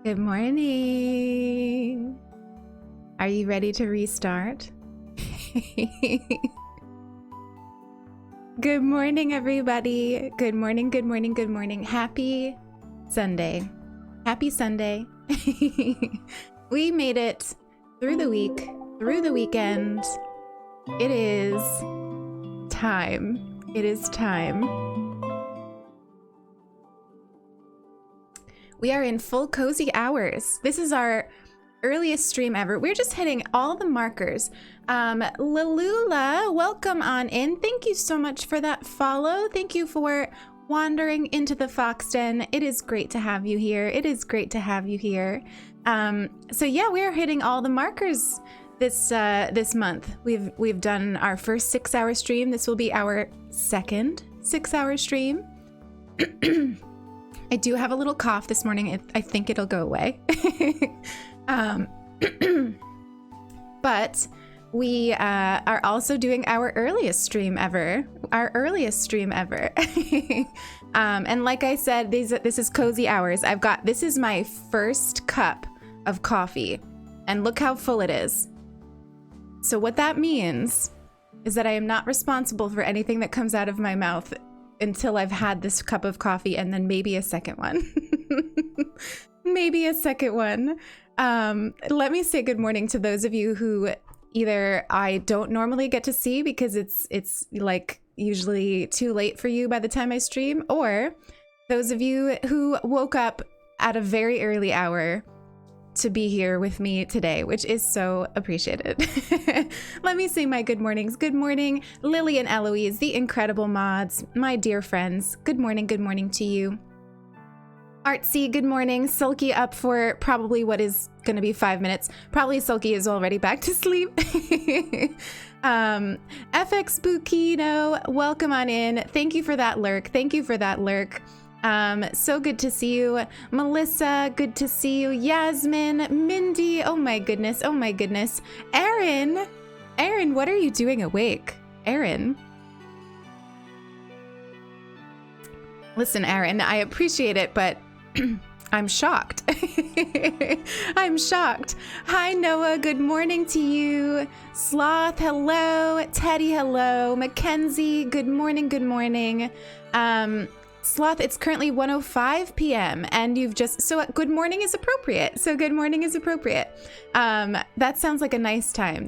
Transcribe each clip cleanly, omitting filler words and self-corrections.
Good morning. Are you ready to restart? Good morning, everybody. Good morning, good morning, good morning. Happy Sunday. Happy Sunday. We made it through the week, through the weekend. It is time. It is time. We are in full cozy hours. This is our earliest stream ever. We're just hitting all the markers. Lalula, welcome on in. Thank you so much for that follow. Thank you for wandering into the Fox Den. It is great to have you here. It is great to have you here. So yeah, we're hitting all the markers this month. We've done our first 6-hour stream. This will be our second 6-hour stream. I do have a little cough this morning. I think it'll go away. But we are also doing our earliest stream ever. And like I said, this is cozy hours. This is my first cup of coffee, and look how full it is. So what that means is that I am not responsible for anything that comes out of my mouth until I've had this cup of coffee, and then maybe a second one. Maybe a second one. Let me say good morning to those of you who either I don't normally get to see because it's like usually too late for you by the time I stream, or those of you who woke up at a very early hour to be here with me today, which is so appreciated. Let me say my good mornings. Good morning, Lily and Eloise, the incredible mods, my dear friends. Good morning to you. Artsy, good morning. Sulky up for probably what is going to be 5 minutes. Probably Sulky is already back to sleep. FX Bukino, welcome on in. Thank you for that lurk. So good to see you. Melissa, good to see you. Yasmin, Mindy, oh my goodness. Aaron, what are you doing awake? Aaron. Listen, Aaron, I appreciate it, but I'm shocked. I'm shocked. Hi, Noah. Good morning to you. Sloth, hello. Teddy, hello. Mackenzie, good morning. Sloth, it's currently 1:05 p.m. and you've just, so good morning is appropriate. That sounds like a nice time.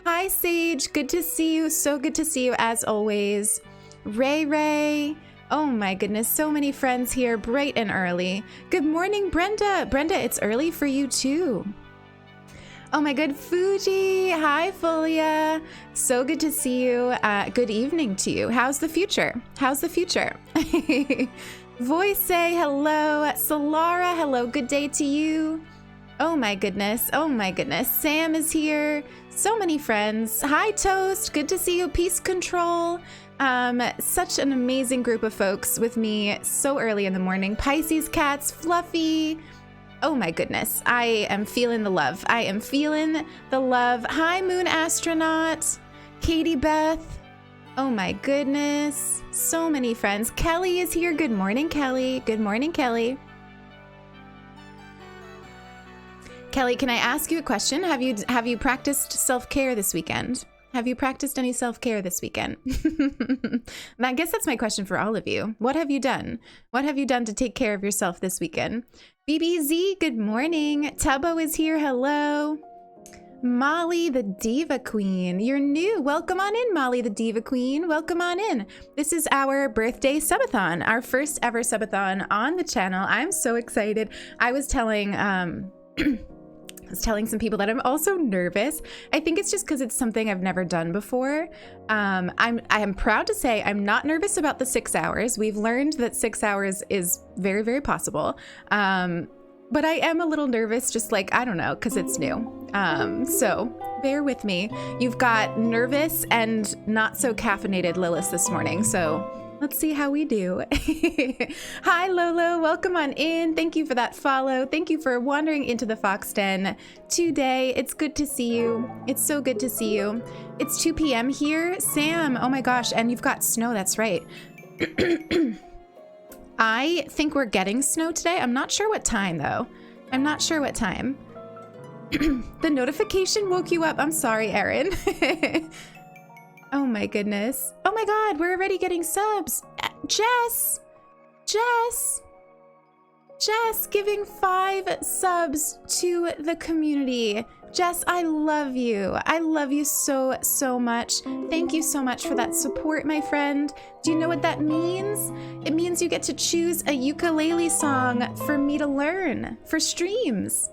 Hi, Sage. Good to see you. So good to see you as always. Ray. Oh my goodness, so many friends here, bright and early. Good morning, Brenda. Brenda, it's early for you too. Oh my good, Fuji. Hi, Folia. So good to see you. Good evening to you. How's the future? Voice say hello. Solara, hello. Good day to you. Oh my goodness. Sam is here. So many friends. Hi, Toast. Good to see you. Peace Control. Such an amazing group of folks with me so early in the morning. Pisces Cats, Fluffy. Oh my goodness, I am feeling the love. Hi, Moon Astronaut. Katie Beth. Oh my goodness, so many friends. Kelly is here. Good morning, Kelly. Kelly, can I ask you a question? Have you practiced self-care this weekend? Have you practiced any self-care this weekend? I guess that's my question for all of you. What have you done? To take care of yourself this weekend? BBZ, good morning. Tubbo is here. Hello. Molly, the Diva Queen. You're new. Welcome on in, Molly, the Diva Queen. Welcome on in. This is our birthday sub-a-thon, our first ever sub-a-thon on the channel. I'm so excited. I was telling some people that I'm also nervous. I think it's just because it's something I've never done before. I am proud to say I'm not nervous about the 6 hours. We've learned that 6 hours is very, very possible. But I am a little nervous, just like, I don't know, because it's new. So bear with me. You've got nervous and not so caffeinated Lilith this morning. So let's see how we do. Hi, Lolo. Welcome on in. Thank you for that follow. Thank you for wandering into the Fox Den today. It's good to see you. It's so good to see you. It's 2 p.m. here. Sam, oh my gosh. And you've got snow. That's right. I think we're getting snow today. I'm not sure what time, though. I'm not sure what time. The notification woke you up. I'm sorry, Erin. Oh my goodness. Oh my god, we're already getting subs. Jess giving 5 subs to the community. Jess, I love you. I love you so, so much. Thank you so much for that support, my friend. Do you know what that means? It means you get to choose a ukulele song for me to learn for streams.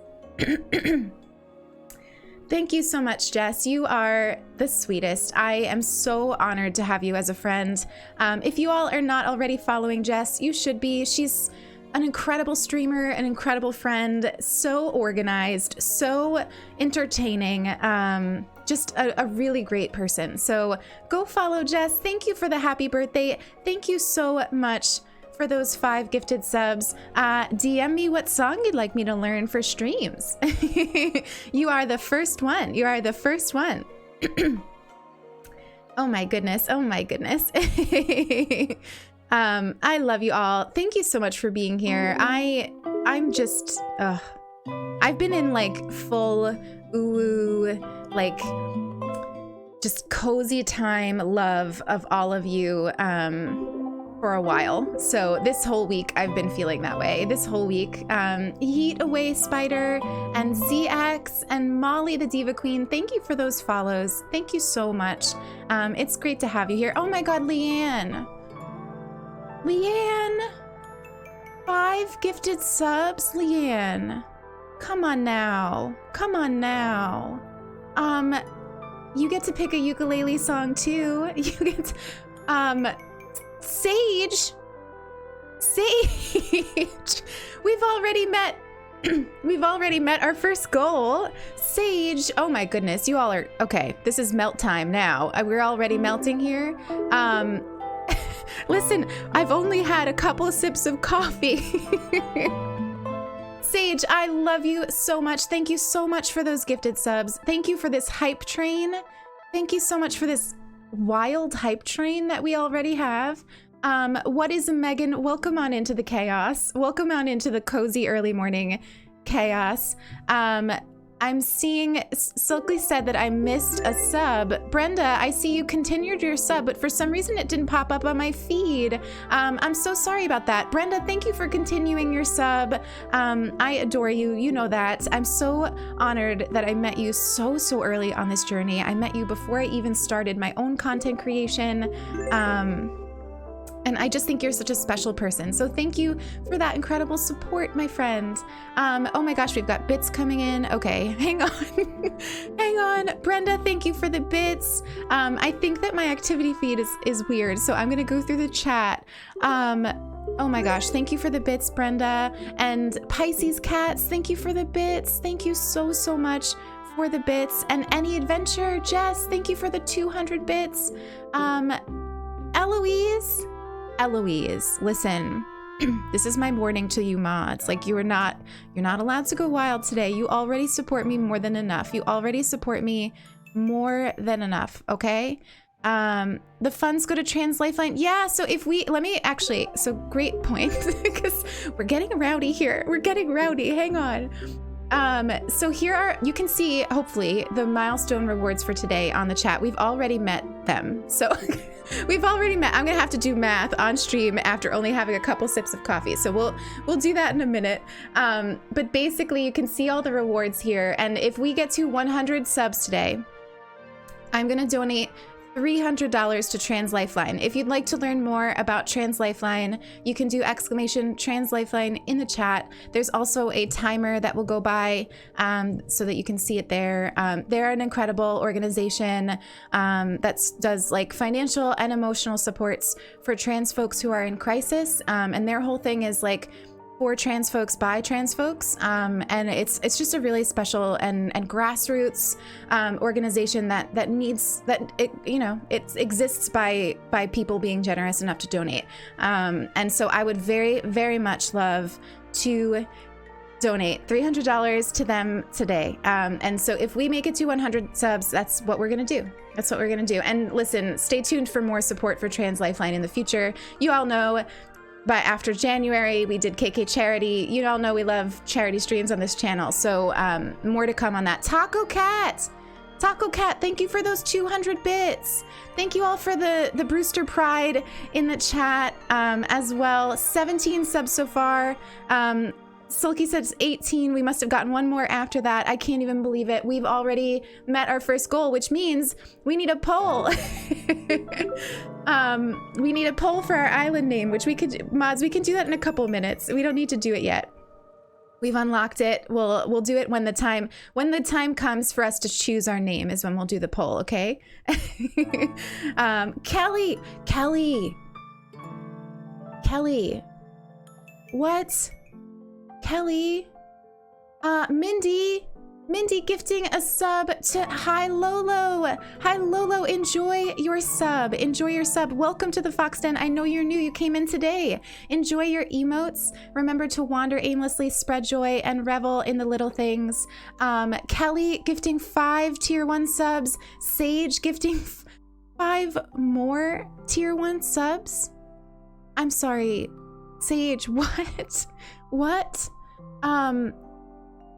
Thank you so much, Jess. You are the sweetest. I am so honored to have you as a friend. If you all are not already following Jess, you should be. She's an incredible streamer, an incredible friend, so organized, so entertaining, just a really great person. So go follow Jess. Thank you for the happy birthday. Thank you so much for those 5 gifted subs. DM me what song you'd like me to learn for streams. You are the first one. You are the first one. Oh my goodness. Oh my goodness. I love you all. Thank you so much for being here. I'm just, I've been in like full like just cozy time love of all of you, for a while. So this whole week I've been feeling that way. This whole week, Yeet Away Spider and ZX and Molly the Diva Queen, thank you for those follows. Thank you so much. It's great to have you here. Oh my god, Leanne, 5 gifted subs. Leanne, come on now, come on now. You get to pick a ukulele song too. You get to, Sage, we've already met our first goal. Sage, oh my goodness, you all are, okay, this is melt time now. We're already melting here. Listen, I've only had a couple of sips of coffee. Sage, I love you so much. Thank you so much for those gifted subs. Thank you for this hype train. Thank you so much for this wild hype train that we already have. What is Megan? Welcome on into the chaos. Welcome on into the cozy early morning chaos. I'm seeing Silky said that I missed a sub. Brenda, I see you continued your sub, but for some reason it didn't pop up on my feed. I'm so sorry about that. Brenda, thank you for continuing your sub. I adore you. You know that. I'm so honored that I met you so early on this journey. I met you before I even started my own content creation. And I just think you're such a special person. So thank you for that incredible support, my friend. Oh my gosh, we've got bits coming in. Okay, hang on. Hang on. Brenda, thank you for the bits. I think that my activity feed is weird, so I'm gonna go through the chat. Oh my gosh, thank you for the bits, Brenda. And Pisces Cats, thank you for the bits. Thank you so much for the bits. And Any Adventure, Jess, thank you for the 200 bits. Eloise, listen, this is my warning to you mods. Like, you're not allowed to go wild today. You already support me more than enough. You already support me more than enough, okay? The funds go to Trans Lifeline. Yeah, so so great point, because we're getting rowdy here. We're getting rowdy, hang on. So here are, you can see, hopefully, the milestone rewards for today on the chat. We've already met them. So we've already met. I'm gonna have to do math on stream after only having a couple sips of coffee. So we'll do that in a minute. But basically you can see all the rewards here. And if we get to 100 subs today, I'm gonna donate $300 to Trans Lifeline. If you'd like to learn more about Trans Lifeline, you can do *Trans Lifeline in the chat. There's also a timer that will go by so that you can see it there. They're an incredible organization that does like financial and emotional supports for trans folks who are in crisis. And their whole thing is like, for trans folks by trans folks, and it's just a really special and grassroots organization that it exists by people being generous enough to donate, and so I would very much love to donate $300 to them today, and so if we make it to 100 subs, that's what we're gonna do. That's what we're gonna do. And listen, stay tuned for more support for Trans Lifeline in the future. You all know But after January, we did KK Charity. You all know we love charity streams on this channel. So more to come on that. Taco Cat, thank you for those 200 bits. Thank you all for the Brewster Pride in the chat as well. 17 subs so far. Silky says 18. We must have gotten one more after that. I can't even believe it. We've already met our first goal, which means we need a poll. We need a poll for our island name, which we could, mods, we can do that in a couple minutes. We don't need to do it yet. We've unlocked it. We'll do it when the time comes for us to choose our name is when we'll do the poll, okay? Kelly. What? Kelly, Mindy gifting a sub to Hi Lolo. Hi Lolo, enjoy your sub. Welcome to the Fox Den. I know you're new, you came in today. Enjoy your emotes. Remember to wander aimlessly, spread joy, and revel in the little things. Kelly gifting 5 tier 1 subs. Sage gifting 5 more tier 1 subs. I'm sorry, Sage, what? What?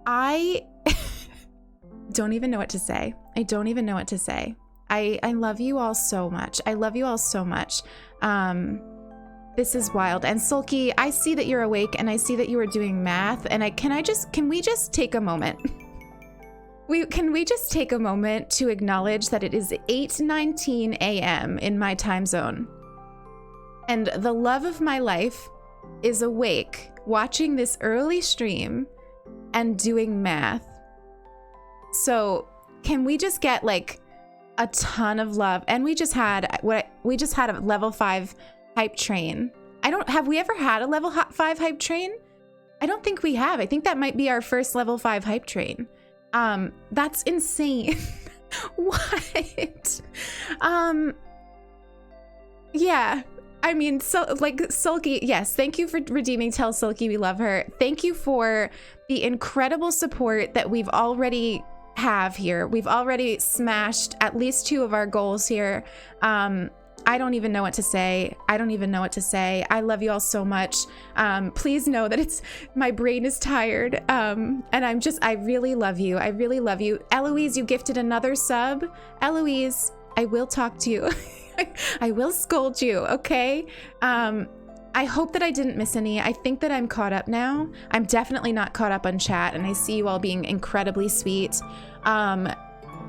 I don't even know what to say. I love you all so much. This is wild. And Sulky, I see that you're awake and I see that you are doing math. And can we just take a moment? Can we just take a moment to acknowledge that it is 8:19 a.m. in my time zone? And the love of my life is awake, watching this early stream and doing math. So can we just get like a ton of love? And we just had a level 5 hype train. Have we ever had a level 5 hype train? I don't think we have. I think that might be our first level 5 hype train. That's insane. What? Yeah. I mean, so like Sulky, yes, thank you for redeeming Tell Sulky we love her. Thank you for the incredible support that we've already have here. We've already smashed at least 2 of our goals here. I don't even know what to say. I love you all so much. Please know that my brain is tired. And I really love you. Eloise, you gifted another sub. Eloise, I will talk to you. I will scold you, okay? I hope that I didn't miss any. I think that I'm caught up now. I'm definitely not caught up on chat, and I see you all being incredibly sweet.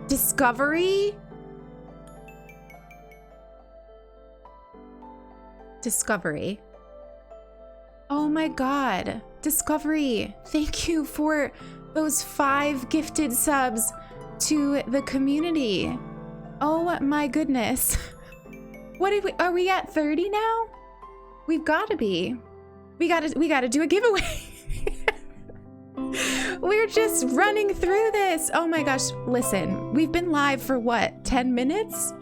Discovery. Oh my god. Discovery. Thank you for those 5 gifted subs to the community. Oh my goodness. Are we at 30 now? We've got to be. We got to do a giveaway. We're just running through this. Oh my gosh. Listen, we've been live for what? 10 minutes?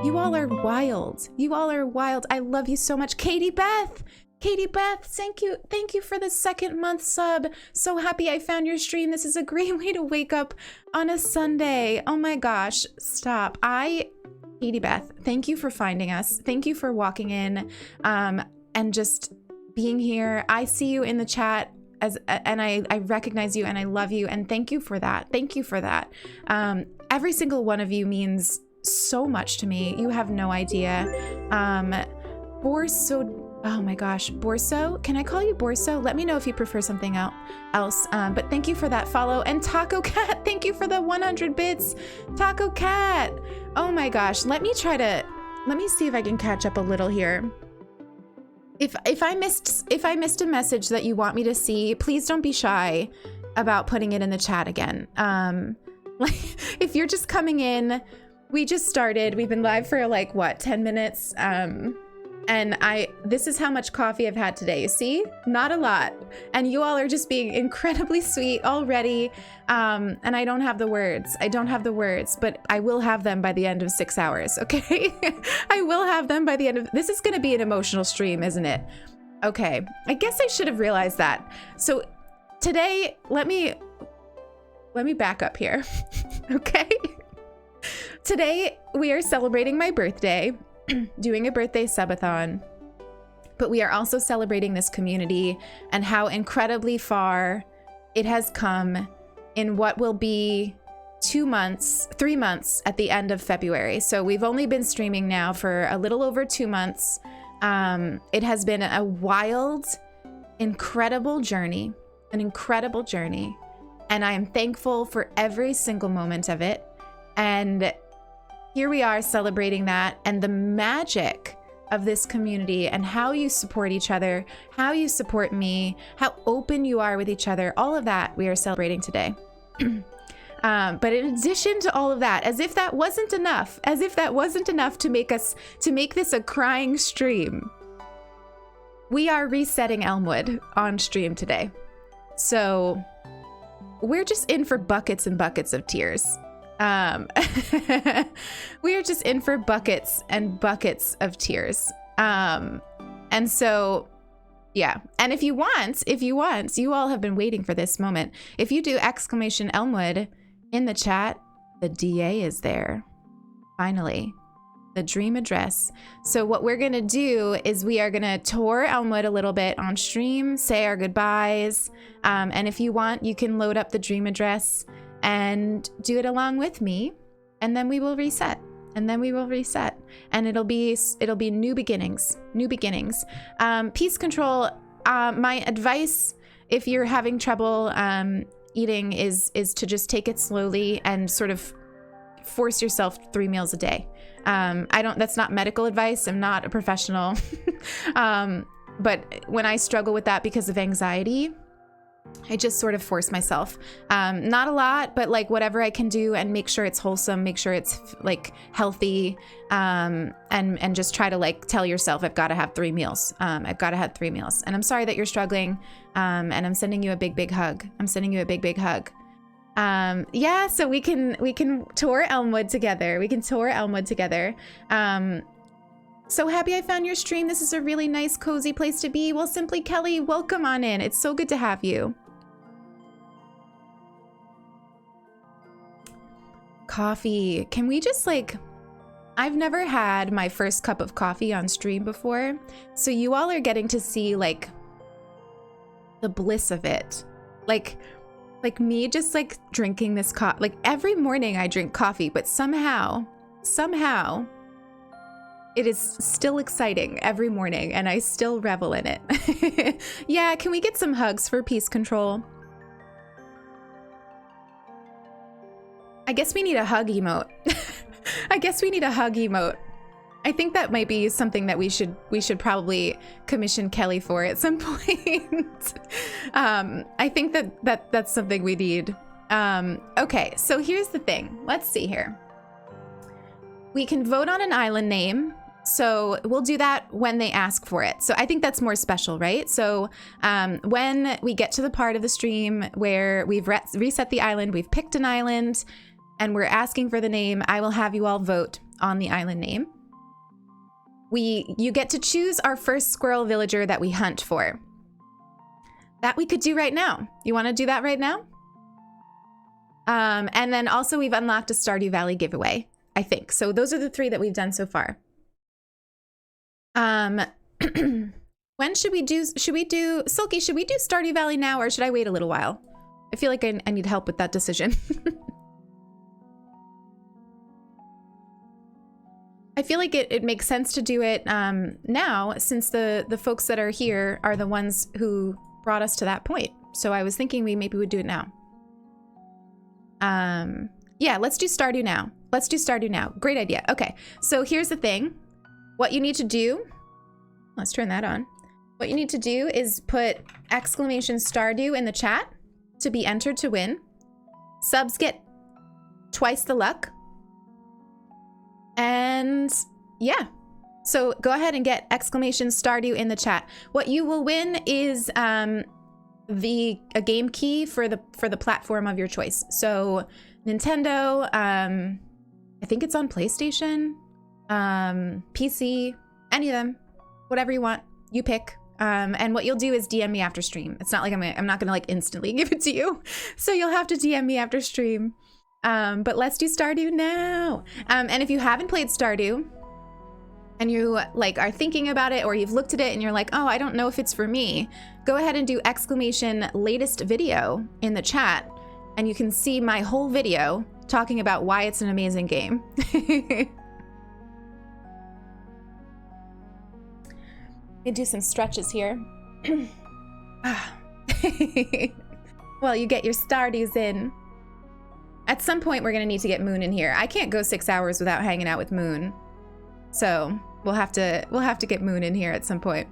You all are wild. I love you so much. Katie Beth, thank you for the 2nd month sub. So happy I found your stream. This is a great way to wake up on a Sunday. Oh my gosh. Stop. Katie Beth, thank you for finding us. Thank you for walking in and just being here. I see you in the chat and I recognize you and I love you, and thank you for that. Every single one of you means so much to me. You have no idea. Oh my gosh, Borso? Can I call you Borso? Let me know if you prefer something else. But thank you for that follow. And Taco Cat, thank you for the 100 bits. Taco Cat. Oh my gosh, let me see if I can catch up a little here. If I missed a message that you want me to see, please don't be shy about putting it in the chat again. Like if you're just coming in, we just started. We've been live for like what, 10 minutes? And this is how much coffee I've had today. You see? Not a lot. And you all are just being incredibly sweet already. And I don't have the words. But I will have them by the end of 6 hours, okay? I will have them by the end of... This is gonna be an emotional stream, isn't it? Okay, I guess I should have realized that. So today, let me back up here, okay? Today, we are celebrating my birthday. Doing a birthday subathon. but we are also celebrating this community and how incredibly far it has come in what will be 3 months at the end of February. So we've only been streaming now for a little over 2 months. It has been a wild, incredible journey, an incredible journey. And I am thankful for every single moment of it. And here we are celebrating that and the magic of this community and how you support each other, how you support me, how open you are with each other. All of that we are celebrating today. But in addition to all of that, as if that wasn't enough to make this a crying stream, we are resetting Elmwood on stream today. So we're just in for buckets and buckets of tears. We are just in for buckets and buckets of tears. And so, yeah. And if you want, you all have been waiting for this moment. If you do exclamation Elmwood in the chat, the DA is there. Finally, the dream address. So what we're going to do is we are going to tour Elmwood a little bit on stream, say our goodbyes. And if you want, you can load up the dream address and do it along with me, and then we will reset, and it'll be new beginnings. Peace control. My advice, if you're having trouble eating, is to just take it slowly and sort of force yourself 3 meals a day. That's not medical advice. I'm not a professional. But when I struggle with that because of anxiety, I just sort of force myself. Not a lot, but like whatever I can do and make sure it's wholesome, make sure it's like healthy, and just try to like tell yourself, I've got to have 3 meals. I've got to have 3 meals. And I'm sorry that you're struggling. And I'm sending you a big hug. Yeah, so we can tour Elmwood together. So happy I found your stream. This is a really nice, cozy place to be. Well, Simply Kelly, welcome on in. It's so good to have you. Coffee. Can we just like... I've never had my first cup of coffee on stream before, so you all are getting to see like the bliss of it. Like me just like drinking this coffee. Like every morning I drink coffee, but somehow it is still exciting every morning, and I still revel in it. Yeah, can we get some hugs for peace control? I guess we need a hug emote. I think that might be something that we should probably commission Kelly for at some point. I think that's something we need. Okay, so here's the thing. Let's see here. We can vote on an island name. So we'll do that when they ask for it. So I think that's more special, right? So when we get to the part of the stream where we've reset the island, we've picked an island, and we're asking for the name, I will have you all vote on the island name. You get to choose our first squirrel villager that we hunt for. That we could do right now. You want to do that right now? And then also we've unlocked a Stardew Valley giveaway, I think. So those are the 3 that we've done so far. When should we do Silky, should we do Stardew Valley now, or should I wait a little while? I feel like I need help with that decision. I feel like it makes sense to do it now, since the folks that are here are the ones who brought us to that point. So I was thinking we maybe would do it now. Yeah, let's do Stardew now. Great idea. Okay, so here's the thing. What you need to do, let's turn that on. What you need to do is put exclamation Stardew in the chat to be entered to win. Subs get twice the luck. And yeah, so go ahead and get exclamation Stardew in the chat. What you will win is a game key for the platform of your choice. So Nintendo, I think it's on PlayStation, PC, any of them, whatever you want, you pick. And what you'll do is DM me after stream. It's not like I'm not gonna like instantly give it to you. So you'll have to DM me after stream. But let's do Stardew now. And if you haven't played Stardew, and you like are thinking about it, or you've looked at it and you're like, oh, I don't know if it's for me, go ahead and do exclamation latest video in the chat, and you can see my whole video talking about why it's an amazing game. You do some stretches here. Well, you get your Stardews in. At some point, we're gonna need to get Moon in here. I can't go 6 hours without hanging out with Moon, so we'll have to get Moon in here at some point.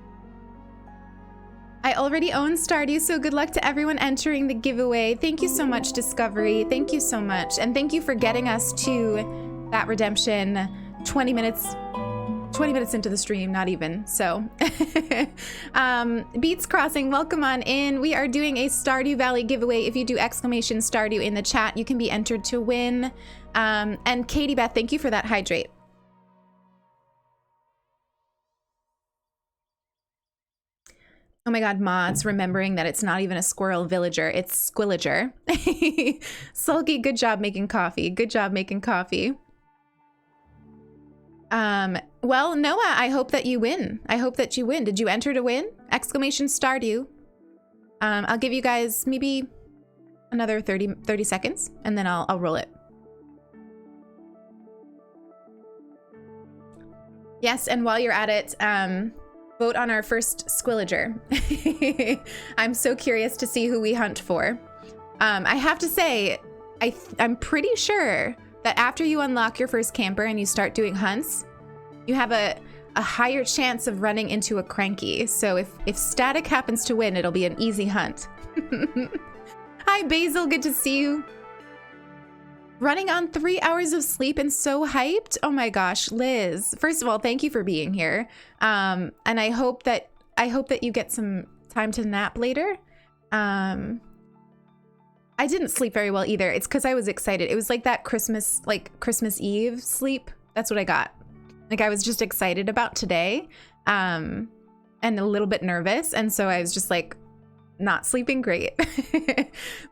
I already own Stardew, so good luck to everyone entering the giveaway. Thank you so much, Discovery. Thank you so much, and thank you for getting us to that redemption 20 minutes into the stream, not even. So, Beats Crossing, welcome on in. We are doing a Stardew Valley giveaway. If you do exclamation Stardew in the chat, you can be entered to win. And Katie Beth, thank you for that hydrate. Oh my God, mods, remembering that it's not even a squirrel villager, it's Squillager. Sulky, good job making coffee. Good job making coffee. Well, Noah, I hope that you win. I hope that you win. Did you enter to win? Exclamation Stardew. I'll give you guys maybe another 30 seconds, and then I'll roll it. Yes, and while you're at it, vote on our first Squillager. I'm so curious to see who we hunt for. I have to say, I'm pretty sure that after you unlock your first camper and you start doing hunts, you have a higher chance of running into a cranky. So if Static happens to win, it'll be an easy hunt. Hi, Basil, good to see you. Running on 3 hours of sleep and so hyped. Oh my gosh, Liz. First of all, thank you for being here. And I hope that you get some time to nap later. I didn't sleep very well either. It's because I was excited. It was like that Christmas Eve sleep. That's what I got. Like I was just excited about today, and a little bit nervous. And so I was just like not sleeping great,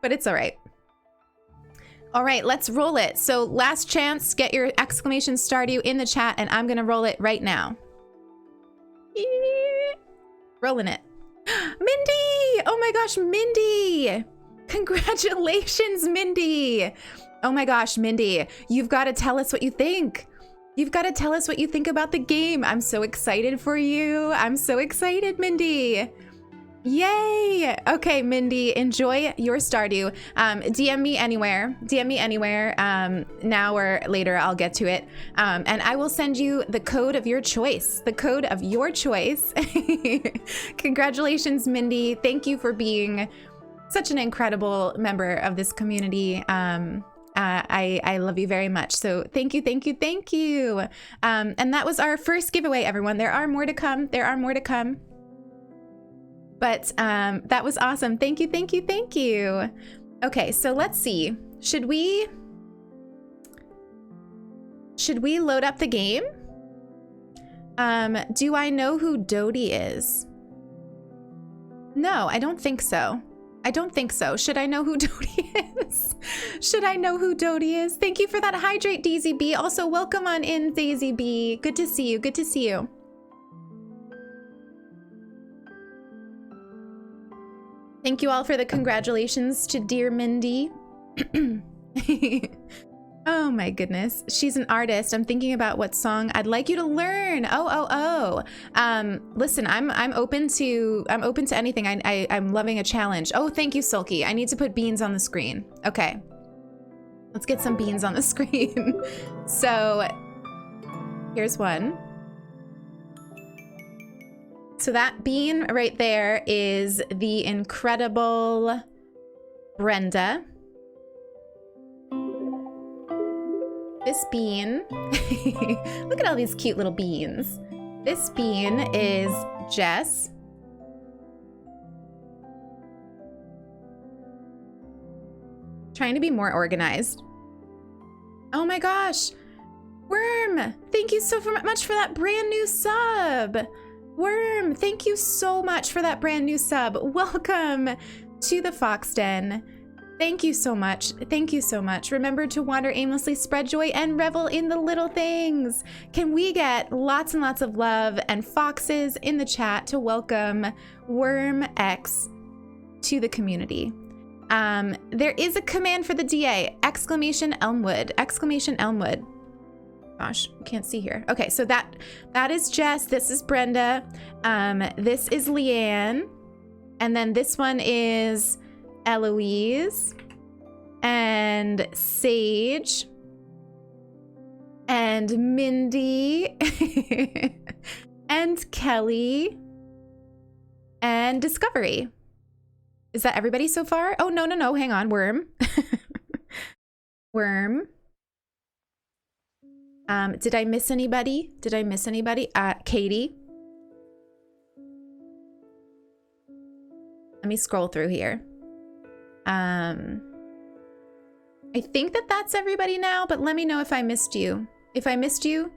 but it's all right. All right, let's roll it. So last chance, get your exclamation Stardew in the chat, and I'm gonna roll it right now. Rolling it. Mindy! Oh my gosh, Mindy! Congratulations, Mindy! Oh my gosh, Mindy, you've got to tell us what you think. You've got to tell us what you think about the game. I'm so excited for you. I'm so excited, Mindy. Yay! Okay, Mindy, enjoy your Stardew. DM me anywhere. DM me anywhere. Now or later, I'll get to it. And I will send you the code of your choice. The code of your choice. Congratulations, Mindy. Thank you for being such an incredible member of this community. I love you very much. So thank you, thank you, thank you. And that was our first giveaway, everyone. There are more to come. There are more to come. But that was awesome. Thank you, thank you, thank you. Okay, so let's see. Should we load up the game? Do I know who Dodie is? No, I don't think so. I don't think so. Should I know who Dodie is? Should I know who Dodie is? Thank you for that hydrate, Daisy B. Also, welcome on in, Daisy B. Good to see you. Good to see you. Thank you all for the congratulations to dear Mindy. Oh my goodness. She's an artist. I'm thinking about what song I'd like you to learn. Listen, I'm open to anything. I'm loving a challenge. Oh, thank you, Sulky. I need to put beans on the screen. Okay. Let's get some beans on the screen. So here's one. So that bean right there is the incredible Brenda. This bean, look at all these cute little beans. This bean is Jess. Trying to be more organized. Oh my gosh, Worm, thank you so much for that brand new sub. Worm, thank you so much for that brand new sub. Welcome to the Fox Den. Thank you so much. Thank you so much. Remember to wander aimlessly, spread joy, and revel in the little things. Can we get lots and lots of love and foxes in the chat to welcome Worm X to the community? There is a command for the DA, exclamation Elmwood, exclamation Elmwood. Gosh, can't see here. Okay, so that is Jess. This is Brenda. This is Leanne. And then this one is Eloise and Sage and Mindy and Kelly and Discovery. Is that everybody so far? Oh, no. Hang on. Worm. Worm. Did I miss anybody? Katie. Let me scroll through here. I think that's everybody now, but let me know if I missed you. If I missed you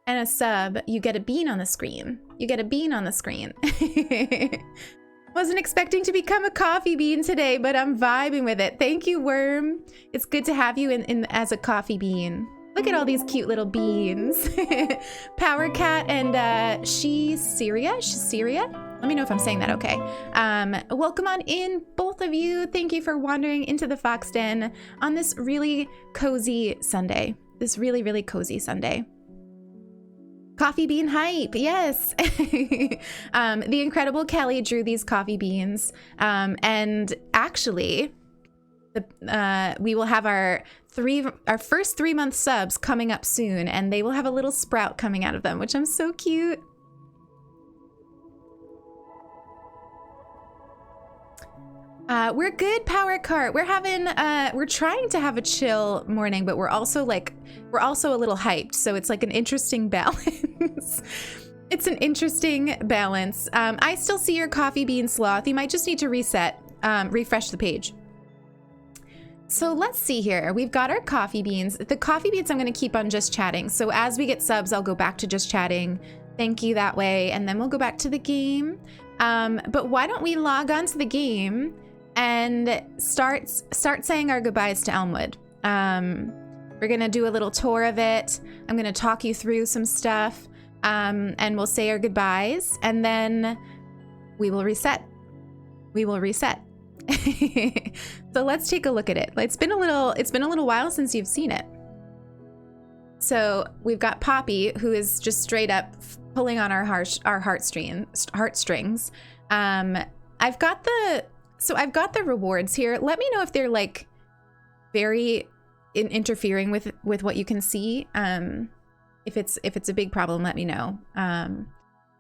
and a sub, you get a bean on the screen. Wasn't expecting to become a coffee bean today, but I'm vibing with it. Thank you, Worm. It's good to have you in as a coffee bean. Look at all these cute little beans. Power Cat and Shaziria? Let me know if I'm saying that okay. Welcome on in, both of you. Thank you for wandering into the Fox Den on this really cozy Sunday. Coffee bean hype, yes. The incredible Kelly drew these coffee beans. And actually, we will have our first 3-month subs coming up soon, and they will have a little sprout coming out of them, which I'm so cute. We're good, Power Cart. We're trying to have a chill morning, but we're also a little hyped. So it's like an interesting balance. It's an interesting balance. I still see your coffee bean sloth. You might just need to refresh the page. So let's see here. We've got our coffee beans. The coffee beans I'm going to keep on just chatting. So as we get subs, I'll go back to just chatting. Thank you that way. And then we'll go back to the game. But why don't we log on to the game and start saying our goodbyes to Elmwood. We're going to do a little tour of it. I'm going to talk you through some stuff. And we'll say our goodbyes. And then we will reset. So let's take a look at it. It's been a little while since you've seen it. So we've got Poppy, who is just straight up pulling on our heartstrings. I've got the rewards here. Let me know if they're like very interfering with what you can see. If it's a big problem, let me know.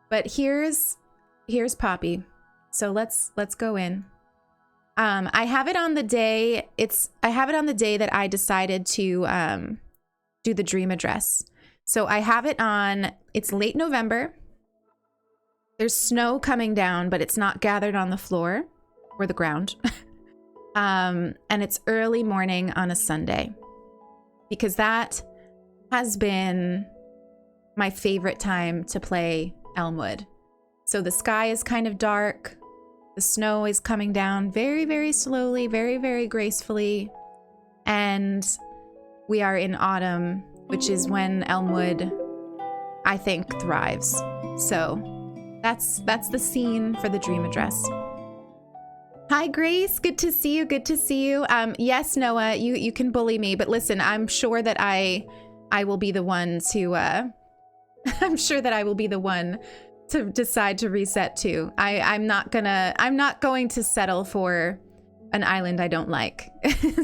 But here's Poppy. So let's go in. I have it on the day that I decided to do the dream address. So I have it on, it's late November. There's snow coming down, but it's not gathered on the floor or the ground. And it's early morning on a Sunday, because that has been my favorite time to play Elmwood. So the sky is kind of dark. The snow is coming down very, very slowly, very, very gracefully. And we are in autumn, which is when Elmwood, I think, thrives. So that's the scene for the dream address. Hi, Grace. Good to see you. Yes, Noah, you can bully me, but listen, I'm sure that I will be the one to decide to reset to. I'm not going to settle for an island I don't like.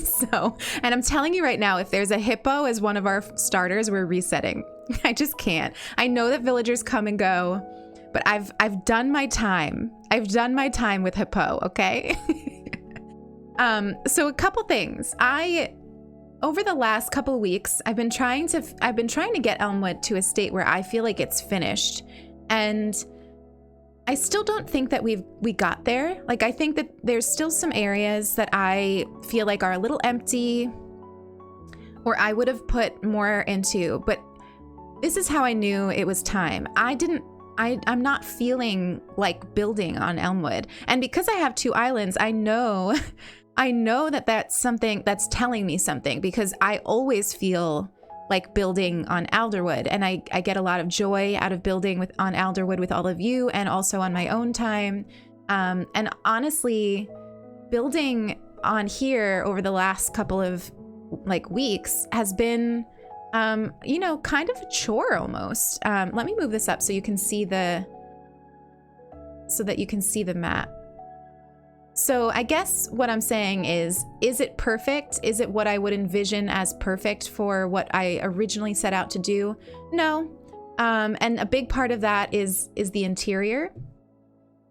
So, and I'm telling you right now, if there's a hippo as one of our starters, we're resetting. I just can't. I know that villagers come and go, but I've done my time. I've done my time with hippo, okay? So a couple things. Over the last couple weeks, I've been trying to get Elmwood to a state where I feel like it's finished. And I still don't think that we got there. Like, I think that there's still some areas that I feel like are a little empty, or I would have put more into, but this is how I knew it was time. I'm not feeling like building on Elmwood. And because I have 2 islands, I know I know that that's something that's telling me something, because I always feel like building on Alderwood, and I get a lot of joy out of building on Alderwood with all of you, and also on my own time. And honestly, building on here over the last couple of like weeks has been, you know, kind of a chore almost. Let me move this up so you can see the map. So I guess what I'm saying is it perfect? Is it what I would envision as perfect for what I originally set out to do? No. And a big part of that is the interior.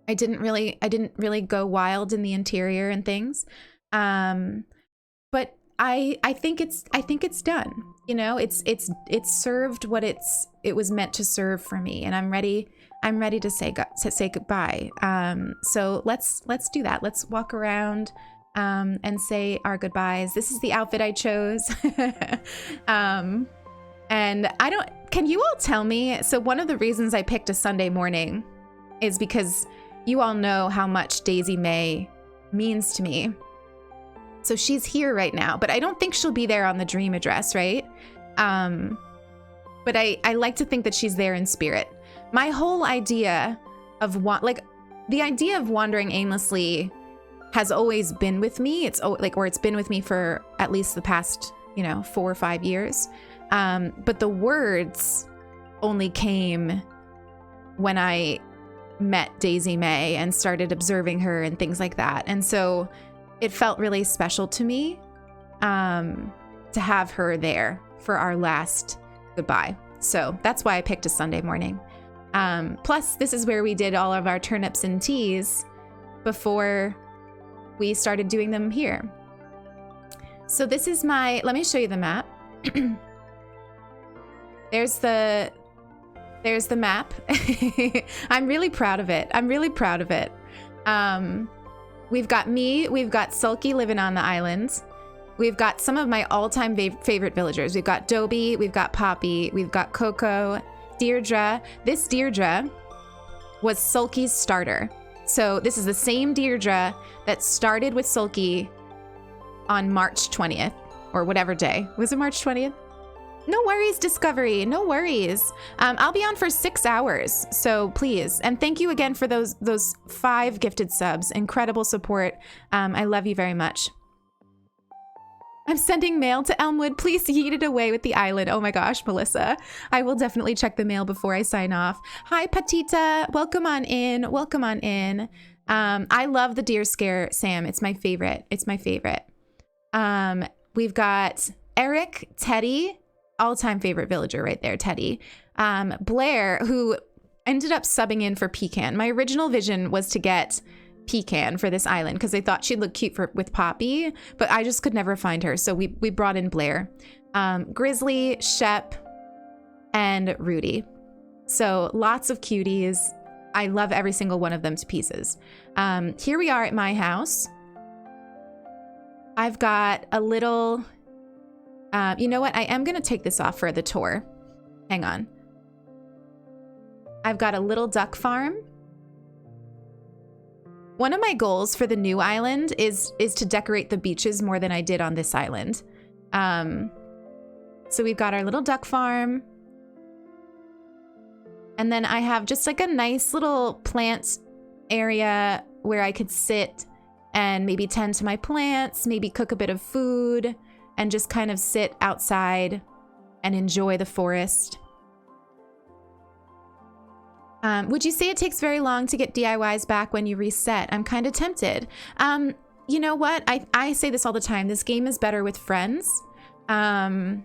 I didn't really go wild in the interior and things. But I think it's done. You know, it's served what it was meant to serve for me, and I'm ready to say goodbye. So let's do that. Let's walk around and say our goodbyes. This is the outfit I chose. And can you all tell me? So one of the reasons I picked a Sunday morning is because you all know how much Daisy May means to me. So she's here right now, but I don't think she'll be there on the dream address, right? But I like to think that she's there in spirit. My whole idea of the idea of wandering aimlessly has always been with me. It's been with me for at least the past, 4 or 5 years. But the words only came when I met Daisy May and started observing her and things like that. And so it felt really special to me to have her there for our last goodbye. So that's why I picked a Sunday morning. Plus, this is where we did all of our turnips and teas before we started doing them here. So this is let me show you the map. There's the map. I'm really proud of it. We've got me, we've got Sulky living on the island. We've got some of my all-time favorite villagers. We've got Dobie, we've got Poppy, we've got Coco, Deirdre. This Deirdre was Sulky's starter. So this is the same Deirdre that started with Sulky on March 20th, or whatever day. Was it March 20th? No worries, Discovery. No worries. I'll be on for 6 hours, so please. And thank you again for those 5 gifted subs. Incredible support. I love you very much. I'm sending mail to Elmwood. Please yeet it away with the island. Oh my gosh, Melissa. I will definitely check the mail before I sign off. Hi, Patita. Welcome on in. Welcome on in. I love the deer scare, Sam. It's my favorite. We've got Eric, Teddy, all-time favorite villager right there, Teddy. Blair, who ended up subbing in for Pecan. My original vision was to get Pecan for this island because I thought she'd look cute with Poppy, but I just could never find her. So we brought in Blair, Grizzly, Shep, and Rudy. So lots of cuties. I love every single one of them to pieces. Here we are at my house. I've got a little, you know what? I am going to take this off for the tour. Hang on. I've got a little duck farm. One of my goals for the new island is to decorate the beaches more than I did on this island. So we've got our little duck farm. And then I have just like a nice little plant area where I could sit and maybe tend to my plants, maybe cook a bit of food, and just kind of sit outside and enjoy the forest. Would you say it takes very long to get DIYs back when you reset? I'm kind of tempted. You know what? I say this all the time. This game is better with friends. And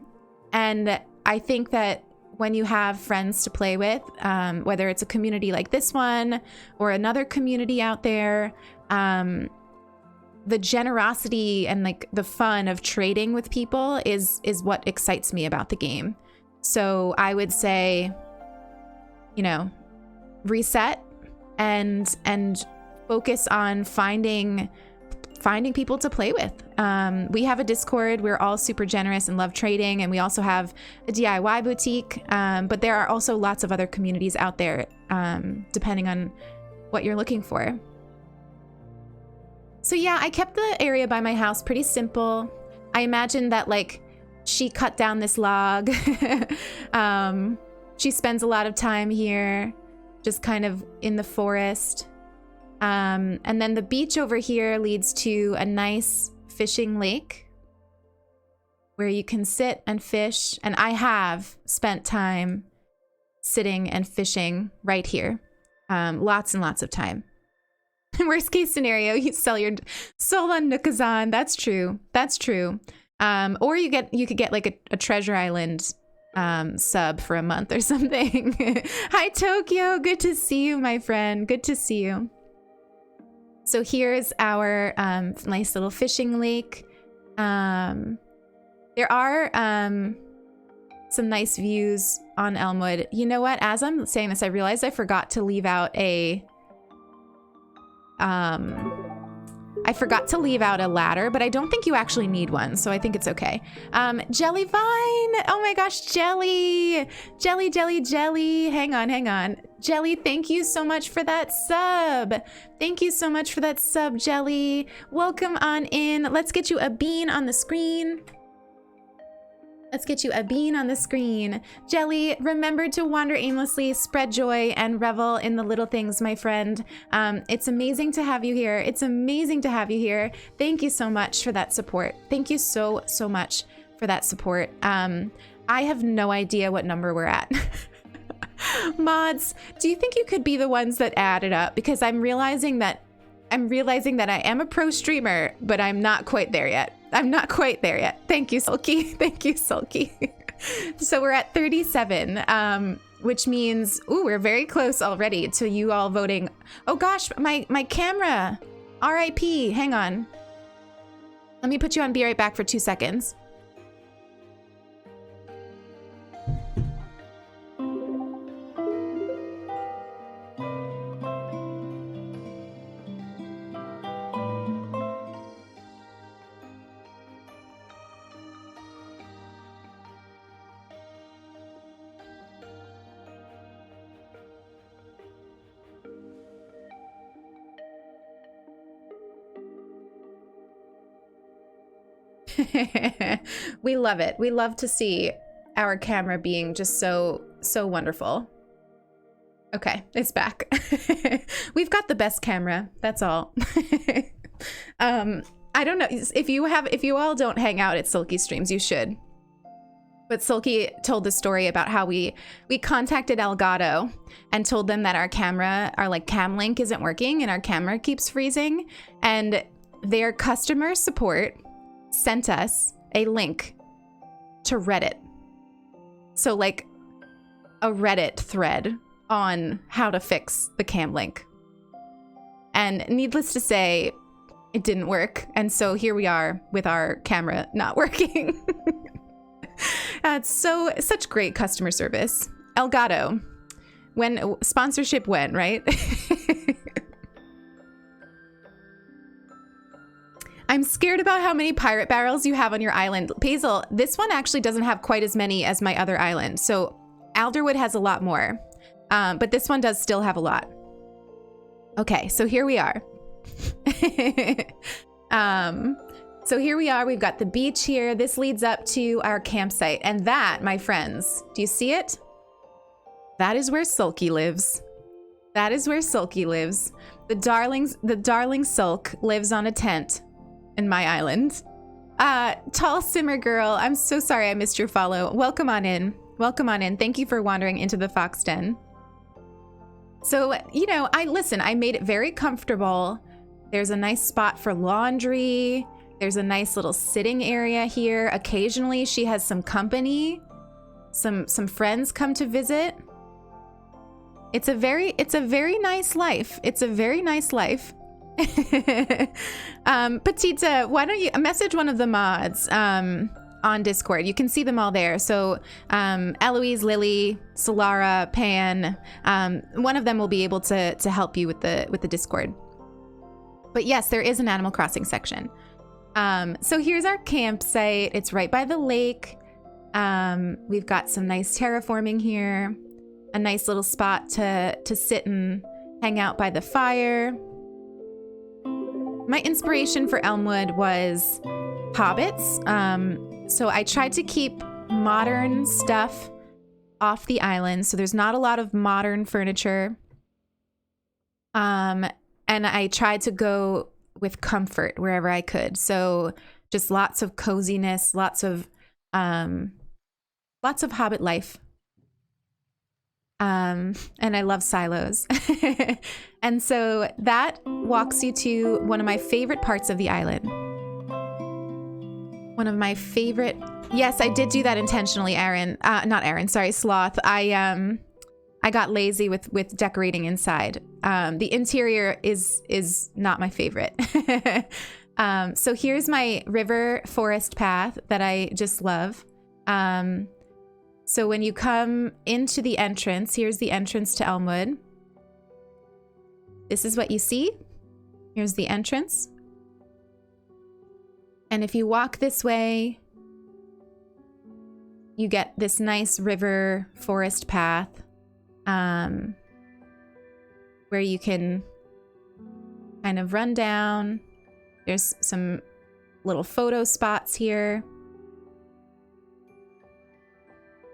I think that when you have friends to play with, whether it's a community like this one or another community out there, the generosity and like the fun of trading with people is what excites me about the game. So I would say, reset and focus on finding people to play with. We have a Discord. We're all super generous and love trading, and we also have a DIY boutique. But there are also lots of other communities out there, depending on what you're looking for. So yeah, I kept the area by my house pretty simple. I imagine that like she cut down this log. She spends a lot of time here, just kind of in the forest. And then the beach over here leads to a nice fishing lake where you can sit and fish. And I have spent time sitting and fishing right here. Lots and lots of time. Worst case scenario, you sell your soul on Nookazon. That's true. That's true. Or you could get like a Treasure Island sub for a month or something. Hi, Tokyo. Good to see you, my friend. Good to see you. So here's our nice little fishing lake. There are some nice views on Elmwood. You know what? As I'm saying this, I realized I forgot to leave out a ladder, but I don't think you actually need one, so I think it's okay. Jellyvine! Oh my gosh, Jelly! Jelly! Hang on. Jelly, thank you so much for that sub. Thank you so much for that sub, Jelly. Welcome on in. Let's get you a bean on the screen. Jelly, remember to wander aimlessly, spread joy, and revel in the little things, my friend. It's amazing to have you here. Thank you so much for that support. Thank you so much for that support. I have no idea what number we're at. Mods, do you think you could be the ones that add it up? Because I'm realizing that I am a pro streamer, but I'm not quite there yet. Thank you, Sulky. So we're at 37, which means, ooh, we're very close already to you all voting. Oh gosh, my camera. RIP, hang on. Let me put you on Be Right Back for 2 seconds. We love it. We love to see our camera being just so wonderful. Okay, it's back. We've got the best camera. That's all. I don't know if you all don't hang out at Sulky streams, you should. But Sulky told the story about how we contacted Elgato and told them that our cam link isn't working and our camera keeps freezing, and their customer support sent us a link to Reddit. So like a Reddit thread on how to fix the cam link. And needless to say, it didn't work. And so here we are with our camera not working. It's such great customer service. Elgato, when sponsorship when, right? I'm scared about how many pirate barrels you have on your island. Pazel, this one actually doesn't have quite as many as my other island. So Alderwood has a lot more, but this one does still have a lot. Okay, so here we are. So here we are. We've got the beach here. This leads up to our campsite. And that, my friends, do you see it? That is where Sulky lives. The darling Sulk lives on a tent in my island. Tall Simmer Girl, I'm so sorry I missed your follow. Welcome on in. Thank you for wandering into the Fox Den. So, I made it very comfortable. There's a nice spot for laundry. There's a nice little sitting area here. Occasionally she has some company. Some friends come to visit. It's a very nice life. Petita, why don't you message one of the mods on Discord? You can see them all there. So Eloise, Lily, Solara, Pan, one of them will be able to help you with the Discord. But yes, there is an Animal Crossing section. So here's our campsite. It's right by the lake. We've got some nice terraforming here. A nice little spot to sit and hang out by the fire. my inspiration for Elmwood was hobbits. So I tried to keep modern stuff off the island. So there's not a lot of modern furniture. And I tried to go with comfort wherever I could. So just lots of coziness, lots of hobbit life. And I love silos. And so that walks you to one of my favorite parts of the island. One of my favorite. Yes, I did do that intentionally, Aaron. Not Aaron, sorry, Sloth. I got lazy with decorating inside. The interior is not my favorite. So here's my river forest path that I just love. So when you come into the entrance, here's the entrance to Elmwood. This is what you see. Here's the entrance. And if you walk this way, you get this nice river forest path where you can kind of run down. There's some little photo spots here.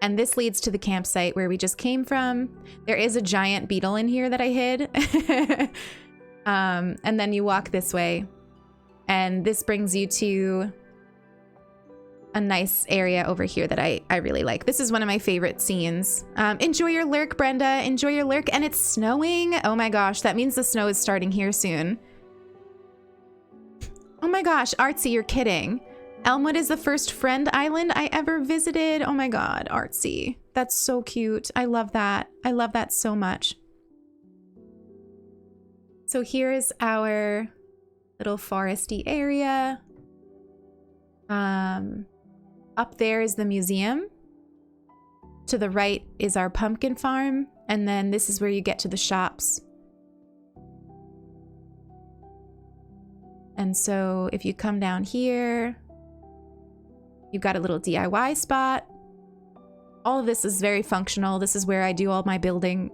And this leads to the campsite where we just came from. There is a giant beetle in here that I hid. And then you walk this way. And this brings you to a nice area over here that I really like. This is one of my favorite scenes. Enjoy your lurk, Brenda. Enjoy your lurk. And it's snowing. Oh my gosh, that means the snow is starting here soon. Oh my gosh, Artsy, you're kidding. Elmwood is the first friend island I ever visited. Oh my god, Artsy. That's so cute. I love that. I love that so much. So here's our little foresty area. Up there is the museum. To the right is our pumpkin farm. And then this is where you get to the shops. And so if you come down here, you've got a little DIY spot. All of this is very functional. This is where I do all my building.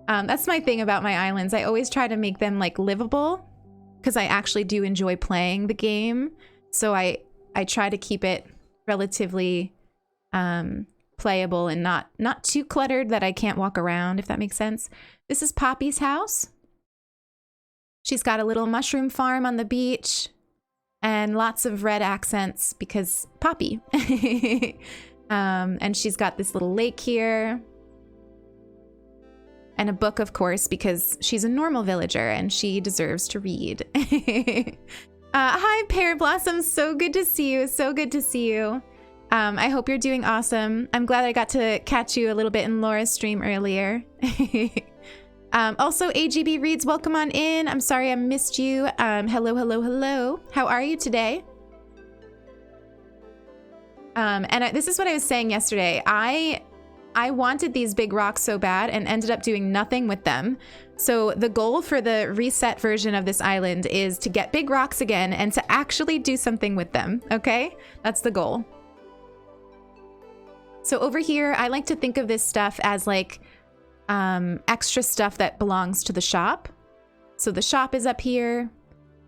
That's my thing about my islands. I always try to make them like livable because I actually do enjoy playing the game. So I try to keep it relatively playable and not too cluttered that I can't walk around, if that makes sense. This is Poppy's house. She's got a little mushroom farm on the beach and lots of red accents because Poppy. And she's got this little lake here. And a book, of course, because she's a normal villager and she deserves to read. Hi, Pear Blossom. So good to see you. So good to see you. I hope you're doing awesome. I'm glad I got to catch you a little bit in Laura's stream earlier. Also, AGB Reads, welcome on in. I'm sorry I missed you. Hello, hello, hello. How are you today? This is what I was saying yesterday. I wanted these big rocks so bad and ended up doing nothing with them. So the goal for the reset version of this island is to get big rocks again and to actually do something with them, okay? That's the goal. So over here, I like to think of this stuff as like extra stuff that belongs to the shop. So the shop is up here,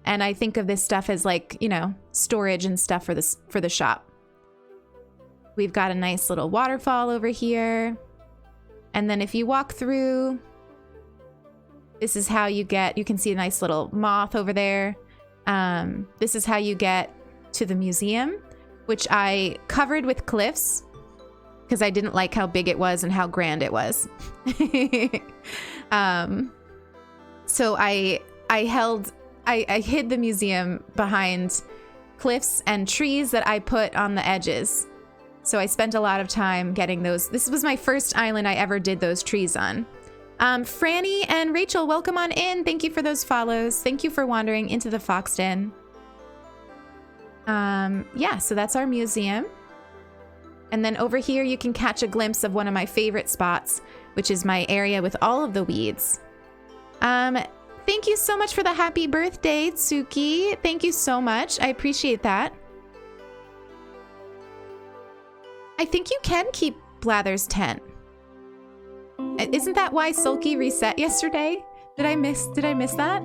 and I think of this stuff as like, you know, storage and stuff for the shop. We've got a nice little waterfall over here. And then if you walk through, this is how you can see a nice little moth over there. This is how you get to the museum, which I covered with cliffs because I didn't like how big it was and how grand it was. So I hid the museum behind cliffs and trees that I put on the edges. So I spent a lot of time getting those. This was my first island I ever did those trees on. Franny and Rachel, welcome on in. Thank you for those follows. Thank you for wandering into the Fox Den. Yeah, so that's our museum. And then over here, you can catch a glimpse of one of my favorite spots, which is my area with all of the weeds. Thank you so much for the happy birthday, Tsuki. Thank you so much. I appreciate that. I think you can keep Blather's tent. Isn't that why Sulky reset yesterday? Did I miss that?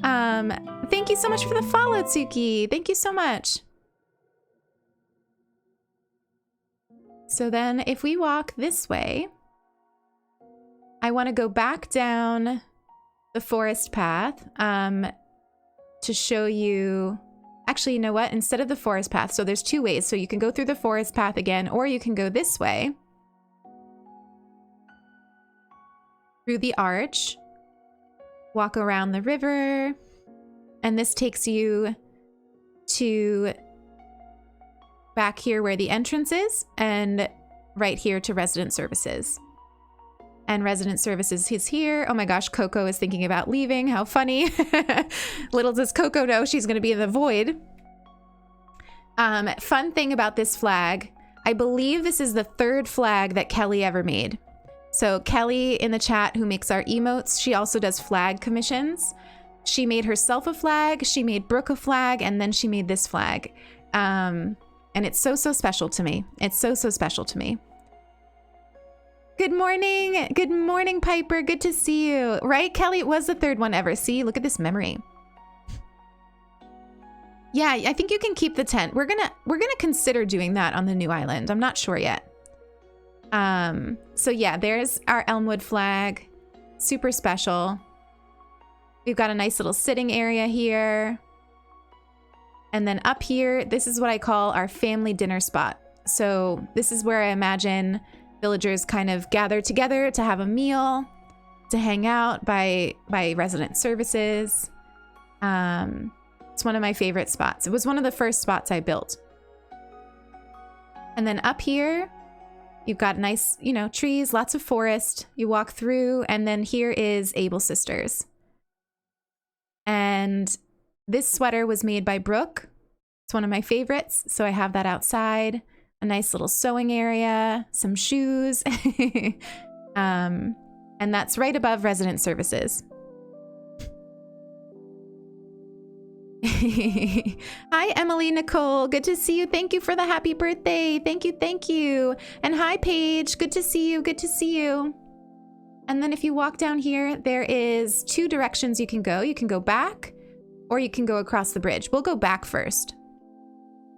Thank you so much for the follow, Tsuki. Thank you so much. So then if we walk this way, I want to go back down the forest path to show you. Actually, you know what? Instead of the forest path, so there's two ways. So you can go through the forest path again, or you can go this way through the arch, walk around the river, and this takes you to back here where the entrance is, and right here to resident services. And resident services is here. Oh my gosh, Coco is thinking about leaving. How funny. Little does Coco know she's going to be in the void. Fun thing about this flag, I believe this is the third flag that Kelly ever made. So Kelly in the chat, who makes our emotes, she also does flag commissions. She made herself a flag, she made Brooke a flag, and then she made this flag. And it's so, so special to me. It's so, so special to me. Good morning. Good morning, Piper. Good to see you. Right, Kelly? It was the third one ever. See, look at this memory. Yeah, I think you can keep the tent. We're gonna consider doing that on the new island. I'm not sure yet. So yeah, there's our Elmwood flag. Super special. We've got a nice little sitting area here. And then up here, this is what I call our family dinner spot. So this is where I imagine villagers kind of gather together to have a meal, to hang out by resident services. It's one of my favorite spots. It was one of the first spots I built. And then up here, you've got nice, you know, trees, lots of forest. You walk through, and then here is Abel Sisters. And this sweater was made by Brooke. It's one of my favorites, so I have that outside. A nice little sewing area, some shoes. And that's right above resident services. Hi, Emily Nicole. Good to see you. Thank you for the happy birthday. Thank you. Thank you. And hi, Paige. Good to see you. Good to see you. And then if you walk down here, there is two directions you can go. You can go back or you can go across the bridge. We'll go back first.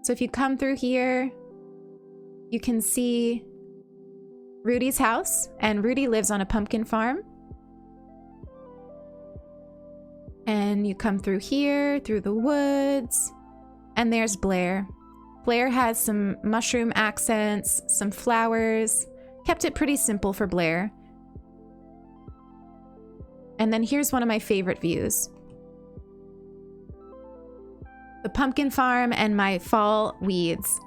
So if you come through here, you can see Rudy's house, and Rudy lives on a pumpkin farm. And you come through here, through the woods, and there's Blair. Blair has some mushroom accents, some flowers. Kept it pretty simple for Blair. And then here's one of my favorite views. The pumpkin farm and my fall weeds.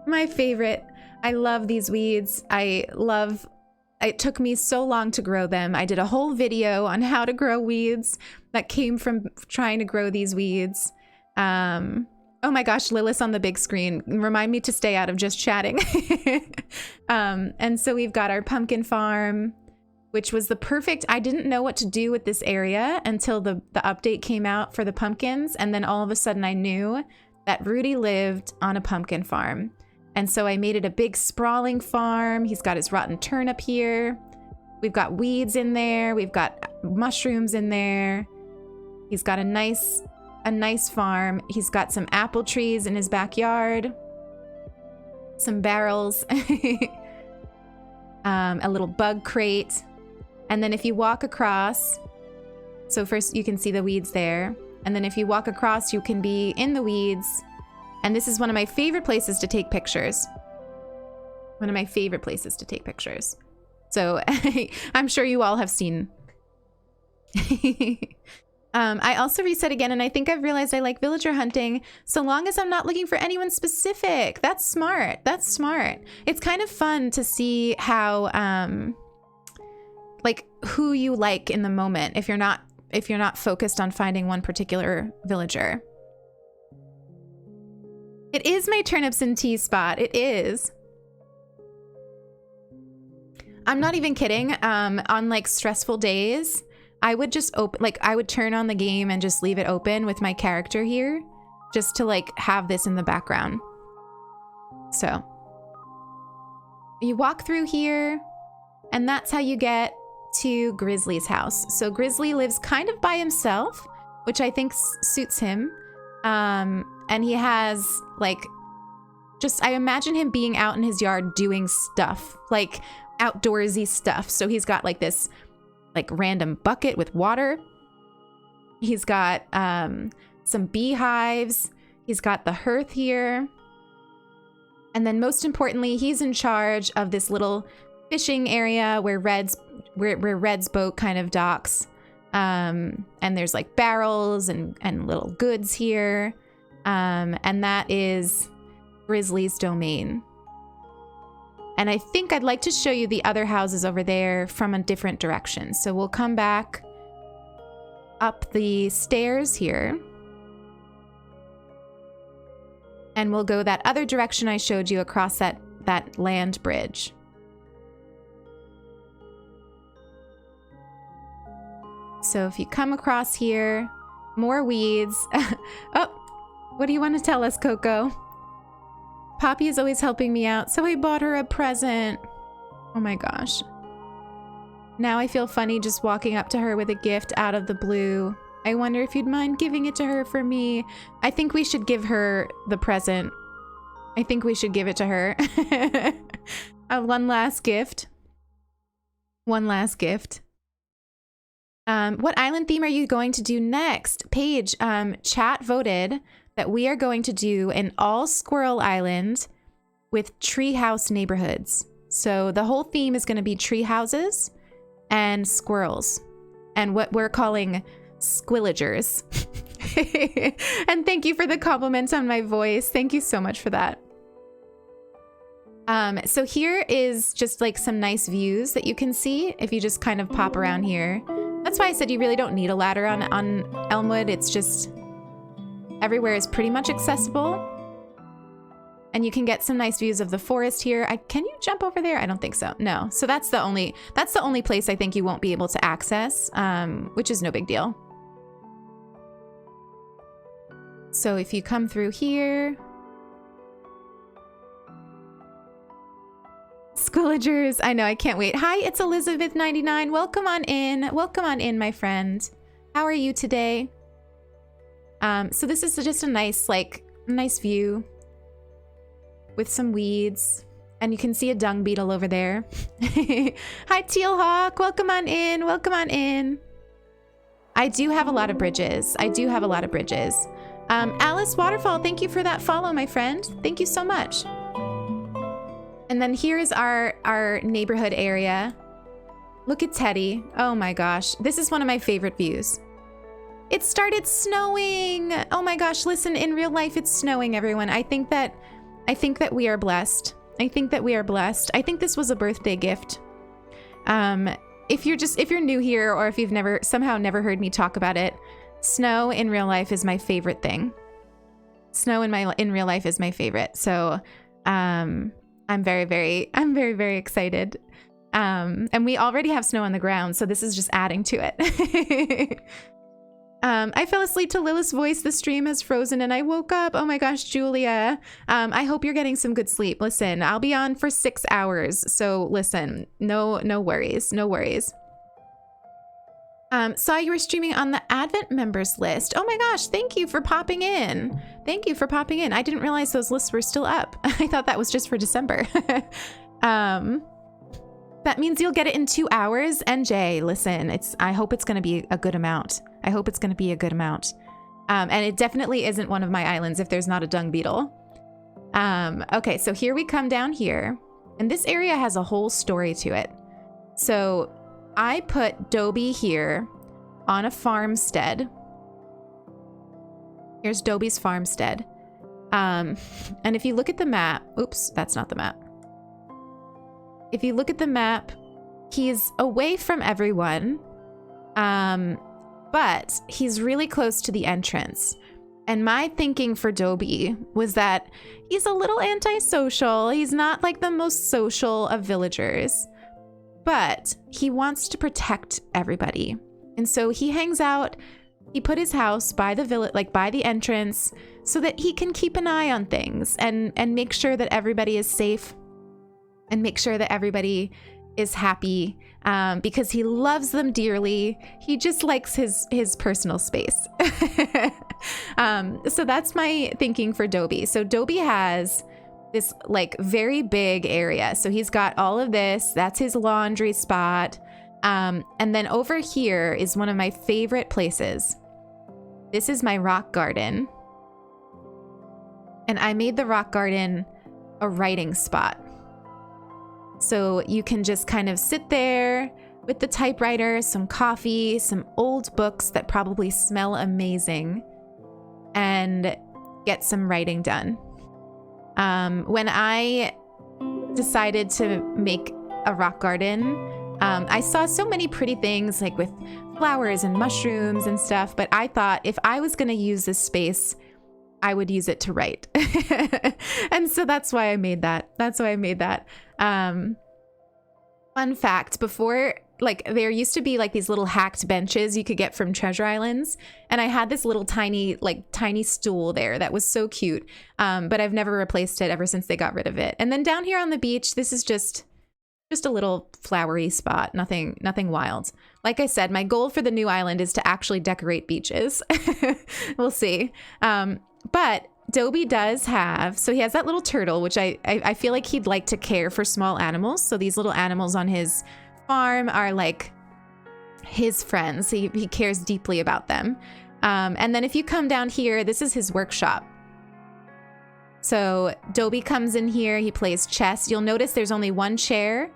My favorite. I love these weeds. It took me so long to grow them. I did a whole video on how to grow weeds that came from trying to grow these weeds. Oh my gosh, Lilith's on the big screen. Remind me to stay out of just chatting. And so we've got our pumpkin farm, which was the perfect, I didn't know what to do with this area until the update came out for the pumpkins. And then all of a sudden I knew that Rudy lived on a pumpkin farm. And so I made it a big sprawling farm. He's got his rotten turnip here. We've got weeds in there. We've got mushrooms in there. He's got a nice farm. He's got some apple trees in his backyard. Some barrels. A little bug crate. And then if you walk across, so first you can see the weeds there. And then if you walk across, you can be in the weeds. And this is one of my favorite places to take pictures. One of my favorite places to take pictures. So I'm sure you all have seen. I also reset again, and I think I've realized I like villager hunting so long as I'm not looking for anyone specific. That's smart. That's smart. It's kind of fun to see how, like, who you like in the moment if you're not focused on finding one particular villager. It is my turnips and tea spot. It is. I'm not even kidding. On like stressful days, I would just I would turn on the game and just leave it open with my character here, just to like have this in the background. So you walk through here, and that's how you get to Grizzly's house. So Grizzly lives kind of by himself, which I think suits him. And he has like, I imagine him being out in his yard doing stuff, like outdoorsy stuff. So he's got like this like random bucket with water. He's got some beehives. He's got the hearth here. And then most importantly, he's in charge of this little fishing area where Red's boat kind of docks. And there's like barrels and little goods here. And that is Grizzly's domain. And I think I'd like to show you the other houses over there from a different direction. So we'll come back up the stairs here. And we'll go that other direction I showed you across that land bridge. So if you come across here, more weeds. Oh, what do you want to tell us, Coco? Poppy is always helping me out, so I bought her a present. Oh my gosh. Now I feel funny just walking up to her with a gift out of the blue. I wonder if you'd mind giving it to her for me. I think we should give her the present. I think we should give it to her. One last gift. One last gift. What island theme are you going to do next? Paige, chat voted that we are going to do an all squirrel island with treehouse neighborhoods. So the whole theme is going to be tree houses and squirrels and what we're calling squillagers. And thank you for the compliment on my voice. Thank you so much for that. So here is just like some nice views that you can see if you just kind of pop around here. That's why I said you really don't need a ladder on Elmwood. It's just everywhere is pretty much accessible. And you can get some nice views of the forest here. Can you jump over there? I don't think so. No. So that's the only place I think you won't be able to access, which is no big deal. So if you come through here, Squillagers, I know, I can't wait. Hi, it's Elizabeth99. Welcome on in. Welcome on in, my friend. How are you today? So this is just a nice, nice view with some weeds. And you can see a dung beetle over there. Hi, Tealhawk. Welcome on in. Welcome on in. I do have a lot of bridges. I do have a lot of bridges. Alice Waterfall, thank you for that follow, my friend. Thank you so much. And then here is our neighborhood area. Look at Teddy. Oh my gosh. This is one of my favorite views. It started snowing. Oh my gosh. Listen, in real life, it's snowing, everyone. I think that we are blessed. I think that we are blessed. I think this was a birthday gift. If you're new here or if you've somehow never heard me talk about it, snow in real life is my favorite thing. Snow in real life is my favorite. So, I'm very, very excited. And we already have snow on the ground, so this is just adding to it. I fell asleep to Lilith's voice. The stream has frozen and I woke up. Oh my gosh, Julia. I hope you're getting some good sleep. Listen, I'll be on for 6 hours. So listen, no worries, no worries. Saw you were streaming on the Advent members list. Oh my gosh, thank you for popping in. Thank you for popping in. I didn't realize those lists were still up. I thought that was just for December. That means you'll get it in 2 hours. NJ, listen, I hope it's going to be a good amount. I hope it's going to be a good amount. And it definitely isn't one of my islands if there's not a dung beetle. Okay, so here we come down here. And this area has a whole story to it. So I put Dobie here on a farmstead. Here's Dobie's farmstead. And if you look at the map, oops, that's not the map. If you look at the map, he's away from everyone, but he's really close to the entrance. And my thinking for Dobie was that he's a little antisocial. He's not like the most social of villagers, but he wants to protect everybody. And so he hangs out. He put his house by the by the entrance so that he can keep an eye on things and make sure that everybody is safe and make sure that everybody is happy because he loves them dearly. He just likes his personal space. So that's my thinking for Dobie. So Dobie has this like very big area. So he's got all of this. That's his laundry spot. And then over here is one of my favorite places. This is my rock garden. And I made the rock garden a writing spot. So you can just kind of sit there with the typewriter, some coffee, some old books that probably smell amazing, and get some writing done. When I decided to make a rock garden, I saw so many pretty things like with flowers and mushrooms and stuff, but I thought if I was going to use this space, I would use it to write. And so that's why I made that. Fun fact, before, like, there used to be like these little hacked benches you could get from treasure islands. And I had this little tiny stool there that was so cute. But I've never replaced it ever since they got rid of it. And then down here on the beach, this is just a little flowery spot. Nothing wild. Like I said, my goal for the new island is to actually decorate beaches. We'll see. But Dobie does have, so he has that little turtle, which I feel like he'd like to care for small animals. So these little animals on his farm are like his friends. He cares deeply about them. And then if you come down here, this is his workshop. So Dobie comes in here, he plays chess. You'll notice there's only one chair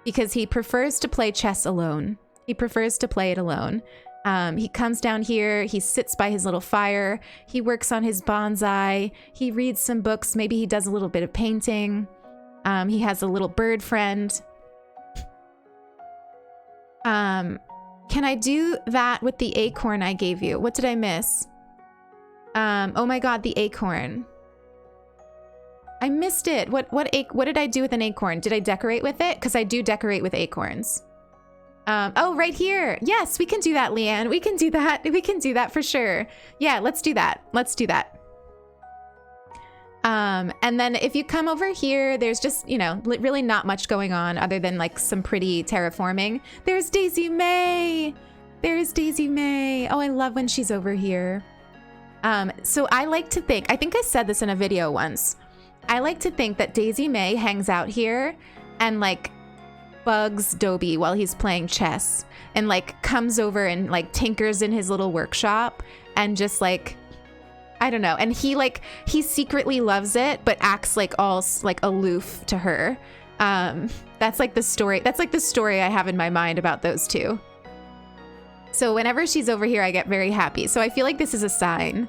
because he prefers to play chess alone. He prefers to play it alone. He comes down here, he sits by his little fire, he works on his bonsai, he reads some books, maybe he does a little bit of painting. He has a little bird friend. Can I do that with the acorn I gave you? What did I miss? Oh my God, the acorn. I missed it. What did I do with an acorn? Did I decorate with it? Because I do decorate with acorns. Oh, right here. Yes, we can do that, Leanne. We can do that. We can do that for sure. Yeah, let's do that. Let's do that. And then if you come over here, there's just, you know, really not much going on other than like some pretty terraforming. There's Daisy May. There's Daisy May. Oh, I love when she's over here. So I like to think, I think I said this in a video once. I like to think that Daisy May hangs out here and like bugs Dobie while he's playing chess and like comes over and like tinkers in his little workshop and just like, I don't know. And he secretly loves it, but acts like all like aloof to her. That's like the story. That's like the story I have in my mind about those two. So whenever she's over here, I get very happy. So I feel like this is a sign.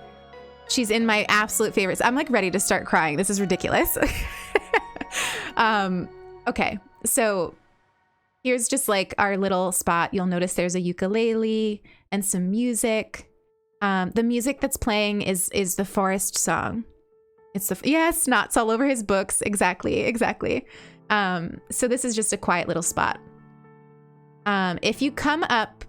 She's in my absolute favorites. I'm like ready to start crying. This is ridiculous. Okay. So here's just like our little spot. You'll notice there's a ukulele and some music. The music that's playing is the forest song. It's yes, knots all over his books. Exactly. So this is just a quiet little spot. If you come up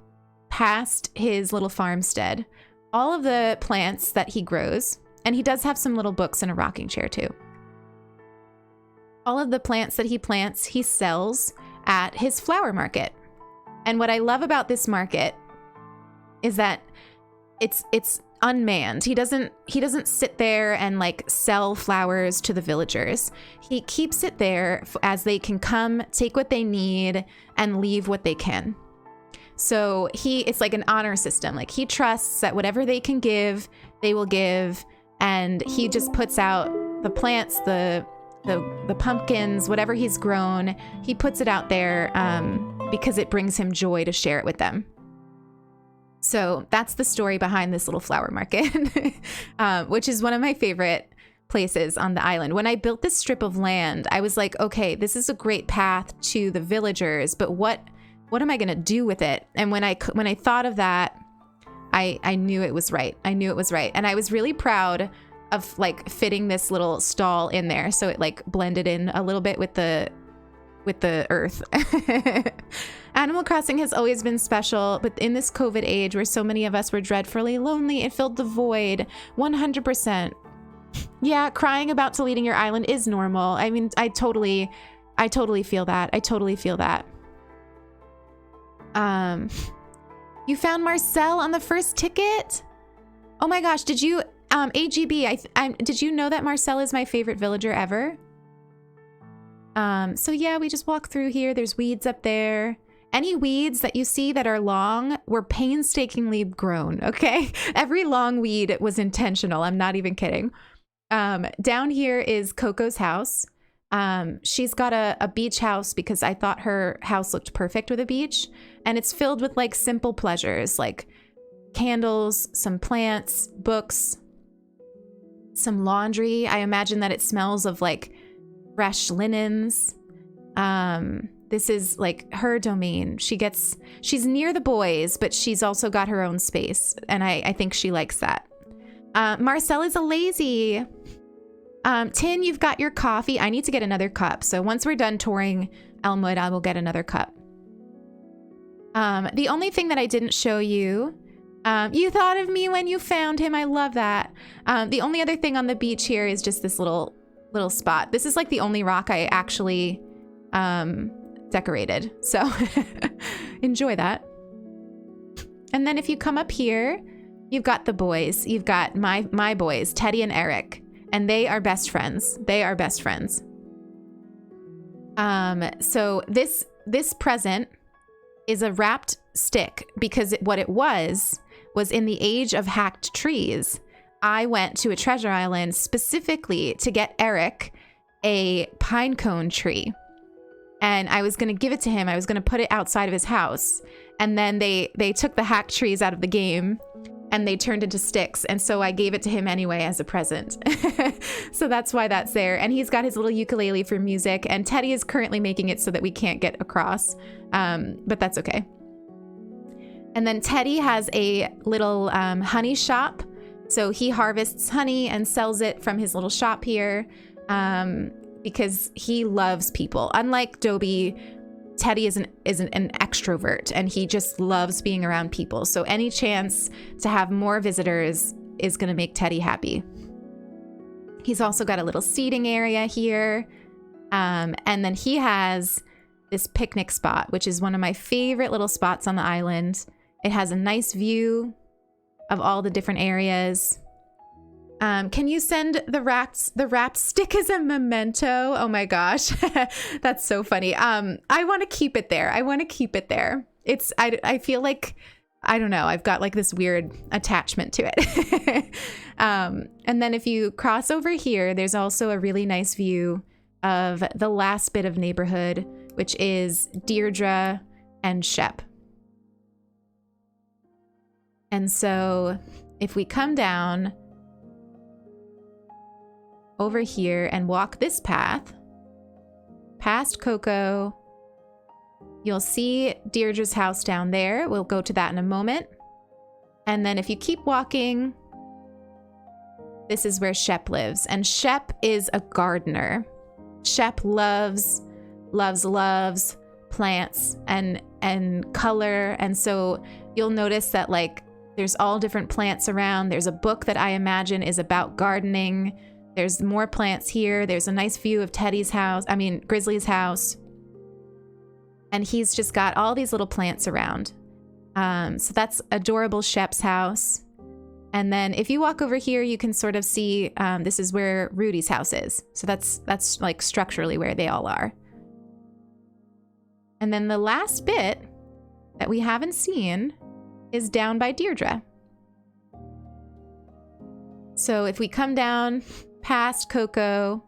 past his little farmstead, all of the plants that he grows, and he does have some little books and a rocking chair too. All of the plants that he plants, he sells at his flower market. And what I love about this market is that it's unmanned. He doesn't sit there and like sell flowers to the villagers. He keeps it there as they can come, take what they need, and leave what they can. So it's like an honor system. Like he trusts that whatever they can give, they will give. And he just puts out the plants, the pumpkins, whatever he's grown, he puts it out there because it brings him joy to share it with them. So that's the story behind this little flower market, which is one of my favorite places on the island. When I built this strip of land, I was like, okay, this is a great path to the villagers, but what am I going to do with it? And when I thought of that, I knew it was right. And I was really proud of like fitting this little stall in there. So it like blended in a little bit with the earth. Animal Crossing has always been special, but in this COVID age where so many of us were dreadfully lonely, it filled the void 100%. Yeah, crying about deleting your island is normal. I mean, I totally feel that. You found Marcel on the first ticket? Oh my gosh, did you, AGB, did you know that Marcel is my favorite villager ever? So yeah, we just walk through here. There's weeds up there. Any weeds that you see that are long were painstakingly grown, okay? Every long weed was intentional. I'm not even kidding. Down here is Coco's house. She's got a beach house because I thought her house looked perfect with a beach. And it's filled with like simple pleasures like candles, some plants, books, some laundry. I imagine that it smells of like fresh linens. This is like her domain. She's near the boys, but she's also got her own space. And I think she likes that. Marcel is a lazy. Tin, you've got your coffee. I need to get another cup. So once we're done touring Elmwood, I will get another cup. The only thing that I didn't show you, you thought of me when you found him. I love that. The only other thing on the beach here is just this little spot. This is like the only rock I actually decorated. So enjoy that. And then if you come up here, you've got the boys. You've got my boys, Teddy and Eric. And they are best friends. They are best friends. So this present is a wrapped stick because what it was in the age of hacked trees. I went to a treasure island specifically to get Eric a pine cone tree. And I was going to give it to him. I was going to put it outside of his house. And then they took the hacked trees out of the game and they turned into sticks. And so I gave it to him anyway as a present. So that's why that's there. And he's got his little ukulele for music. And Teddy is currently making it so that we can't get across. But that's okay. And then Teddy has a little honey shop. So he harvests honey and sells it from his little shop here because he loves people. Unlike Dobie, Teddy is an extrovert and he just loves being around people. So any chance to have more visitors is going to make Teddy happy. He's also got a little seating area here. And then he has this picnic spot, which is one of my favorite little spots on the island. It has a nice view of all the different areas. Can you send the wrapped stick as a memento? Oh my gosh, that's so funny. I want to keep it there. I feel like, I don't know, I've got like this weird attachment to it. And then if you cross over here, there's also a really nice view of the last bit of neighborhood, which is Deirdre and Shep. And so if we come down over here and walk this path past Coco, you'll see Deirdre's house down there. We'll go to that in a moment. And then if you keep walking, this is where Shep lives. And Shep is a gardener. Shep loves plants and color. And so you'll notice that like there's all different plants around. There's a book that I imagine is about gardening. There's more plants here. There's a nice view of Grizzly's house. And he's just got all these little plants around. So that's adorable Shep's house. And then if you walk over here, you can sort of see, this is where Rudy's house is. So that's like structurally where they all are. And then the last bit that we haven't seen is down by Deirdre. So if we come down past Coco,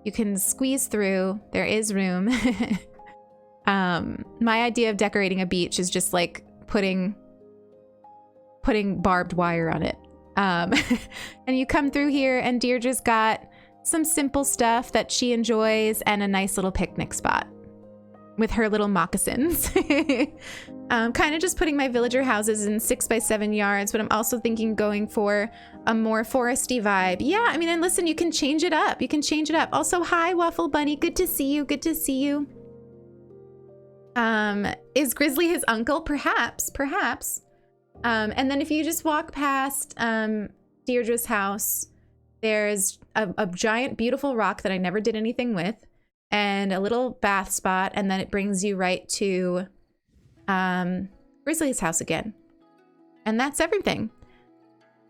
you can squeeze through. There is room. My idea of decorating a beach is just like putting barbed wire on it. And you come through here and Deirdre's got some simple stuff that she enjoys and a nice little picnic spot with her little moccasins. Kind of just putting my villager houses in 6x7 yards, but I'm also thinking going for a more foresty vibe. Yeah, I mean, and listen, you can change it up. Also, hi, Waffle Bunny. Good to see you. Is Grizzly his uncle? Perhaps. And then if you just walk past Deirdre's house, there's a giant, beautiful rock that I never did anything with, and a little bath spot, and then it brings you right to Grizzly's house again. And that's everything.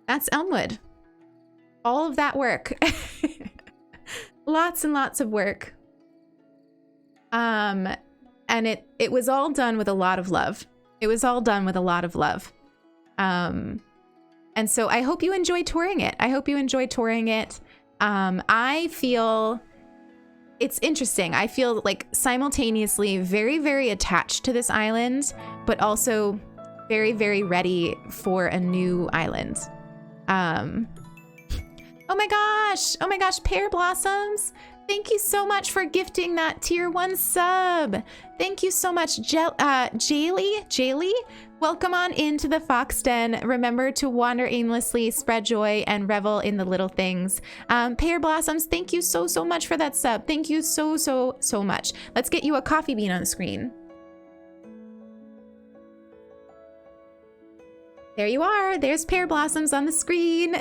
That's Elmwood. All of that work. Lots and lots of work. And it was all done with a lot of love. It was all done with a lot of love. And so I hope you enjoy touring it. I hope you enjoy touring it. I feel it's interesting. I feel like simultaneously very, very attached to this island, but also very, very ready for a new island. Oh my gosh, Pear Blossoms. Thank you so much for gifting that tier 1 sub. Thank you so much, Jaylee. Welcome on into the Fox Den. Remember to wander aimlessly, spread joy, and revel in the little things. Pear Blossoms, thank you so much for that sub. Thank you so much. Let's get you a coffee bean on the screen. There you are. There's Pear Blossoms on the screen.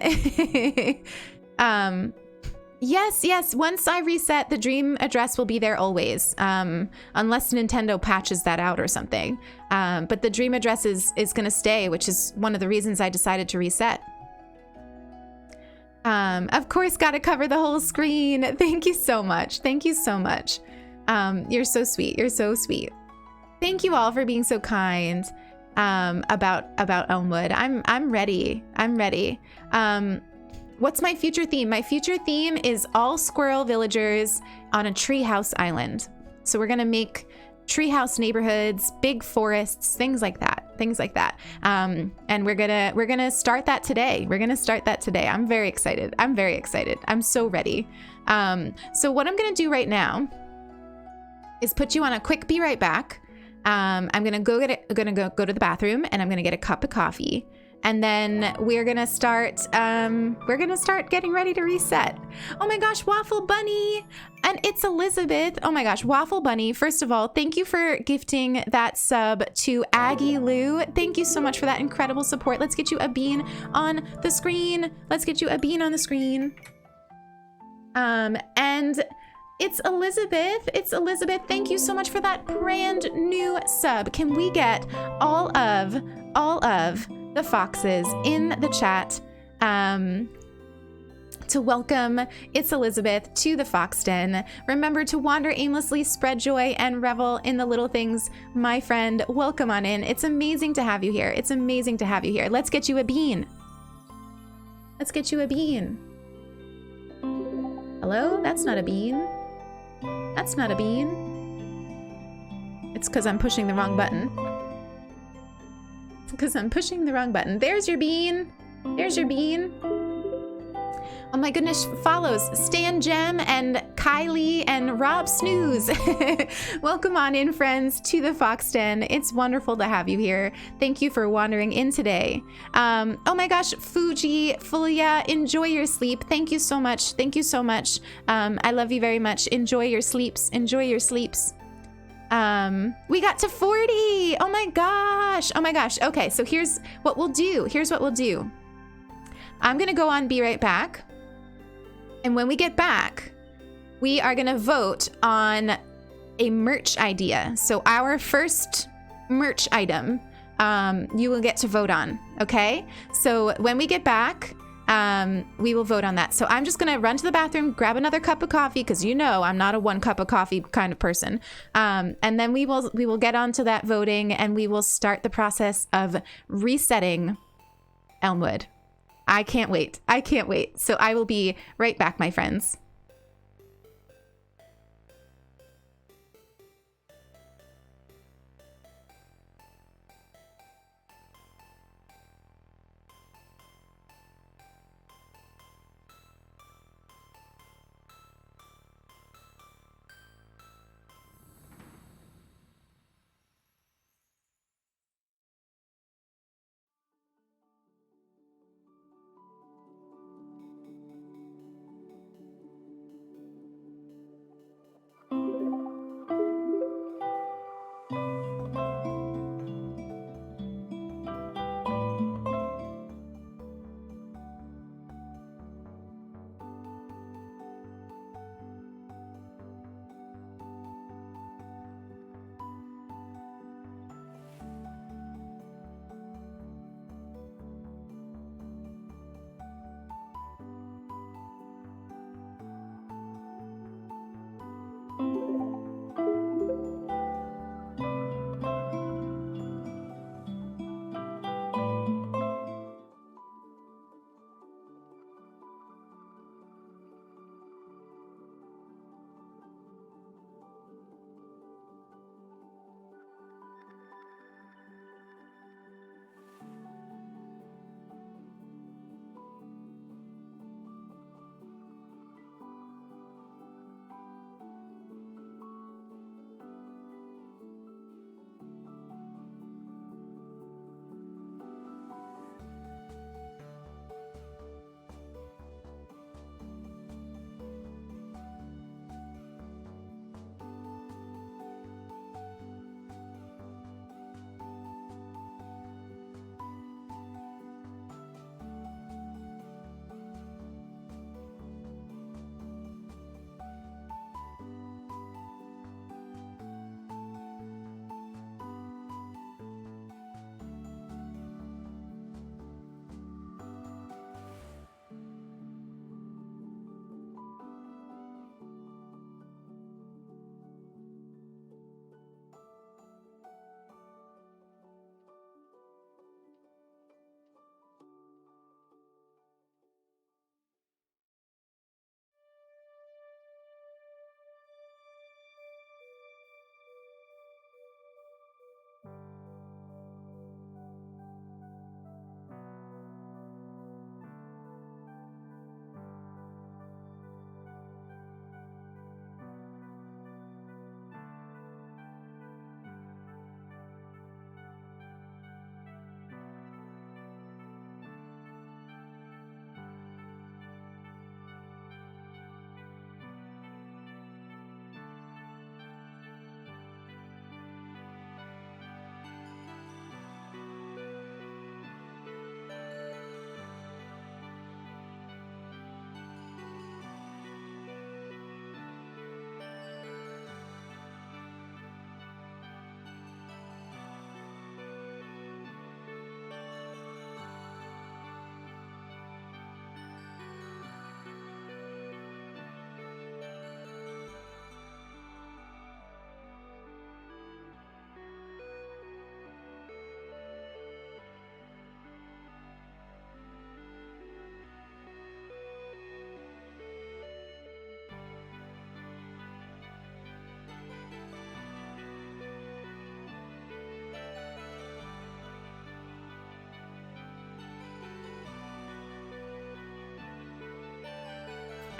Yes. Once I reset, the dream address will be there always. Unless Nintendo patches that out or something. But the dream address is going to stay, which is one of the reasons I decided to reset. Of course, got to cover the whole screen. Thank you so much. Thank you so much. You're so sweet. You're so sweet. Thank you all for being so kind. About Elmwood. I'm ready. I'm ready. What's my future theme? My future theme is all squirrel villagers on a treehouse island. So we're gonna make treehouse neighborhoods, big forests, things like that. And we're gonna start that today. I'm very excited. I'm so ready. So what I'm gonna do right now is put you on a quick be right back. I'm gonna go to the bathroom, and I'm gonna get a cup of coffee, and then we're gonna start getting ready to reset. Oh my gosh, Waffle Bunny, and it's Elizabeth. Oh my gosh, Waffle Bunny. First of all, thank you for gifting that sub to Aggie Lou. Thank you so much for that incredible support. Let's get you a bean on the screen. And it's Elizabeth. Thank you so much for that brand new sub. Can we get all of the foxes in the chat to welcome It's Elizabeth to the Fox Den? Remember to wander aimlessly, spread joy, and revel in the little things. My friend, welcome on in. It's amazing to have you here. Let's get you a bean. Hello? That's not a bean. It's because I'm pushing the wrong button. There's your bean. Oh my goodness, follows Stan Gem and Kylie and Rob Snooze. Welcome on in, friends, to the Fox Den. It's wonderful to have you here. Thank you for wandering in today. Oh my gosh, Fulia, enjoy your sleep. Thank you so much. I love you very much. Enjoy your sleeps. We got to 40. Oh my gosh. Okay, so here's what we'll do. I'm gonna go on Be Right Back. And when we get back, we are gonna vote on a merch idea. So our first merch item, you will get to vote on, okay? So when we get back, we will vote on that. So I'm just gonna run to the bathroom, grab another cup of coffee, because you know I'm not a 1 cup of coffee kind of person. And then we will get onto that voting, and we will start the process of resetting Elmwood. I can't wait. So I will be right back, my friends.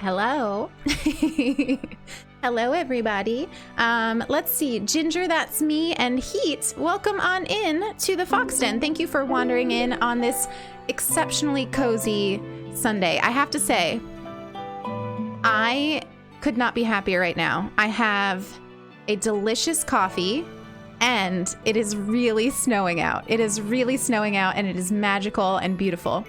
Hello. Hello, everybody. Let's see. Ginger, that's me, and Heat, welcome on in to the Fox Den. Thank you for wandering in on this exceptionally cozy Sunday. I have to say, I could not be happier right now. I have a delicious coffee, and it is really snowing out. It is really snowing out, and it is magical and beautiful.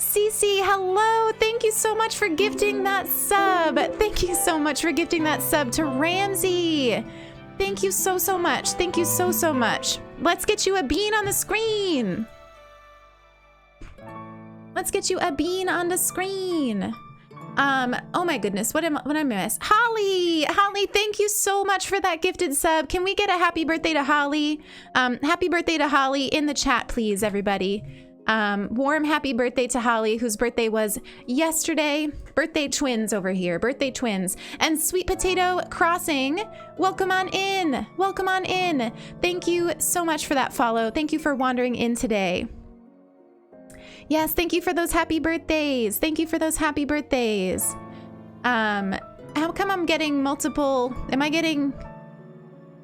Cece, hello. Thank you so much for gifting that sub. Thank you so much for gifting that sub to Ramsey. Thank you so much. Thank you so much. Let's get you a bean on the screen. Let's get you a bean on the screen. Oh my goodness, what I miss? Holly, thank you so much for that gifted sub. Can we get a happy birthday to Holly? Happy birthday to Holly in the chat, please, everybody. Warm happy birthday to Holly, whose birthday was yesterday. Birthday twins over here, birthday twins. And Sweet Potato Crossing, welcome on in. Welcome on in. Thank you so much for that follow. Thank you for wandering in today. Yes, thank you for those happy birthdays. Thank you for those happy birthdays. How come I'm getting multiple? Am I getting...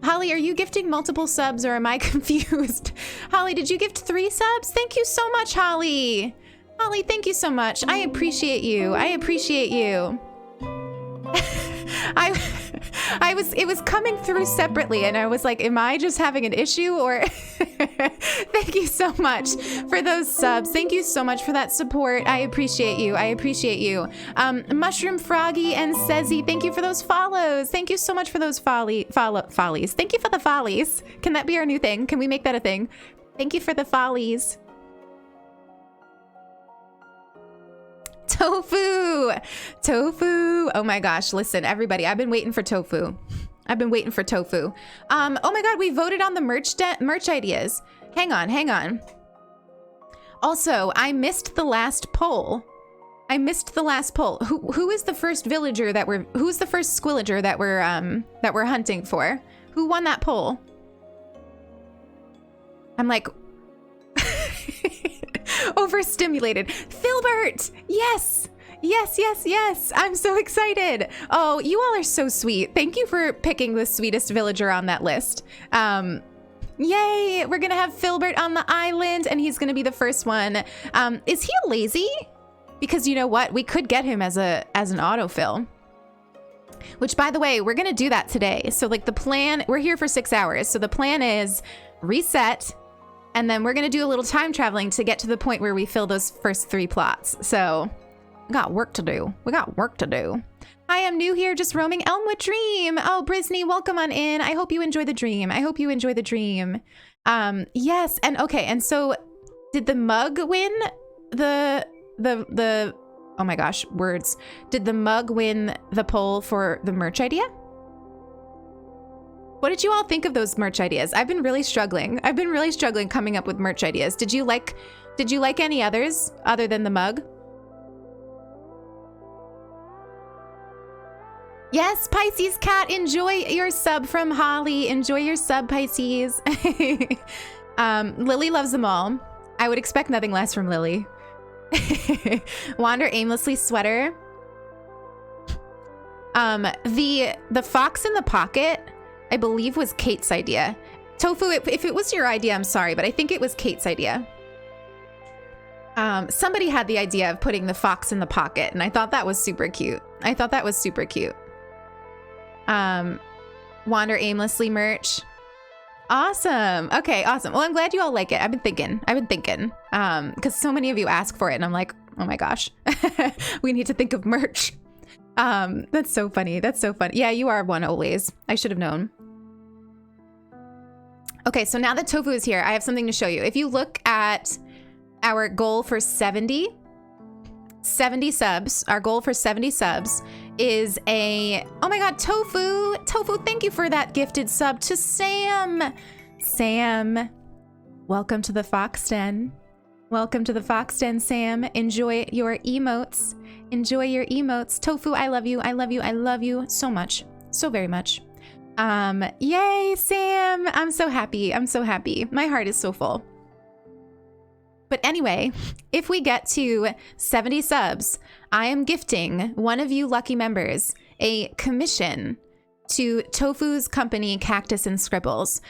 Holly, are you gifting multiple subs or am I confused? Holly, did you gift 3 subs? Thank you so much, Holly. Holly, thank you so much. I appreciate you. I appreciate you. It was coming through separately and I was like, am I just having an issue or thank you so much for those subs. Thank you so much for that support. I appreciate you. I appreciate you. Mushroom Froggy and Sezzy, thank you for those follows. Thank you so much for those follies. Thank you for the follies. Can that be our new thing? Can we make that a thing? Thank you for the follies. Tofu. Oh my gosh, listen, everybody, I've been waiting for tofu. Oh my god, we voted on the merch ideas. Hang on. Also, I missed the last poll. Who is the first villager who's the first squillager that we're hunting for? Who won that poll? I'm like overstimulated. Filbert! Yes! I'm so excited. Oh, you all are so sweet. Thank you for picking the sweetest villager on that list. Yay! We're gonna have Filbert on the island and he's gonna be the first one. Is he a lazy? Because you know what? We could get him as an autofill. Which, by the way, we're gonna do that today. So like the plan, we're here for 6 hours. So the plan is reset, and then we're gonna do a little time traveling to get to the point where we fill those first 3 plots. So we got work to do. Hi, I'm new here, just roaming Elmwood Dream. Oh, Brisney, welcome on in. I hope you enjoy the dream. Yes, and okay, and so did the mug win the oh my gosh, words. Did the mug win the poll for the merch idea? What did you all think of those merch ideas? I've been really struggling coming up with merch ideas. Did you like any others other than the mug? Yes, Pisces Cat, enjoy your sub from Holly. Enjoy your sub, Pisces. Lily loves them all. I would expect nothing less from Lily. Wander aimlessly sweater. The fox in the pocket, I believe, was Kate's idea. Tofu, if it was your idea, I'm sorry, but I think it was Kate's idea. Somebody had the idea of putting the fox in the pocket, and I thought that was super cute. Wander aimlessly merch. Awesome. Okay, awesome. Well, I'm glad you all like it. I've been thinking, because so many of you ask for it, and I'm like, oh my gosh, we need to think of merch. That's so funny. Yeah, you are one always. I should have known. Okay, so now that Tofu is here, I have something to show you. If you look at our goal for 70 subs, our goal for 70 subs is oh my god, Tofu, thank you for that gifted sub to Sam. Welcome to the Fox Den. Sam. Enjoy your emotes. Tofu, I love you so much. So very much. Yay, Sam. I'm so happy. My heart is so full. But anyway, if we get to 70 subs, I am gifting one of you lucky members a commission to Tofu's company, Cactus and Scribbles.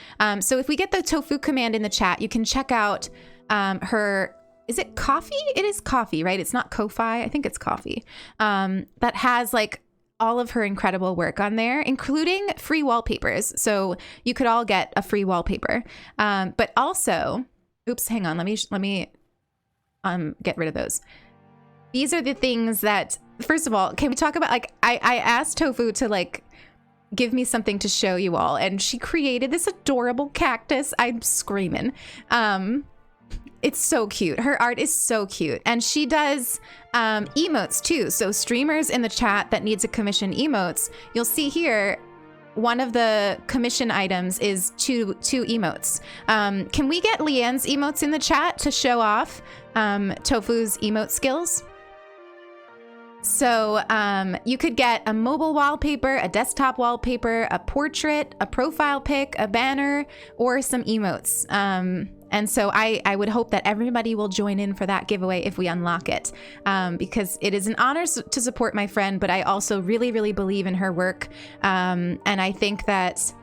So if we get the Tofu command in the chat, you can check out her, is it coffee? It is coffee, right? It's not Ko-Fi. I think it's coffee. That has like all of her incredible work on there, including free wallpapers. So you could all get a free wallpaper. But also, oops, hang on. Let me get rid of those. These are the things that, first of all, can we talk about, like, I asked Tofu to like give me something to show you all, and she created this adorable cactus. I'm screaming. It's so cute. Her art is so cute. And she does emotes too. So streamers in the chat that need to commission emotes, you'll see here, one of the commission items is two emotes. Can we get Leanne's emotes in the chat to show off Tofu's emote skills? So you could get a mobile wallpaper, a desktop wallpaper, a portrait, a profile pic, a banner, or some emotes. And so I would hope that everybody will join in for that giveaway if we unlock it, because it is an honor to support my friend, but I also really, really believe in her work. And I think that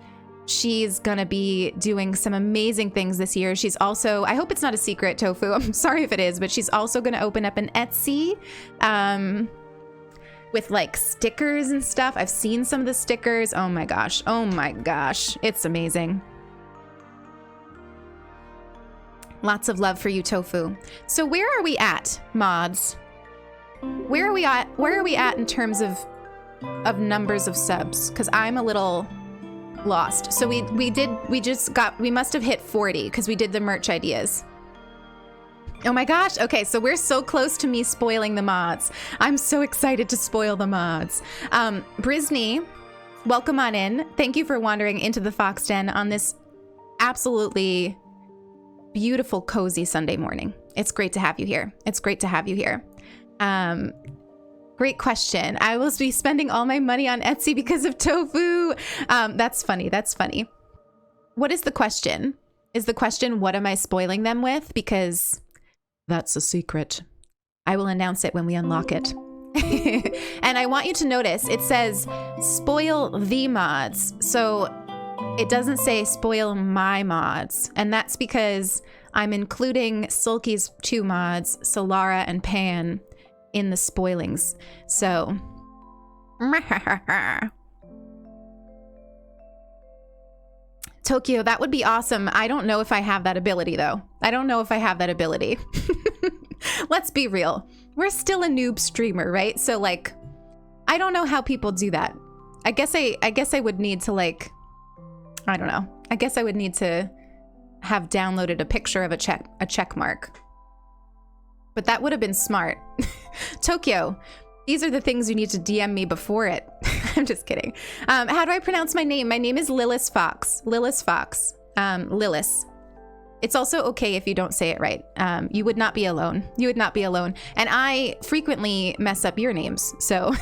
she's gonna be doing some amazing things this year. She's also, I hope it's not a secret, Tofu, I'm sorry if it is, but she's also gonna open up an Etsy with like stickers and stuff. I've seen some of the stickers. Oh my gosh, it's amazing. Lots of love for you, Tofu. So where are we at, mods? Where are we at in terms of numbers of subs? Because I'm a little lost. So we must have hit 40 because we did the merch ideas. Oh my gosh. Okay, so we're so close to me spoiling the mods. I'm so excited to spoil the mods. Grizzly, welcome on in. Thank you for wandering into the Fox Den on this absolutely beautiful, cozy Sunday morning. It's great to have you here. It's great to have you here. Great question. I will be spending all my money on Etsy because of Tofu. That's funny. That's funny. What is the question? Is the question, what am I spoiling them with? Because that's a secret. I will announce it when we unlock it. And I want you to notice it says spoil the mods. So it doesn't say spoil my mods. And that's because I'm including Sulky's 2 mods, Solara and Pan, in the spoilings. So Tokyo, that would be awesome. I don't know if I have that ability though. I don't know if I have that ability. Let's be real. We're still a noob streamer, right? So like, I don't know how people do that. I guess I would need to like, I don't know. I guess I would need to have downloaded a picture of a check mark. But that would have been smart. Tokyo, these are the things you need to DM me before it. I'm just kidding. How do I pronounce my name? My name is Lilith Fox. Lilith Fox. Lilith. It's also okay if you don't say it right. You would not be alone. You would not be alone. And I frequently mess up your names, so.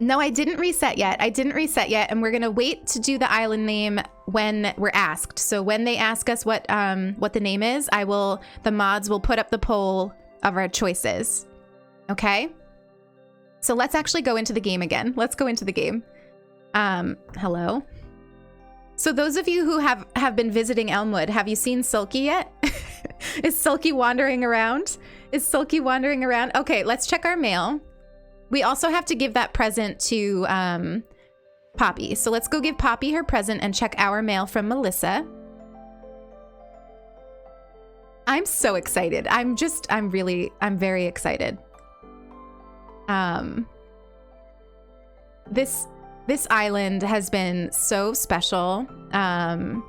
No, I didn't reset yet. And we're gonna wait to do the island name when we're asked. So when they ask us what the name is, the mods will put up the poll of our choices. Okay? So let's actually go into the game again. Let's go into the game. Hello. So those of you who have been visiting Elmwood, have you seen Sulky yet? Is Sulky wandering around? Okay, let's check our mail. We also have to give that present to Poppy. So let's go give Poppy her present and check our mail from Melissa. I'm so excited. I'm very excited. This island has been so special. And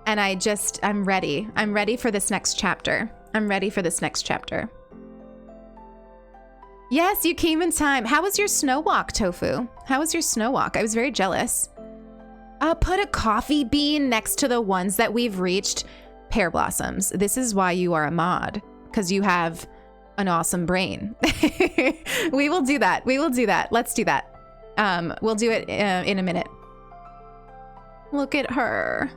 I'm ready. I'm ready for this next chapter. Yes, you came in time. How was your snow walk, Tofu? How was your snow walk? I was very jealous. Put a coffee bean next to the ones that we've reached. Pear blossoms. This is why you are a mod, because you have an awesome brain. We will do that. Let's do that. We'll do it in a minute. Look at her.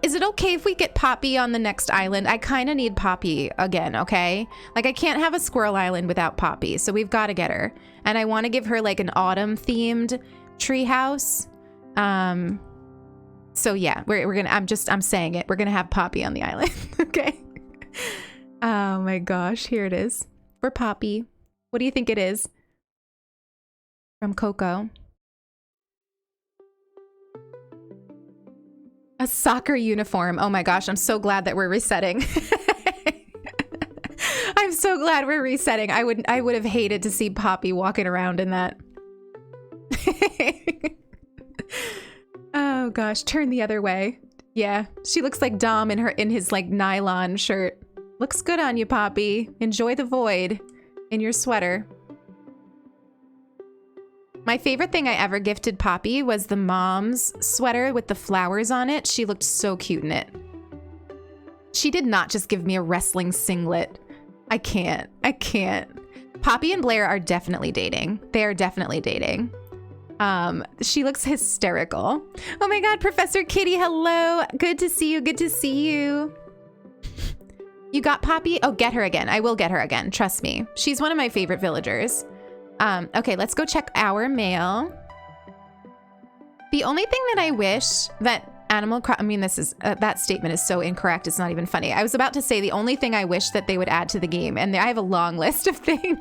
Is it okay if we get Poppy on the next island? I kind of need Poppy again, okay? Like, I can't have a squirrel island without Poppy, so we've got to get her. And I want to give her like an autumn-themed treehouse. So yeah, we're gonna. I'm saying it. We're gonna have Poppy on the island, okay? Oh my gosh, here it is for Poppy. What do you think it is? From Coco. A soccer uniform. Oh my gosh, I'm so glad that we're resetting. I'm so glad we're resetting. I would have hated to see Poppy walking around in that. Oh gosh, turn the other way. Yeah, she looks like Dom in his like nylon shirt. Looks good on you, Poppy. Enjoy the void in your sweater. My favorite thing I ever gifted Poppy was the mom's sweater with the flowers on it. She looked so cute in it. She did not just give me a wrestling singlet. I can't. Poppy and Blair are definitely dating. They are definitely dating. She looks hysterical. Oh my God, Professor Kitty, hello. Good to see you. Good to see you. You got Poppy? Oh, get her again. I will get her again. Trust me. She's one of my favorite villagers. Okay, let's go check our mail. The only thing that I wish that that statement is so incorrect. It's not even funny. I was about to say the only thing I wish that they would add to the game, and I have a long list of things.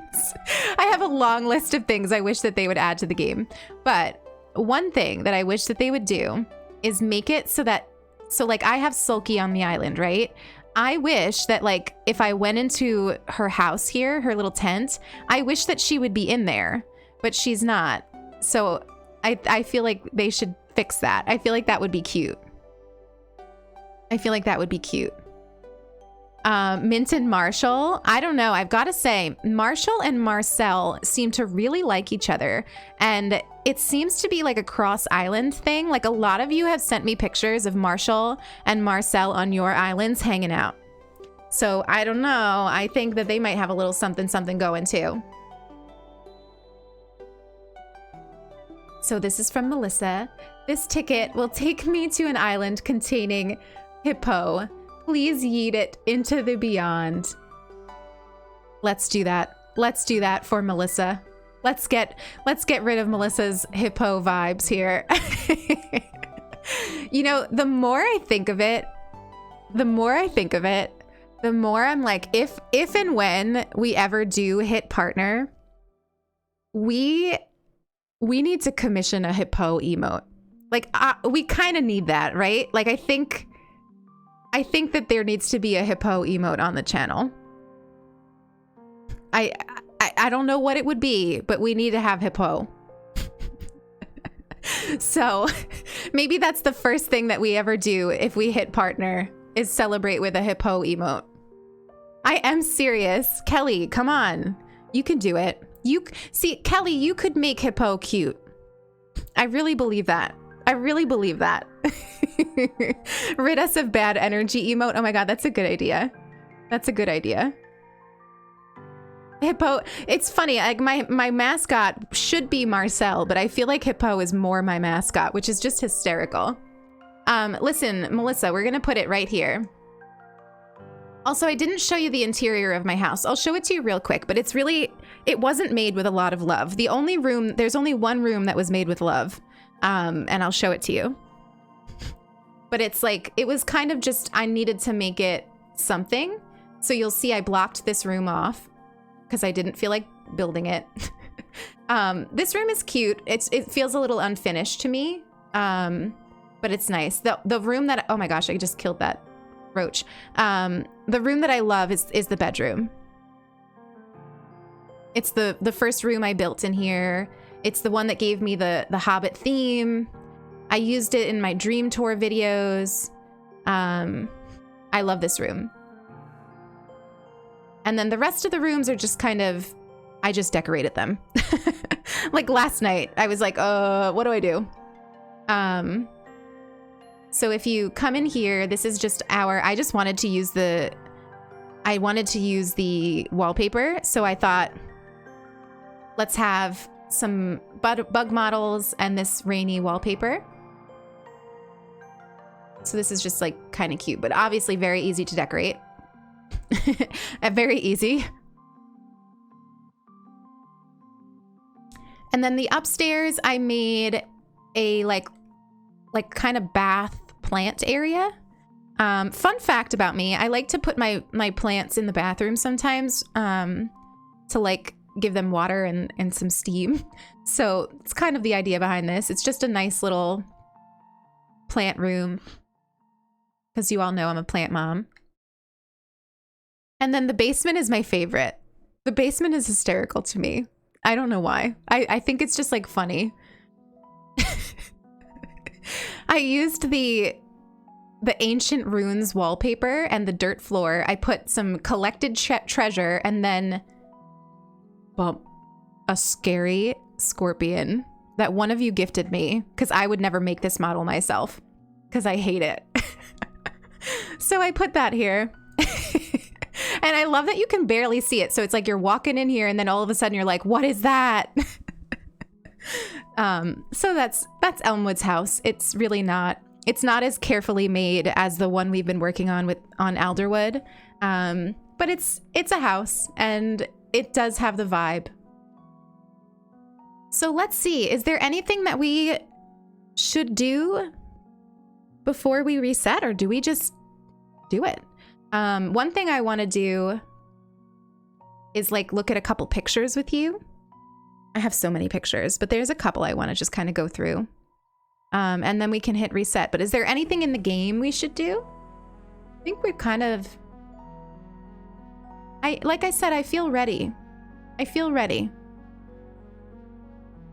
I have a long list of things I wish that they would add to the game. But one thing that I wish that they would do is make it so like I have Sulky on the island, right? I wish that like if I went into her house here, her little tent, I wish that she would be in there, but she's not. So I feel like they should fix that. I feel like that would be cute. Mint and Marshall. I don't know. I've got to say, Marshall and Marcel seem to really like each other. And it seems to be like a cross-island thing. Like a lot of you have sent me pictures of Marshall and Marcel on your islands hanging out. So I don't know. I think that they might have a little something going too. So this is from Melissa. This ticket will take me to an island containing hippo. Please yeet it into the beyond. Let's do that. Let's do that for Melissa. Let's get rid of Melissa's hippo vibes here. You know, the more I think of it, the more I'm like, if and when we ever do hit partner, we need to commission a hippo emote. Like, we kind of need that, right? Like, I think that there needs to be a hippo emote on the channel. I don't know what it would be, but we need to have hippo. So maybe that's the first thing that we ever do if we hit partner is celebrate with a hippo emote. I am serious. Kelly, come on. You can do it. See, Kelly, you could make hippo cute. I really believe that. Rid us of bad energy emote. Oh my God, that's a good idea. Hippo, it's funny, like my mascot should be Marcel, but I feel like Hippo is more my mascot, which is just hysterical. Listen, Melissa, we're gonna put it right here. Also, I didn't show you the interior of my house. I'll show it to you real quick, but it wasn't made with a lot of love. There's only one room that was made with love, and I'll show it to you. But it's like, it was kind of just, I needed to make it something. So you'll see I blocked this room off because I didn't feel like building it. This room is cute. It feels a little unfinished to me, but it's nice. The room that, oh my gosh, I just killed that roach. The room that I love is the bedroom. It's the first room I built in here. It's the one that gave me the Hobbit theme. I used it in my Dream Tour videos. I love this room. And then the rest of the rooms are just kind of, I just decorated them. Like last night, I was like, what do I do? So if you come in here, this is just I just wanted to use the wallpaper. So I thought, let's have some bug models and this rainy wallpaper. So this is just like kind of cute, but obviously very easy to decorate. Very easy. And then the upstairs, I made a like kind of bath plant area. Fun fact about me, I like to put my plants in the bathroom sometimes to like give them water and some steam. So it's kind of the idea behind this. It's just a nice little plant room, because you all know I'm a plant mom. And then the basement is my favorite. The basement is hysterical to me. I don't know why. I think it's just like funny. I used the ancient runes wallpaper and the dirt floor. I put some collected treasure and then a scary scorpion that one of you gifted me, because I would never make this model myself because I hate it. So I put that here. And I love that you can barely see it. So it's like you're walking in here and then all of a sudden you're like, what is that? So that's Elmwood's house. It's really not, it's not as carefully made as the one we've been working on on Alderwood. But it's a house and it does have the vibe. So let's see, is there anything that we should do before we reset, or do we just do it? One thing I want to do is like look at a couple pictures with you. I have so many pictures, but there's a couple I want to just kind of go through. And then we can hit reset. But is there anything in the game we should do? I think we're kind of... like I said, I feel ready. I feel ready.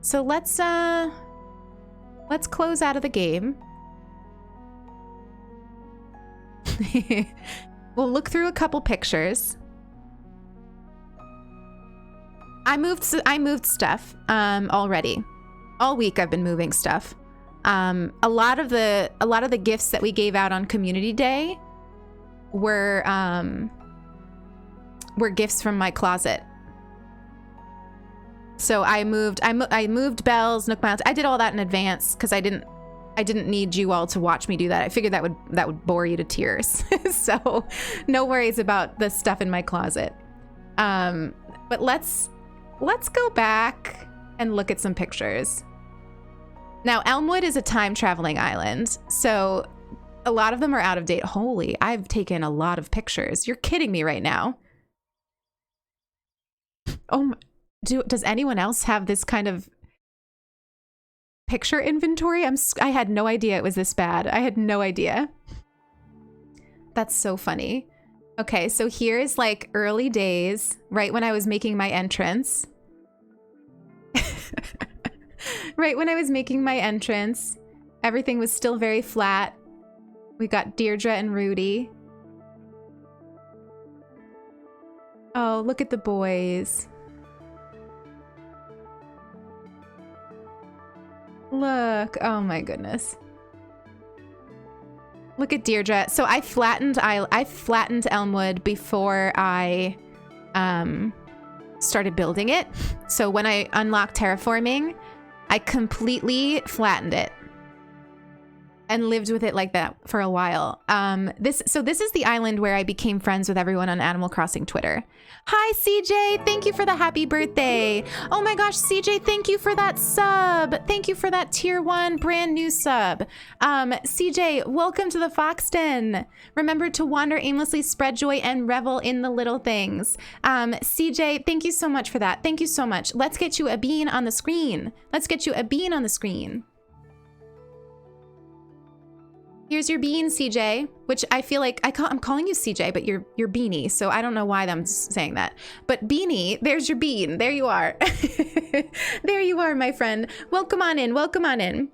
So let's close out of the game. We'll look through a couple pictures. I moved stuff already. All week I've been moving stuff. A lot of the gifts that we gave out on Community Day were gifts from my closet. So I moved Bells, Nook Miles. I did all that in advance because I didn't need you all to watch me do that. I figured that would bore you to tears. So no worries about the stuff in my closet. But let's go back and look at some pictures. Now, Elmwood is a time traveling island, so a lot of them are out of date. Holy, I've taken a lot of pictures. You're kidding me right now. Oh, does anyone else have this kind of picture inventory? I had no idea it was this bad. I had no idea. That's so funny. Okay, so here's like early days, right when I was making my entrance. Right when I was making my entrance, everything was still very flat. We got Deirdre and Rudy. Oh, look at the boys. Look, oh my goodness. Look at Deirdre. So I flattened Elmwood before I started building it. So when I unlocked terraforming, I completely flattened it and lived with it like that for a while. This is the island where I became friends with everyone on Animal Crossing Twitter. Hi, CJ. Thank you for the happy birthday. Oh my gosh, CJ, thank you for that sub. Thank you for that tier 1 brand new sub. CJ, welcome to the Fox Den. Remember to wander aimlessly, spread joy, and revel in the little things. CJ, thank you so much for that. Thank you so much. Let's get you a bean on the screen. Let's get you a bean on the screen. Here's your bean, CJ, which I feel like I'm calling you CJ, but you're Beanie, so I don't know why I'm saying that. But Beanie, there's your bean. There you are. There you are, my friend. Welcome on in. Welcome on in.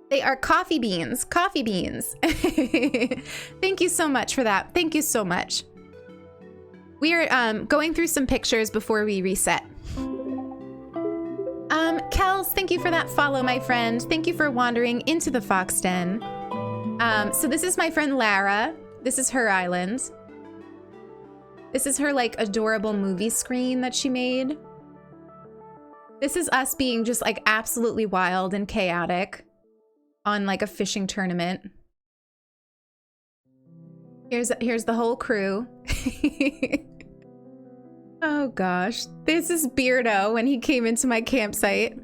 They are coffee beans. Coffee beans. Thank you so much for that. Thank you so much. We are going through some pictures before we reset. Kels, thank you for that follow, my friend. Thank you for wandering into the Fox Den. So this is my friend Lara. This is her island. This is her like adorable movie screen that she made. This is us being just like absolutely wild and chaotic. on like a fishing tournament. Here's the whole crew. Oh gosh. This is Beardo when he came into my campsite.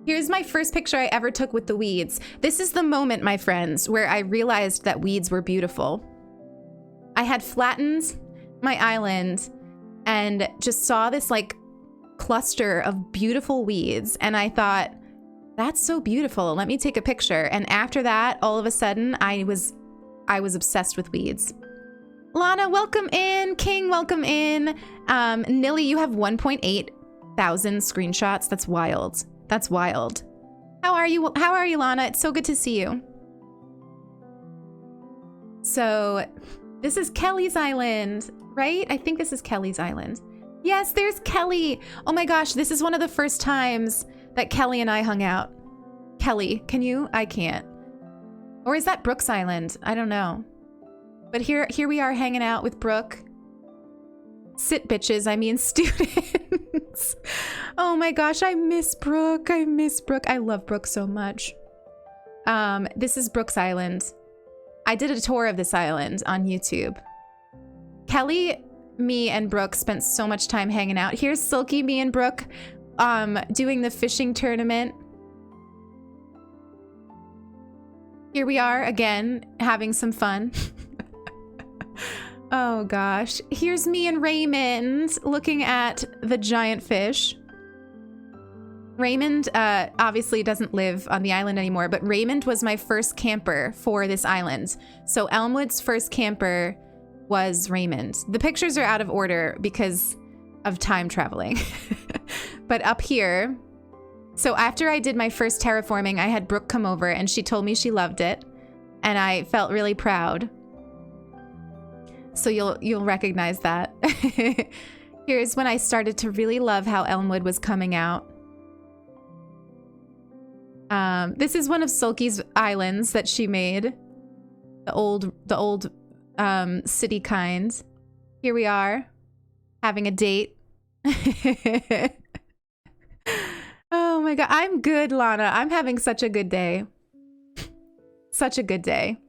Here's my first picture I ever took with the weeds. This is the moment, my friends, where I realized that weeds were beautiful. I had flattened my island and just saw this like cluster of beautiful weeds, and I thought, that's so beautiful. Let me take a picture. And after that, all of a sudden, I was obsessed with weeds. Lana, welcome in. King, welcome in. Nilly, you have 1.8 thousand screenshots. That's wild. That's wild. How are you? How are you, Lana? It's so good to see you. So this is Kelly's Island, right? I think this is Kelly's Island. Yes, there's Kelly. Oh my gosh, this is one of the first times that Kelly and I hung out. Kelly, can you? I can't. Or is that Brooke's Island? I don't know. But here we are hanging out with Brooke. Sit bitches, I mean students. Oh my gosh, I miss Brooke. I miss Brooke. I love Brooke so much. This is Brooke's Island. I did a tour of this island on YouTube. Kelly, me, and Brooke spent so much time hanging out. Here's Silky, me, and Brooke doing the fishing tournament. Here we are again, having some fun. Oh gosh. Here's me and Raymond looking at the giant fish. Raymond obviously doesn't live on the island anymore, but Raymond was my first camper for this island. So Elmwood's first camper was Raymond. The pictures are out of order because of time traveling. But up here, so after I did my first terraforming, I had Brooke come over and she told me she loved it. And I felt really proud. So you'll recognize that. Here's when I started to really love how Elmwood was coming out. This is one of Sulky's islands that she made. The old city kind. Here we are, having a date. Oh my god, I'm good, Lana. I'm having such a good day. Such a good day.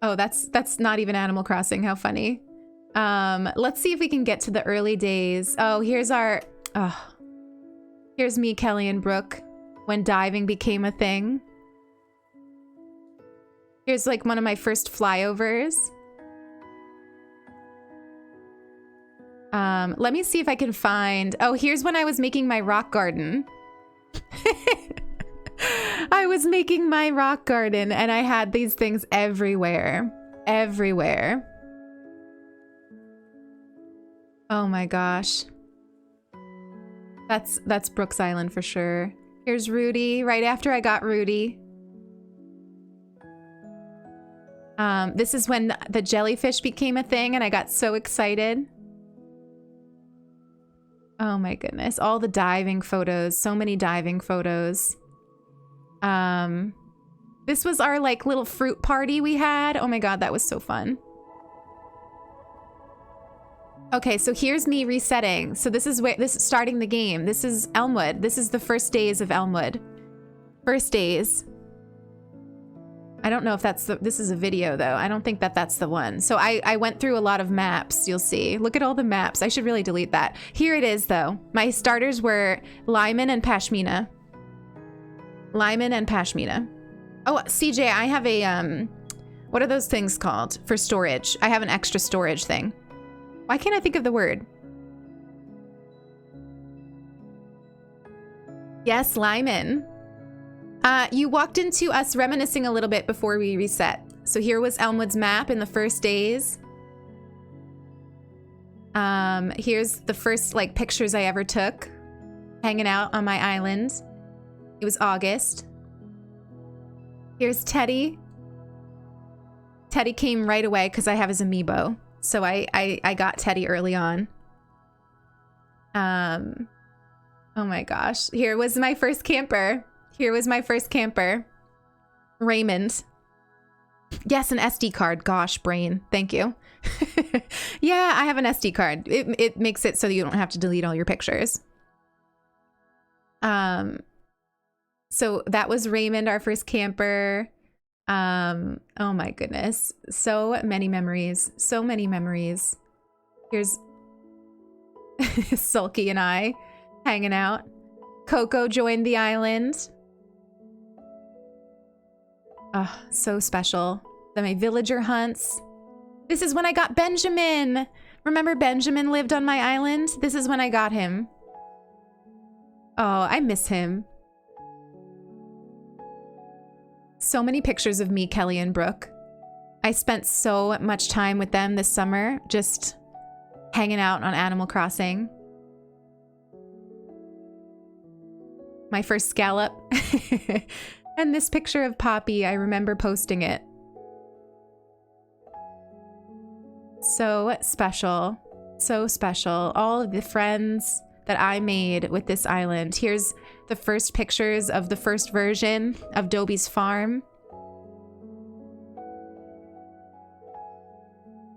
Oh, that's not even Animal Crossing. How funny. Let's see if we can get to the early days. Oh, here's our... Oh. Here's me, Kelly, and Brooke when diving became a thing. Here's like one of my first flyovers. Let me see if I can find... Oh, here's when I was making my rock garden. I was making my rock garden and I had these things everywhere. Everywhere. Oh my gosh. That's Brooke's Island for sure. Here's Rudy, right after I got Rudy. This is when the jellyfish became a thing and I got so excited. Oh my goodness, all the diving photos, so many diving photos. This was our like little fruit party we had. Oh my god, that was so fun. Okay, so here's me resetting. So this is starting the game. This is Elmwood. This is the first days of Elmwood. First days. I don't know if that's this is a video though. I don't think that's the one. So I went through a lot of maps, you'll see. Look at all the maps. I should really delete that. Here it is though. My starters were Lyman and Pashmina. Lyman and Pashmina. Oh, CJ, I have a, what are those things called for storage? I have an extra storage thing. Why can't I think of the word? Yes, Lyman. You walked into us reminiscing a little bit before we reset. So here was Elmwood's map in the first days. Here's the first like pictures I ever took hanging out on my island. It was August. Here's Teddy. Teddy came right away because I have his amiibo. So I got Teddy early on. Oh my gosh. Here was my first camper. Here was my first camper. Raymond. Yes, an SD card. Gosh, brain. Thank you. Yeah, I have an SD card. It makes it so that you don't have to delete all your pictures. So that was Raymond, our first camper. Oh my goodness. So many memories. So many memories. Here's Sulky and I hanging out. Coco joined the island. Oh, so special. Then my villager hunts. This is when I got Benjamin. Remember Benjamin lived on my island? This is when I got him. Oh, I miss him. So many pictures of me, Kelly, and Brooke. I spent so much time with them this summer, just hanging out on Animal Crossing. My first scallop. And this picture of Poppy, I remember posting it. So special. So special. All of the friends that I made with this island. Here's the first pictures of the first version of Dobie's farm.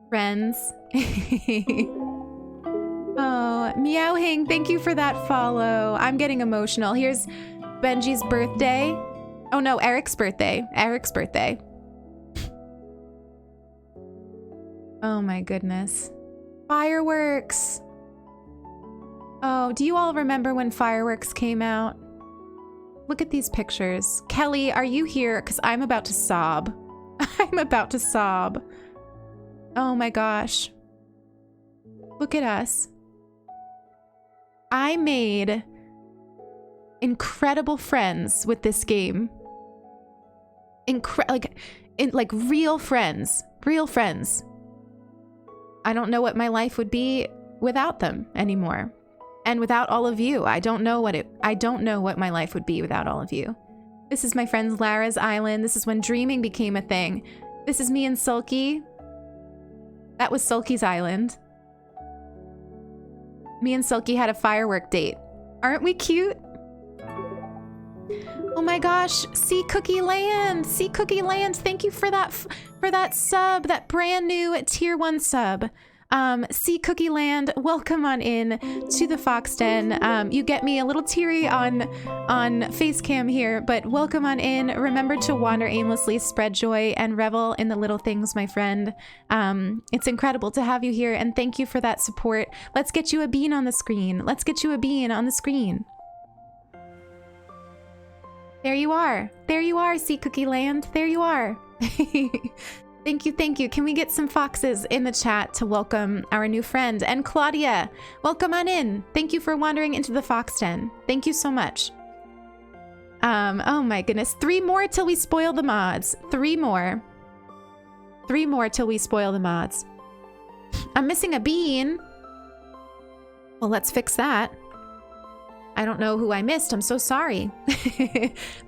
Friends. Oh, Meowing, thank you for that follow. I'm getting emotional. Here's Benji's birthday. Oh no, Eric's birthday. Eric's birthday. Oh my goodness. Fireworks. Oh, do you all remember when fireworks came out? Look at these pictures. Kelly, are you here? Because I'm about to sob. I'm about to sob. Oh my gosh. Look at us. I made incredible friends with this game. Like real friends. Real friends. I don't know what my life would be without them anymore. And without all of you. I don't know what my life would be without all of you. This is my friend Lara's island. This is when dreaming became a thing. This is me and Sulky. That was Sulky's island. Me and Sulky had a firework date. Aren't we cute? Oh my gosh, Sea Cookie Land! Sea Cookie Land, thank you for that sub, that brand new tier 1 sub. Sea Cookie Land, welcome on in to the Fox Den. You get me a little teary on face cam here, but welcome on in. Remember to wander aimlessly, spread joy, and revel in the little things, my friend. It's incredible to have you here, and thank you for that support. Let's get you a bean on the screen. Let's get you a bean on the screen. There you are. There you are, Sea Cookie Land. There you are. Thank you, thank you. Can we get some foxes in the chat to welcome our new friend? And Claudia, welcome on in. Thank you for wandering into the Fox Den. Thank you so much. Oh my goodness. 3 more till we spoil the mods. 3 more. 3 more till we spoil the mods. I'm missing a bean. Well, let's fix that. I don't know who I missed. I'm so sorry.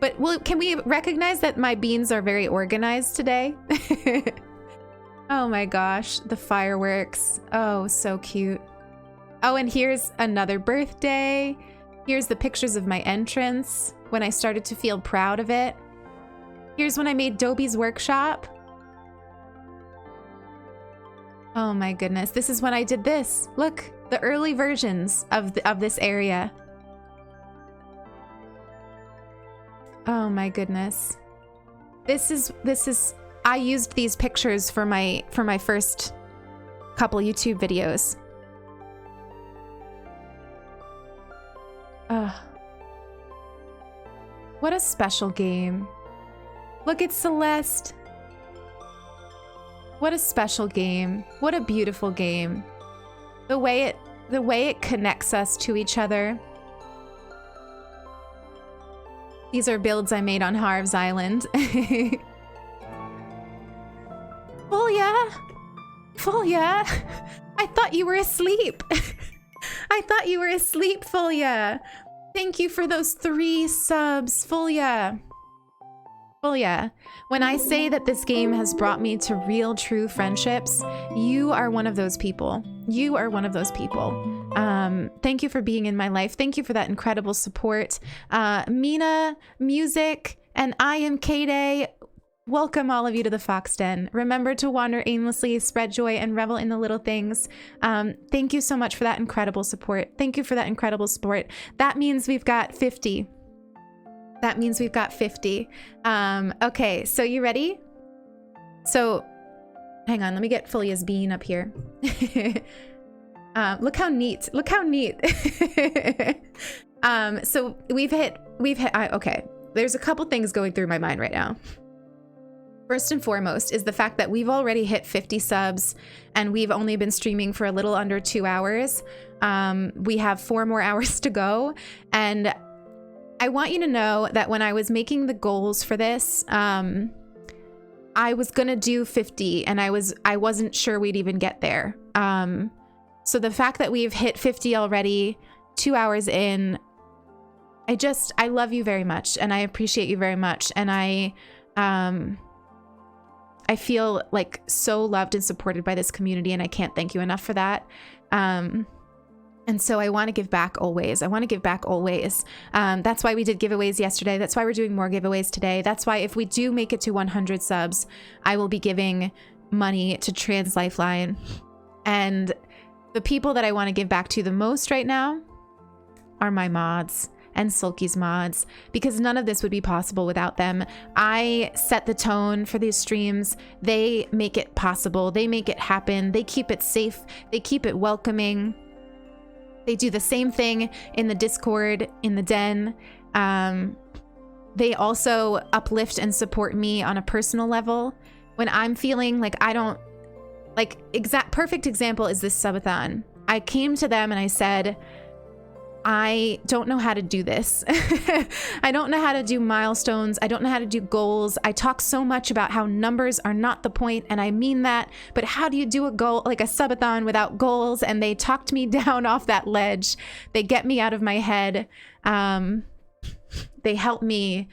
But can we recognize that my beans are very organized today? Oh my gosh, the fireworks. Oh, so cute. Oh, and here's another birthday. Here's the pictures of my entrance when I started to feel proud of it. Here's when I made Dobie's workshop. Oh my goodness, this is when I did this. Look, the early versions of this area. Oh my goodness. This is I used these pictures for my first couple YouTube videos. What a special game. Look at Celeste. What a special game. What a beautiful game. The way it connects us to each other. These are builds I made on Harv's Island. Fulia! Fulia! I thought you were asleep. I thought you were asleep, Fulia. Thank you for those 3 subs, Fulia. Fulia, when I say that this game has brought me to real, true friendships, you are one of those people. You are one of those people. Thank you for being in my life. Thank you for that incredible support. Mina, Music, and I am K-Day. Welcome all of you to the Fox Den. Remember to wander aimlessly, spread joy, and revel in the little things. Thank you so much for that incredible support. Thank you for that incredible support. That means we've got 50. That means we've got 50. Okay, so you ready? So, hang on, let me get Folia's bean up here. Look how neat. Look how neat. So we've hit, okay. There's a couple things going through my mind right now. First and foremost is the fact that we've already hit 50 subs and we've only been streaming for a little under 2 hours. We have 4 more hours to go. And I want you to know that when I was making the goals for this, I was gonna do 50 and I wasn't sure we'd even get there. So the fact that we've hit 50 already, 2 hours in, I love you very much and I appreciate you very much. And I feel like so loved and supported by this community and I can't thank you enough for that. And so I want to give back always. I want to give back always. That's why we did giveaways yesterday. That's why we're doing more giveaways today. That's why if we do make it to 100 subs, I will be giving money to Trans Lifeline. And the people that I want to give back to the most right now are my mods and Sulky's mods, because none of this would be possible without them. I set the tone for these streams. They make it possible. They make it happen. They keep it safe. They keep it welcoming. They do the same thing in the Discord, in the den. They also uplift and support me on a personal level. When I'm feeling like I don't, like, perfect example is this Sub-a-thon. I came to them and I said, I don't know how to do this. I don't know how to do milestones. I don't know how to do goals. I talk so much about how numbers are not the point, and I mean that, but how do you do a goal, like a subathon, without goals? And they talked me down off that ledge. They get me out of my head. They help me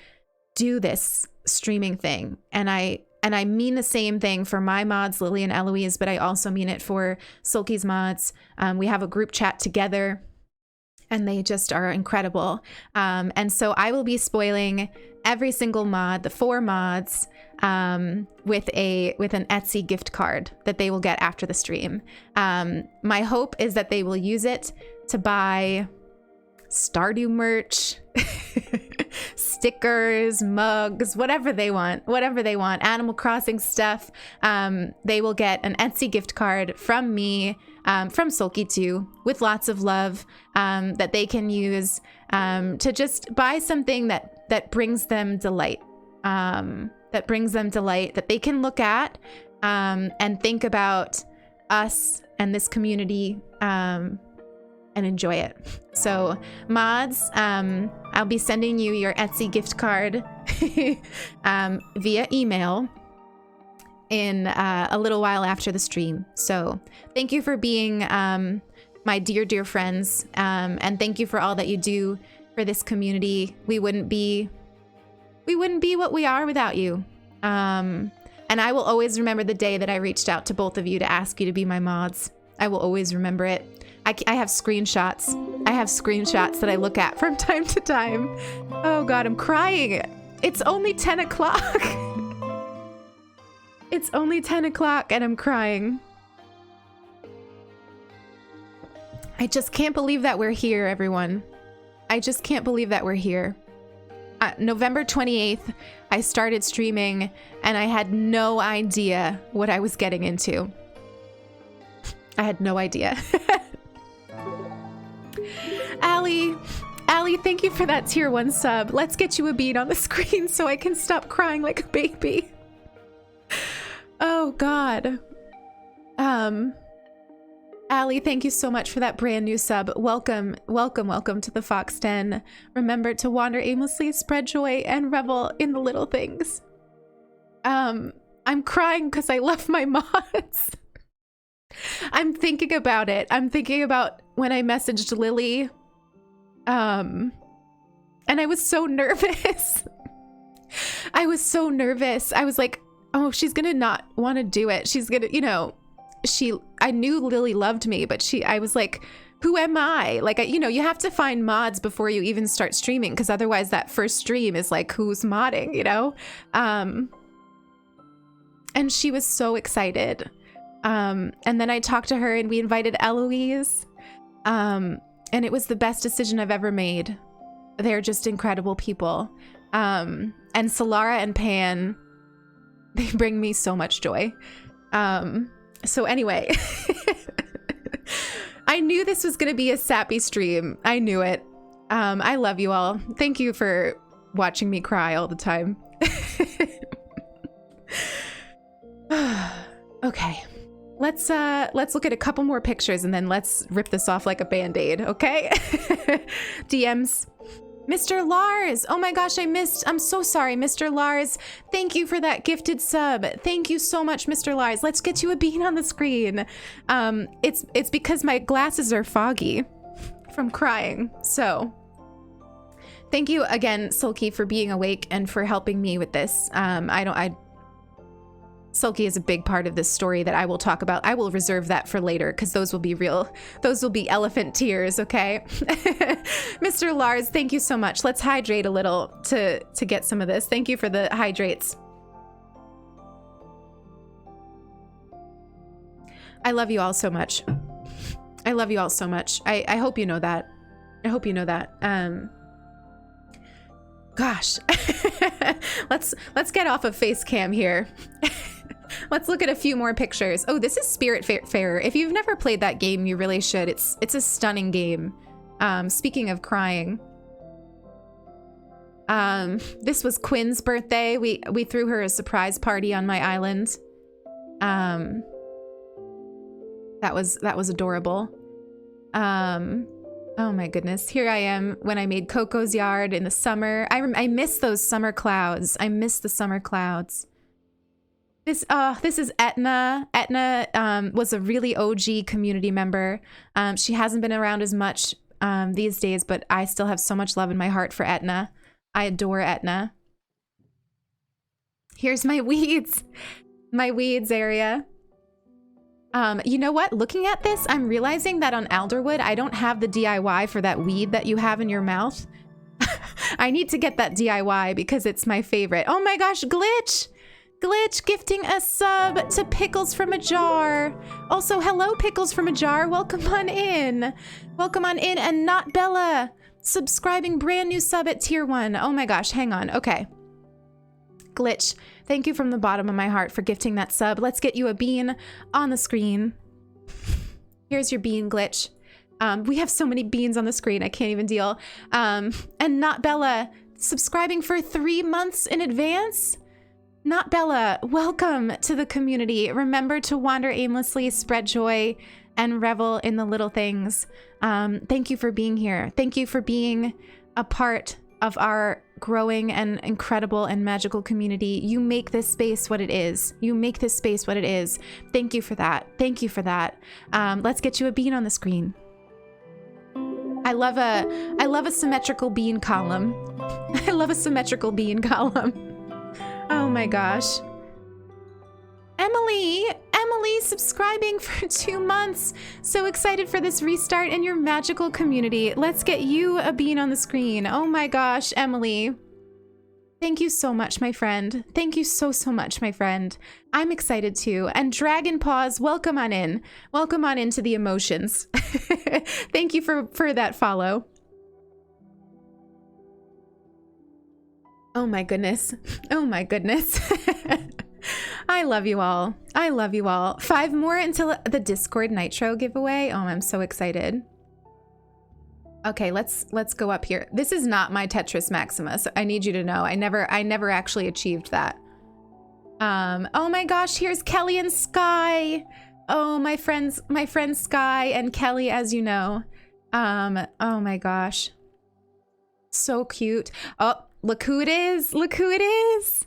do this streaming thing. And I mean the same thing for my mods, Lily and Eloise, but I also mean it for Sulky's mods. We have a group chat together. And they just are incredible. And so I will be spoiling every single mod, the 4 mods, with an Etsy gift card that they will get after the stream. My hope is that they will use it to buy Stardew merch, stickers, mugs, whatever they want, Animal Crossing stuff. They will get an Etsy gift card from me, from Sulky too, with lots of love, that they can use to just buy something that brings them delight, that they can look at and think about us and this community, and enjoy it. So mods, I'll be sending you your Etsy gift card via email in a little while after the stream. So thank you for being my dear friends, and thank you for all that you do for this community. We wouldn't be what we are without you. And I will always remember the day that I reached out to both of you to ask you to be my mods. I will always remember it. I have screenshots. I have screenshots that I look at from time to time. Oh God, I'm crying. It's only 10 o'clock. It's only 10 o'clock and I'm crying. I just can't believe that we're here, everyone. I just can't believe that we're here. November 28th, I started streaming and I had no idea what I was getting into. I had no idea. Allie, thank you for that tier 1 sub. Let's get you a bead on the screen so I can stop crying like a baby. Oh God. Allie, thank you so much for that brand new sub. Welcome to the Fox Den. Remember to wander aimlessly, spread joy, and revel in the little things. I'm crying because I love my mods. I'm thinking about it. I'm thinking about when I messaged Lily. And I was so nervous. I was so nervous. I was like, oh, she's gonna not want to do it. She's gonna, I knew Lily loved me, but I was like, who am I? Like, you have to find mods before you even start streaming, because otherwise that first stream is like, who's modding, And she was so excited. And then I talked to her and we invited Eloise. And it was the best decision I've ever made. They're just incredible people. And Solara and Pan, they bring me so much joy. So anyway, I knew this was going to be a sappy stream. I knew it. I love you all. Thank you for watching me cry all the time. Okay. Let's look at a couple more pictures and then let's rip this off like a band-aid, okay? DMs. Mr. Lars! Oh my gosh, I'm so sorry, Mr. Lars. Thank you for that gifted sub. Thank you so much, Mr. Lars. Let's get you a bean on the screen. It's because my glasses are foggy from crying, so... Thank you again, Sulky, for being awake and for helping me with this. Sulky is a big part of this story that I will talk about. I will reserve that for later because those will be elephant tears, okay? Mr. Lars, thank you so much. Let's hydrate a little to get some of this. Thank you for the hydrates. I love you all so much. I love you all so much. I hope you know that. I hope you know that. Gosh. Let's get off of face cam here. Let's look at a few more pictures. Oh, this is Spiritfarer. If you've never played that game, you really should. It's a stunning game. Speaking of crying. This was Quinn's birthday. We threw her a surprise party on my island. That was adorable. Oh my goodness. Here I am when I made Coco's yard in the summer. I miss those summer clouds. I miss the summer clouds. This is Etna. Etna was a really OG community member. She hasn't been around as much these days, but I still have so much love in my heart for Etna. I adore Etna. Here's my weeds. My weeds area. You know what? Looking at this, I'm realizing that on Alderwood, I don't have the DIY for that weed that you have in your mouth. I need to get that DIY because it's my favorite. Oh my gosh, Glitch! Glitch gifting a sub to Pickles from a Jar. Also, hello, Pickles from a Jar. Welcome on in. Welcome on in. And Not Bella subscribing, brand new sub at tier 1. Oh my gosh, hang on. Okay. Glitch, thank you from the bottom of my heart for gifting that sub. Let's get you a bean on the screen. Here's your bean, Glitch. We have so many beans on the screen, I can't even deal. And Not Bella subscribing for 3 months in advance. Not Bella, welcome to the community. Remember to wander aimlessly, spread joy, and revel in the little things. Thank you for being here. Thank you for being a part of our growing and incredible and magical community. You make this space what it is. You make this space what it is. Thank you for that. Thank you for that. Let's get you a bean on the screen. I love a symmetrical bean column. I love a symmetrical bean column. Oh my gosh. Emily subscribing for 2 months. So excited for this restart in your magical community. Let's get you a bean on the screen. Oh my gosh, Emily. Thank you so much, my friend. Thank you so much, my friend. I'm excited too. And Dragon Paws, welcome on in. Welcome on into the emotions. Thank you for that follow. Oh my goodness. Oh my goodness. I love you all. I love you all. 5 more until the Discord Nitro giveaway. Oh, I'm so excited. Okay, let's go up here. This is not my Tetris Maxima, so I need you to know. I never actually achieved that. Oh my gosh, here's Kelly and Sky. Oh, my friends Sky and Kelly, as you know. Oh my gosh. So cute. Oh, look who it is. Look who it is.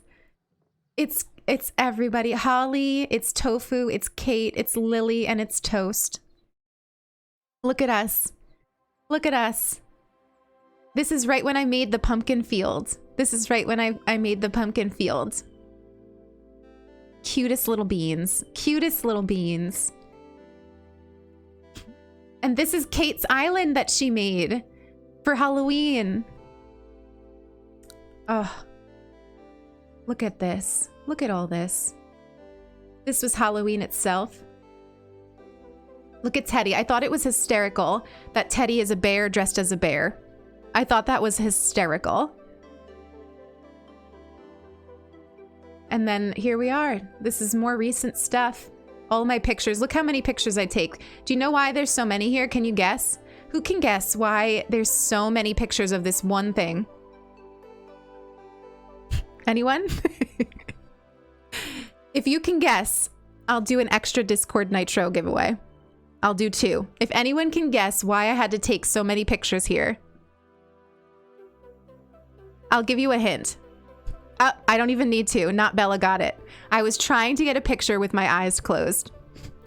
It's everybody. Holly, it's Tofu, it's Kate, it's Lily, and it's Toast. Look at us. Look at us. This is right when I made the pumpkin field. This is right when I made the pumpkin field. Cutest little beans. Cutest little beans. And this is Kate's island that she made for Halloween. Oh. Look at this. Look at all this. This was Halloween itself. Look at Teddy. I thought it was hysterical that Teddy is a bear dressed as a bear. I thought that was hysterical. And then here we are. This is more recent stuff. All my pictures. Look how many pictures I take. Do you know why there's so many here? Can you guess? Who can guess why there's so many pictures of this one thing? Anyone? If you can guess, I'll do an extra Discord Nitro giveaway. I'll do 2. If anyone can guess why I had to take so many pictures here, I'll give you a hint. I don't even need to. Not Bella got it. I was trying to get a picture with my eyes closed.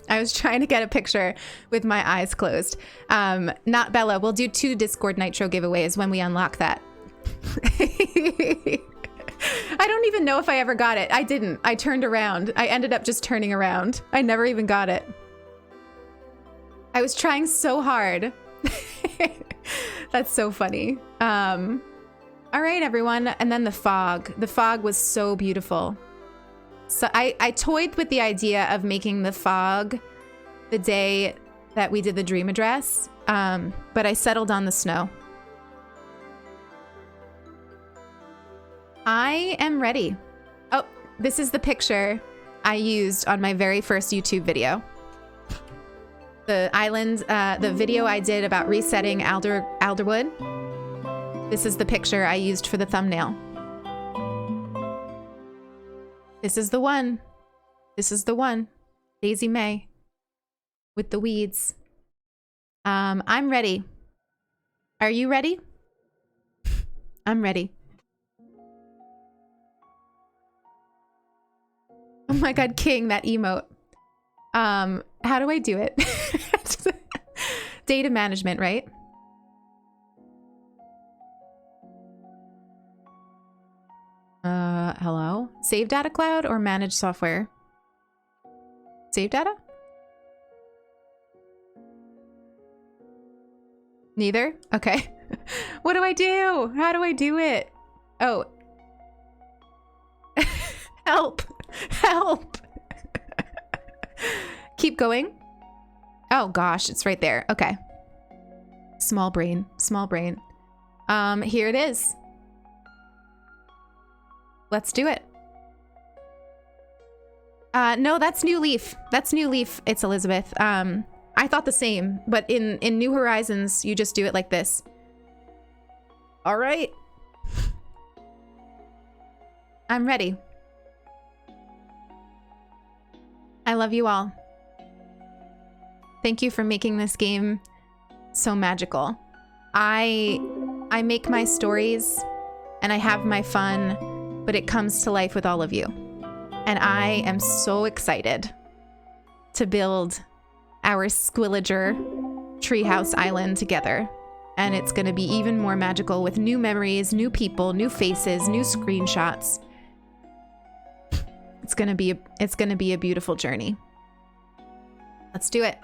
Not Bella. We'll do 2 Discord Nitro giveaways when we unlock that. I don't even know if I ever got it. I didn't. I turned around. I ended up just turning around. I never even got it. I was trying so hard. That's so funny. All right, everyone. And then the fog. The fog was so beautiful. So I toyed with the idea of making the fog the day that we did the dream address, but I settled on the snow. I am ready. Oh, this is the picture I used on my very first YouTube video. The island, the video I did about resetting Alderwood. This is the picture I used for the thumbnail. This is the one. This is the one. Daisy May with the weeds. I'm ready. Are you ready? I'm ready. Oh my god, King, that emote. How do I do it? Data management, right? Hello? Save data cloud or manage software? Save data? Neither? Okay. What do I do? How do I do it? Oh. Help! Help! Keep going. Oh gosh, it's right there. Okay. Small brain. Small brain. Here it is. Let's do it. No, that's New Leaf. That's New Leaf. It's Elizabeth. I thought the same, but in New Horizons, you just do it like this. All right. I'm ready. I love you all. Thank you for making this game so magical. I make my stories and I have my fun, but it comes to life with all of you. And I am so excited to build our Squillager treehouse island together. And it's going to be even more magical with new memories, new people, new faces, new screenshots. It's going to be a beautiful journey. Let's do it.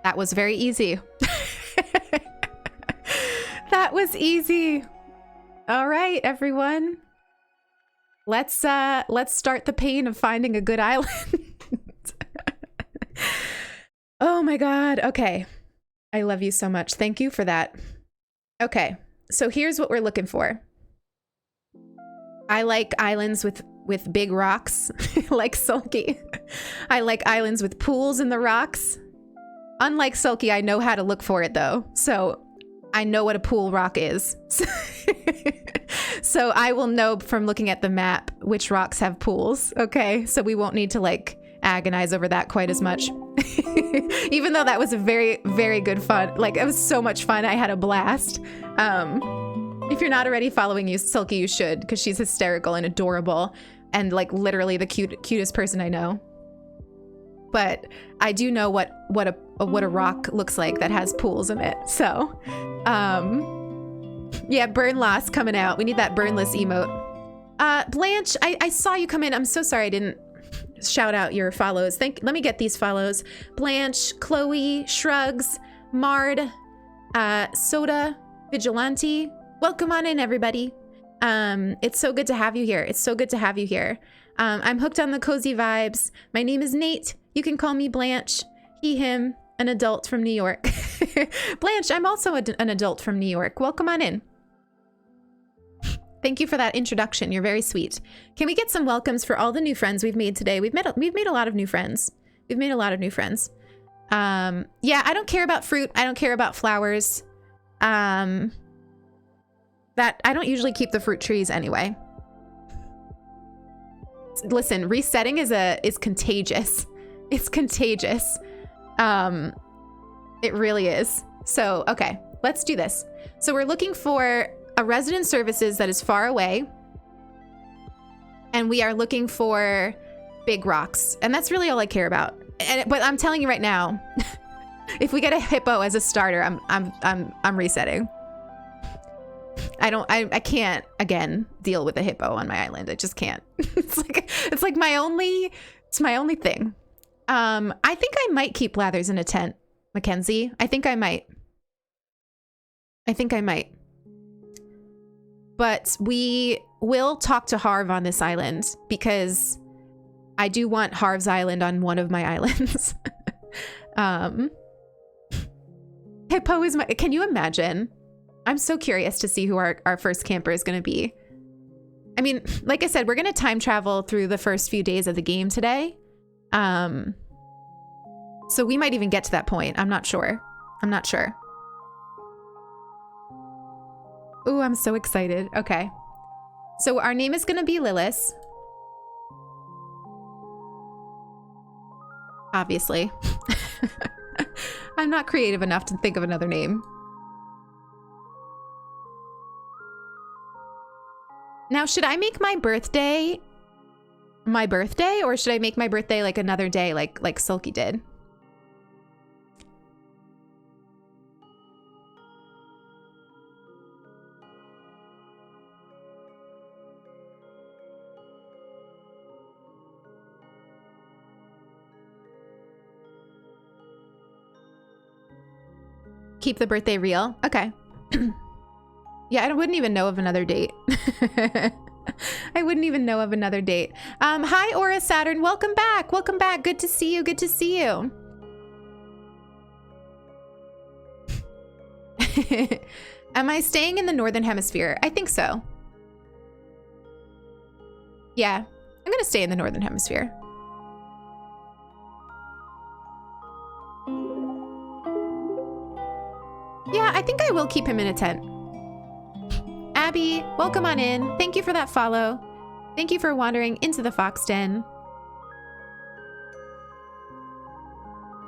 That was very easy. That was easy. All right, everyone. Let's start the pain of finding a good island. Oh my God. Okay. I love you so much. Thank you for that. Okay. So here's what we're looking for. I like islands with big rocks, like Sulky. I like islands with pools in the rocks. Unlike Sulky, I know how to look for it though. So I know what a pool rock is. So I will know from looking at the map which rocks have pools. Okay. So we won't need to like agonize over that quite as much. Even though that was a very, very good fun. Like it was so much fun. I had a blast. If you're not already following Sulky, you should, because she's hysterical and adorable and like literally the cutest person I know. But I do know what a rock looks like that has pools in it. So, yeah, burn loss coming out. We need that burnless emote. Blanche, I saw you come in. I'm so sorry I didn't shout out your follows. Let me get these follows. Blanche, Chloe, Shrugs, Mard, Soda, Vigilante. Welcome on in, everybody. It's so good to have you here. It's so good to have you here. I'm hooked on the cozy vibes. My name is Nate. You can call me Blanche, he, him. An adult from New York. Blanche, I'm also an adult from New York. Welcome on in. Thank you for that introduction. You're very sweet. Can we get some welcomes for all the new friends we've made today? We've made a lot of new friends. We've made a lot of new friends. Yeah, I don't care about fruit. I don't care about flowers. That I don't usually keep the fruit trees anyway. Listen, resetting is contagious. It's contagious. It really is. So, okay, let's do this. So we're looking for a resident services that is far away. And we are looking for big rocks. And that's really all I care about. But I'm telling you right now, if we get a hippo as a starter, I'm resetting. I can't again deal with a hippo on my island. I just can't. It's like my only thing. I think I might keep Lathers in a tent, Mackenzie. I think I might. But we will talk to Harv on this island because I do want Harv's island on one of my islands. Hippo is can you imagine? I'm so curious to see who our first camper is going to be. I mean, like I said, we're going to time travel through the first few days of the game today. So we might even get to that point. I'm not sure. Ooh, I'm so excited. Okay. So our name is going to be Lilith. Obviously. I'm not creative enough to think of another name. Now, should I make my birthday or should I make my birthday like another day like Sulky did? Keep the birthday real? Okay. Yeah, I wouldn't even know of another date. I wouldn't even know of another date. Hi, Aura Saturn. Welcome back. Welcome back. Good to see you. Good to see you. Am I staying in the Northern Hemisphere? I think so. Yeah, I'm going to stay in the Northern Hemisphere. Yeah, I think I will keep him in a tent. Abby, welcome on in. Thank you for that follow. Thank you for wandering into the fox den.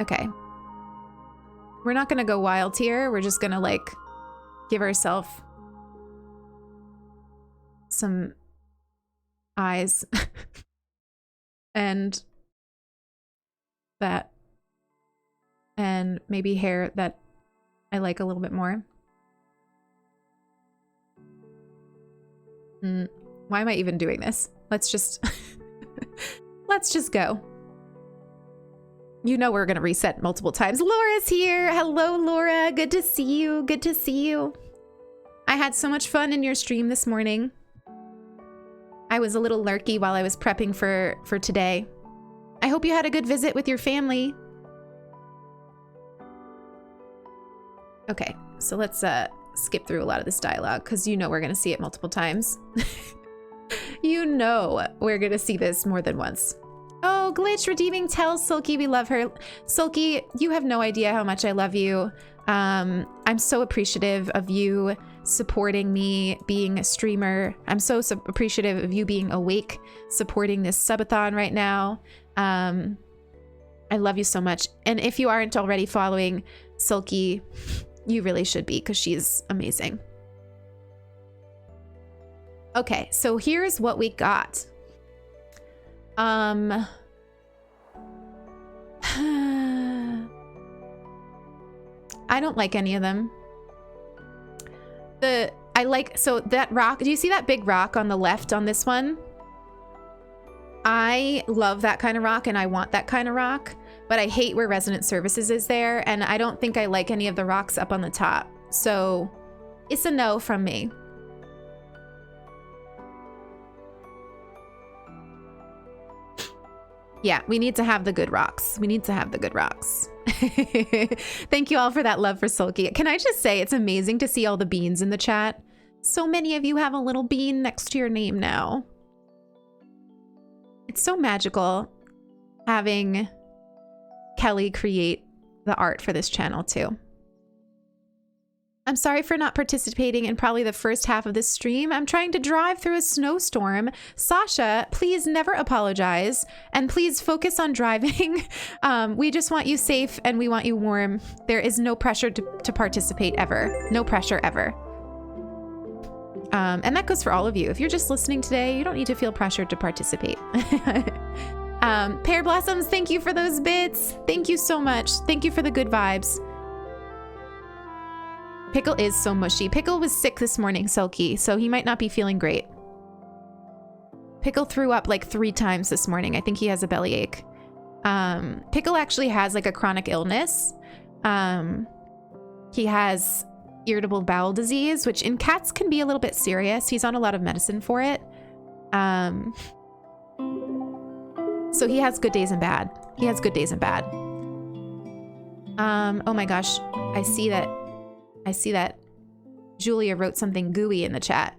Okay. We're not gonna go wild here. We're just gonna like give ourselves some eyes and that and maybe hair that I like a little bit more. Why am I even doing this? Let's just let's just go. You know we're gonna reset multiple times. Laura's here. Hello, Laura. Good to see you. Good to see you. I had so much fun in your stream this morning. I was a little lurky while I was prepping for today. I hope you had a good visit with your family. Okay, so let's skip through a lot of this dialogue because you know we're gonna see it multiple times. You know we're gonna see this more than once. Oh, Glitch Redeeming tells Sulky we love her. Sulky, you have no idea how much I love you. I'm so appreciative of you supporting me being a streamer. I'm so appreciative of you being awake, supporting this subathon right now. I love you so much. And if you aren't already following Sulky, you really should be because she's amazing. Okay, so here's what we got. I don't like any of them. So that rock, do you see that big rock on the left on this one? I love that kind of rock and I want that kind of rock, but I hate where Resident Services is there, and I don't think I like any of the rocks up on the top. So it's a no from me. Yeah, we need to have the good rocks. We need to have the good rocks. Thank you all for that love for Sulky. Can I just say, it's amazing to see all the beans in the chat. So many of you have a little bean next to your name now. It's so magical having Kelly create the art for this channel too. I'm sorry for not participating in probably the first half of this stream. I'm trying to drive through a snowstorm. Sasha, please never apologize, and please focus on driving. We just want you safe and we want you warm. There is no pressure to participate ever. No pressure ever. And that goes for all of you. If you're just listening today, you don't need to feel pressured to participate. Pear Blossoms, thank you for those bits. Thank you so much. Thank you for the good vibes. Pickle is so mushy. Pickle was sick this morning, Sulky, so he might not be feeling great. Pickle threw up like 3 times this morning. I think he has a bellyache. Pickle actually has like a chronic illness. He has irritable bowel disease, which in cats can be a little bit serious. He's on a lot of medicine for it. So he has good days and bad. He has good days and bad. Oh my gosh, I see that Julia wrote something gooey in the chat.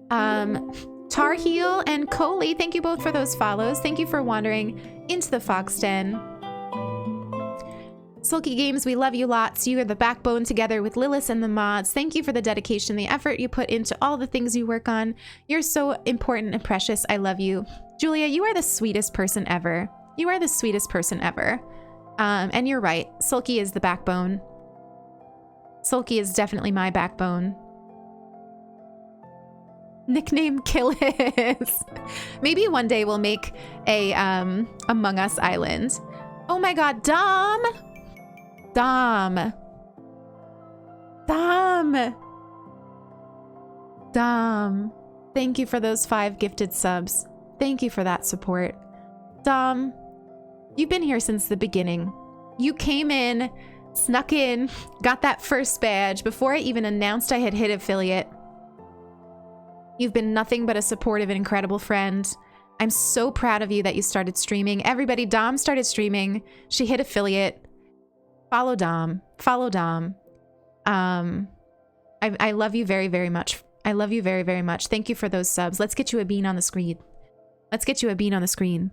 Tar Heel and Coley, thank you both for those follows. Thank you for wandering into the Fox Den. Sulky Games, we love you lots. You are the backbone together with Lilith and the mods. Thank you for the dedication, the effort you put into all the things you work on. You're so important and precious. I love you. Julia, you are the sweetest person ever. You are the sweetest person ever. And you're right. Sulky is the backbone. Sulky is definitely my backbone. Nickname Killis. Maybe one day we'll make a Among Us island. Oh my god, Dom! Dom! Dom! Dom! Thank you for those 5 gifted subs. Thank you for that support. Dom, you've been here since the beginning. You came in, snuck in, got that first badge before I even announced I had hit affiliate. You've been nothing but a supportive and incredible friend. I'm so proud of you that you started streaming. Everybody, Dom started streaming. She hit affiliate. Follow Dom. Follow Dom. I love you very, very much. I love you very, very much. Thank you for those subs. Let's get you a bean on the screen. Let's get you a bean on the screen.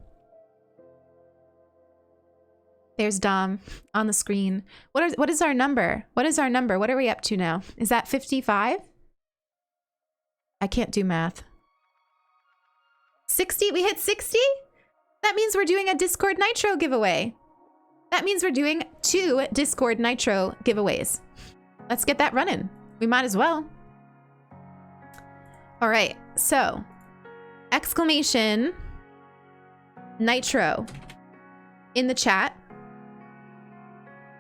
There's Dom on the screen. What is our number? What is our number? What are we up to now? Is that 55? I can't do math. 60? We hit 60? That means we're doing a Discord Nitro giveaway. That means we're doing 2 Discord Nitro giveaways. Let's get that running. We might as well. All right, so exclamation Nitro in the chat.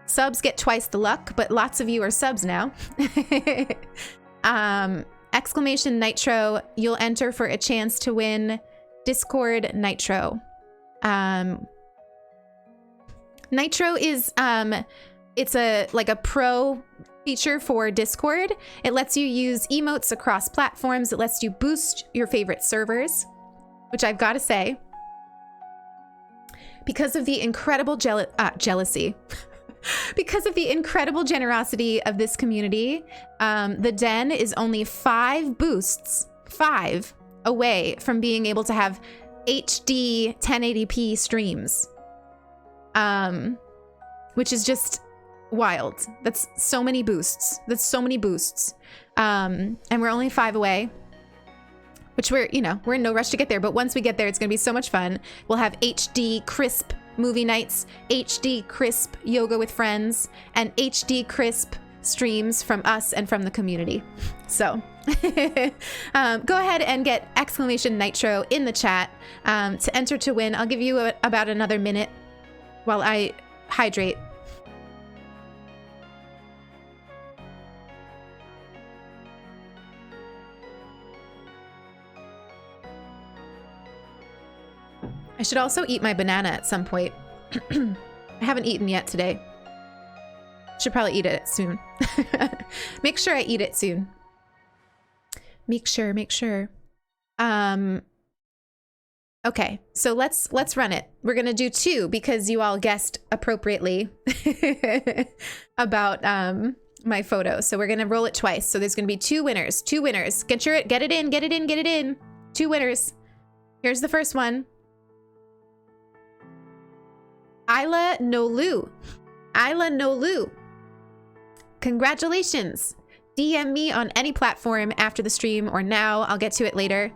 Subs get twice the luck, but lots of you are subs now. Exclamation Nitro, you'll enter for a chance to win Discord Nitro. Nitro is it's like a pro feature for Discord. It lets you use emotes across platforms. It lets you boost your favorite servers, which I've got to say, because of the incredible jealousy, because of the incredible generosity of this community, the Den is only 5 boosts, 5 away from being able to have HD 1080p streams, which is just wild. That's so many boosts. That's so many boosts. And we're only 5 away, which we're in no rush to get there. But once we get there, it's going to be so much fun. We'll have HD crisp movie nights, HD crisp yoga with friends, and HD crisp streams from us and from the community. So go ahead and get exclamation Nitro in the chat to enter to win. I'll give you about another minute while I hydrate. I should also eat my banana at some point. I haven't eaten yet today. Should probably eat it soon. Make sure I eat it soon. Make sure. Okay, so let's run it. We're gonna do 2 because you all guessed appropriately about my photo. So we're gonna roll it twice. So there's gonna be 2 winners. 2 winners. Get it in, get it in, get it in. 2 winners. Here's the first one. Isla Nolu. Isla Nolu. Congratulations. DM me on any platform after the stream or now. I'll get to it later.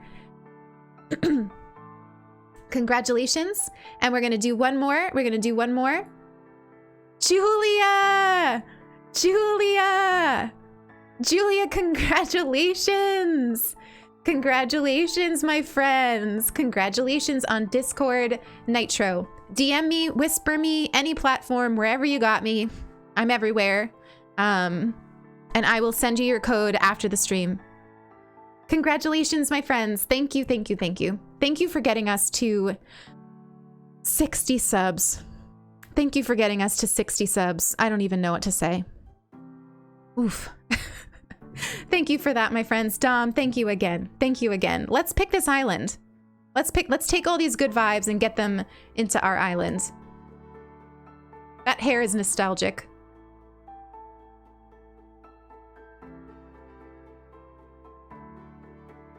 Congratulations. And we're going to do one more. We're going to do one more. Julia! Julia! Julia, congratulations! Congratulations, my friends. Congratulations on Discord Nitro. DM me, whisper me, any platform, wherever you got me. I'm everywhere. And I will send you your code after the stream. Congratulations, my friends. Thank you, thank you, thank you. Thank you for getting us to 60 subs. Thank you for getting us to 60 subs. I don't even know what to say. Oof. Thank you for that, my friends. Dom, thank you again. Thank you again. Let's pick this island. Let's take all these good vibes and get them into our island. That hair is nostalgic.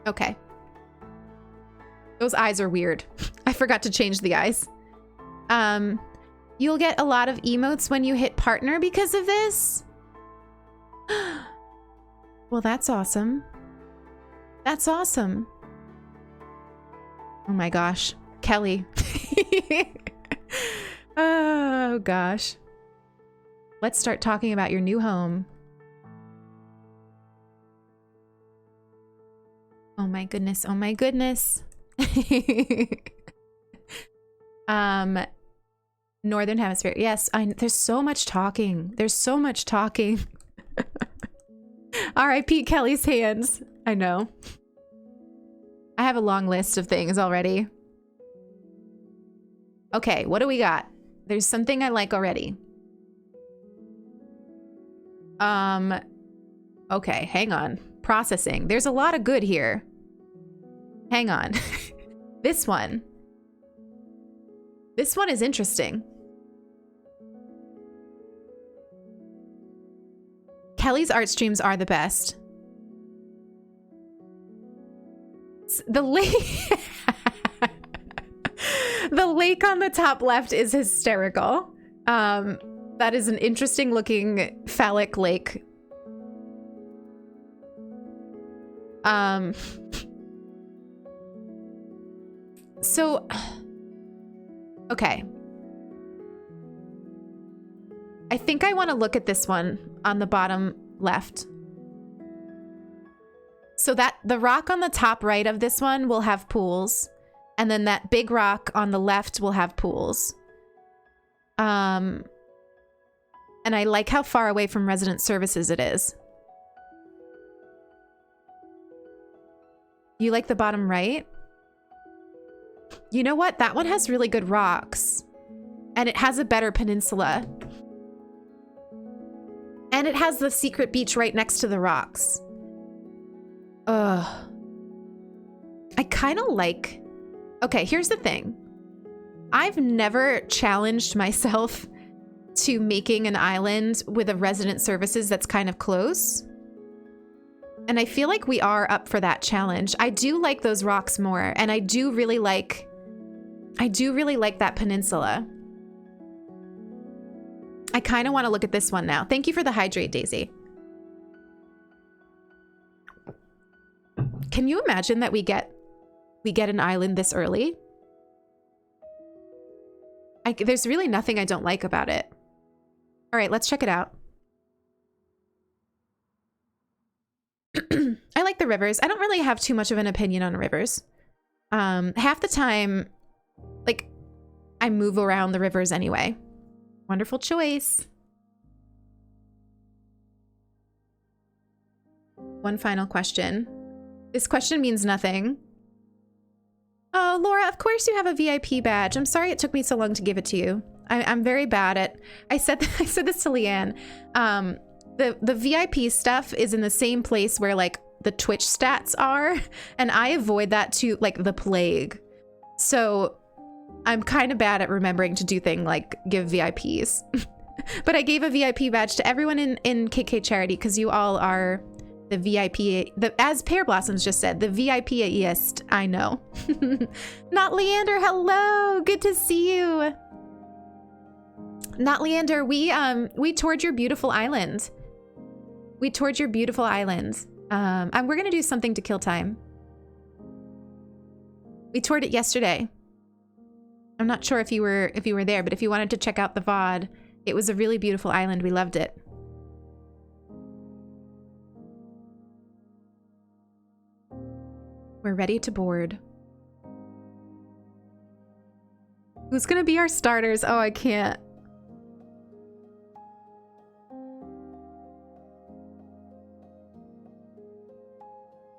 Okay. Those eyes are weird. I forgot to change the eyes. You'll get a lot of emotes when you hit partner because of this? Well, that's awesome. That's awesome. Oh my gosh. Kelly. Oh gosh. Let's start talking about your new home. Oh my goodness. Oh my goodness. Northern Hemisphere. Yes, there's so much talking. There's so much talking. R.I.P. Kelly's hands. I know. I have a long list of things already. Okay, what do we got? There's something I like already. Okay, hang on. Processing. There's a lot of good here. Hang on. This one. This one is interesting. Kelly's art streams are the best. The lake... The lake on the top left is hysterical. That is an interesting looking phallic lake. So, okay. I think I want to look at this one on the bottom left. So that the rock on the top right of this one will have pools. And then that big rock on the left will have pools. And I like how far away from resident services it is. You like the bottom right? You know what? That one has really good rocks. And it has a better peninsula. And it has the secret beach right next to the rocks. Ugh. I kind of like... Okay, here's the thing. I've never challenged myself to making an island with a resident services that's kind of close. And I feel like we are up for that challenge. I do like those rocks more, and I do really like that peninsula. I kind of want to look at this one now. Thank you for the hydrate, Daisy. Can you imagine that we get an island this early? There's really nothing I don't like about it. All right, let's check it out. I like the rivers. I don't really have too much of an opinion on rivers. Half the time, like, I move around the rivers anyway. Wonderful choice. One final question. This question means nothing. Oh, Laura, of course you have a VIP badge. I'm sorry it took me so long to give it to you. I'm very bad at... I said this to Leanne. The VIP stuff is in the same place where, like, the Twitch stats are. And I avoid that to, like, the plague. So I'm kind of bad at remembering to do things like give VIPs. But I gave a VIP badge to everyone in KK Charity because you all are the VIP, as Pear Blossoms just said, the VIP-est I know. Not Leander, hello, good to see you. Not Leander, we toured your beautiful island. We toured your beautiful island. And we're gonna do something to kill time. We toured it yesterday. I'm not sure if you were there, but if you wanted to check out the VOD, it was a really beautiful island. We loved it. We're ready to board. Who's gonna be our starters? Oh, I can't.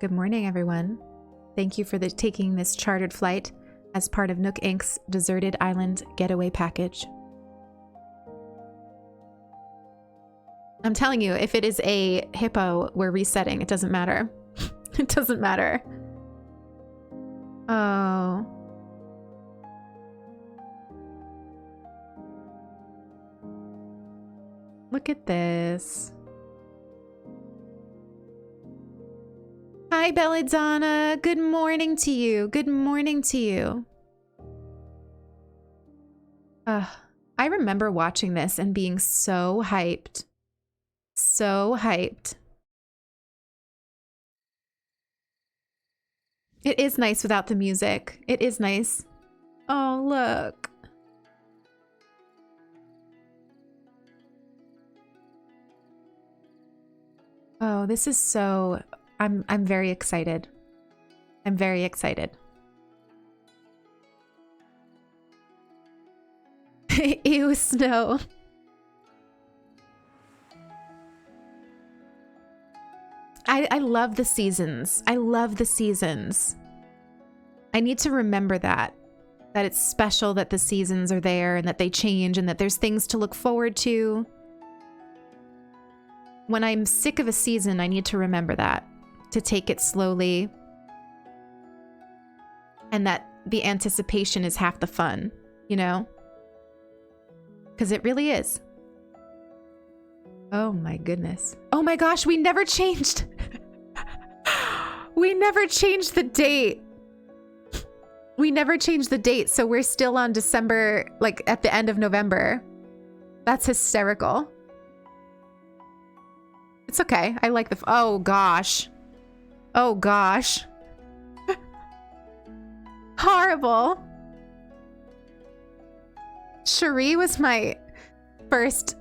Good morning, everyone. Thank you for taking this chartered flight as part of Nook Inc.'s Deserted Island Getaway Package. I'm telling you, if it is a hippo, we're resetting. It doesn't matter. It doesn't matter. Oh. Look at this. Hi, Belladonna. Good morning to you. Good morning to you. I remember watching this and being so hyped. So hyped. It is nice without the music. It is nice. Oh, look. Oh, this is so... I'm very excited. I'm very excited. Ew, snow. I love the seasons. I love the seasons. I need to remember that it's special that the seasons are there and that they change and that there's things to look forward to. When I'm sick of a season, I need to remember that, to take it slowly, and that the anticipation is half the fun, you know? Because it really is. Oh my goodness. Oh my gosh, we never changed. We never changed the date. We never changed the date, so we're still on December, like at the end of November. That's hysterical. It's okay. I like the... Oh gosh. Oh gosh. Horrible. Cherie was my first,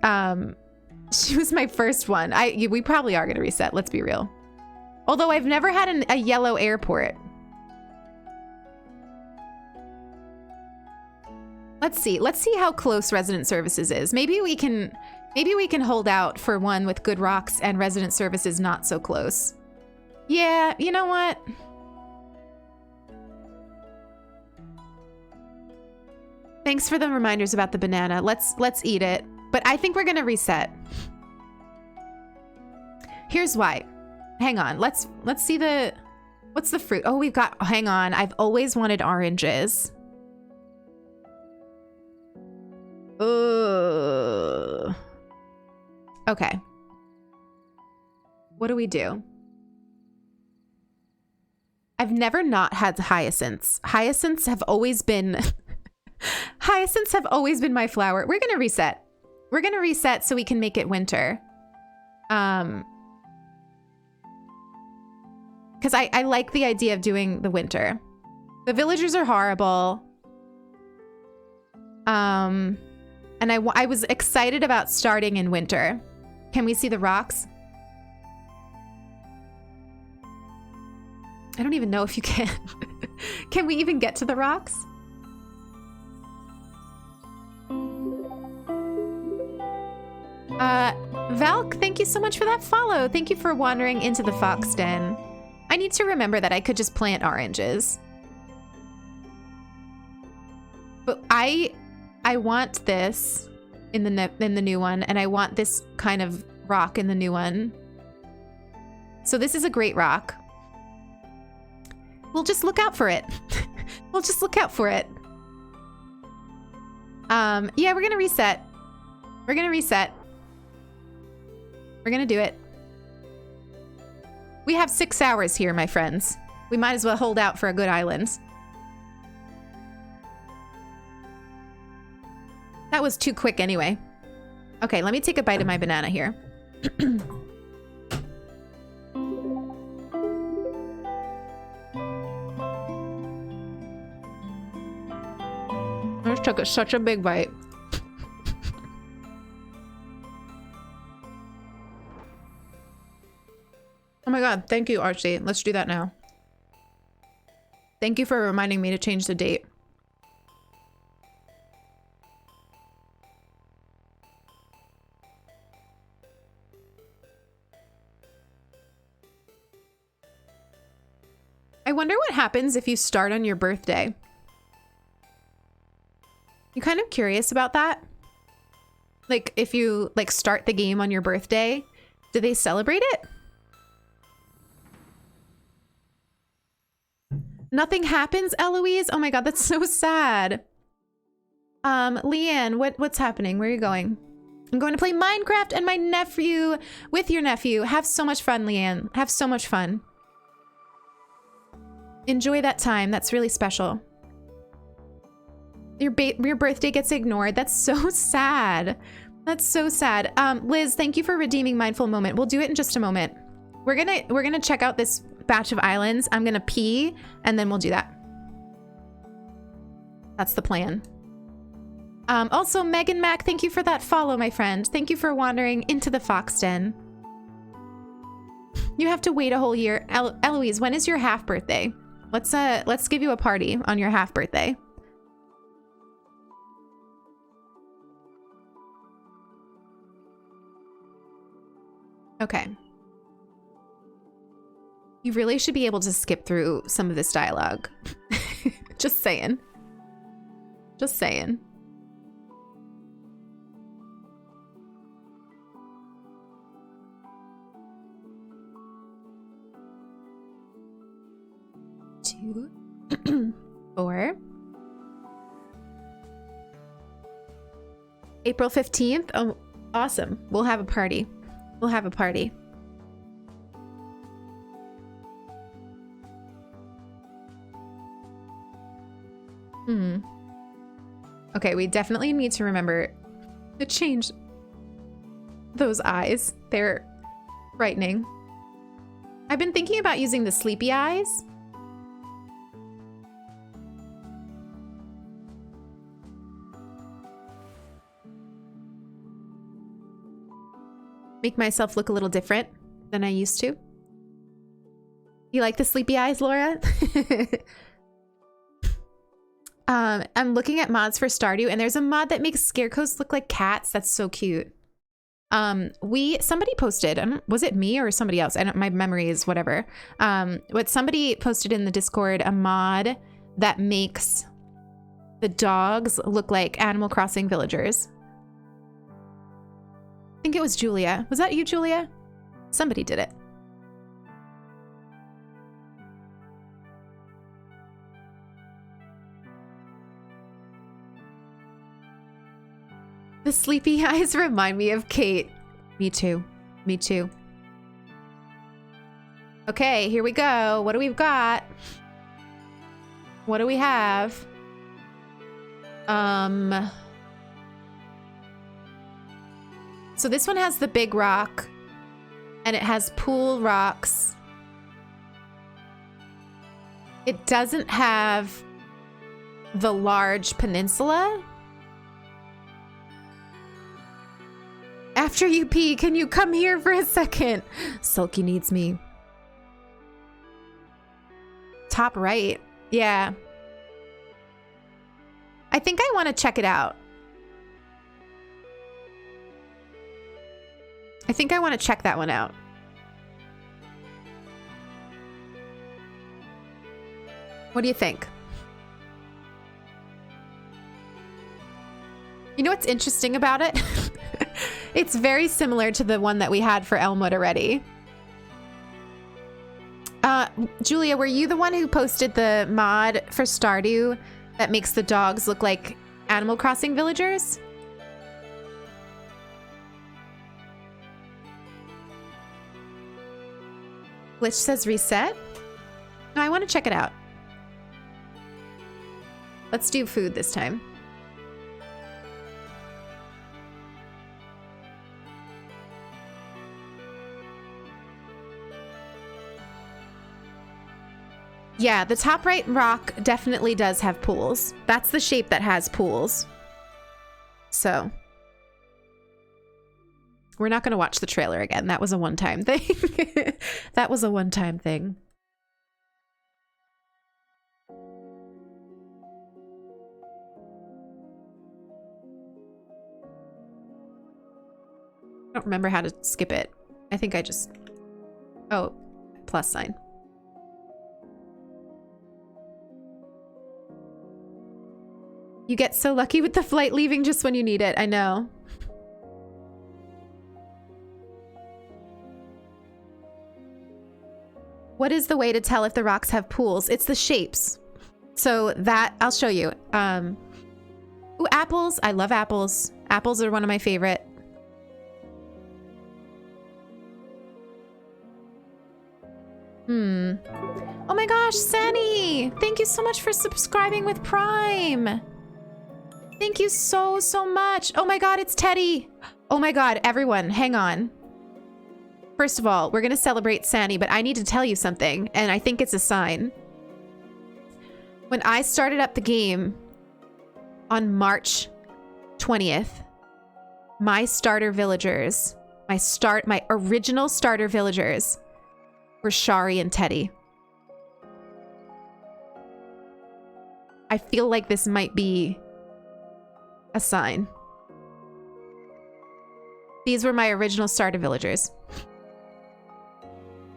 she was my first one. We probably are gonna reset, let's be real. Although I've never had a yellow airport. Let's see how close Resident Services is. Maybe we can hold out for one with good rocks and Resident Services not so close. Yeah, you know what? Thanks for the reminders about the banana. Let's eat it. But I think we're gonna reset. Here's why. Hang on. Let's see the... What's the fruit? Oh, we've got... Hang on. I've always wanted oranges. Ugh. Okay. What do we do? I've never not had hyacinths. Hyacinths have always been... Hyacinths have always been my flower. We're gonna reset. We're gonna reset so we can make it winter. Because I like the idea of doing the winter. The villagers are horrible. And I was excited about starting in winter. Can we see the rocks? I don't even know if you can. Can we even get to the rocks? Valk, thank you so much for that follow. Thank you for wandering into the fox den. I need to remember that I could just plant oranges. But I want this in the new one, and I want this kind of rock in the new one. So this is a great rock. We'll just look out for it. We'll just look out for it. Yeah, we're gonna reset. We're gonna reset. We're gonna do it. We have 6 hours here, my friends. We might as well hold out for a good island. That was too quick anyway. Okay, let me take a bite of my banana here. I just took such a big bite. Oh my god, thank you, Archie. Let's do that now. Thank you for reminding me to change the date. I wonder what happens if you start on your birthday. You kind of curious about that? Like, if you, like, start the game on your birthday, do they celebrate it? Nothing happens, Eloise? Oh my god, that's so sad. Leanne, what's happening? Where are you going? I'm going to play Minecraft and my nephew, with your nephew. Have so much fun, Leanne. Have so much fun. Enjoy that time. That's really special. Your birthday gets ignored. That's so sad. That's so sad. Liz, thank you for redeeming Mindful Moment. We'll do it in just a moment. We're gonna check out this batch of islands. I'm gonna pee and then we'll do that. That's the plan. Also, Megan Mac, thank you for that follow, my friend. Thank you for wandering into the Fox Den. You have to wait a whole year. Eloise, when is your half birthday? Let's give you a party on your half birthday. Okay. You really should be able to skip through some of this dialogue. Just saying. Just saying. Two, 4. April 15th. Oh, awesome. We'll have a party. We'll have a party. Okay, we definitely need to remember to change those eyes. They're frightening. I've been thinking about using the sleepy eyes. Make myself look a little different than I used to. You like the sleepy eyes, Laura? I'm looking at mods for Stardew, and there's a mod that makes scarecrows look like cats. That's so cute. Somebody posted, was it me or somebody else? My memory is whatever. But somebody posted in the Discord a mod that makes the dogs look like Animal Crossing villagers. I think it was Julia. Was that you, Julia? Somebody did it. The sleepy eyes remind me of Kate. Me too. Me too. Okay, here we go. What do we got? What do we have? So this one has the big rock, and it has pool rocks. It doesn't have the large peninsula. After you pee, can you come here for a second? Sulky needs me. Top right. Yeah. I think I want to check it out. I think I want to check that one out. What do you think? You know what's interesting about it? It's very similar to the one that we had for Elmwood already. Julia, were you the one who posted the mod for Stardew that makes the dogs look like Animal Crossing villagers? Glitch says reset? No, I want to check it out. Let's do food this time. Yeah, the top right rock definitely does have pools. That's the shape that has pools. So we're not going to watch the trailer again. That was a one-time thing. That was a one-time thing. I don't remember how to skip it. I think I just... Oh, plus sign. You get so lucky with the flight leaving just when you need it. I know. What is the way to tell if the rocks have pools? It's the shapes. So that, I'll show you. Ooh, apples. I love apples. Apples are one of my favorite. Oh my gosh, Sani! Thank you so much for subscribing with Prime. Thank you so, so much. Oh my god, it's Teddy. Oh my god, everyone, hang on. First of all, we're gonna celebrate Sani, but I need to tell you something, and I think it's a sign. When I started up the game on March 20th, my starter villagers, my original starter villagers were Shari and Teddy. I feel like this might be a sign. These were my original starter villagers.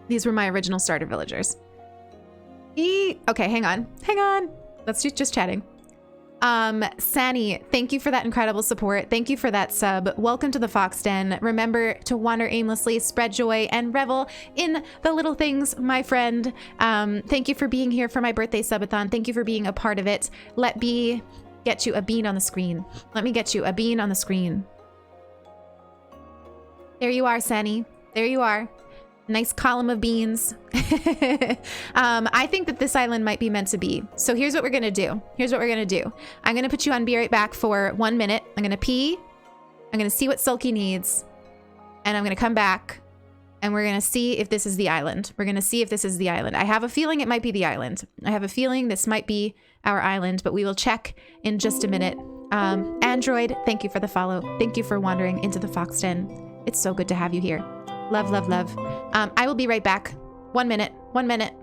These were my original starter villagers. Okay, hang on. Hang on. Let's just chatting. Sani, thank you for that incredible support. Thank you for that sub. Welcome to the Fox Den. Remember to wander aimlessly, spread joy, and revel in the little things, my friend. Thank you for being here for my birthday subathon. Thank you for being a part of it. Let me get you a bean on the screen. Let me get you a bean on the screen. There you are, Sani. There you are. Nice column of beans. I think that this island might be meant to be. So here's what we're gonna do. Here's what we're gonna do. I'm gonna put you on Be Right Back for 1 minute. I'm gonna pee. I'm gonna see what Sulky needs. And I'm gonna come back. And we're gonna see if this is the island. We're gonna see if this is the island. I have a feeling it might be the island. I have a feeling this might be our island, but we will check in just a minute. Android, thank you for the follow. Thank you for wandering into the Fox Den. It's so good to have you here. Love, love, love. I will be right back. 1 minute. 1 minute.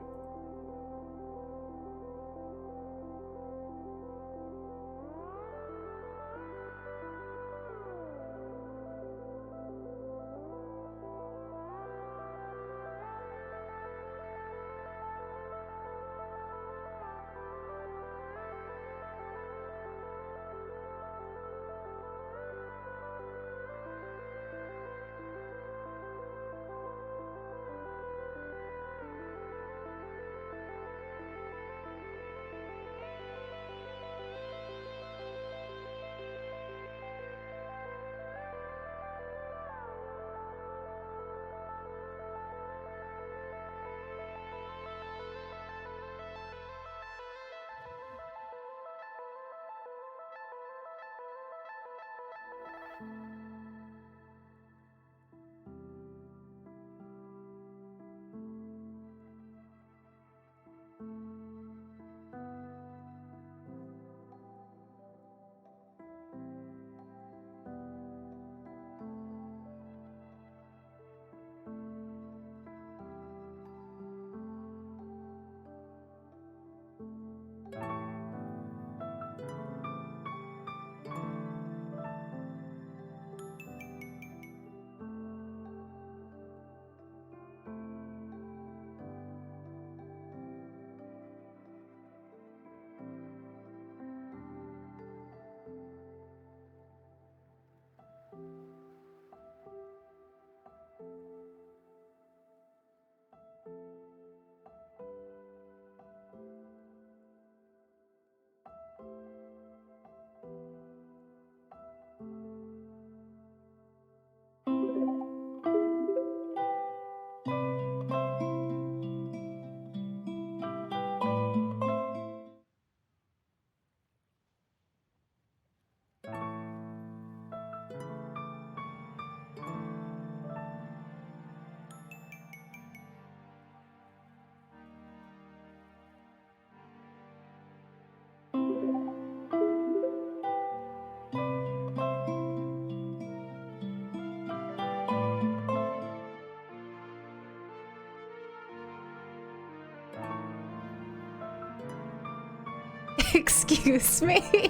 Excuse me?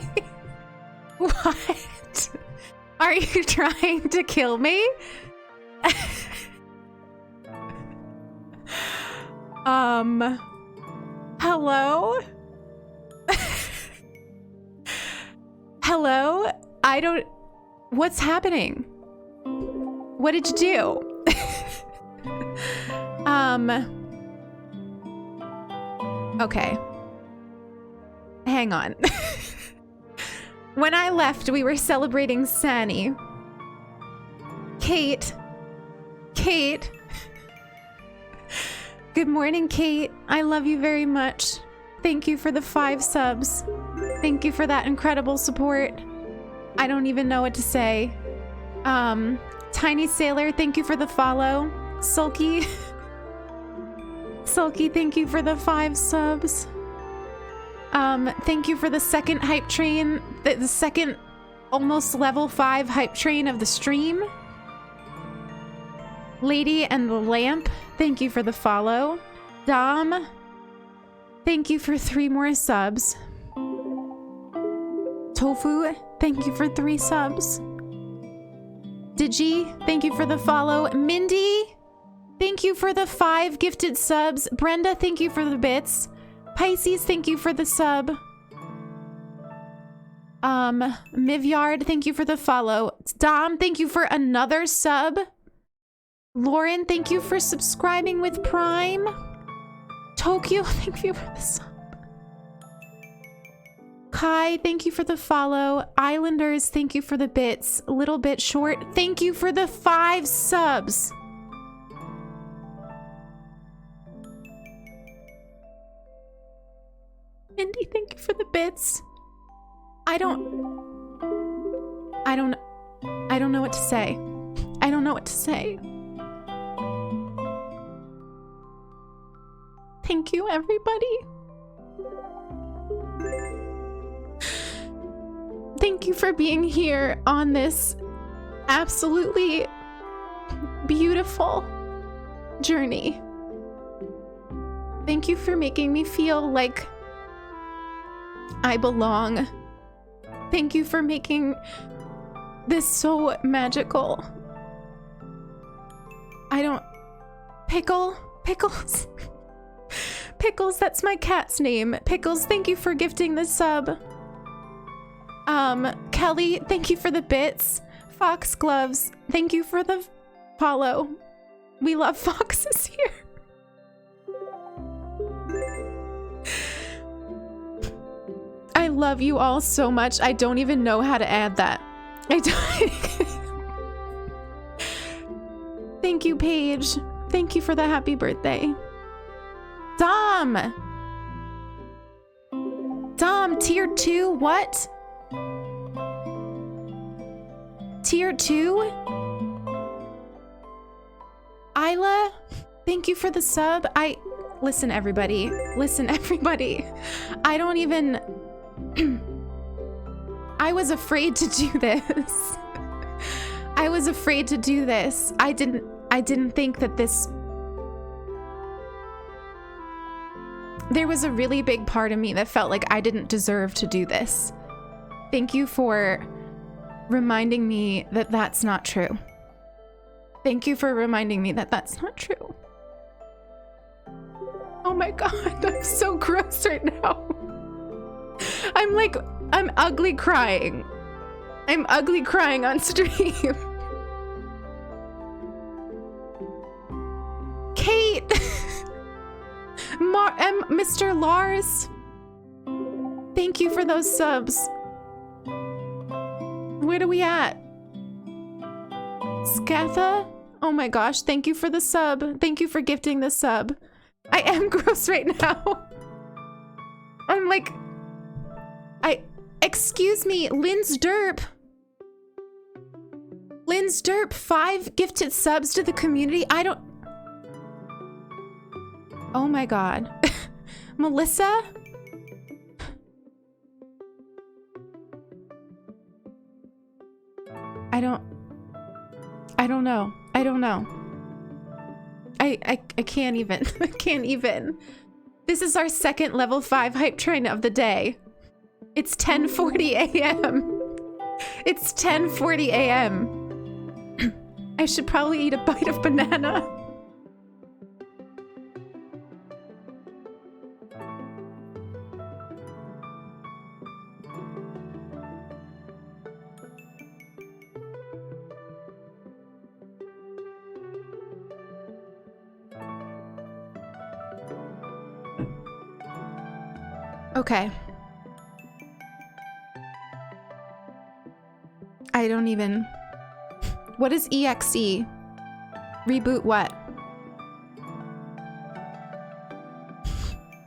What? Are you trying to kill me? Hello? Hello? I don't... What's happening? What did you do? Okay. Hang on. When I left, we were celebrating Sani. Kate. Kate. Good morning, Kate. I love you very much. Thank you for the 5 subs. Thank you for that incredible support. I don't even know what to say. Tiny Sailor, thank you for the follow. Sulky. Sulky, thank you for the 5 subs. Thank you for the second hype train, the second almost level 5 hype train of the stream. Lady and the Lamp, thank you for the follow. Dom, thank you for 3 more subs. Tofu, thank you for 3 subs. Digi, thank you for the follow. Mindy, thank you for the 5 gifted subs. Brenda, thank you for the bits. Pisces, thank you for the sub. Mivyard, thank you for the follow. Dom, thank you for another sub. Lauren, thank you for subscribing with Prime. Tokyo, thank you for the sub. Kai, thank you for the follow. Islanders, thank you for the bits. Little Bit Short, thank you for the 5 subs. Mindy, thank you for the bits. I don't know what to say. I don't know what to say. Thank you, everybody. Thank you for being here on this absolutely beautiful journey. Thank you for making me feel like I belong. Thank you for making this so magical. Pickles. Pickles, that's my cat's name. Pickles, thank you for gifting the sub. Kelly, thank you for the bits. Foxgloves, thank you for the follow. We love foxes here. I love you all so much. I don't even know how to add that. I don't. Thank you, Paige. Thank you for the happy birthday. Dom, tier 2, what? Tier 2? Isla, thank you for the sub. Listen, everybody. I don't even... I was afraid to do this. I was afraid to do this. I didn't think that this... There was a really big part of me that felt like I didn't deserve to do this. Thank you for reminding me that that's not true. Thank you for reminding me that that's not true. Oh my god, I'm so gross right now. I'm ugly crying. I'm ugly crying on stream. Kate! Mr. Lars, thank you for those subs. Where are we at? Scatha? Oh my gosh, thank you for the sub. Thank you for gifting the sub. I am gross right now. I'm like... Excuse me, Lynn's Derp. Lynn's Derp, 5 gifted subs to the community. I don't... Oh my god. Melissa? I don't know. I can't even. I can't even. This is our second level 5 hype train of the day. It's 10:40 a.m. It's 10:40 a.m. I should probably eat a bite of banana. Okay. I don't even... What is EXE? Reboot what?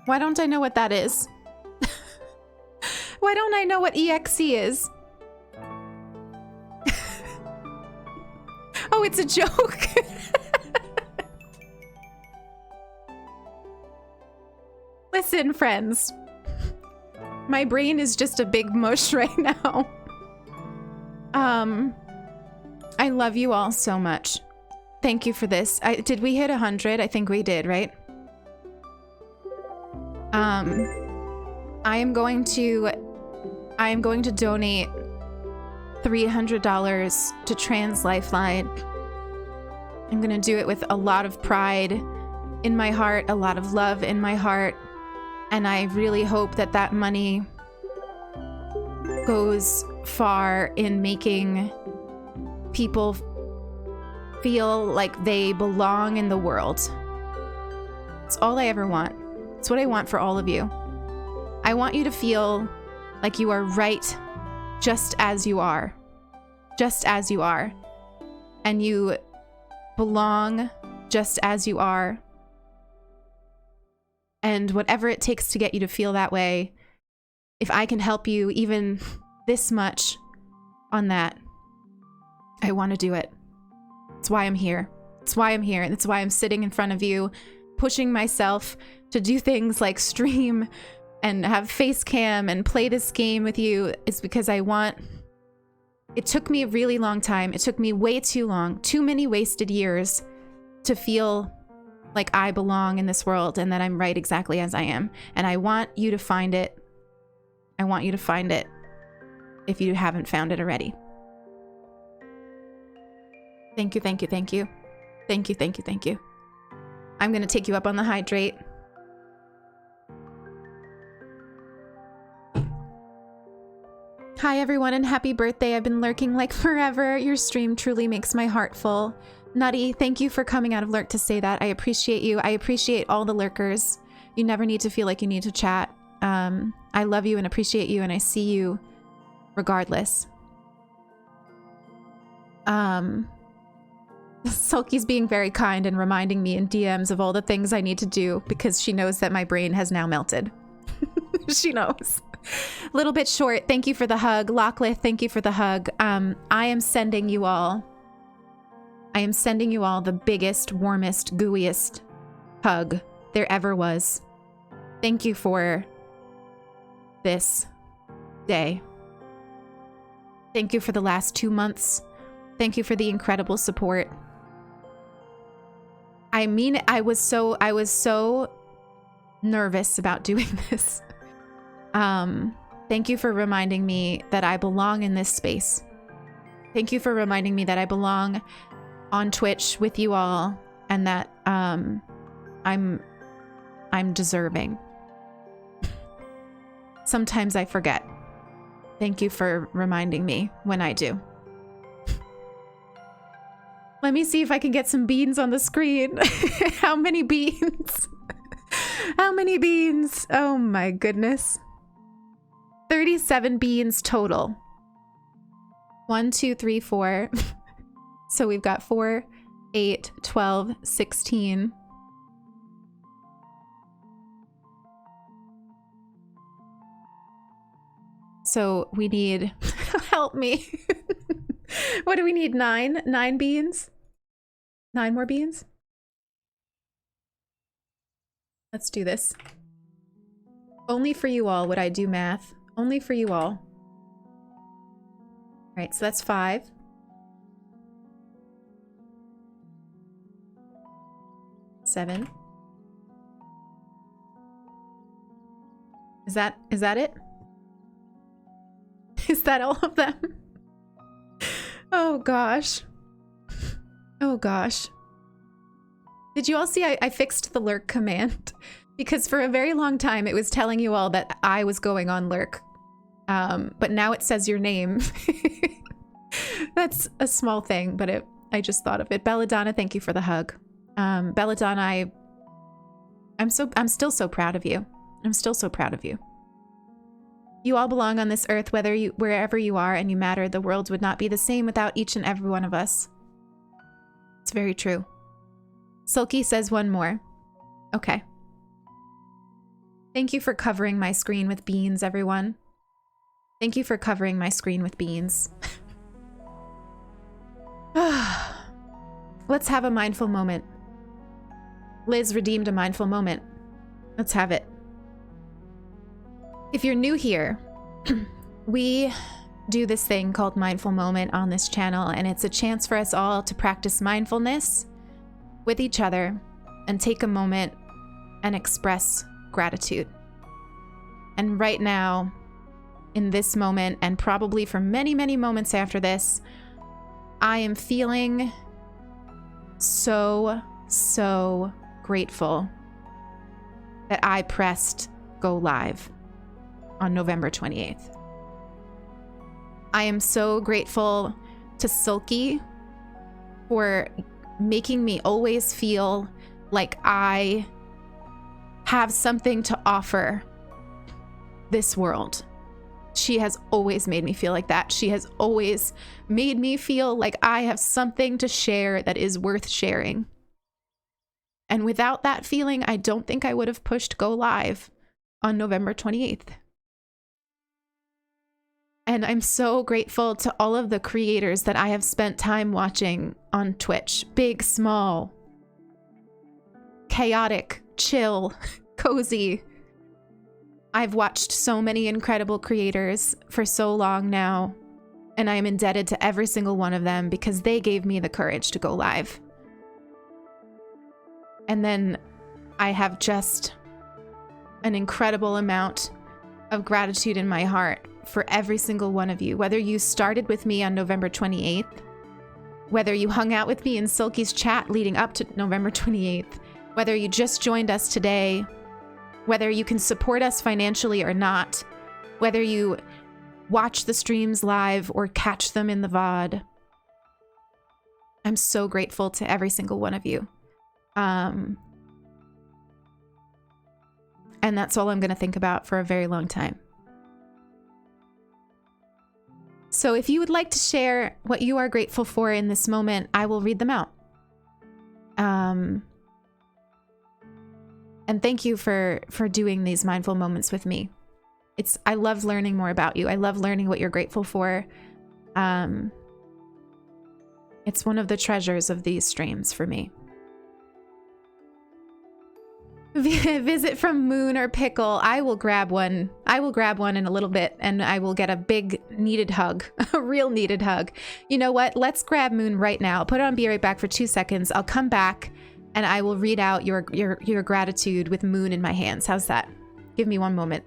Why don't I know what that is? Why don't I know what EXE is? Oh, it's a joke. Listen, friends. My brain is just a big mush right now. I love you all so much. Thank you for this. Did we hit 100? I think we did, right? I am going to donate $300 to Trans Lifeline. I'm gonna do it with a lot of pride in my heart, a lot of love in my heart, and I really hope that that money goes far in making people feel like they belong in the world. It's all I ever want. It's what I want for all of you. I want you to feel like you are right just as you are. Just as you are. And you belong just as you are. And whatever it takes to get you to feel that way, if I can help you even this much on that, I want to do it. It's why I'm here. It's why I'm here. And it's why I'm sitting in front of you, pushing myself to do things like stream and have face cam and play this game with you. Is because I want... It took me a really long time. It took me way too long, too many wasted years to feel like I belong in this world and that I'm right exactly as I am. And I want you to find it. I want you to find it if you haven't found it already. Thank you, thank you, thank you. Thank you, thank you, thank you. I'm gonna take you up on the hydrate. Hi everyone and happy birthday. I've been lurking like forever. Your stream truly makes my heart full. Nutty, thank you for coming out of lurk to say that. I appreciate you. I appreciate all the lurkers. You never need to feel like you need to chat. I love you and appreciate you and I see you regardless. Sulky's being very kind and reminding me in DMs of all the things I need to do because she knows that my brain has now melted. She knows. Little bit short. Thank you for the hug. Locklith, thank you for the hug. I am sending you all the biggest, warmest, gooeyest hug there ever was. Thank you for this day. Thank you for the last 2 months. Thank you for the incredible support. I mean, I was so nervous about doing this. Thank you for reminding me that I belong in this space. Thank you for reminding me that I belong on Twitch with you all and that I'm deserving. Sometimes I forget. Thank you for reminding me when I do. Let me see if I can get some beans on the screen. How many beans? How many beans? Oh my goodness. 37 beans total. 1, 2, 3, 4. So we've got 4, 8, 12, 16. So we need, help me. What do we need? 9? 9 beans? 9 more beans? Let's do this. Only for you all would I do math. Only for you all. All right, so that's 5. 7. Is that it? Is that all of them? Oh gosh. Oh gosh. Did you all see I fixed the lurk command? Because for a very long time it was telling you all that I was going on lurk. But now it says your name. That's a small thing, but I just thought of it. Belladonna, thank you for the hug. Belladonna, I'm still so proud of you. I'm still so proud of you. You all belong on this earth, wherever you are, and you matter. The world would not be the same without each and every one of us. It's very true. Sulky says one more. Okay. Thank you for covering my screen with beans, everyone. Thank you for covering my screen with beans. Let's have a mindful moment. Liz redeemed a mindful moment. Let's have it. If you're new here, we do this thing called Mindful Moment on this channel, and it's a chance for us all to practice mindfulness with each other and take a moment and express gratitude. And right now, in this moment, and probably for many, many moments after this, I am feeling so grateful that I pressed go live on November 28th. I am so grateful to Sulky for making me always feel like I have something to offer this world. She has always made me feel like that. She has always made me feel like I have something to share that is worth sharing. And without that feeling, I don't think I would have pushed go live on November 28th. And I'm so grateful to all of the creators that I have spent time watching on Twitch. Big, small, chaotic, chill, cozy. I've watched so many incredible creators for so long now, and I am indebted to every single one of them because they gave me the courage to go live. And then I have just an incredible amount of gratitude in my heart for every single one of you, whether you started with me on November 28th, whether you hung out with me in Sulky's chat leading up to November 28th, whether you just joined us today, whether you can support us financially or not, whether you watch the streams live or catch them in the VOD. I'm so grateful to every single one of you. And that's all I'm going to think about for a very long time. So if you would like to share what you are grateful for in this moment, I will read them out. And thank you for doing these mindful moments with me. I love learning more about you. I love learning what you're grateful for. It's one of the treasures of these streams for me. Visit from Moon or Pickle. I will grab one. I will grab one in a little bit, and I will get a big needed hug, a real needed hug. You know what? Let's grab Moon right now. I'll put it on Be Right Back for 2 seconds. I'll come back, and I will read out your gratitude with Moon in my hands. How's that? Give me one moment.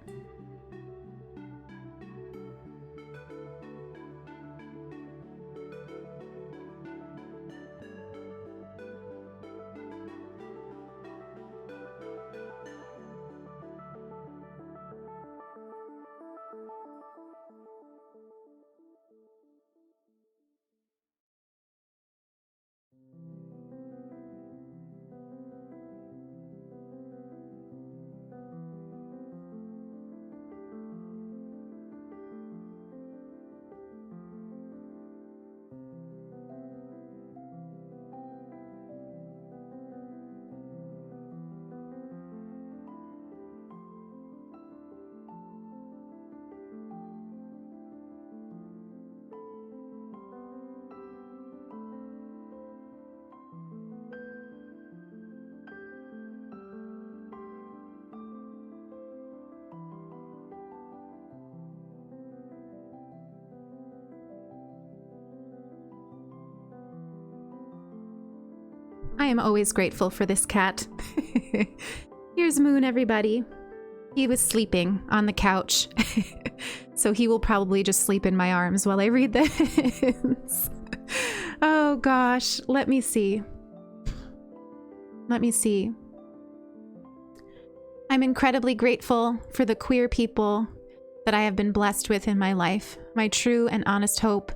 I am always grateful for this cat. Here's Moon, everybody. He was sleeping on the couch. So he will probably just sleep in my arms while I read this. Oh gosh, let me see. Let me see. I'm incredibly grateful for the queer people that I have been blessed with in my life. My true and honest hope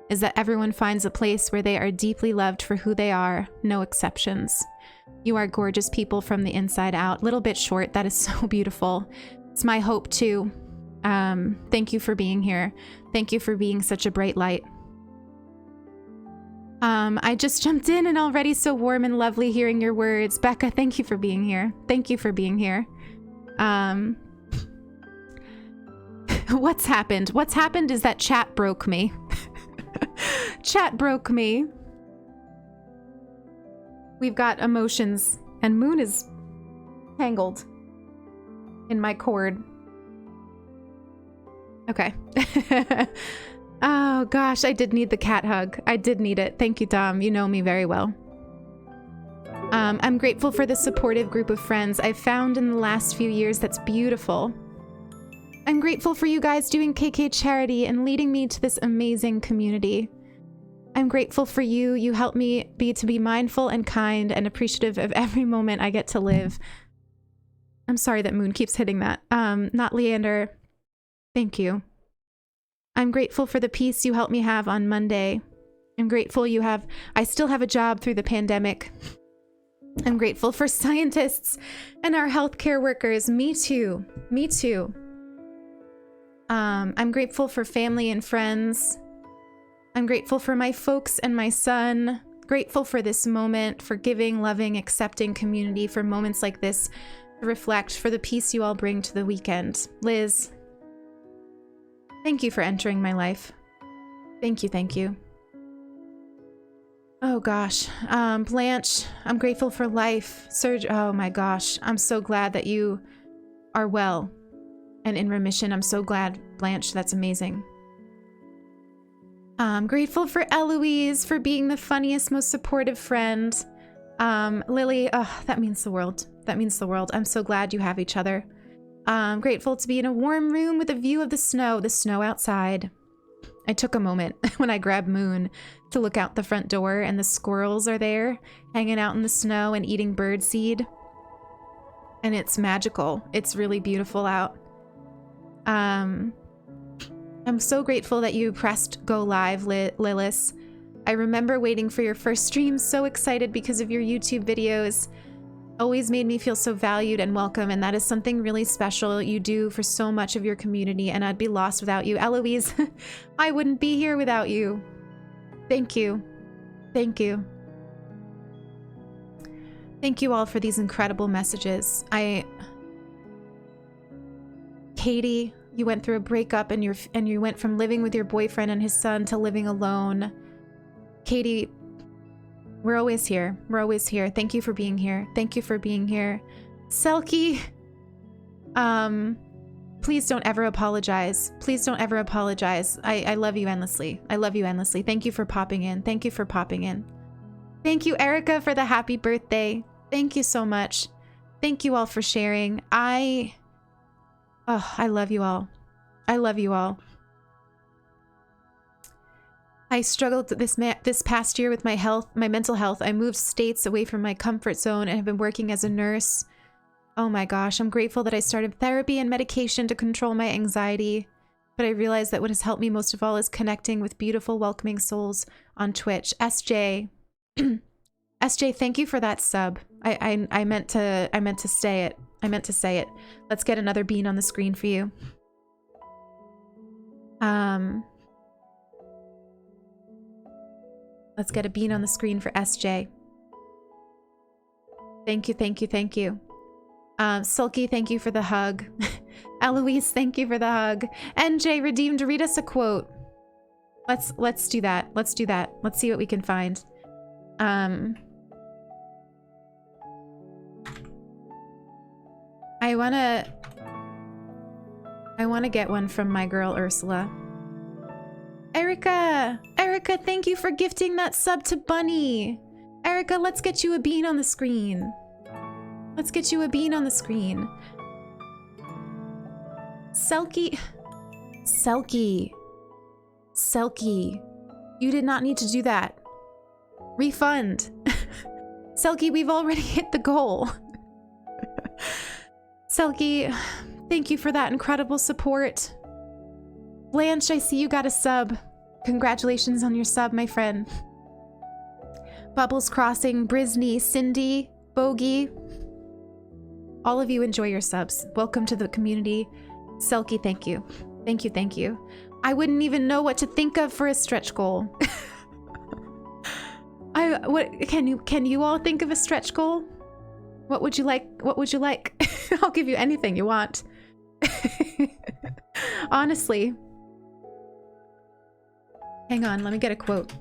is that everyone finds a place where they are deeply loved for who they are, no exceptions. You are gorgeous people from the inside out. Little bit short, that is so beautiful. It's my hope too. Thank you for being here. Thank you for being such a bright light. I just jumped in and already so warm and lovely hearing your words. Becca, thank you for being here. Thank you for being here. What's happened? What's happened is that chat broke me. Chat broke me. We've got emotions, and Moon is tangled in my cord. Okay. Oh gosh, I did need the cat hug. I did need it. Thank you, Dom. You know me very well. I'm grateful for the supportive group of friends I've found in the last few years. That's beautiful. I'm grateful for you guys doing KK charity and leading me to this amazing community. I'm grateful for you. You help me to be mindful and kind and appreciative of every moment I get to live. I'm sorry that Moon keeps hitting that. Not Leander. Thank you. I'm grateful for the peace you helped me have on Monday. I'm grateful I still have a job through the pandemic. I'm grateful for scientists and our healthcare workers. Me too. Me too. I'm grateful for family and friends. I'm grateful for my folks and my son. Grateful for this moment, for giving, loving, accepting community, for moments like this to reflect, for the peace you all bring to the weekend. Liz, thank you for entering my life. Thank you, thank you. Oh gosh, Blanche, I'm grateful for life. Serge, oh my gosh, I'm so glad that you are well and in remission. I'm so glad, Blanche, that's amazing. I'm grateful for Eloise for being the funniest, most supportive friend. Lily, oh, that means the world. That means the world. I'm so glad you have each other. I'm grateful to be in a warm room with a view of the snow outside. I took a moment when I grabbed Moon to look out the front door, and the squirrels are there, hanging out in the snow and eating birdseed. And it's magical. It's really beautiful out. I'm so grateful that you pressed go live, Lilith. I remember waiting for your first stream, so excited because of your YouTube videos. Always made me feel so valued and welcome, and that is something really special you do for so much of your community, and I'd be lost without you. Eloise, I wouldn't be here without you. Thank you. Thank you. Thank you all for these incredible messages. Katie, you went through a breakup and you went from living with your boyfriend and his son to living alone. Katie, we're always here. We're always here. Thank you for being here. Thank you for being here. Selkie, please don't ever apologize. Please don't ever apologize. I love you endlessly. I love you endlessly. Thank you for popping in. Thank you for popping in. Thank you, Erica, for the happy birthday. Thank you so much. Thank you all for sharing. I love you all. I love you all. I struggled this past year with my mental health. I moved states away from my comfort zone and have been working as a nurse. Oh my gosh, I'm grateful that I started therapy and medication to control my anxiety. But I realized that what has helped me most of all is connecting with beautiful, welcoming souls on Twitch. SJ, SJ, thank you for that sub. I meant to say it. I meant to say it. Let's get another bean on the screen for you. Let's get a bean on the screen for SJ. Thank you, thank you, thank you. Sulky, thank you for the hug. Eloise, thank you for the hug. NJ Redeemed, read us a quote. Let's do that. Let's do that. Let's see what we can find. I wanna get one from my girl Ursula. Erica, thank you for gifting that sub to Bunny. Erica, let's get you a bean on the screen. Let's get you a bean on the screen. Selkie, Selkie. Selkie. You did not need to do that. Refund. Selkie, we've already hit the goal. Selkie, thank you for that incredible support. Blanche, I see you got a sub. Congratulations on your sub, my friend. Bubbles Crossing, Brisney, Cindy, Bogey. All of you enjoy your subs. Welcome to the community. Selkie, thank you. Thank you, thank you. I wouldn't even know what to think of for a stretch goal. Can you all think of a stretch goal? What would you like? What would you like? I'll give you anything you want. Honestly. Hang on, let me get a quote.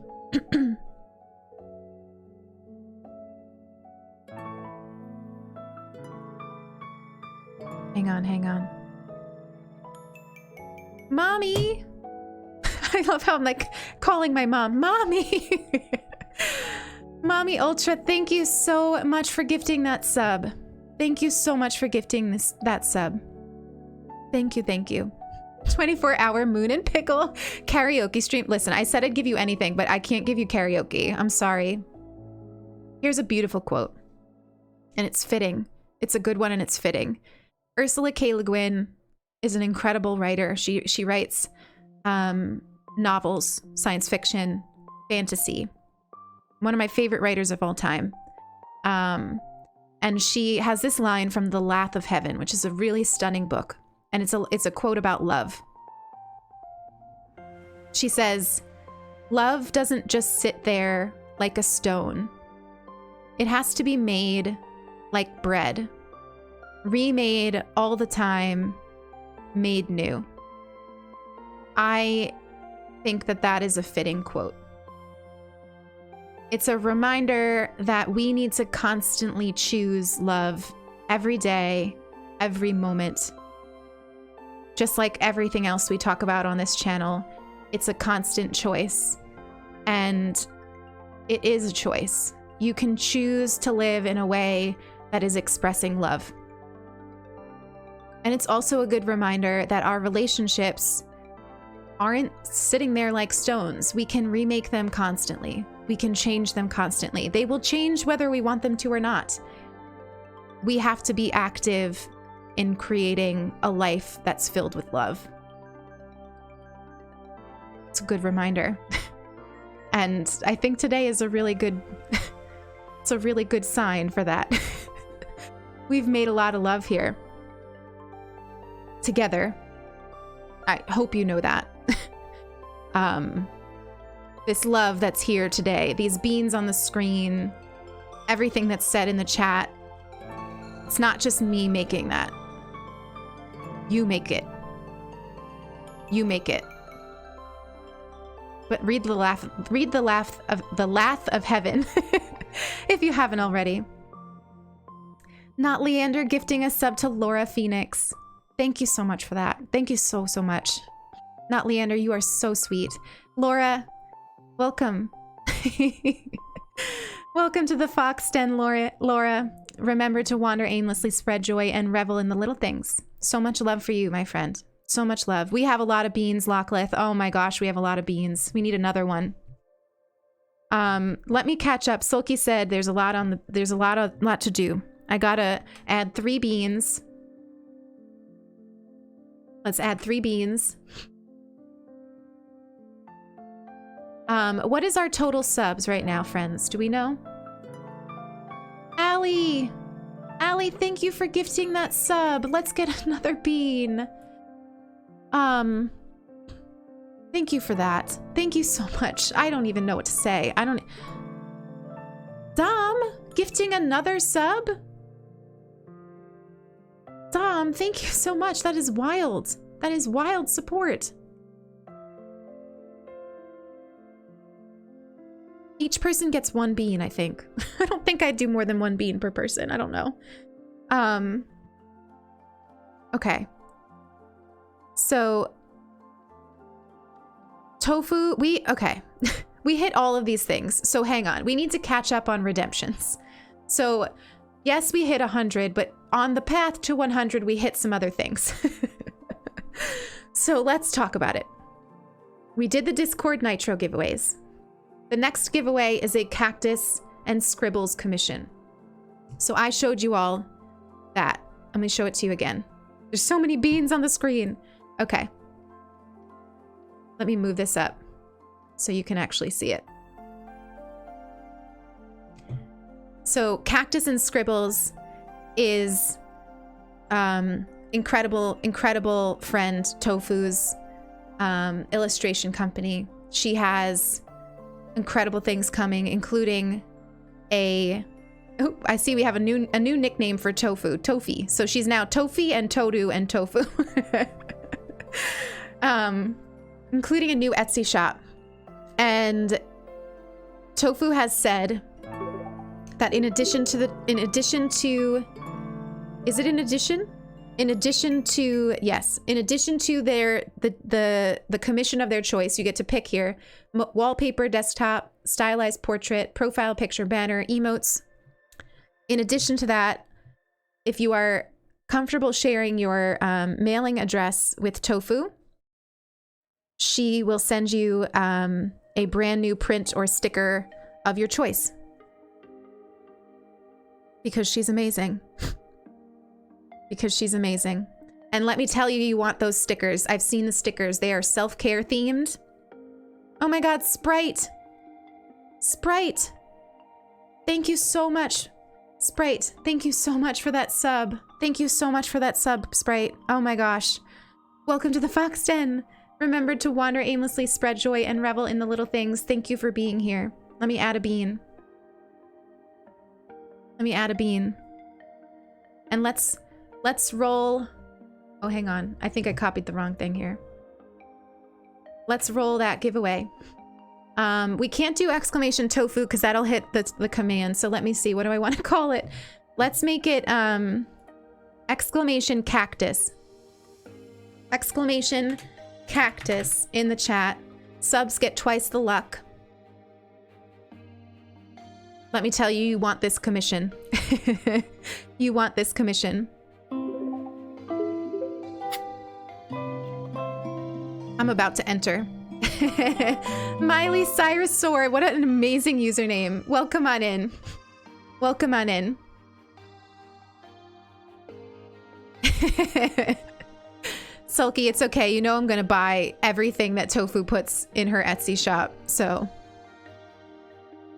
Hang on. Mommy! I love how I'm like calling my mom, Mommy! Mommy Ultra, thank you so much for gifting that sub. Thank you so much for gifting that sub. Thank you, thank you. 24-hour Moon and Pickle karaoke stream. Listen, I said I'd give you anything, but I can't give you karaoke. I'm sorry. Here's a beautiful quote. And it's fitting. It's a good one and it's fitting. Ursula K. Le Guin is an incredible writer. She writes novels, science fiction, fantasy. One of my favorite writers of all time. And she has this line from The Lath of Heaven, which is a really stunning book. And it's a quote about love. She says, "Love doesn't just sit there like a stone. It has to be made like bread. Remade all the time, made new." I think that is a fitting quote. It's a reminder that we need to constantly choose love every day, every moment. Just like everything else we talk about on this channel, it's a constant choice. And it is a choice. You can choose to live in a way that is expressing love. And it's also a good reminder that our relationships aren't sitting there like stones. We can remake them constantly. We can change them constantly. They will change whether we want them to or not. We have to be active in creating a life that's filled with love. It's a good reminder. And I think today is a really good, it's a really good sign for that. We've made a lot of love here. Together. I hope you know that. This love that's here today, these beans on the screen, everything that's said in the chat, it's not just me making that. You make it. You make it. But read the Lath of Heaven if you haven't already. Not Leander gifting a sub to Laura Phoenix. Thank you so much for that. Thank you so much. Not Leander, you are so sweet. Laura, welcome. Welcome to the Fox Den, Laura. Remember to wander aimlessly, spread joy, and revel in the little things. So much love for you, my friend. So much love. We have a lot of beans, Lockleth. Oh my gosh, we have a lot of beans. We need another one. Let me catch up. Sulky said there's a lot to do. I gotta add 3 beans. Let's add 3 beans. What is our total subs right now, friends? Do we know? Allie! Allie, thank you for gifting that sub. Let's get another bean. Thank you for that. Thank you so much. I don't even know what to say. Dom, gifting another sub? Dom, thank you so much. That is wild. That is wild support. Each person gets 1 bean, I think. I don't think I'd do more than 1 bean per person. I don't know. Okay. So, tofu, okay. We hit all of these things. So hang on. We need to catch up on redemptions. So, yes, we hit 100, but on the path to 100, we hit some other things. So let's talk about it. We did the Discord Nitro giveaways. The next giveaway is a cactus and scribbles commission. So I showed you all that. I'm gonna show it to you again. There's so many beans on the screen. Okay. Let me move this up so you can actually see it. So Cactus and Scribbles is incredible friend Tofu's illustration company. She has incredible things coming, including I see we have a new nickname for Tofu, Tofi. So she's now Tofi and Todu and Tofu. Including a new Etsy shop. And Tofu has said that in addition to the commission of their choice, you get to pick here wallpaper, desktop, stylized portrait, profile picture, banner, emotes. In addition to that, if you are comfortable sharing your mailing address with Tofu, she will send you a brand new print or sticker of your choice. Because she's amazing. Because she's amazing. And let me tell you, you want those stickers. I've seen the stickers. They are self-care themed. Oh my God, Sprite. Sprite. Thank you so much. Sprite, thank you so much for that sub. Thank you so much for that sub, Sprite. Oh my gosh. Welcome to the Fox Den. Remember to wander aimlessly, spread joy, and revel in the little things. Thank you for being here. Let me add a bean. Let me add a bean. And let's roll. Oh, hang on. I think I copied the wrong thing here. Let's roll that giveaway. We can't do exclamation tofu because that'll hit the command. So let me see. What do I want to call it? Let's make it exclamation cactus. Exclamation cactus in the chat. Subs get twice the luck. Let me tell you, you want this commission. You want this commission. I'm about to enter. Miley Cyrus Sword, what an amazing username. Welcome on in. Welcome on in. Sulky, it's okay. You know I'm gonna buy everything that Tofu puts in her Etsy shop, so.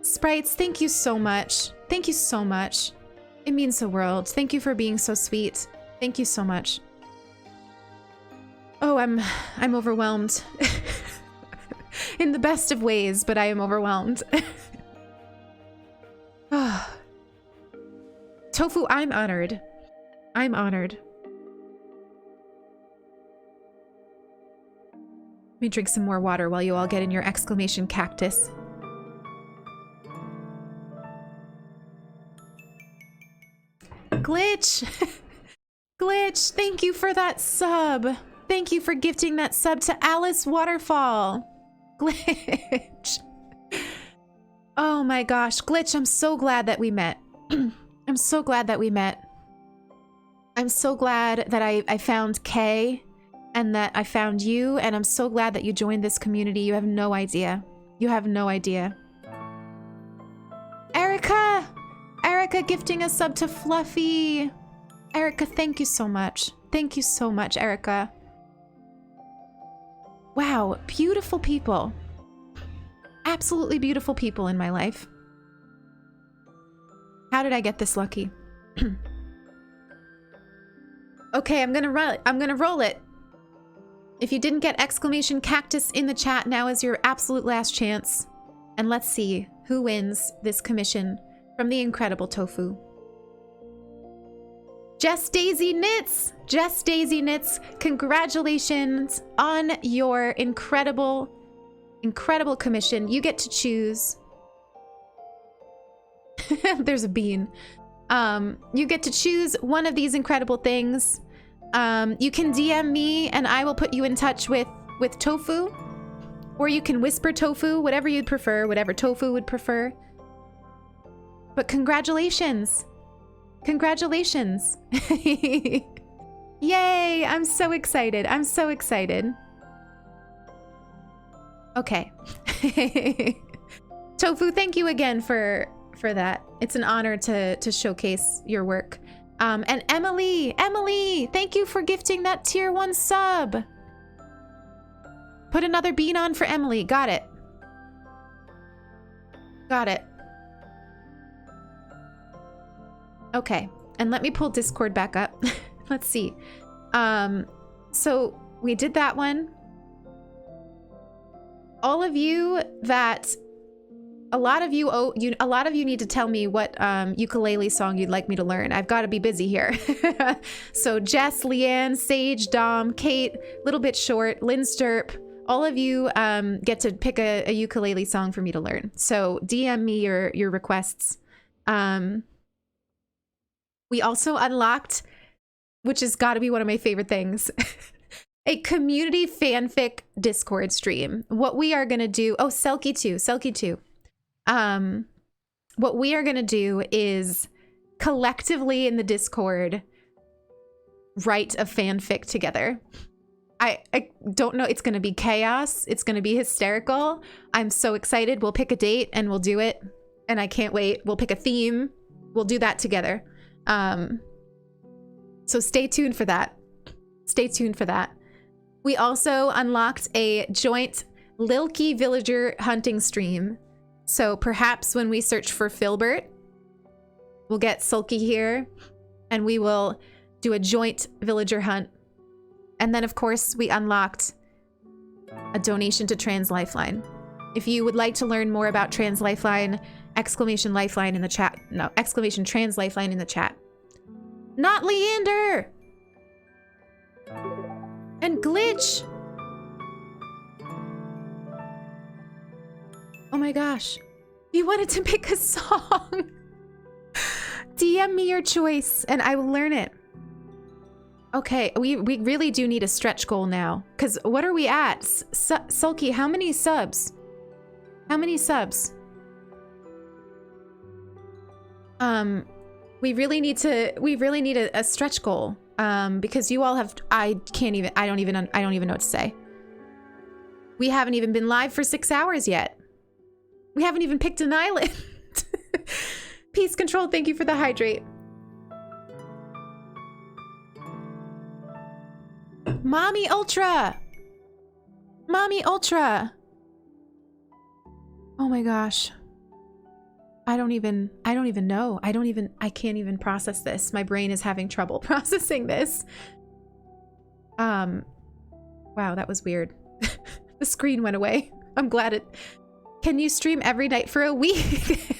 Sprites, thank you so much. Thank you so much. It means the world. Thank you for being so sweet. Thank you so much. Oh, I'm overwhelmed. In the best of ways, but I am overwhelmed. Oh. Tofu, I'm honored. I'm honored. Let me drink some more water while you all get in your exclamation cactus. Glitch! Glitch, thank you for that sub. Thank you for gifting that sub to Alice Waterfall. Glitch. Oh my gosh, Glitch, I'm so glad that we met. I'm so glad that we met. I'm so glad that I found Kay and that I found you, and I'm so glad that you joined this community. You have no idea. You have no idea. Erica! Erica gifting a sub to Fluffy. Erica, thank you so much. Thank you so much, Erica. Wow, beautiful people. Absolutely beautiful people in my life. How did I get this lucky? Okay, I'm gonna roll it. If you didn't get exclamation cactus in the chat, now is your absolute last chance. And let's see who wins this commission from the incredible Tofu. Jess Daisy Knits! Jess Daisy Knits, congratulations on your incredible commission. You get to choose. There's a bean. You get to choose one of these incredible things. You can DM me and I will put you in touch with Tofu. Or you can whisper Tofu, whatever you'd prefer, whatever Tofu would prefer. But congratulations. Congratulations. Yay! I'm so excited. I'm so excited. Okay. Tofu, thank you again for that. It's an honor to showcase your work. And Emily, thank you for gifting that tier 1 sub. Put another bean on for Emily. Got it. Got it. Okay, and let me pull Discord back up. Let's see. So we did that one. All of you that, a lot of you need to tell me what ukulele song you'd like me to learn. I've got to be busy here. So Jess, Leanne, Sage, Dom, Kate, Little Bit Short, Lynn Sturp, all of you get to pick a ukulele song for me to learn. So DM me your requests. We also unlocked, which has got to be one of my favorite things, a community fanfic Discord stream. What we are going to do, oh, Selkie too. What we are going to do is collectively in the Discord write a fanfic together. I don't know. It's going to be chaos. It's going to be hysterical. I'm so excited. We'll pick a date and we'll do it. And I can't wait. We'll pick a theme. We'll do that together. So stay tuned for that. Stay tuned for that. We also unlocked a joint Lilky villager hunting stream. So perhaps when we search for Filbert, we'll get Sulky here and we will do a joint villager hunt. And then of course we unlocked a donation to Trans Lifeline. If you would like to learn more about Trans Lifeline, exclamation Lifeline in the chat. No, exclamation Trans Lifeline in the chat. Not Leander! And Glitch! Oh my gosh. You wanted to pick a song. DM me your choice and I will learn it. Okay, we really do need a stretch goal now. Because what are we at? Sulky, how many subs? How many subs? We really need a stretch goal. Because you all have, I don't even know what to say. We haven't even been live for 6 hours yet. We haven't even picked an island. Peace Control, thank you for the hydrate. Mommy Ultra! Mommy Ultra! Oh my gosh. I don't even know. I can't even process this. My brain is having trouble processing this. Wow, that was weird. The screen went away. I'm glad it... Can you stream every night for a week?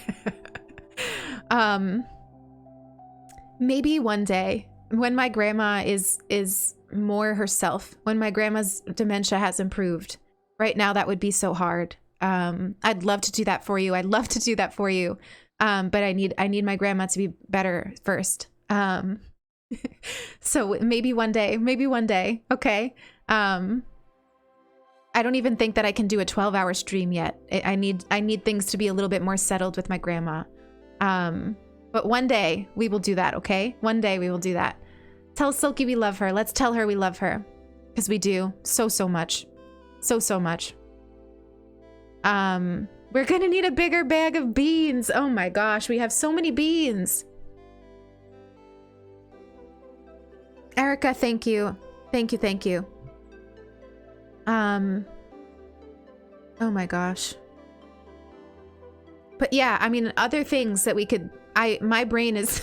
Maybe one day when my grandma is more herself, when my grandma's dementia has improved. Right now, that would be so hard. I'd love to do that for you. I'd love to do that for you. But I need my grandma to be better first. So maybe one day. Okay. I don't even think that I can do a 12-hour stream yet. I need things to be a little bit more settled with my grandma. But one day we will do that, okay? One day we will do that. Tell Silky we love her. Let's tell her we love her. Because we do so much. So much. We're gonna need a bigger bag of beans. Oh my gosh, we have so many beans. Erica, thank you. Thank you. Oh my gosh. But yeah, I mean, other things that we could, my brain is,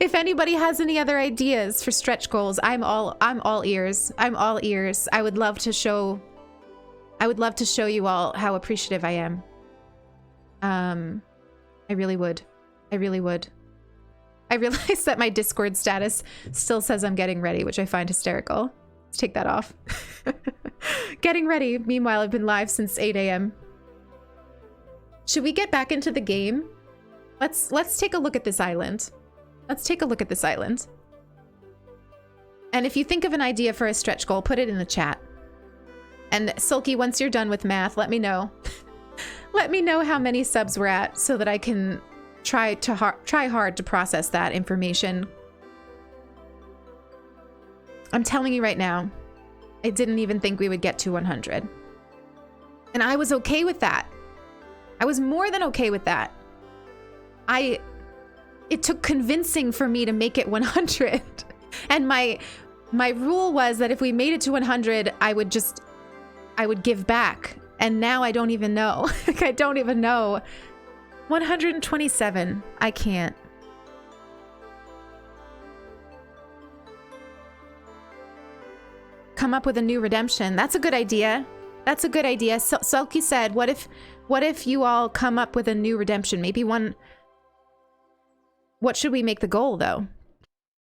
if anybody has any other ideas for stretch goals, I'm all ears. I'm all ears. I would love to show you all how appreciative I am. I really would. I realize that my Discord status still says I'm getting ready, which I find hysterical. Let's take that off. Getting ready. Meanwhile, I've been live since 8 a.m. Should we get back into the game? Let's take a look at this island. Let's take a look at this island. And if you think of an idea for a stretch goal, put it in the chat. And Sulky, once you're done with math, let me know. Let me know how many subs we're at so that I can try hard to process that information. I'm telling you right now, I didn't even think we would get to 100. And I was okay with that. I was more than okay with that. It took convincing for me to make it 100. And my rule was that if we made it to 100, I would give back. And now I don't even know. Like, I don't even know. 127. I can't. Come up with a new redemption. That's a good idea. That's a good idea. Sulky said, what if you all come up with a new redemption? Maybe one. What should we make the goal, though?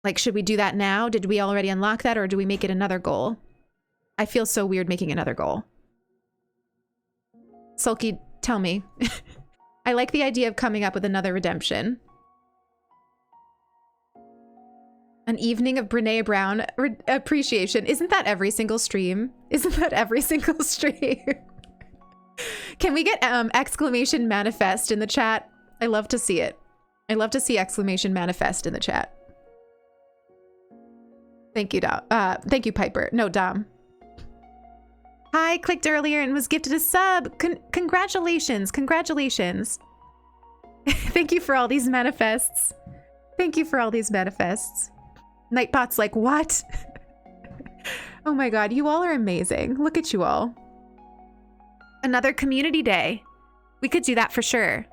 Like, should we do that now? Did we already unlock that, or do we make it another goal? I feel so weird making another goal. Sulky, tell me. I like the idea of coming up with another redemption. An evening of Brene Brown appreciation. Isn't that every single stream? Isn't that every single stream? Can we get exclamation manifest in the chat? I love to see it. I love to see exclamation manifest in the chat. Thank you, Dom. Thank you, Piper. No, Dom. Hi, clicked earlier and was gifted a sub. Congratulations. Congratulations. Thank you for all these manifests. Thank you for all these manifests. Nightbot's like, what? Oh my god, you all are amazing. Look at you all. Another community day. We could do that for sure.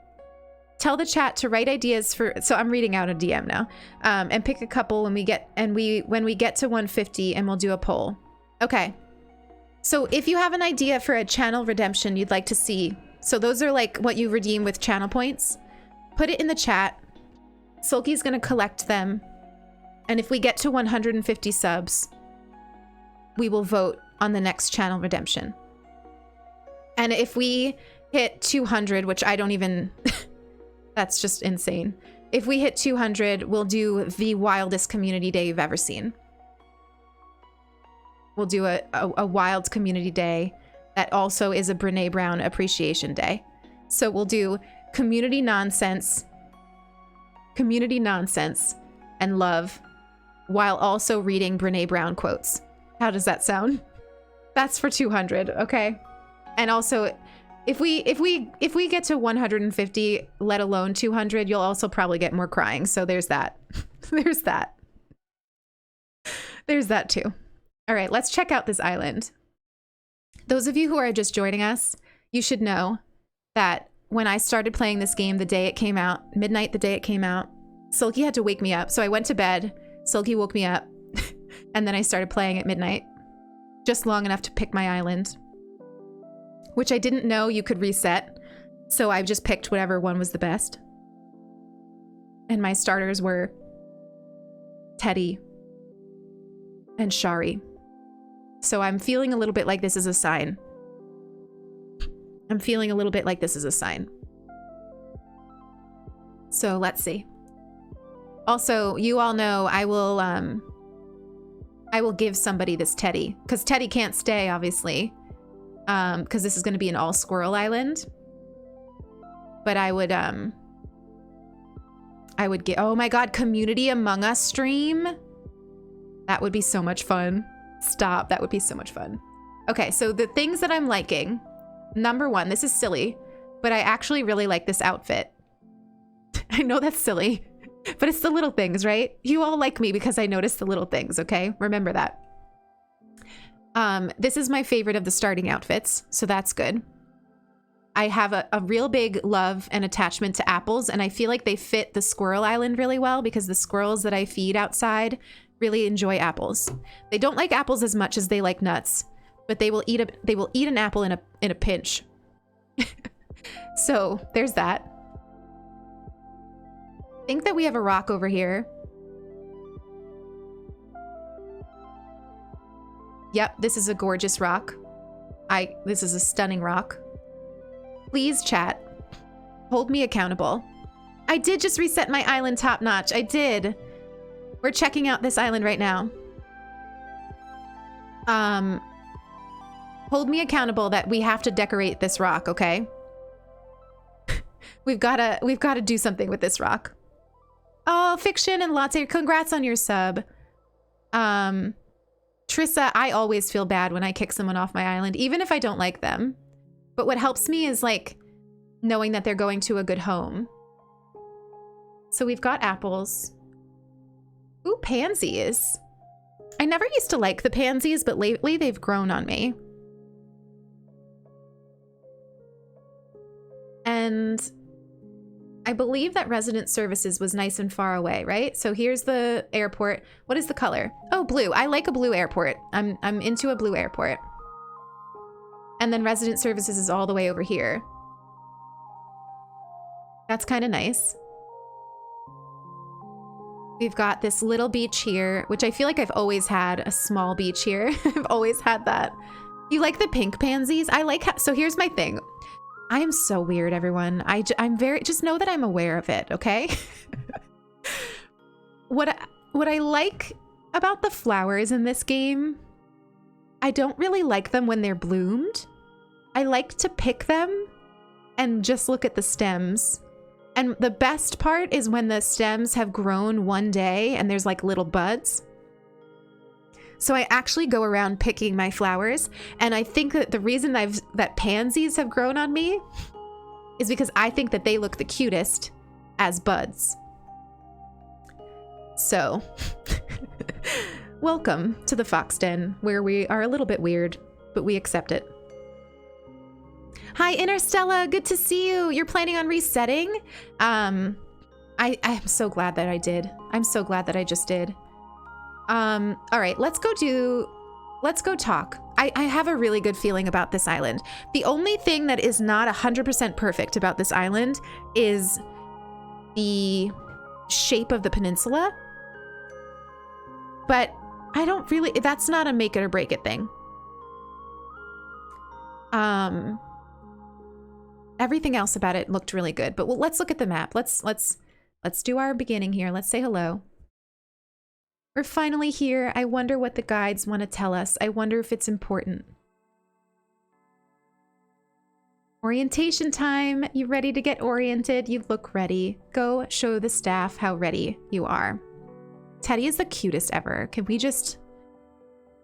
Tell the chat to write ideas for, so I'm reading out a DM now, and pick a couple when we get to 150, and we'll do a poll. Okay. So if you have an idea for a channel redemption you'd like to see, so those are like what you redeem with channel points, put it in the chat. Sulky's gonna collect them, and if we get to 150 subs, we will vote on the next channel redemption. And if we hit 200, which I don't even... That's just insane. If we hit 200, we'll do the wildest community day you've ever seen. We'll do a wild community day that also is a Brene Brown appreciation day. So we'll do community nonsense, and love, while also reading Brene Brown quotes. How does that sound? That's for 200, okay? And also, if we get to 150, let alone 200, you'll also probably get more crying. So there's that. There's that. There's that too. All right, let's check out this island. Those of you who are just joining us, you should know that when I started playing this game the day it came out, midnight the day it came out, Sulky had to wake me up. So I went to bed, Sulky woke me up, and then I started playing at midnight. Just long enough to pick my island. Which I didn't know you could reset, so I just picked whatever one was the best. And my starters were Teddy and Shari. So I'm feeling a little bit like this is a sign. I'm feeling a little bit like this is a sign. So let's see. Also, you all know I will give somebody this Teddy, because Teddy can't stay, obviously. Because this is going to be an all squirrel island. But I would get, oh my god, Community Among Us stream. That would be so much fun. Stop, that would be so much fun. Okay, so the things that I'm liking. Number one, this is silly, but I actually really like this outfit. I know that's silly, but it's the little things, right? You all like me because I notice the little things, okay? Remember that. This is my favorite of the starting outfits, so that's good. I have a real big love and attachment to apples, and I feel like they fit the squirrel island really well because the squirrels that I feed outside really enjoy apples. They don't like apples as much as they like nuts, but they will eat an apple in a pinch. So there's that. I think that we have a rock over here. Yep, this is a gorgeous rock. This is a stunning rock. Please, chat, hold me accountable. I did just reset my island top notch. I did. We're checking out this island right now. Hold me accountable that we have to decorate this rock, okay? We've gotta do something with this rock. Oh, Fiction and Latte, congrats on your sub. Trissa, I always feel bad when I kick someone off my island, even if I don't like them. But what helps me is like knowing that they're going to a good home. So we've got apples. Ooh, pansies. I never used to like the pansies, but lately they've grown on me. And I believe that resident services was nice and far away, right? So here's the airport. What is the color? Oh, blue. I like a blue airport. I'm into a blue airport. And then resident services is all the way over here. That's kind of nice. We've got this little beach here, which I feel like I've always had a small beach here. I've always had that. You like the pink pansies? I like, so here's my thing. I am so weird, everyone. I'm very, just know that I'm aware of it, okay? What I like about the flowers in this game, I don't really like them when they're bloomed. I like to pick them and just look at the stems. And the best part is when the stems have grown one day and there's like little buds. So I actually go around picking my flowers, and I think that the reason that pansies have grown on me is because I think that they look the cutest as buds. So, welcome to the Fox Den, where we are a little bit weird, but we accept it. Hi, Interstella, good to see you. You're planning on resetting? I'm so glad that I did. I'm so glad that I just did. All right, let's go talk. I have a really good feeling about this island. The only thing that is not 100% perfect about this island is the shape of the peninsula. But I don't really, that's not a make it or break it thing. Everything else about it looked really good, but let's look at the map. Let's do our beginning here. Let's say hello. We're finally here. I wonder what the guides want to tell us. I wonder if it's important. Orientation time. You ready to get oriented? You look ready. Go show the staff how ready you are. Teddy is the cutest ever. Can we just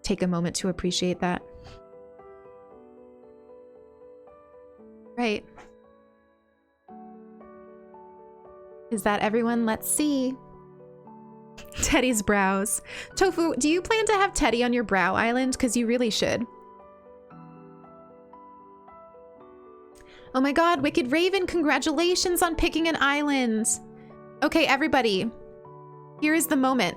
take a moment to appreciate that? Right. Is that everyone? Let's see. Teddy's brows. Tofu, do you plan to have Teddy on your brow island? Because you really should. Oh my god, Wicked Raven, congratulations on picking an island. Okay, everybody. Here is the moment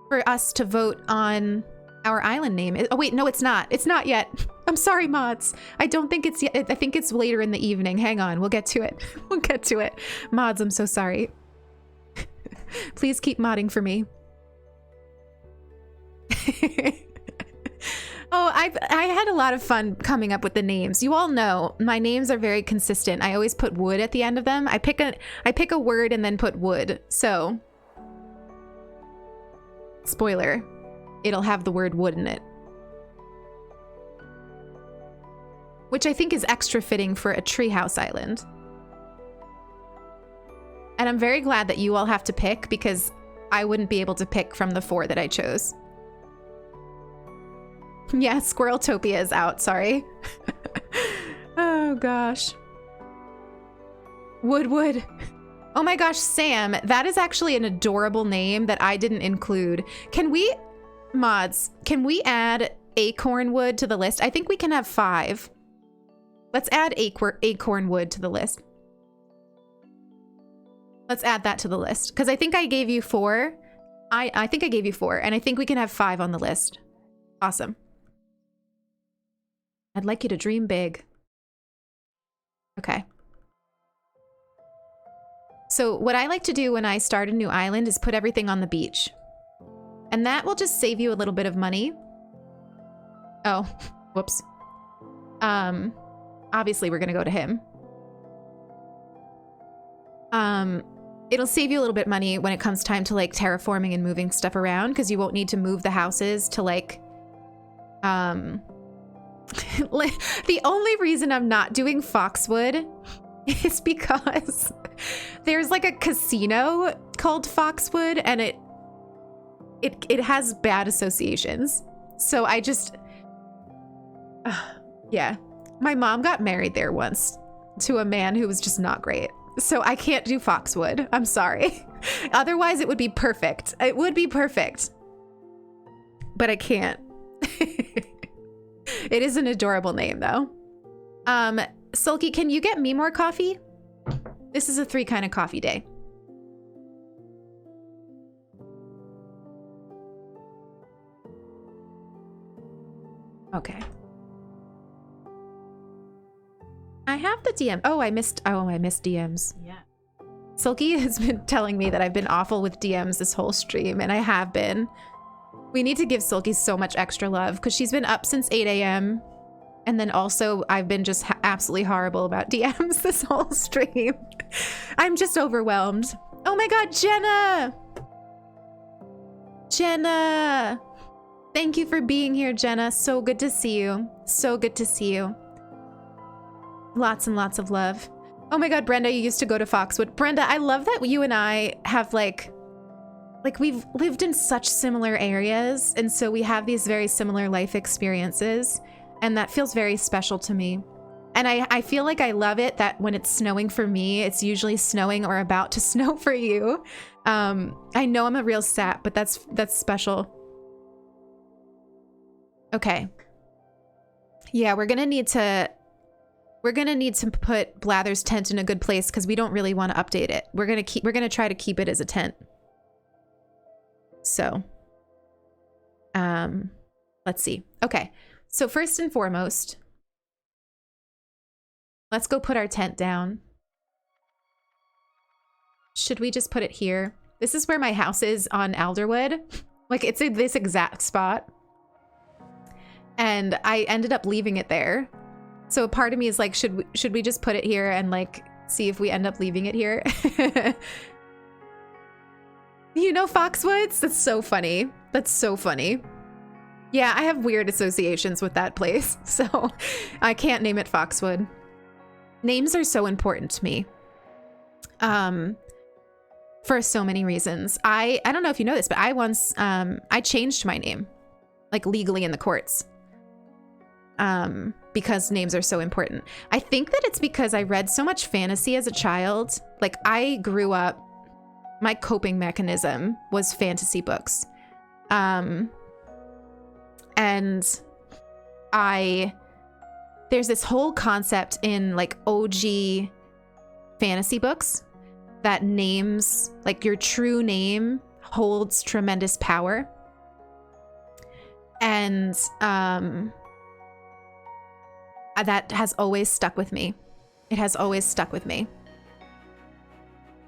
for us to vote on our island name. Oh wait, no, it's not. It's not yet. I'm sorry, mods. I don't think it's yet. I think it's later in the evening. Hang on, we'll get to it. We'll get to it. Mods, I'm so sorry. Please keep modding for me. Oh, I had a lot of fun coming up with the names. You all know my names are very consistent. I always put wood at the end of them. I pick a word and then put wood. So, spoiler, it'll have the word wood in it. Which I think is extra fitting for a treehouse island. And I'm very glad that you all have to pick, because I wouldn't be able to pick from the 4 that I chose. Yeah, Squirreltopia is out, sorry. Oh gosh. Wood. Oh my gosh, Sam, that is actually an adorable name that I didn't include. Can we, mods, can we add acorn wood to the list? I think we can have 5. Let's add acorn wood to the list. Let's add that to the list, because I think I gave you 4. I think I gave you 4, and I think we can have 5 on the list. Awesome. I'd like you to dream big. Okay. So what I like to do when I start a new island is put everything on the beach. And that will just save you a little bit of money. Oh, whoops. Obviously we're gonna go to him. It'll save you a little bit of money when it comes time to like terraforming and moving stuff around, because you won't need to move the houses to like, the only reason I'm not doing Foxwood is because there's like a casino called Foxwood, and it has bad associations. So I just, yeah. My mom got married there once to a man who was just not great. So I can't do Foxwood. I'm sorry. Otherwise, it would be perfect. It would be perfect. But I can't. It is an adorable name, though. Sulky, can you get me more coffee? This is a 3 kind of coffee day. Okay. I have the DM. Oh, I missed DMs. Yeah. Sulky has been telling me that I've been awful with DMs this whole stream, and I have been. We need to give Sulky so much extra love because she's been up since 8 a.m. And then also I've been just absolutely horrible about DMs this whole stream. I'm just overwhelmed. Oh my God, Jenna! Jenna! Thank you for being here, Jenna. So good to see you. So good to see you. Lots and lots of love. Oh my God, Brenda, you used to go to Foxwood. Brenda, I love that you and I have like we've lived in such similar areas, and so we have these very similar life experiences, and that feels very special to me. And I feel like I love it that when it's snowing for me, it's usually snowing or about to snow for you. I know I'm a real sap, but that's special. Okay. Yeah, we're gonna need to put Blather's tent in a good place because we don't really want to update it. We're gonna try to keep it as a tent. So, let's see. Okay, so first and foremost, let's go put our tent down. Should we just put it here? This is where my house is on Alderwood. Like, it's in this exact spot. And I ended up leaving it there. So a part of me is like, should we just put it here and like see if we end up leaving it here? You know Foxwoods? That's so funny. That's so funny. Yeah, I have weird associations with that place, so I can't name it Foxwood. Names are so important to me. For so many reasons. I don't know if you know this, but I once I changed my name, like legally in the courts. Because names are so important. I think that it's because I read so much fantasy as a child. Like, I grew up, my coping mechanism was fantasy books. And there's this whole concept in like OG fantasy books that names, like your true name holds tremendous power. And, that has always stuck with me. It has always stuck with me.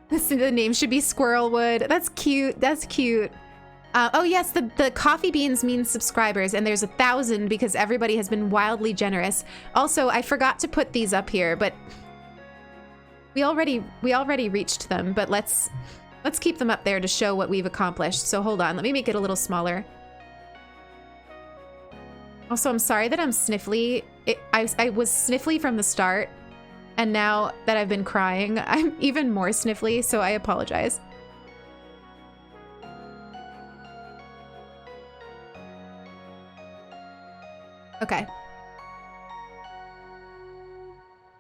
The name should be Squirrelwood. That's cute. That's cute. Oh yes, the coffee beans means subscribers, and there's 1,000 because everybody has been wildly generous. Also, I forgot to put these up here, but we already reached them. But let's keep them up there to show what we've accomplished. So hold on, let me make it a little smaller. Also, I'm sorry that I'm sniffly. I was sniffly from the start, and now that I've been crying, I'm even more sniffly, so I apologize. Okay.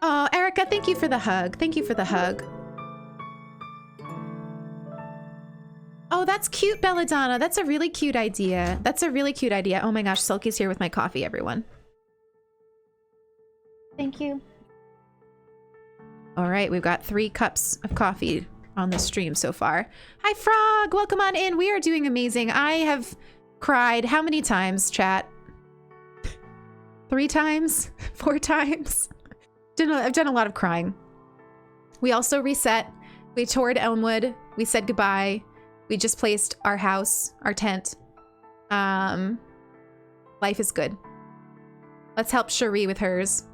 Oh, Erica, thank you for the hug. Thank you for the hug. Oh, that's cute, Belladonna. That's a really cute idea. That's a really cute idea. Oh my gosh, Sulky's here with my coffee, everyone. Thank you. All right, we've got 3 cups of coffee on the stream so far. Hi, Frog. Welcome on in. We are doing amazing. I have cried how many times, chat? 3 times? 4 times? I've done a lot of crying. We also reset. We toured Elmwood. We said goodbye. We just placed our house, our tent. Life is good. Let's help Cherie with hers.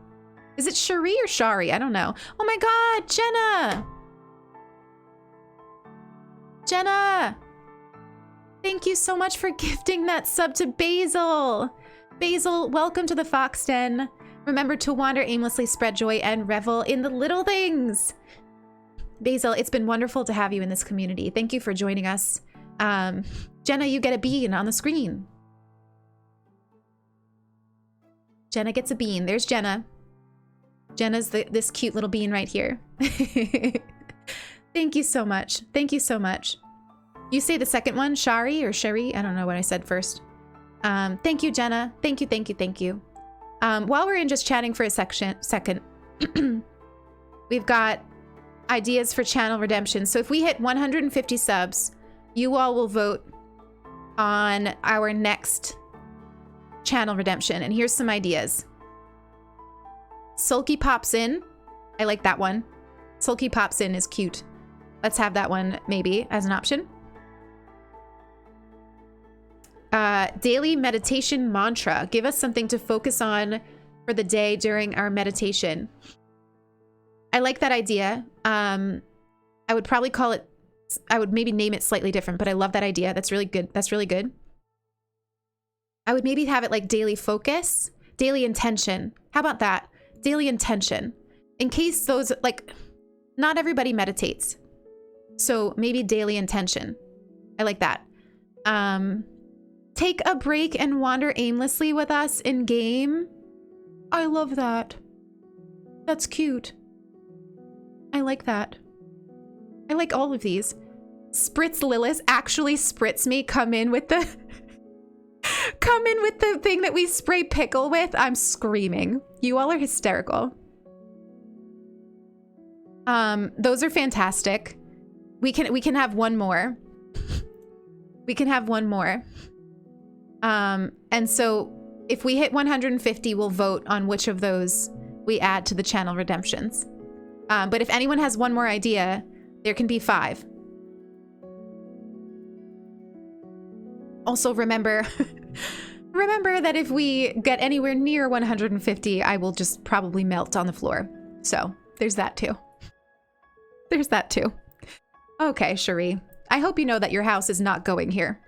Is it Cherie or Shari? I don't know. Oh my God, Jenna! Jenna! Thank you so much for gifting that sub to Basil. Basil, welcome to the Fox Den. Remember to wander aimlessly, spread joy, and revel in the little things. Basil, it's been wonderful to have you in this community. Thank you for joining us. Jenna, you get a bean on the screen. Jenna gets a bean. There's Jenna. Jenna's this cute little bean right here. Thank you so much. Thank you so much. You say the second one, Shari or Sherry? I don't know what I said first. Thank you, Jenna. Thank you, thank you, thank you. While we're in just chatting for a second, we've got ideas for channel redemption. So if we hit 150 subs, you all will vote on our next channel redemption. And here's some ideas. Sulky pops in. I like that one. Sulky pops in is cute. Let's have that one maybe as an option. Daily meditation mantra. Give us something to focus on for the day during our meditation. I like that idea. I would probably call it, I would maybe name it slightly different, but I love that idea. That's really good. That's really good. I would maybe have it like daily focus, daily intention. How about that? Daily intention. In case those, like, not everybody meditates. So maybe daily intention. I like that. Take a break and wander aimlessly with us in game. I love that. That's cute. I like that. I like all of these. Spritz Lilith, actually spritz me, come in with the come in with the thing that we spray pickle with. I'm screaming. You all are hysterical. Those are fantastic. We can have one more. We can have one more. And so if we hit 150, we'll vote on which of those we add to the channel redemptions. But if anyone has one more idea, there can be 5. Also remember, remember that if we get anywhere near 150, I will just probably melt on the floor. So there's that too. There's that too. Okay, Cherie. I hope you know that your house is not going here.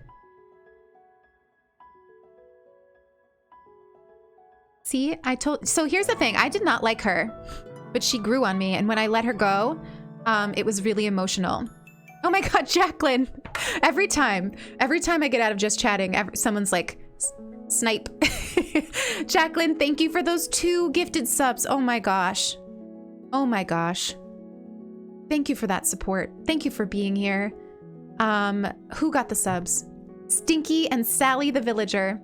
See, so here's the thing. I did not like her, but she grew on me. And when I let her go, it was really emotional. Oh my God, Jacqueline. Every time I get out of just chatting, someone's like, snipe. Jacqueline, thank you for those 2 gifted subs. Oh my gosh. Oh my gosh. Thank you for that support. Thank you for being here. Who got the subs? Stinky and Sally the Villager.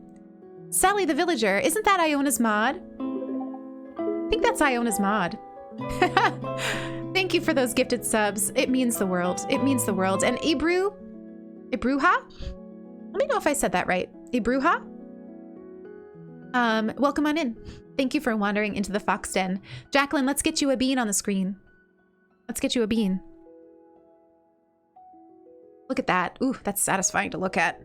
Sally the Villager, isn't that Iona's mod? I think that's Iona's mod. Thank you for those gifted subs. It means the world. It means the world. And Ibruha? Let me know if I said that right. Ibruha? Welcome on in. Thank you for wandering into the fox den. Jacqueline, let's get you a bean on the screen. Let's get you a bean. Look at that. Ooh, that's satisfying to look at.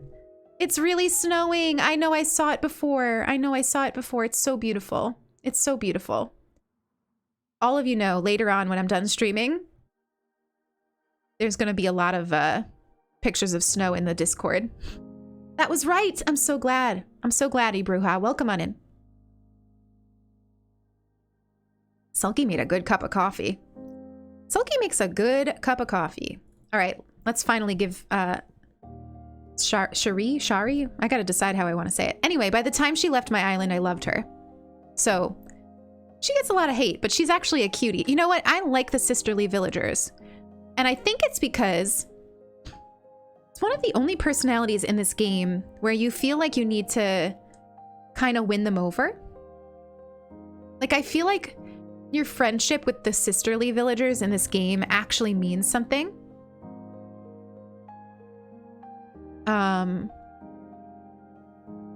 It's really snowing. I know I saw it before. I know I saw it before. It's so beautiful. It's so beautiful. All of you know, later on when I'm done streaming, there's going to be a lot of pictures of snow in the Discord. That was right. I'm so glad. I'm so glad, Ibruha. Welcome on in. Sulky made a good cup of coffee. Sulky makes a good cup of coffee. All right, let's finally give Shari? I gotta decide how I want to say it. Anyway, by the time she left my island, I loved her. So, she gets a lot of hate, but she's actually a cutie. You know what? I like the sisterly villagers. And I think it's because it's one of the only personalities in this game where you feel like you need to kind of win them over. Like, I feel like your friendship with the sisterly villagers in this game actually means something.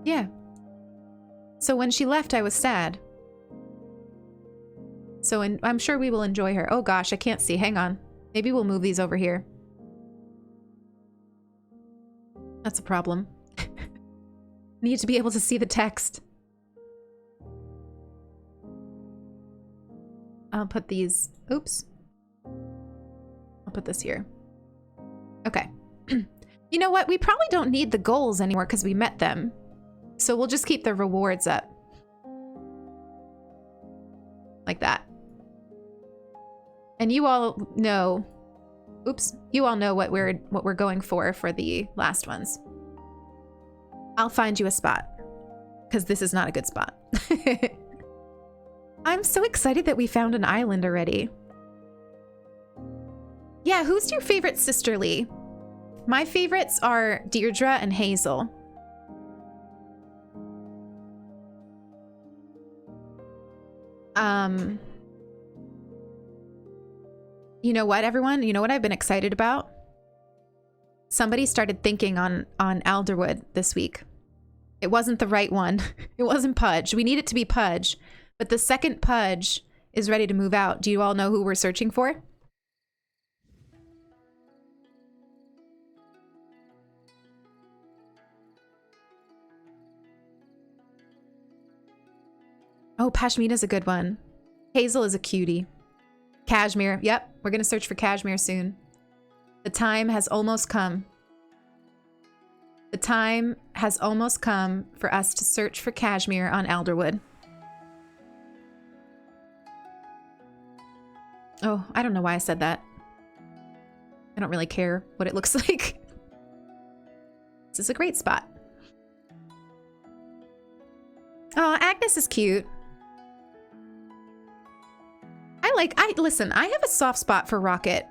Yeah. So when she left, I was sad. So I'm sure we will enjoy her. Oh gosh, I can't see. Hang on. Maybe we'll move these over here. That's a problem. Need to be able to see the text. I'll put these... Oops. I'll put this here. Okay. You know what? We probably don't need the goals anymore because we met them. So we'll just keep the rewards up. Like that. And you all know... Oops. You all know what we're going for the last ones. I'll find you a spot. Because this is not a good spot. I'm so excited that we found an island already. Yeah, who's your favorite sisterly? My favorites are Deirdre and Hazel. You know what, everyone? You know what I've been excited about? Somebody started thinking on Alderwood this week. It wasn't the right one. It wasn't Pudge. We need it to be Pudge. But the second Pudge is ready to move out. Do you all know who we're searching for? Oh, Pashmina's a good one. Hazel is a cutie. Cashmere. Yep, we're going to search for Cashmere soon. The time has almost come. The time has almost come for us to search for Cashmere on Alderwood. Oh, I don't know why I said that. I don't really care what it looks like. This is a great spot. Oh, Agnes is cute. Listen, I have a soft spot for Rocket.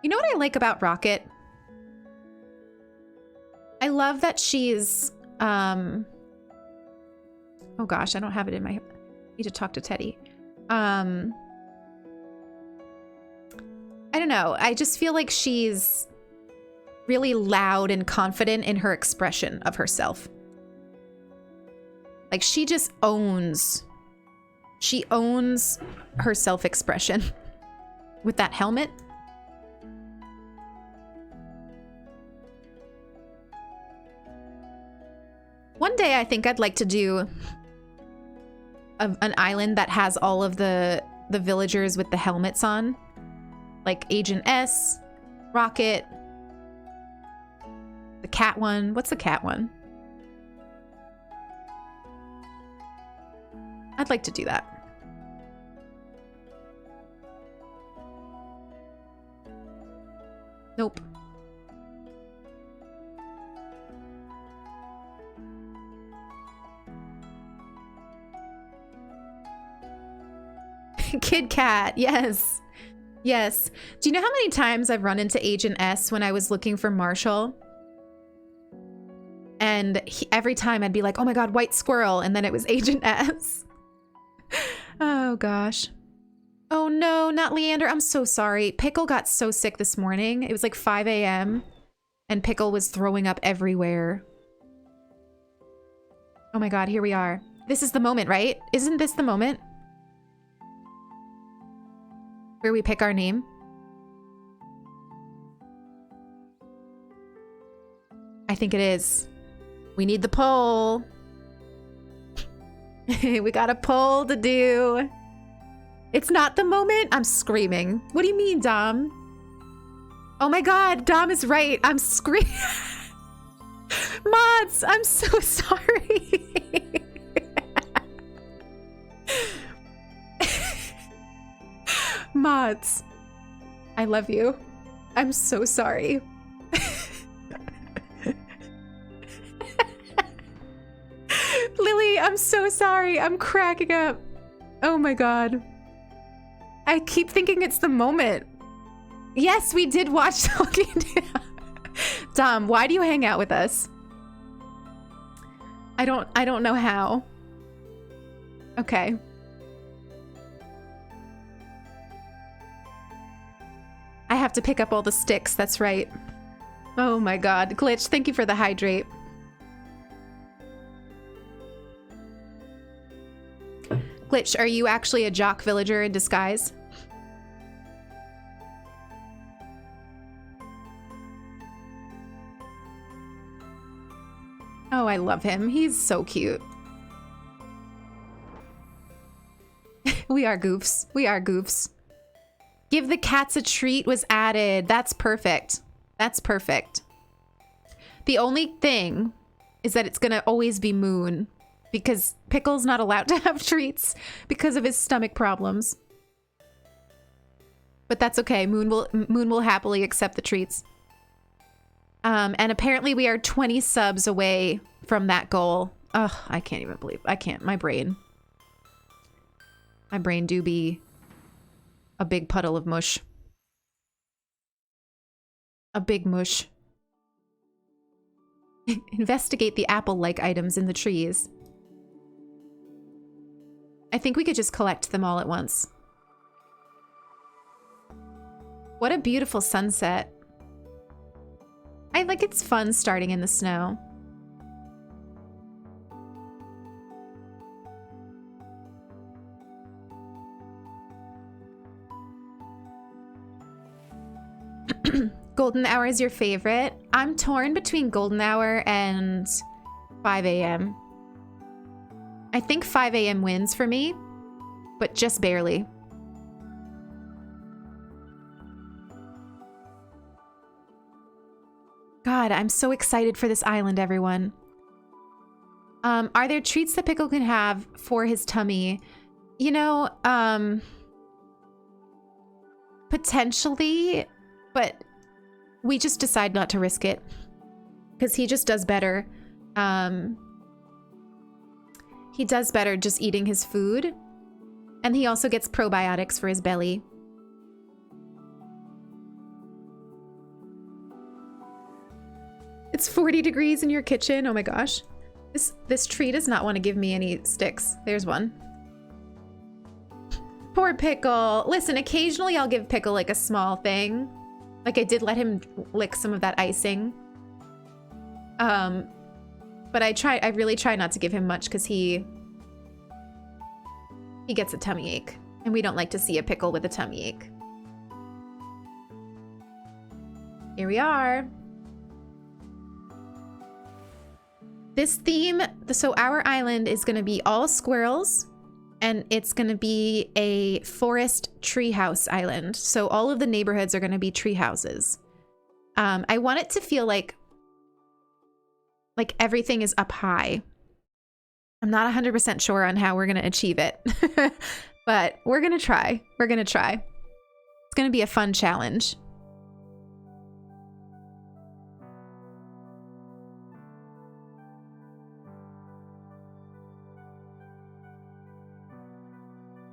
You know what I like about Rocket? I love that she's, oh gosh, I don't have it in my, I need to talk to Teddy. I don't know. I just feel like she's really loud and confident in her expression of herself. Like she just owns her self-expression with that helmet. One day I think I'd like to do an island that has all of the villagers with the helmets on. Like Agent S, Rocket, the cat one. What's the cat one? I'd like to do that. Nope. Kid Cat, yes. Yes. Do you know how many times I've run into Agent S when I was looking for Marshall? And every time I'd be like, oh my god, white squirrel, and then it was Agent S. Oh gosh. Oh no, not Leander. I'm so sorry. Pickle got so sick this morning. It was like 5 a.m. and Pickle was throwing up everywhere. Oh my god, here we are. This is the moment, right? Isn't this the moment? Where we pick our name? I think it is. We need the poll. We got a poll to do. It's not the moment? I'm screaming. What do you mean, Dom? Oh my god, Dom is right. I'm screaming. Mods, I'm so sorry. Mods, I love you. I'm so sorry. Lily, I'm so sorry. I'm cracking up. Oh my god. I keep thinking it's the moment. Yes, we did watch Talking. Dom, why do you hang out with us? I don't know how. Okay. I have to pick up all the sticks, that's right. Oh my god. Glitch, thank you for the hydrate. Glitch, are you actually a jock villager in disguise? Oh, I love him. He's so cute. We are goofs. We are goofs. Give the cats a treat was added. That's perfect. That's perfect. The only thing is that it's gonna always be Moon, because Pickle's not allowed to have treats because of his stomach problems. But that's okay. Moon will happily accept the treats. And apparently we are 20 subs away from that goal. Ugh, I can't even believe. I can't. My brain do be a big puddle of mush. A big mush. Investigate the apple-like items in the trees. I think we could just collect them all at once. What a beautiful sunset. It's fun starting in the snow. Golden hour is your favorite? I'm torn between golden hour and 5 a.m. I think 5 a.m. wins for me, but just barely. God, I'm so excited for this island, everyone. Are there treats that Pickle can have for his tummy? You know, potentially, but we just decide not to risk it because he just does better. He does better just eating his food, and he also gets probiotics for his belly. It's 40 degrees in your kitchen. Oh my gosh. This tree does not want to give me any sticks. There's one. Poor Pickle. Listen, occasionally I'll give Pickle like a small thing. Like I did let him lick some of that icing. But I really try not to give him much because he gets a tummy ache. And we don't like to see a Pickle with a tummy ache. Here we are. This theme, so our island is going to be all squirrels, and it's going to be a forest treehouse island. So all of the neighborhoods are going to be tree houses. I want it to feel like everything is up high. I'm not 100% sure on how we're going to achieve it, but we're going to try. We're going to try. It's going to be a fun challenge.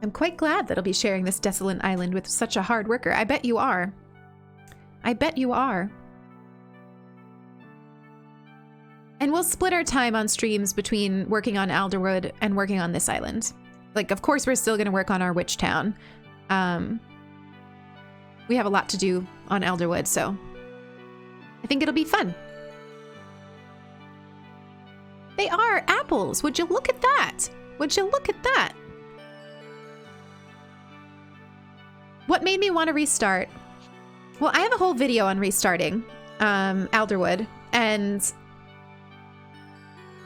I'm quite glad that I'll be sharing this desolate island with such a hard worker. I bet you are. I bet you are. And we'll split our time on streams between working on Alderwood and working on this island. Like, of course, we're still going to work on our witch town. We have a lot to do on Alderwood, so I think it'll be fun. They are apples. Would you look at that? Would you look at that? What made me want to restart? Well, I have a whole video on restarting Alderwood, and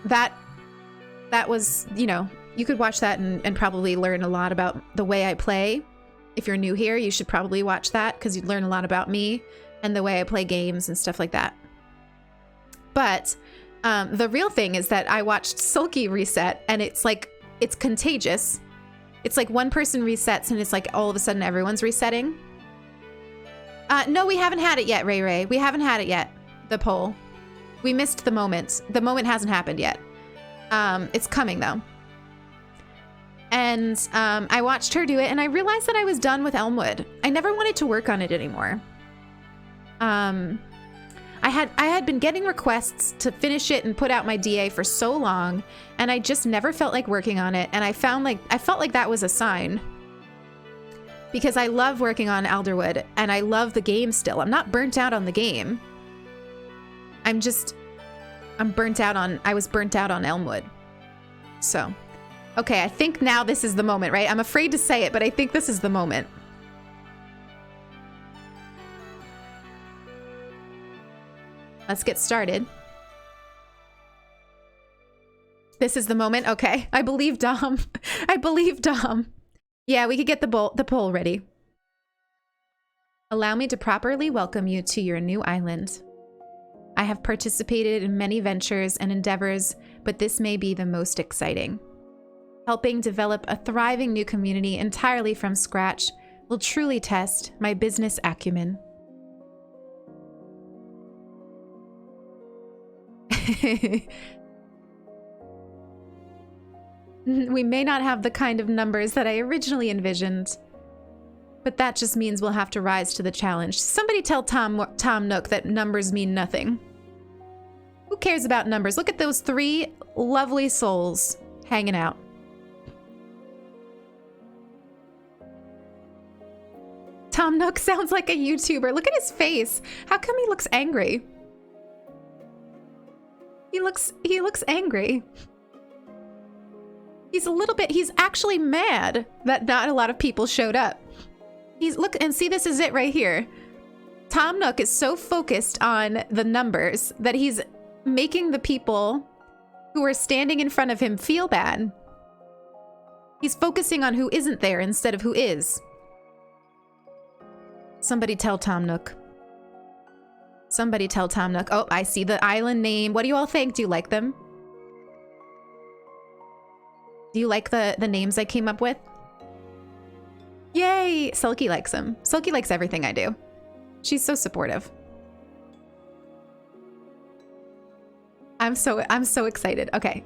that was, you know, you could watch that and probably learn a lot about the way I play. If you're new here, you should probably watch that because you'd learn a lot about me and the way I play games and stuff like that. But the real thing is that I watched Sulky reset, and it's contagious. It's like one person resets and it's like all of a sudden everyone's resetting. No, we haven't had it yet, Ray Ray. We haven't had it yet, the poll. We missed the moment. The moment hasn't happened yet. It's coming though. And I watched her do it and I realized that I was done with Elmwood. I never wanted to work on it anymore. I had been getting requests to finish it and put out my DA for so long, and I just never felt like working on it. And I felt like that was a sign, because I love working on Alderwood and I love the game still. I'm not burnt out on the game. I was burnt out on Elmwood. So, okay, I think now this is the moment, right? I'm afraid to say it, but I think this is the moment. Let's get started. This is the moment. Okay. I believe Dom. I believe Dom. Yeah, we could get the poll ready. Allow me to properly welcome you to your new island. I have participated in many ventures and endeavors, but this may be the most exciting. Helping develop a thriving new community entirely from scratch will truly test my business acumen. We may not have the kind of numbers that I originally envisioned, but that just means we'll have to rise to the challenge. Somebody tell Tom Nook that numbers mean nothing. Who cares about numbers? Look at those 3 lovely souls hanging out. Tom Nook sounds like a YouTuber. Look at his face. How come he looks angry? He looks angry. He's actually mad that not a lot of people showed up. Look, and see, this is it right here. Tom Nook is so focused on the numbers that he's making the people who are standing in front of him feel bad. He's focusing on who isn't there instead of who is. Somebody tell Tom Nook. Somebody tell Tom Nook. Oh, I see the island name. What do you all think? Do you like them? Do you like the names I came up with? Yay! Sulky likes them. Sulky likes everything I do. She's so supportive. I'm so excited. Okay.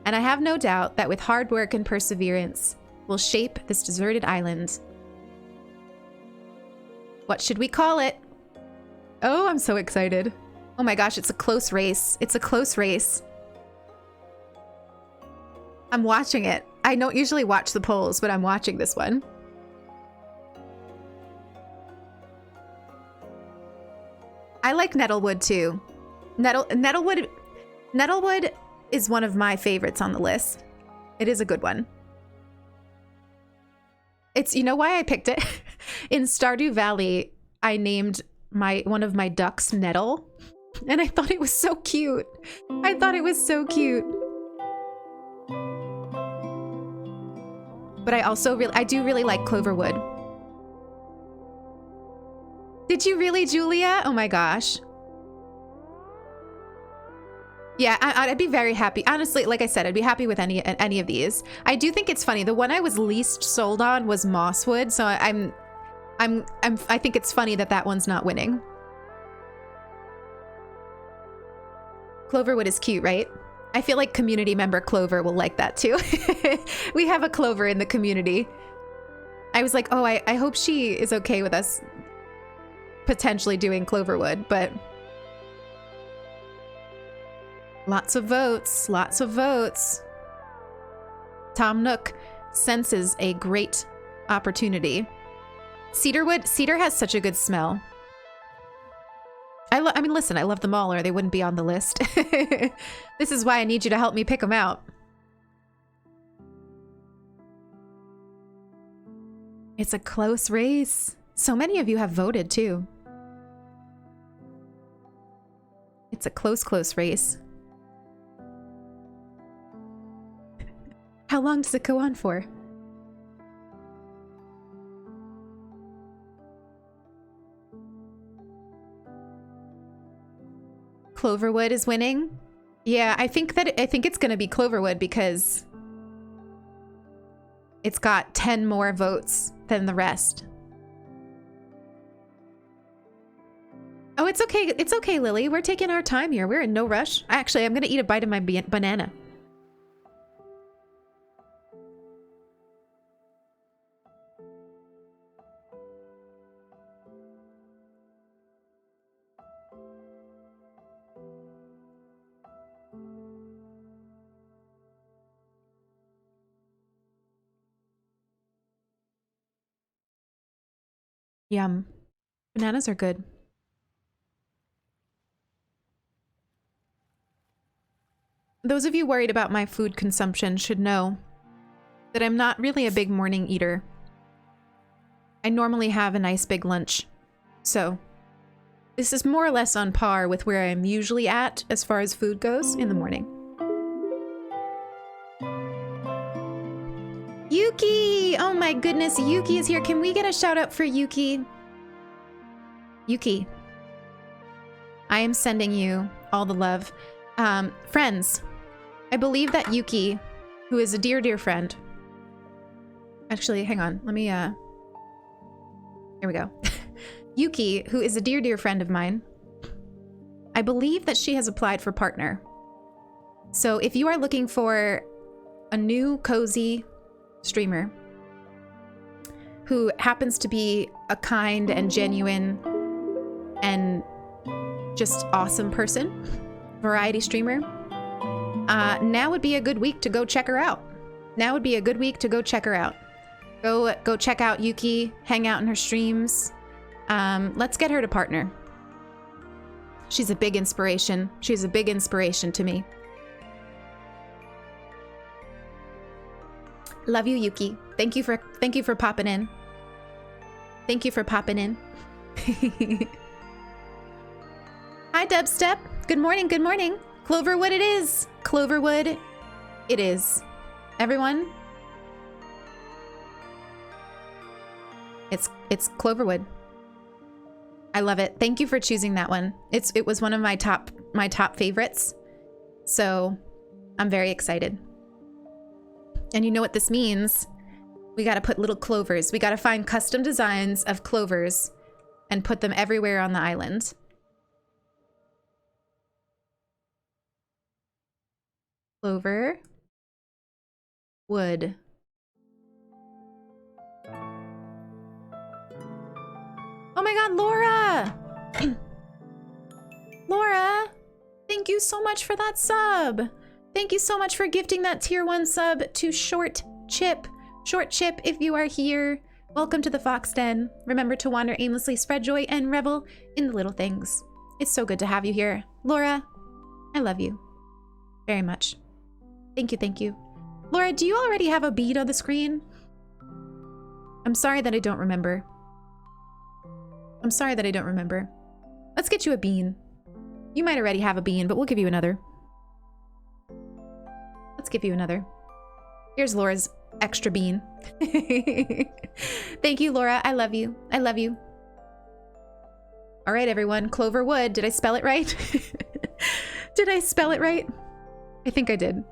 And I have no doubt that with hard work and perseverance, we'll shape this deserted island. What should we call it? Oh, I'm so excited. Oh my gosh, it's a close race. It's a close race. I'm watching it. I don't usually watch the polls, but I'm watching this one. I like Nettlewood too. Nettlewood is one of my favorites on the list. It is a good one. It's, you know why I picked it? In Stardew Valley, I named one of my ducks Nettle, and I thought it was so cute. I thought it was so cute. But I do really like Cloverwood. Did you really, Julia? Oh my gosh. Yeah, I'd be very happy. Honestly, like I said, I'd be happy with any of these. I do think it's funny. The one I was least sold on was Mosswood, so I think it's funny that one's not winning. Cloverwood is cute, right? I feel like community member Clover will like that too. We have a Clover in the community. I was like, oh, I hope she is okay with us potentially doing Cloverwood, but lots of votes, lots of votes. Tom Nook senses a great opportunity. Cedar has such a good smell. I mean, listen, I love them all or they wouldn't be on the list. This is why I need you to help me pick them out. It's a close race. So many of you have voted too. It's a close race. How long does it go on for? Cloverwood is winning. Yeah, I think it's going to be Cloverwood because it's got 10 more votes than the rest. Oh, it's okay. It's okay, Lily. We're taking our time here. We're in no rush. Actually, I'm going to eat a bite of my banana. Yum. Bananas are good. Those of you worried about my food consumption should know that I'm not really a big morning eater. I normally have a nice big lunch. So this is more or less on par with where I'm usually at as far as food goes in the morning. Yuki! Oh my goodness, Yuki is here. Can we get a shout out for Yuki? Yuki. I am sending you all the love. Friends, I believe that Yuki, who is a dear, dear friend. Actually, hang on. Let me, here we go. Yuki, who is a dear, dear friend of mine. I believe that she has applied for partner So if you are looking for a new cozy streamer who happens to be a kind and genuine and just awesome person, variety streamer, now would be a good week to go check her out. Now would be a good week to go check her out. Go check out Yuki, hang out in her streams. Let's get her to partner. She's a big inspiration. She's a big inspiration to me. Love you, Yuki. Thank you for popping in. Thank you for popping in. Hi, Dubstep. Good morning, good morning. Cloverwood it is. Cloverwood it is. Everyone, it's Cloverwood. I love it. Thank you for choosing that one. It was one of my top favorites. So I'm very excited. And you know what this means? We got to put little clovers. We got to find custom designs of clovers and put them everywhere on the island. Clover. Wood. Oh my god, Laura! Laura, thank you so much for that sub. Thank you so much for gifting that tier 1 sub to Short Chip. Short Chip, if you are here, welcome to the Fox Den. Remember to wander aimlessly, spread joy, and revel in the little things. It's so good to have you here. Laura, I love you very much. Thank you, thank you. Laura, do you already have a bead on the screen? I'm sorry that I don't remember. I'm sorry that I don't remember. Let's get you a bean. You might already have a bean, but we'll give you another. Let's give you another. Here's Laura's extra bean. Thank you, Laura. I love you. I love you. All right, everyone. Cloverwood. Did I spell it right? Did I spell it right? I think I did.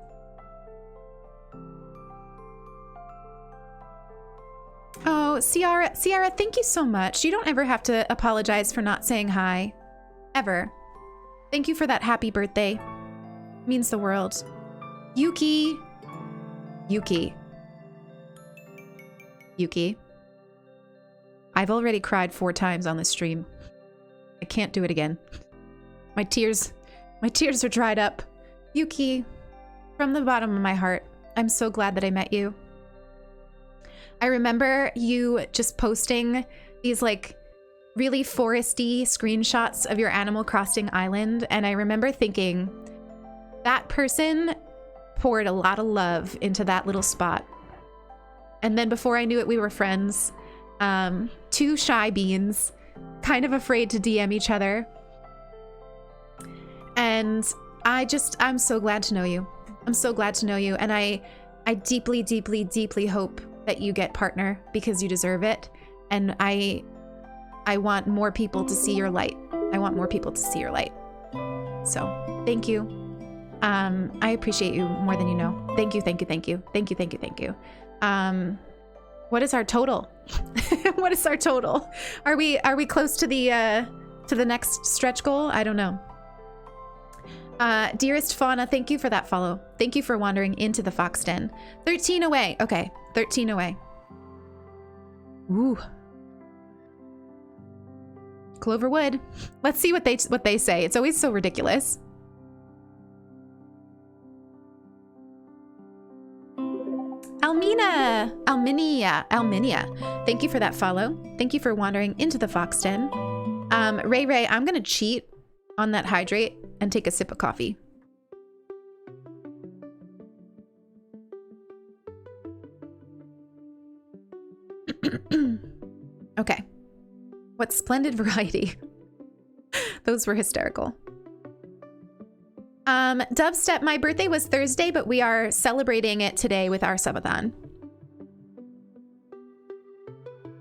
Oh, Ciara, thank you so much. You don't ever have to apologize for not saying hi. Ever. Thank you for that happy birthday. It means the world. Yuki. Yuki. Yuki. I've already cried 4 times on this stream. I can't do it again. My tears are dried up. Yuki, from the bottom of my heart, I'm so glad that I met you. I remember you just posting these like really foresty screenshots of your Animal Crossing island, and I remember thinking that person poured a lot of love into that little spot. And then before I knew it, we were friends. 2 shy beans, kind of afraid to DM each other. And I'm so glad to know you. I'm so glad to know you. And I deeply, deeply, deeply hope that you get partner because you deserve it. And I want more people to see your light. I want more people to see your light. So thank you. I appreciate you more than you know. Thank you, thank you, thank you. Thank you, thank you, thank you. What is our total? What is our total? Are we close to the next stretch goal? I don't know. Dearest Fauna, thank you for that follow. Thank you for wandering into the Fox Den. 13 away. Okay, 13 away. Ooh. Cloverwood. Let's see what they say. It's always so ridiculous. Alminia. Thank you for that follow. Thank you for wandering into the Fox Den. Ray, I'm gonna cheat on that hydrate and take a sip of coffee. Okay. What splendid variety. Those were hysterical. Dubstep, my birthday was Thursday, but we are celebrating it today with our Sub-a-thon.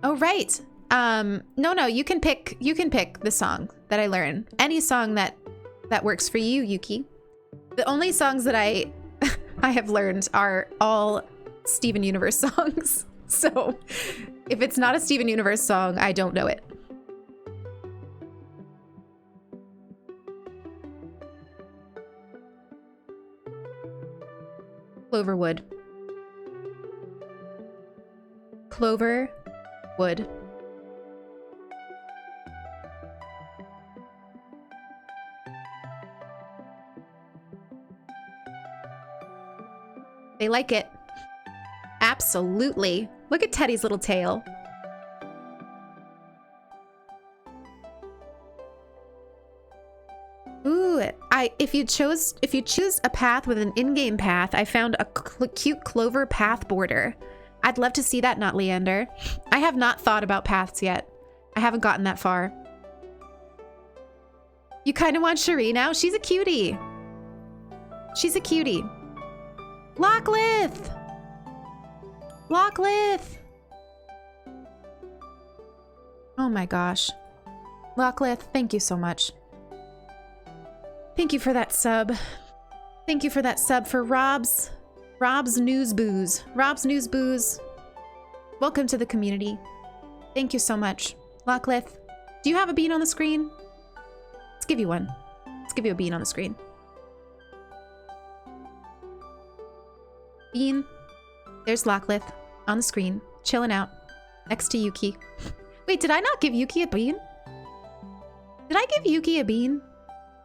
Oh, right. No, you can pick the song that I learn. Any song that works for you, Yuki. The only songs that I have learned are all Steven Universe songs. So if it's not a Steven Universe song, I don't know it. Cloverwood. Cloverwood. They like it. Absolutely. Look at Teddy's little tail. Ooh, if you choose a path with an in-game path, I found a cute clover path border. I'd love to see that, not Leander. I have not thought about paths yet. I haven't gotten that far. You kind of want Cherie now? She's a cutie. She's a cutie. Locklith! Locklith! Oh my gosh. Locklith, thank you so much. Thank you for that sub. Thank you for that sub for Rob's News Booze. Rob's News Booze. Welcome to the community. Thank you so much. Locklith, do you have a bean on the screen? Let's give you one. Let's give you a bean on the screen. Bean. There's Locklith on the screen, chilling out next to Yuki. Wait, did I not give Yuki a bean? Did I give Yuki a bean?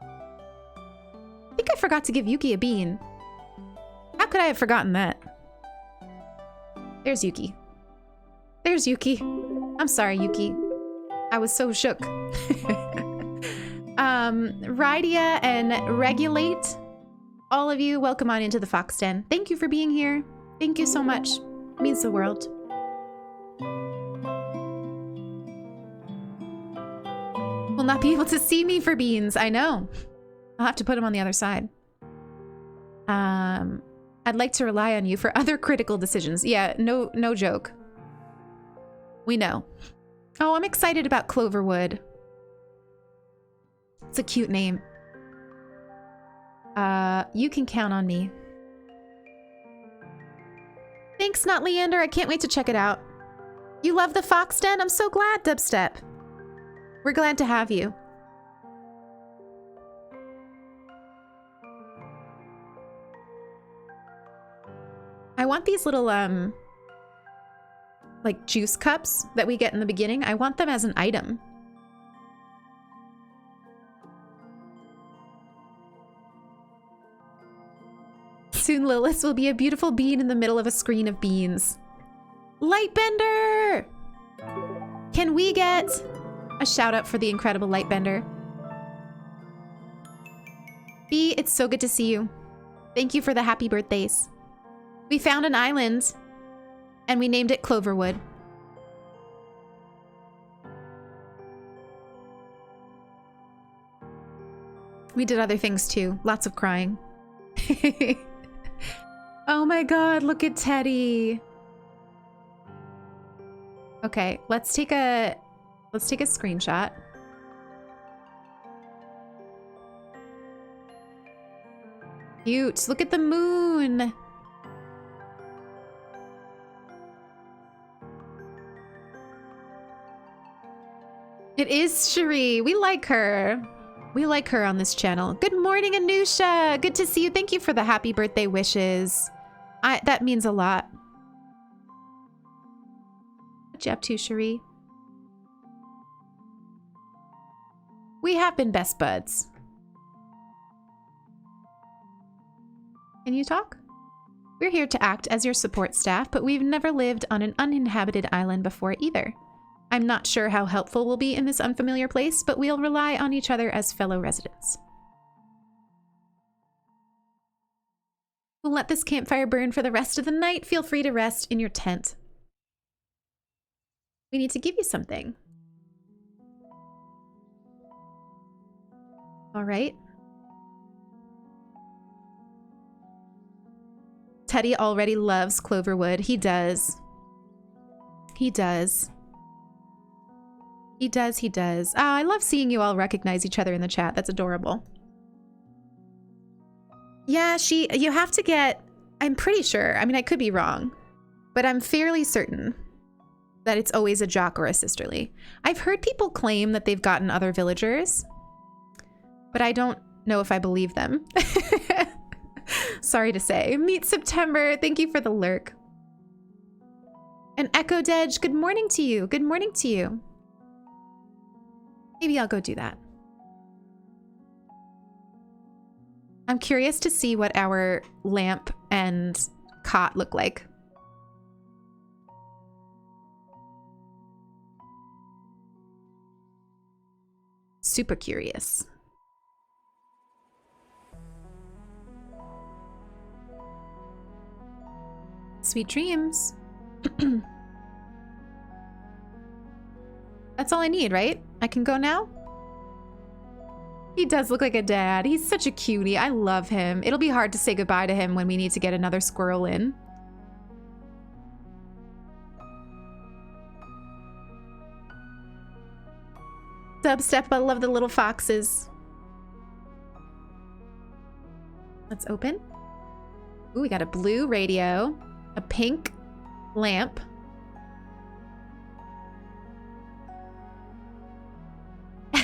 I think I forgot to give Yuki a bean. How could I have forgotten that? There's Yuki. There's Yuki. I'm sorry, Yuki. I was so shook. Rydia and Regulate, all of you, welcome on into the Fox Den. Thank you for being here. Thank you so much. It means the world. Will not be able to see me for beans. I know. I'll have to put them on the other side. I'd like to rely on you for other critical decisions. Yeah, no joke. We know. Oh, I'm excited about Cloverwood. It's a cute name. You can count on me. Thanks, Not Leander. I can't wait to check it out. You love the Fox Den? I'm so glad, Dubstep. We're glad to have you. I want these little, like juice cups that we get in the beginning. I want them as an item. Soon Lilith will be a beautiful bean in the middle of a screen of beans. Lightbender! Can we get a shout out for the incredible Lightbender? B, it's so good to see you. Thank you for the happy birthdays. We found an island and we named it Cloverwood. We did other things too. Lots of crying. Oh my god, look at Teddy. Okay, let's take a screenshot. Cute. Look at the moon. It is Cherie. We like her. We like her on this channel. Good morning, Anusha. Good to see you. Thank you for the happy birthday wishes. That means a lot. What you up to, Cherie? We have been best buds. Can you talk? We're here to act as your support staff, but we've never lived on an uninhabited island before either. I'm not sure how helpful we'll be in this unfamiliar place, but we'll rely on each other as fellow residents. We'll let this campfire burn for the rest of the night. Feel free to rest in your tent. We need to give you something. All right. Teddy already loves Cloverwood. He does. He does. He does, he does. Oh, I love seeing you all recognize each other in the chat. That's adorable. Yeah, you have to get, I'm pretty sure, I mean, I could be wrong, but I'm fairly certain that it's always a Jock or a Sisterly. I've heard people claim that they've gotten other villagers, but I don't know if I believe them. Sorry to say. Meet September. Thank you for the lurk. And Echo Dedge, good morning to you. Good morning to you. Maybe I'll go do that. I'm curious to see what our lamp and cot look like. Super curious. Sweet dreams. That's all I need, right? I can go now? He does look like a dad. He's such a cutie. I love him. It'll be hard to say goodbye to him when we need to get another squirrel in. Dubstep, I love the little foxes. Let's open. Ooh, we got a blue radio, a pink lamp.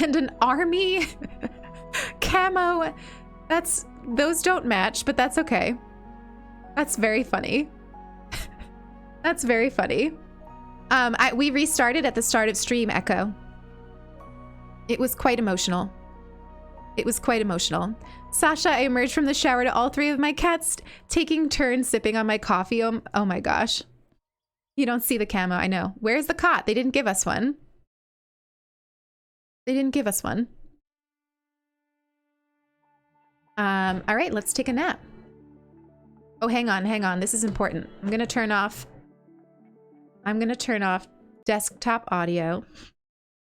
And an army camo. Those don't match, but that's okay. That's very funny. That's very funny. We restarted at the start of stream, Echo. It was quite emotional. It was quite emotional. Sasha, I emerged from the shower to all three of my cats taking turns sipping on my coffee. Oh my gosh. You don't see the camo, I know. Where's the cot? They didn't give us one. They didn't give us one. All right, let's take a nap. Oh, hang on. This is important. I'm gonna turn off desktop audio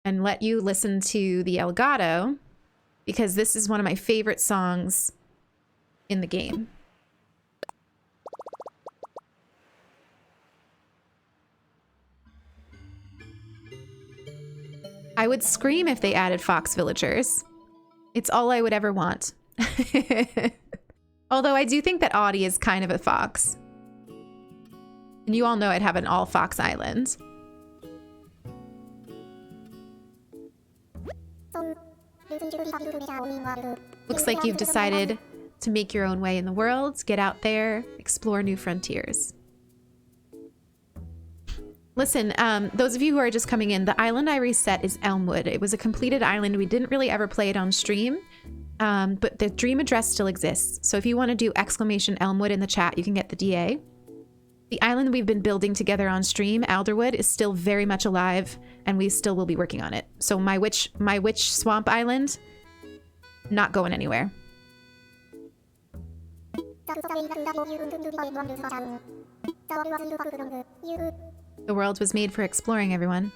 and let you listen to the Elgato because this is one of my favorite songs in the game. I would scream if they added fox villagers. It's all I would ever want. Although I do think that Audie is kind of a fox. And you all know I'd have an all fox island. Looks like you've decided to make your own way in the world, get out there, explore new frontiers. Listen, those of you who are just coming in, the island I reset is Elmwood. It was a completed island. We didn't really ever play it on stream, but the dream address still exists. So if you want to do !Elmwood in the chat, you can get the DA. The island we've been building together on stream, Alderwood, is still very much alive, and we still will be working on it. So my witch swamp island, not going anywhere. The world was made for exploring, everyone.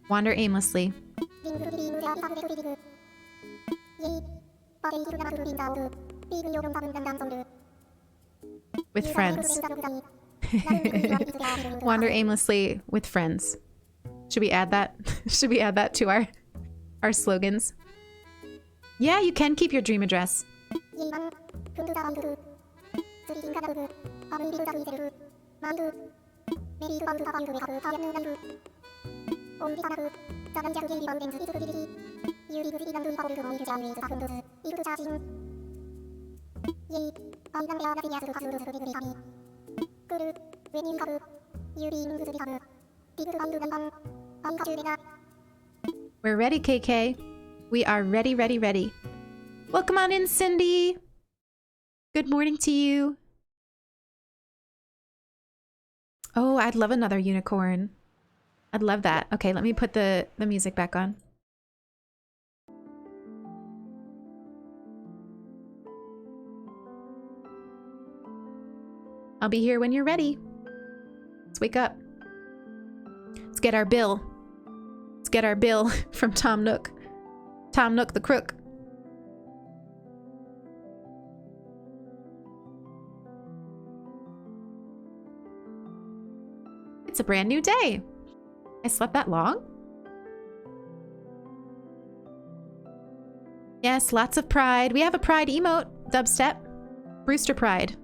Wander aimlessly. With friends. Wander aimlessly with friends. Should we add that? Should we add that to our slogans? Yeah, you can keep your dream address. We're ready, KK. We are ready, ready, ready. Welcome on in, Cindy. Good morning to you. Oh, I'd love another unicorn. I'd love that. Okay, let me put the music back on. I'll be here when you're ready. Let's wake up. Let's get our bill. Let's get our bill from Tom Nook. Tom Nook the crook. It's a brand new day. I slept that long? Yes, lots of pride. We have a pride emote, Dubstep. Brewster Pride.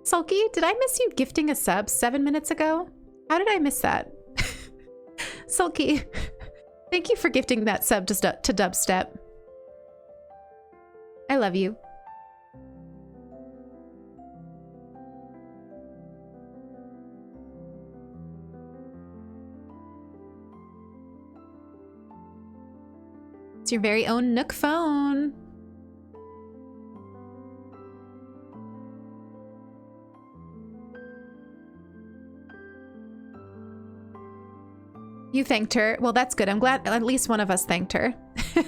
Sulky, did I miss you gifting a sub 7 minutes ago? How did I miss that? Sulky, Thank you for gifting that sub to Dubstep. I love you. It's your very own Nook phone. You thanked her. Well, that's good. I'm glad at least one of us thanked her.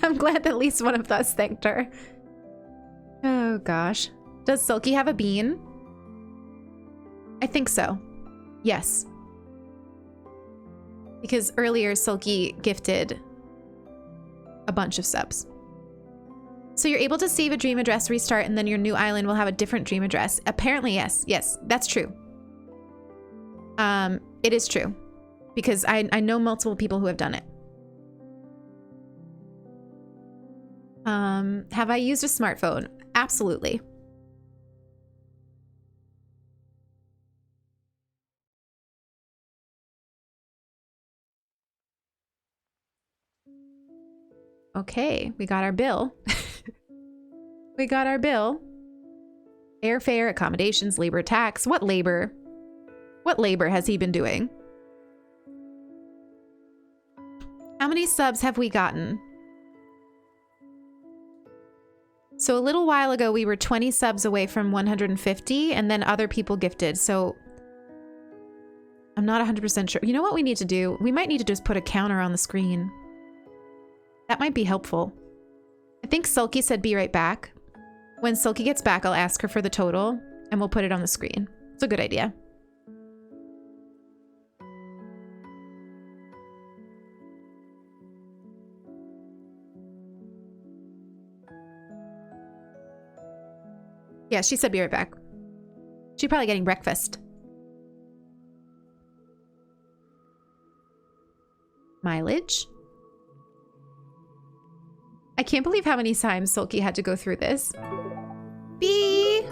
I'm glad that at least one of us thanked her. Oh, gosh. Does Silky have a bean? I think so. Yes. Because earlier, Silky gifted a bunch of subs. So you're able to save a dream address, restart, and then your new island will have a different dream address. Apparently, yes. Yes, that's true. It is true. Because I know multiple people who have done it. Have I used a smartphone? Absolutely. Okay, we got our bill. We got our bill. Airfare, accommodations, labor tax. What labor? What labor has he been doing? How many subs have we gotten? So a little while ago, we were 20 subs away from 150, and then other people gifted. So I'm not 100% sure. You know what we need to do? We might need to just put a counter on the screen. That might be helpful. I think Sulky said be right back. When Sulky gets back, I'll ask her for the total, and we'll put it on the screen. It's a good idea. Yeah, she said be right back. She's probably getting breakfast. Mileage. I can't believe how many times Sulky had to go through this. B.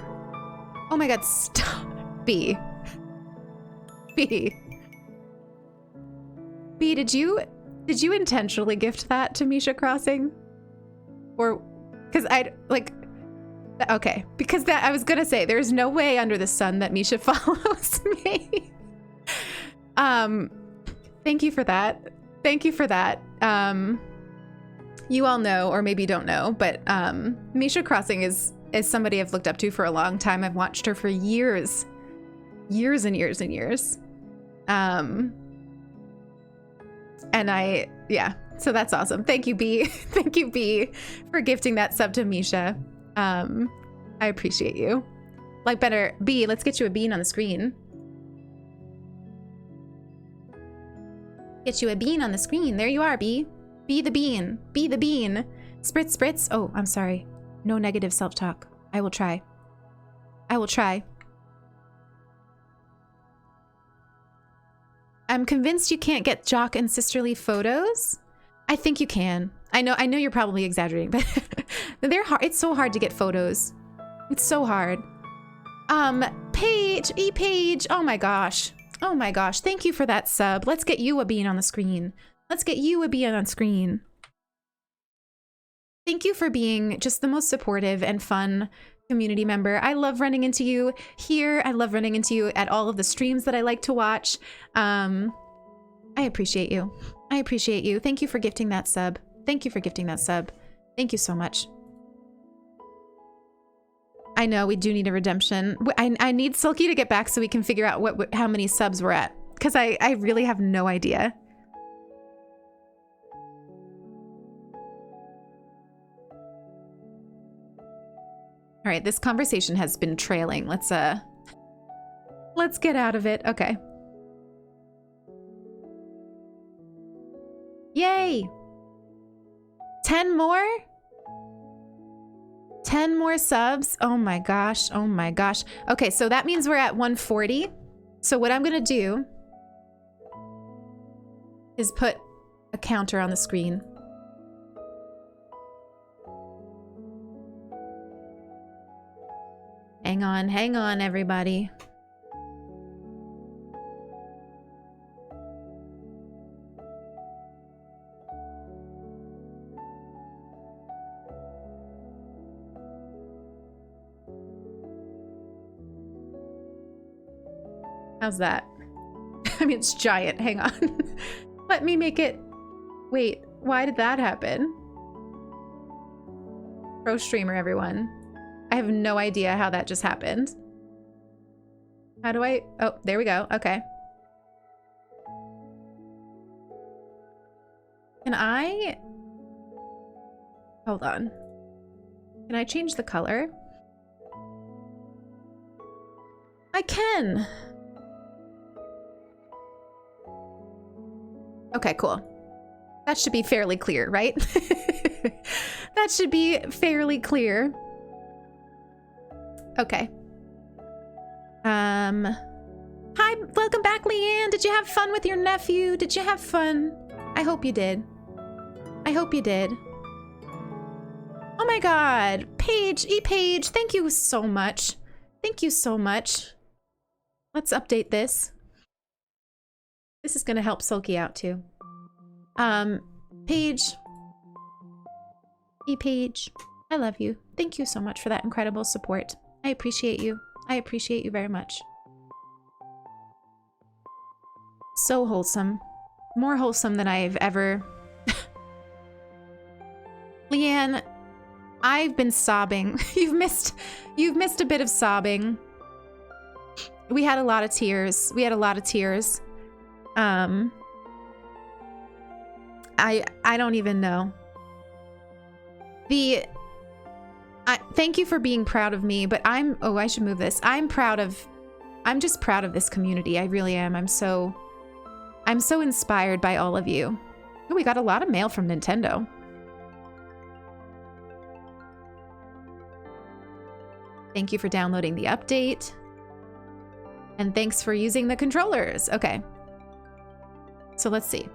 Oh my god, stop. B. B. B, did you intentionally gift that to Misha Crossing? Or, because I'd, like, okay, because that I was gonna say there's no way under the sun that Misha follows me. Thank you for that. Thank you for that. You all know, or maybe don't know, but Misha Crossing is somebody I've looked up to for a long time. I've watched her for years. Years and years and years. And yeah, so that's awesome. Thank you, B. Thank you, B, for gifting that sub to Misha. I appreciate you. Like, better, B, let's get you a bean on the screen. Get you a bean on the screen. There you are, B. Be the bean. Be the bean. Spritz, spritz. Oh, I'm sorry. No negative self-talk. I will try. I will try. I'm convinced you can't get jock and sisterly photos. I think you can. I know you're probably exaggerating, but they're hard. It's so hard to get photos. It's so hard. Paige, Paige. Oh my gosh. Oh my gosh. Thank you for that sub. Let's get you a bean on the screen. Let's get you a bean on screen. Thank you for being just the most supportive and fun community member. I love running into you here. I love running into you at all of the streams that I like to watch. I appreciate you. I appreciate you. Thank you for gifting that sub. Thank you for gifting that sub. Thank you so much. I know we do need a redemption. I need Silky to get back so we can figure out how many subs we're at, because I really have no idea. All right, this conversation has been trailing. Let's get out of it. Okay. Yay! 10 more? 10 more subs? Oh my gosh. Oh my gosh. Okay, so that means we're at 140. So what I'm gonna do is put a counter on the screen. Hang on, everybody. How's that? I mean, it's giant. Hang on. Let me make it... Wait, why did that happen? Pro streamer, everyone. I have no idea how that just happened. How do I... Oh, there we go. Okay. Can I... Hold on. Can I change the color? I can! Okay, cool. That should be fairly clear, right? That should be fairly clear. Okay. Hi, welcome back, Leanne. Did you have fun with your nephew? Did you have fun? I hope you did. I hope you did. Oh my god. Paige, Paige, thank you so much. Thank you so much. Let's update this. This is gonna help Sulky out too. Paige. Paige, I love you. Thank you so much for that incredible support. I appreciate you. I appreciate you very much. So wholesome. More wholesome than I've ever... Leanne, I've been sobbing. You've missed a bit of sobbing. We had a lot of tears. We had a lot of tears. I don't even know. Thank you for being proud of me, but oh, I should move this. I'm just proud of this community. I really am. I'm so inspired by all of you. Oh, we got a lot of mail from Nintendo. Thank you for downloading the update. And thanks for using the controllers. Okay. So let's see.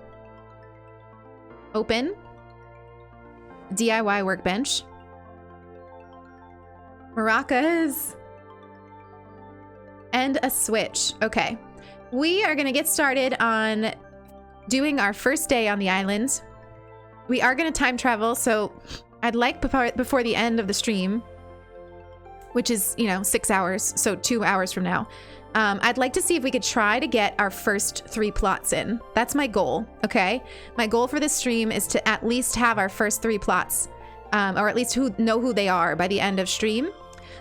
Open. DIY workbench. Maracas. And a Switch. Okay. We are going to get started on doing our first day on the island. We are going to time travel, so I'd like before the end of the stream, which is, 6 hours, so 2 hours from now, I'd like to see if we could try to get our first 3 plots in. That's my goal, okay? My goal for this stream is to at least have our first 3 plots, or at least know who they are by the end of stream.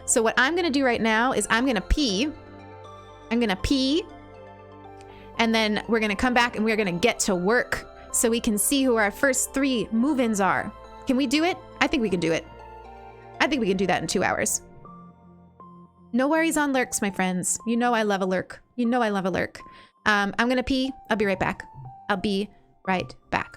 So what I'm gonna do right now is I'm gonna pee. And then we're gonna come back and we're gonna get to work so we can see who our first 3 move-ins are. Can we do it? I think we can do it. I think we can do that in 2 hours. No worries on lurks, my friends. You know I love a lurk. You know I love a lurk. I'm gonna pee. I'll be right back. I'll be right back.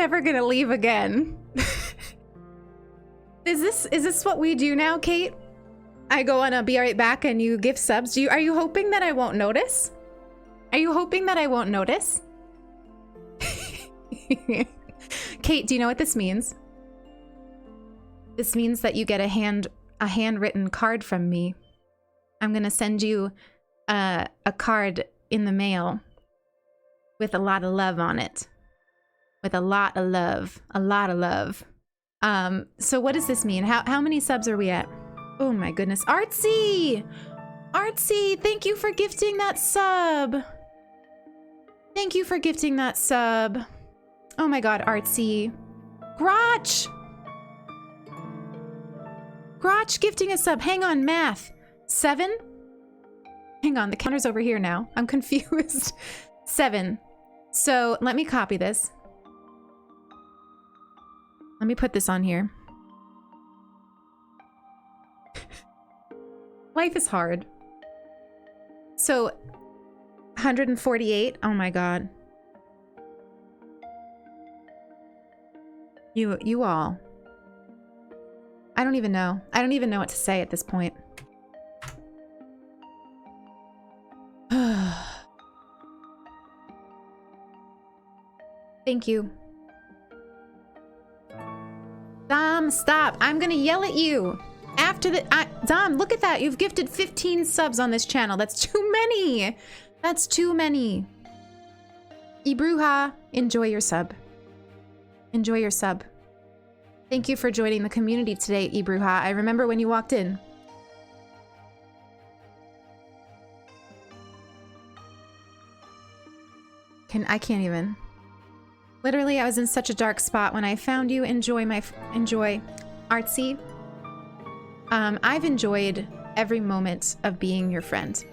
never gonna leave again. Is this what we do now, Kate? I go on a be right back and you give subs. Are you hoping that I won't notice? Are you hoping that I won't notice? Kate, do you know what this means? This means that you get a handwritten card from me. I'm gonna send you a card in the mail with a lot of love on it. With a lot of love. A lot of love. So what does this mean? How many subs are we at? Oh my goodness. Artsy! Artsy, thank you for gifting that sub. Thank you for gifting that sub. Oh my god, Artsy. Grotch! Grotch gifting a sub. Hang on, math. 7? Hang on, the counter's over here now. I'm confused. 7. So let me copy this. Let me put this on here. Life is hard. So 148. Oh my god. You all. I don't even know. I don't even know what to say at this point. Thank you. Dom, stop. I'm gonna yell at you. After the... Dom, look at that. You've gifted 15 subs on this channel. That's too many. That's too many. Ibruha, enjoy your sub. Enjoy your sub. Thank you for joining the community today, Ibruha. I remember when you walked in. I can't even. Literally, I was in such a dark spot when I found you. Enjoy Artsy. I've enjoyed every moment of being your friend.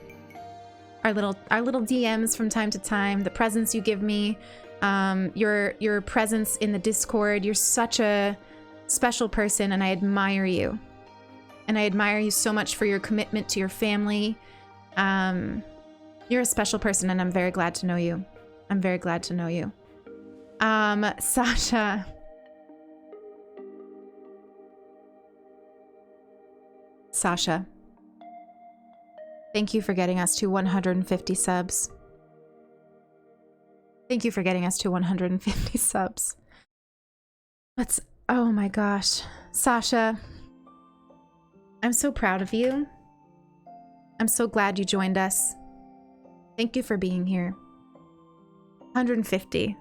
Our little DMs from time to time, the presents you give me, your presence in the Discord. You're such a special person, and I admire you. And I admire you so much for your commitment to your family. You're a special person, and I'm very glad to know you. I'm very glad to know you. Sasha. Sasha. Thank you for getting us to 150 subs. Thank you for getting us to 150 subs. Oh my gosh. Sasha. I'm so proud of you. I'm so glad you joined us. Thank you for being here. 150.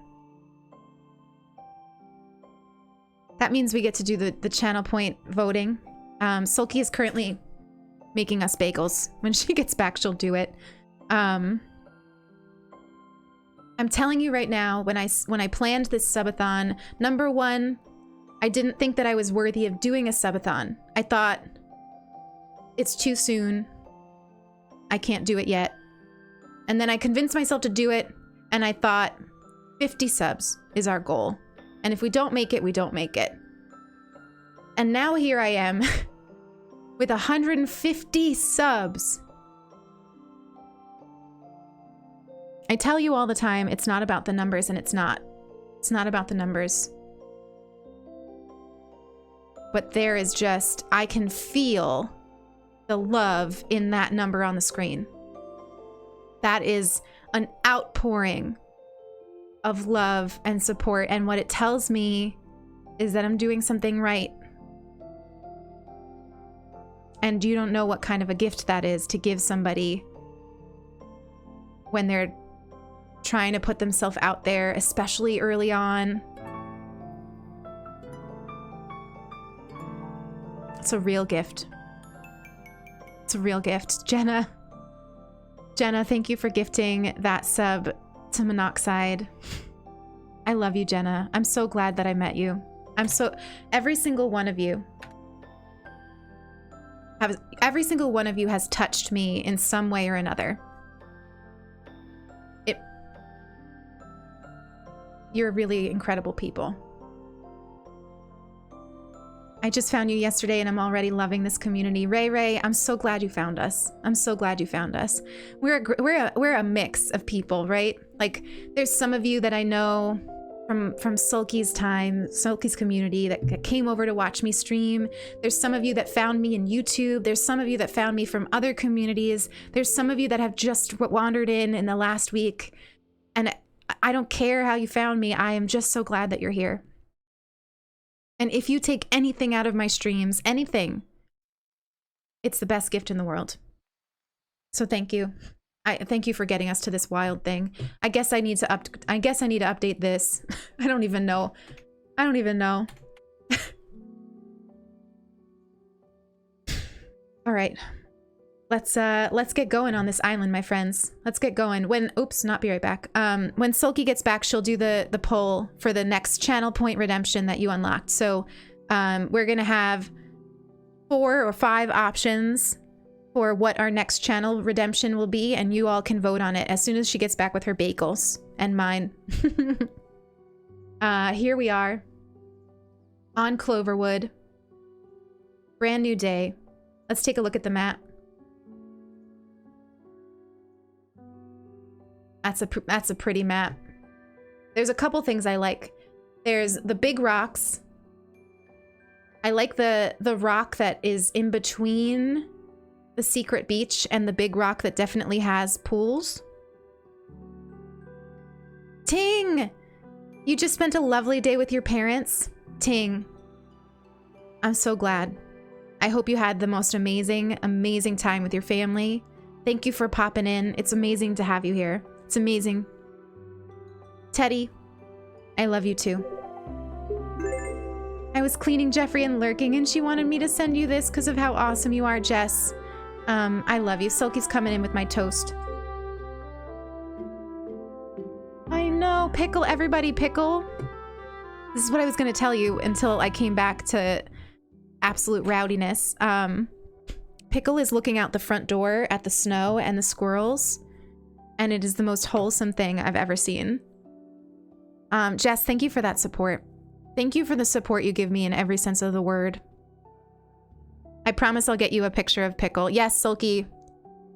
That means we get to do the channel point voting. Sulky is currently making us bagels. When she gets back, she'll do it. I'm telling you right now, when I planned this subathon, number one, I didn't think that I was worthy of doing a subathon. I thought, it's too soon. I can't do it yet. And then I convinced myself to do it, and I thought, 50 subs is our goal. And if we don't make it, we don't make it. And now here I am with 150 subs. I tell you all the time, it's not about the numbers, and it's not. It's not about the numbers. But there is just, I can feel the love in that number on the screen. That is an outpouring of love and support, and what it tells me is that I'm doing something right. And you don't know what kind of a gift that is to give somebody when they're trying to put themselves out there, especially early on. It's a real gift. It's a real gift. Jenna, thank you for gifting that sub to Monoxide. I love you, Jenna. I'm so glad that I met you. Every single one of you has touched me in some way or another. You're really incredible people. I just found you yesterday and I'm already loving this community. Ray, I'm so glad you found us. I'm so glad you found us. We're a mix of people, right? Like, there's some of you that I know from Sulky's time, Sulky's community that came over to watch me stream. There's some of you that found me in YouTube. There's some of you that found me from other communities. There's some of you that have just wandered in the last week. And I don't care how you found me. I am just so glad that you're here. And if you take anything out of my streams, anything, it's the best gift in the world. So thank you. I thank you for getting us to this wild thing. I guess I need to update this. I don't even know. I don't even know. All right. Let's get going on this island, my friends. Let's get going. Oops, not be right back. When Sulky gets back, she'll do the poll for the next channel point redemption that you unlocked. So, we're gonna have 4 or 5 options for what our next channel redemption will be, and you all can vote on it as soon as she gets back with her bagels and mine. Here we are on Cloverwood. Brand new day. Let's take a look at the map. That's a pretty map. There's a couple things I like. There's the big rocks. I like the rock that is in between the secret beach and the big rock that definitely has pools. Ting! You just spent a lovely day with your parents? Ting. I'm so glad. I hope you had the most amazing, amazing time with your family. Thank you for popping in. It's amazing to have you here. It's amazing. Teddy, I love you too. I was cleaning Jeffrey and lurking, and she wanted me to send you this because of how awesome you are, Jess. I love you. Silky's coming in with my toast. I know. Pickle, everybody, pickle. This is what I was going to tell you until I came back to absolute rowdiness. Pickle is looking out the front door at the snow and the squirrels, and it is the most wholesome thing I've ever seen. Jess, thank you for that support. Thank you for the support you give me in every sense of the word. I promise I'll get you a picture of Pickle. Yes, Sulky,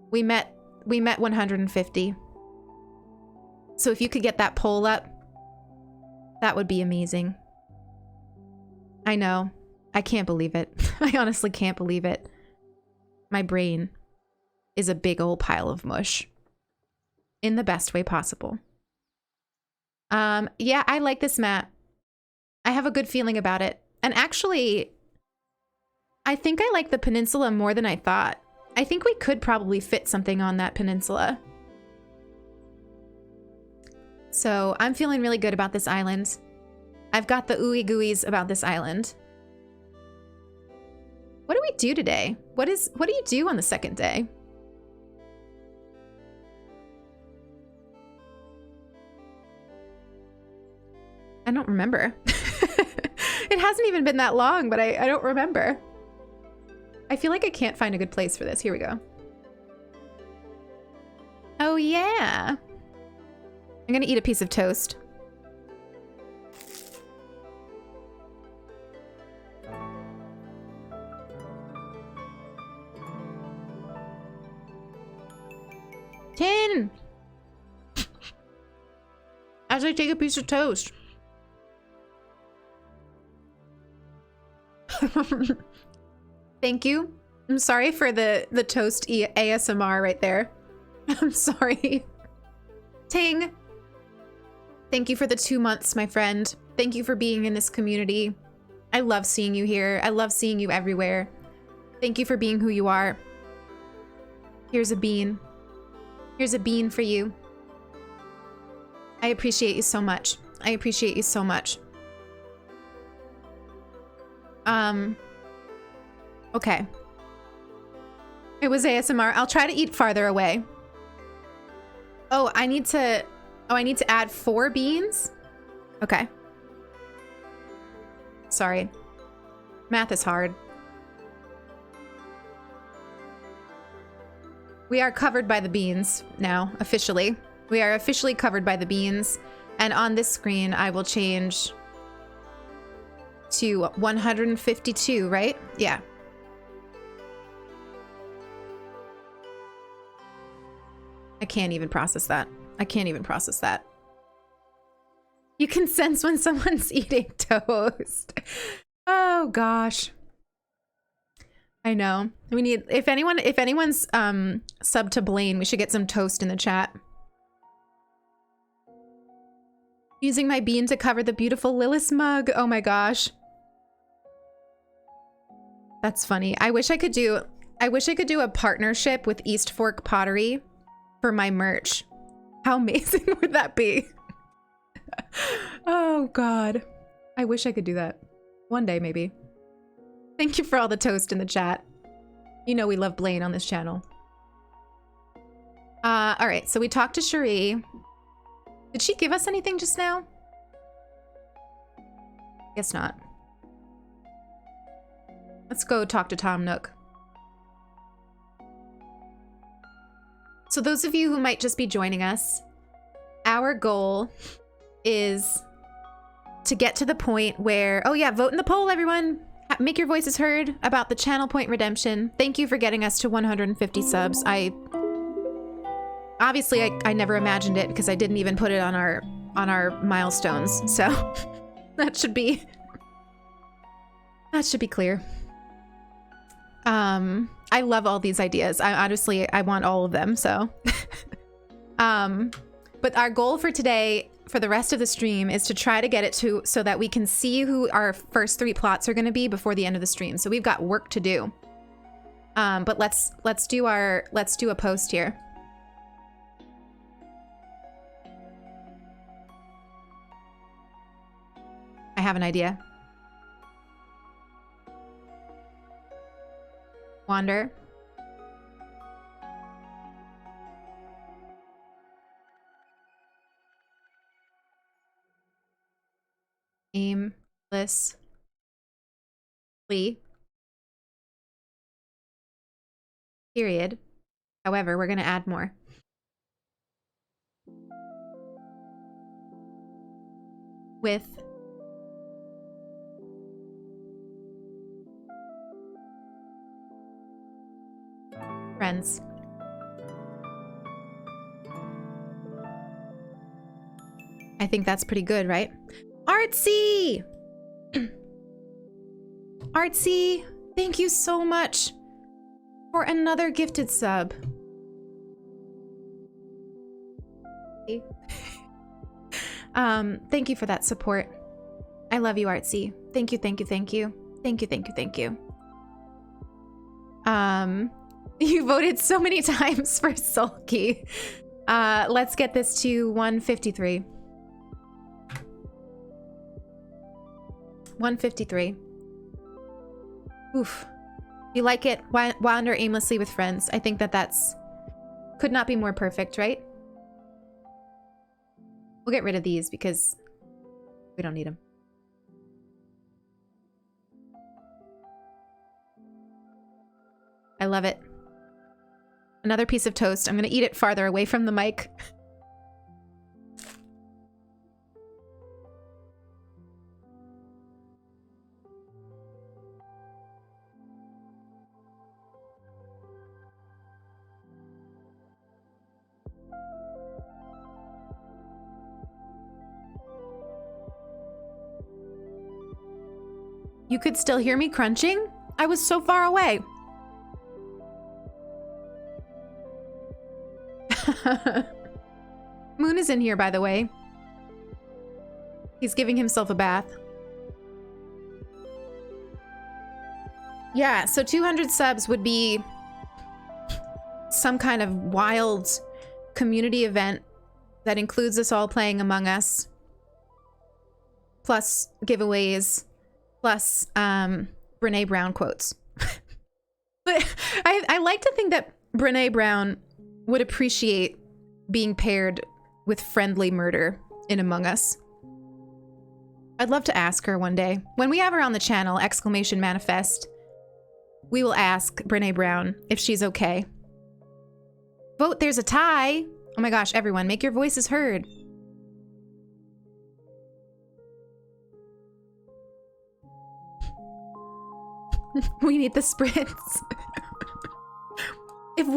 we met 150. So if you could get that poll up, that would be amazing. I know. I can't believe it. I honestly can't believe it. My brain is a big old pile of mush. In the best way possible. Yeah, I like this map. I have a good feeling about it. And actually, I think I like the peninsula more than I thought. I think we could probably fit something on that peninsula. So I'm feeling really good about this island. I've got the ooey gooeys about this island. What do we do today? What do you do on the second day? I don't remember. It hasn't even been that long, but I don't remember. I feel like I can't find a good place for this. Here we go. Oh, yeah. I'm gonna eat a piece of toast. Tin! As I take a piece of toast. Thank you. I'm sorry for the toast ASMR right there. I'm sorry. Ting. Thank you for the 2 months, my friend. Thank you for being in this community. I love seeing you here. I love seeing you everywhere. Thank you for being who you are. Here's a bean. Here's a bean for you. I appreciate you so much. I appreciate you so much. Okay. It was ASMR. I'll try to eat farther away. Oh, I need to add 4 beans? Okay. Sorry. Math is hard. We are covered by the beans now, officially. We are officially covered by the beans. And on this screen, I will change to 152, right? Yeah. I can't even process that. I can't even process that. You can sense when someone's eating toast. Oh gosh. I know. We need, if anyone's sub to Blaine, we should get some toast in the chat. Using my bean to cover the beautiful Lilith mug. Oh my gosh. That's funny. I wish I could do a partnership with East Fork Pottery for my merch. How amazing would that be? Oh god. I wish I could do that. One day maybe. Thank you for all the toast in the chat. You know we love Blaine on this channel. Alright, so we talked to Cherie. Did she give us anything just now? Guess not. Let's go talk to Tom Nook. So those of you who might just be joining us, our goal is to get to the point where, oh yeah, vote in the poll, everyone. Make your voices heard about the channel point redemption. Thank you for getting us to 150 subs. Obviously I never imagined it because I didn't even put it on our milestones. So that should be clear. I love all these ideas. I want all of them, so. But our goal for today, for the rest of the stream, is to try to get it to so that we can see who our first 3 plots are going to be before the end of the stream. So we've got work to do. But let's do a post here. I have an idea. Wander. Aimlessly. Period. However, we're going to add more. With friends. I think that's pretty good, right? Artsy! Artsy, thank you so much for another gifted sub. Thank you for that support. I love you, Artsy. Thank you, thank you, thank you. Thank you, thank you, thank you. You voted so many times for Sulky. Let's get this to 153. 153. Oof. You like it? Wander aimlessly with friends. I think that's... could not be more perfect, right? We'll get rid of these because we don't need them. I love it. Another piece of toast. I'm gonna eat it farther away from the mic. You could still hear me crunching? I was so far away. Moon is in here, by the way. He's giving himself a bath. Yeah, so 200 subs would be some kind of wild community event that includes us all playing Among Us. Plus giveaways. Plus Brene Brown quotes. But I like to think that Brene Brown would appreciate being paired with friendly murder in Among Us. I'd love to ask her one day. When we have her on the channel, exclamation manifest, we will ask Brene Brown if she's okay. Vote, there's a tie. Oh my gosh, everyone, make your voices heard. We need the sprints. If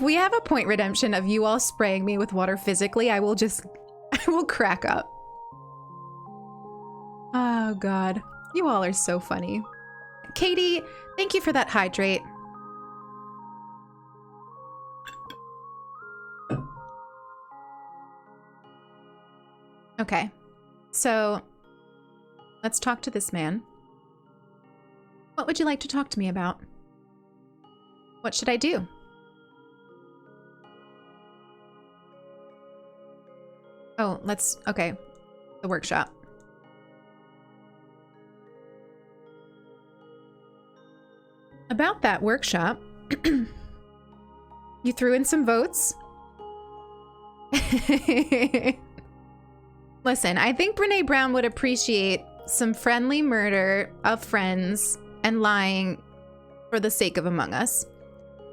we have a point redemption of you all spraying me with water physically, I will crack up. Oh, God. You all are so funny. Katie, thank you for that hydrate. Okay. So, let's talk to this man. What would you like to talk to me about? What should I do? Oh, okay. The workshop. About that workshop, you threw in some votes. Listen, I think Brene Brown would appreciate some friendly murder of friends and lying for the sake of Among Us.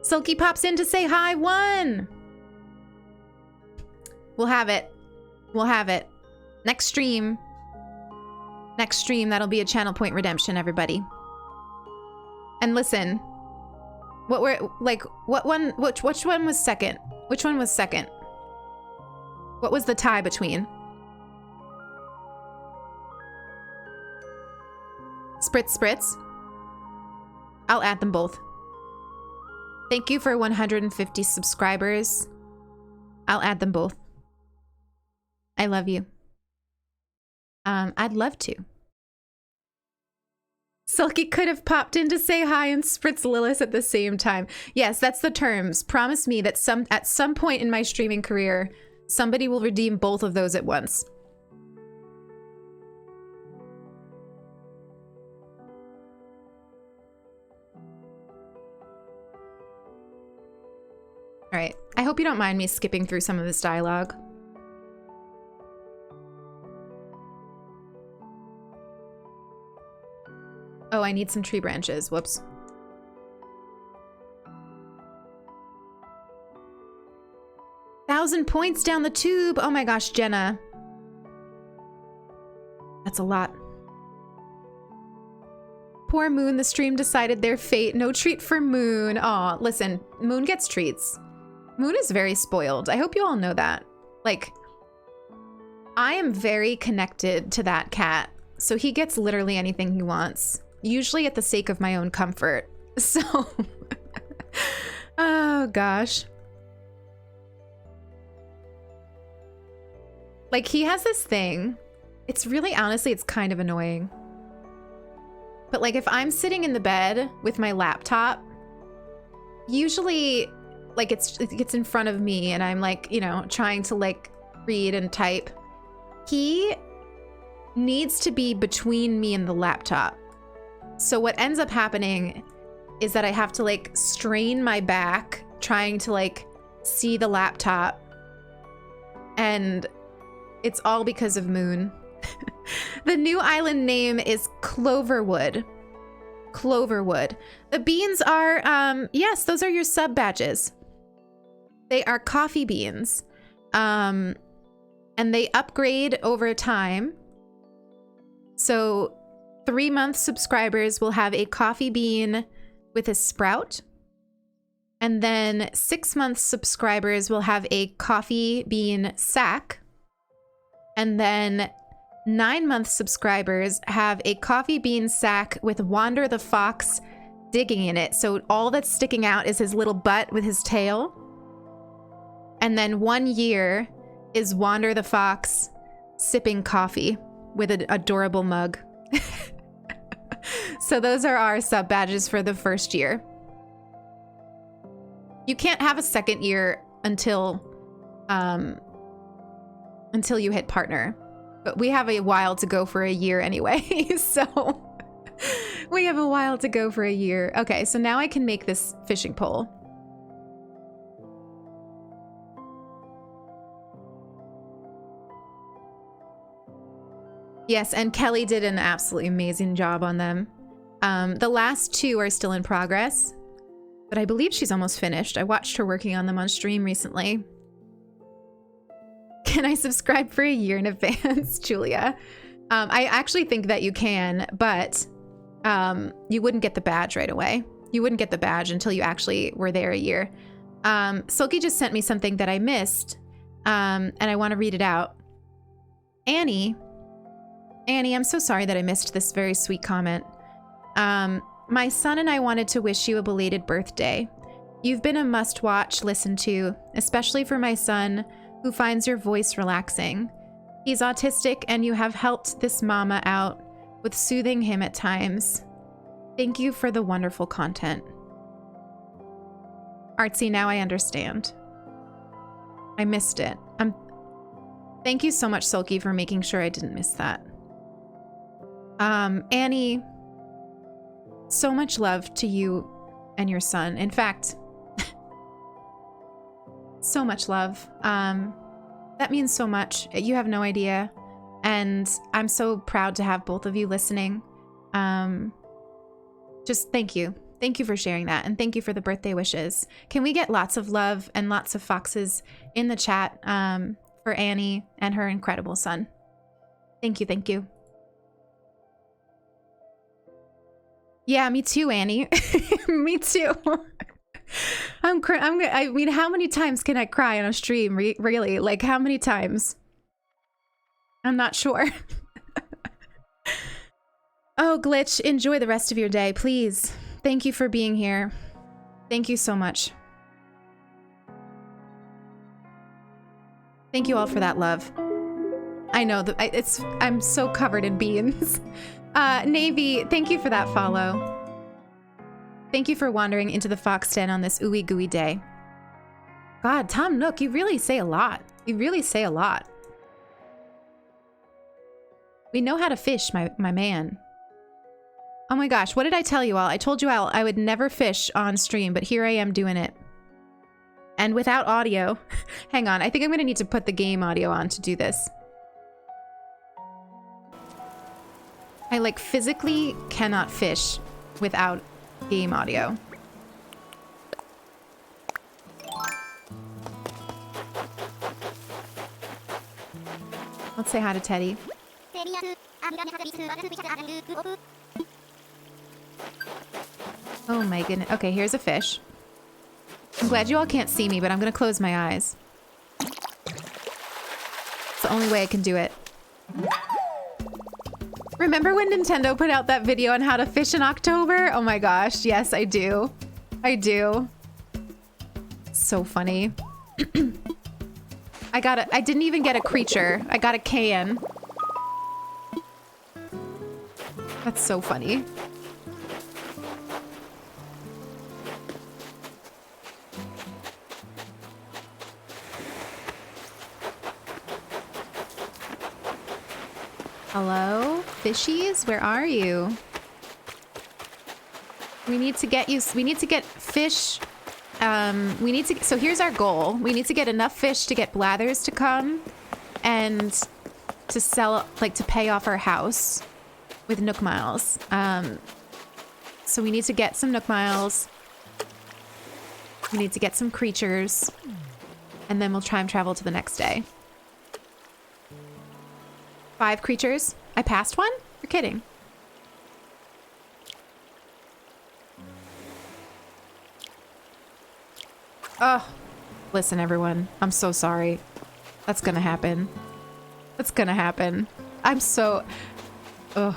Silky pops in to say hi, 1! We'll have it. We'll have it. Next stream. Next stream, that'll be a channel point redemption, everybody. And listen, which one was second? Which one was second? What was the tie between? Spritz. I'll add them both. Thank you for 150 subscribers. I'll add them both. I love you. I'd love to. Sulky could have popped in to say hi and Spritz Lilith at the same time. Yes, that's the terms. Promise me that at some point in my streaming career, somebody will redeem both of those at once. All right. I hope you don't mind me skipping through some of this dialogue. Oh, I need some tree branches. Whoops. $1,000 points down the tube. Oh my gosh, Jenna. That's a lot. Poor Moon, the stream decided their fate. No treat for Moon. Aw, listen, Moon gets treats. Moon is very spoiled. I hope you all know that. Like, I am very connected to that cat, so he gets literally anything he wants. Usually at the sake of my own comfort. So, oh gosh. Like, he has this thing. It's really, honestly, it's kind of annoying. But like, if I'm sitting in the bed with my laptop, usually like it's in front of me and I'm like, you know, trying to like read and type. He needs to be between me and the laptop. So what ends up happening is that I have to like strain my back trying to like see the laptop, and it's all because of Moon. The new island name is Cloverwood. Cloverwood. The beans are, yes, those are your sub badges. They are coffee beans. And they upgrade over time. So 3-month subscribers will have a coffee bean with a sprout. And then 6-month subscribers will have a coffee bean sack. And then 9-month subscribers have a coffee bean sack with Wander the Fox digging in it. So all that's sticking out is his little butt with his tail. And then 1 year is Wander the Fox sipping coffee with an adorable mug. So those are our sub badges for the first year. You can't have a second year until you hit partner. But we have a while to go for a year anyway, so we have a while to go for a year. Okay, so now I can make this fishing pole. Yes, and Kelly did an absolutely amazing job on them. The last 2 are still in progress, but I believe she's almost finished. I watched her working on them on stream recently. Can I subscribe for a year in advance, Julia? I actually think that you can, but you wouldn't get the badge right away. You wouldn't get the badge until you actually were there a year. Silky just sent me something that I missed, and I want to read it out. Annie Annie, I'm so sorry that I missed this very sweet comment. My son and I wanted to wish you a belated birthday. You've been a must-watch, listen to, especially for my son, who finds your voice relaxing. He's autistic, and you have helped this mama out with soothing him at times. Thank you for the wonderful content. Artsy, now I understand. I missed it. Thank you so much, Sulky, for making sure I didn't miss that. Annie, so much love to you and your son. In fact, so much love. That means so much. You have no idea. And I'm so proud to have both of you listening. Just thank you. Thank you for sharing that. And thank you for the birthday wishes. Can we get lots of love and lots of foxes in the chat for Annie and her incredible son? Thank you. Thank you. Yeah, me too, Annie. Me too. I mean, how many times can I cry on a stream? Really? Like, how many times? I'm not sure. Oh, Glitch, enjoy the rest of your day, please. Thank you for being here. Thank you so much. Thank you all for that love. I know that I'm so covered in beans. Navy, thank you for that follow. Thank you for wandering into the fox den on this ooey gooey day. God, Tom Nook, you really say a lot. You really say a lot. We know how to fish, my man. Oh my gosh, what did I tell you all? I told you all I would never fish on stream, but here I am doing it. And without audio. Hang on, I think I'm gonna need to put the game audio on to do this. I like physically cannot fish without game audio. Let's say hi to Teddy. Oh my goodness. Okay, here's a fish. I'm glad you all can't see me, but I'm gonna close my eyes. It's the only way I can do it. Remember when Nintendo put out that video on how to fish in October? Oh my gosh, yes, I do. I do. So funny. I didn't even get a creature. I got a can. That's so funny. Hello? Fishies? Where are you? We need to get fish. So here's our goal. We need to get enough fish to get Blathers to come and to sell, like, to pay off our house with Nook Miles. So we need to get some Nook Miles. We need to get some creatures. And then we'll try and travel to the next day. 5 creatures? I passed one? You're kidding. Oh, listen, everyone. I'm so sorry. That's gonna happen. That's gonna happen. I'm so... Ugh.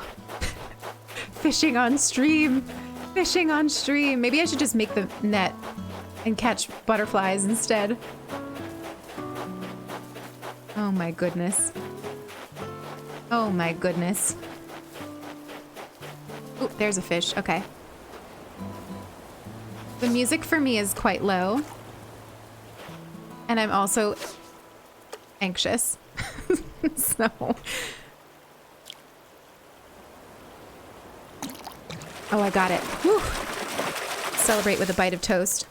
Fishing on stream. Fishing on stream. Maybe I should just make the net and catch butterflies instead. Oh my goodness. Oh my goodness. Ooh, there's a fish. Okay. The music for me is quite low. And I'm also anxious. So. Oh, I got it. Whew. Celebrate with a bite of toast.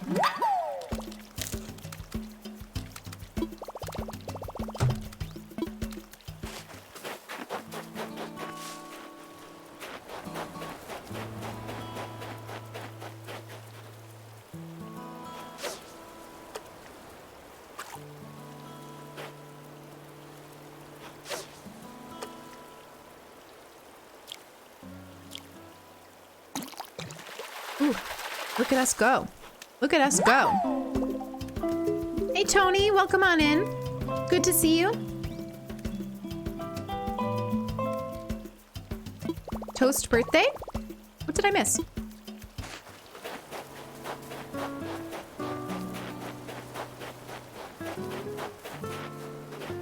Ooh, look at us go. Look at us go. Hey, Tony, welcome on in. Good to see you. Toast birthday? What did I miss?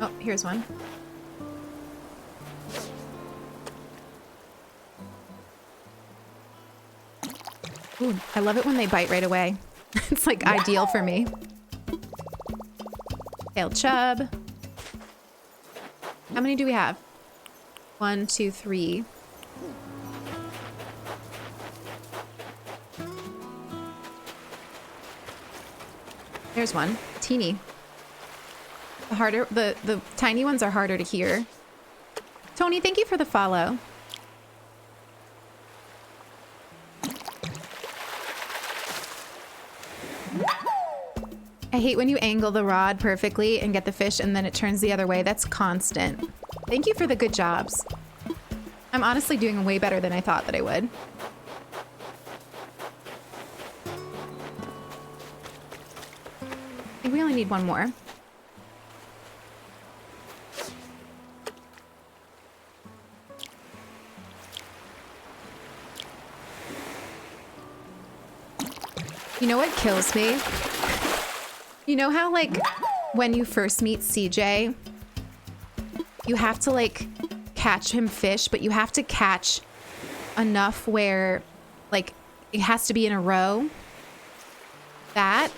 Oh, here's one. Ooh, I love it when they bite right away. It's like ideal for me. Tailed chub. How many do we have? 1, 2, 3. There's one. Teeny. The tiny ones are harder to hear. Tony, thank you for the follow. I hate when you angle the rod perfectly and get the fish and then it turns the other way. That's constant. Thank you for the good jobs. I'm honestly doing way better than I thought that I would. I think we only need one more. You know what kills me? You know how, like, when you first meet CJ, you have to, like, catch him fish, but you have to catch enough where, like, it has to be in a row? That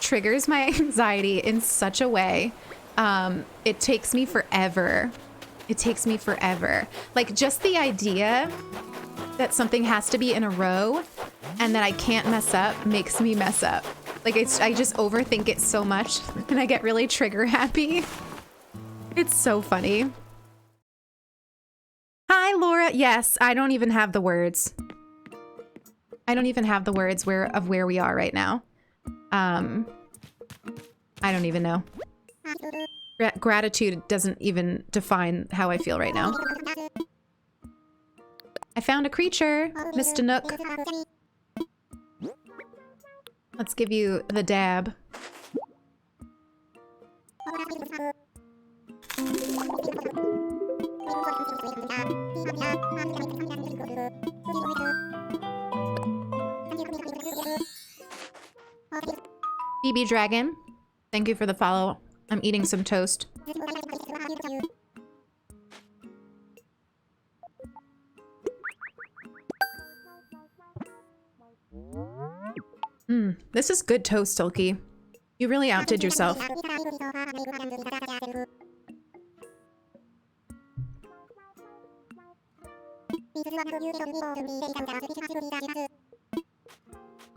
triggers my anxiety in such a way. It takes me forever. It takes me forever. Like, just the idea that something has to be in a row and that I can't mess up makes me mess up. Like, I just overthink it so much and I get really trigger happy. It's so funny. Hi, Laura. Yes, I don't even have the words. I don't even have the words of where we are right now. I don't even know. Gratitude doesn't even define how I feel right now. I found a creature, Mr. Nook. Let's give you the dab. BB Dragon, thank you for the follow. I'm eating some toast. This is good toast, Tulky. You really outdid yourself.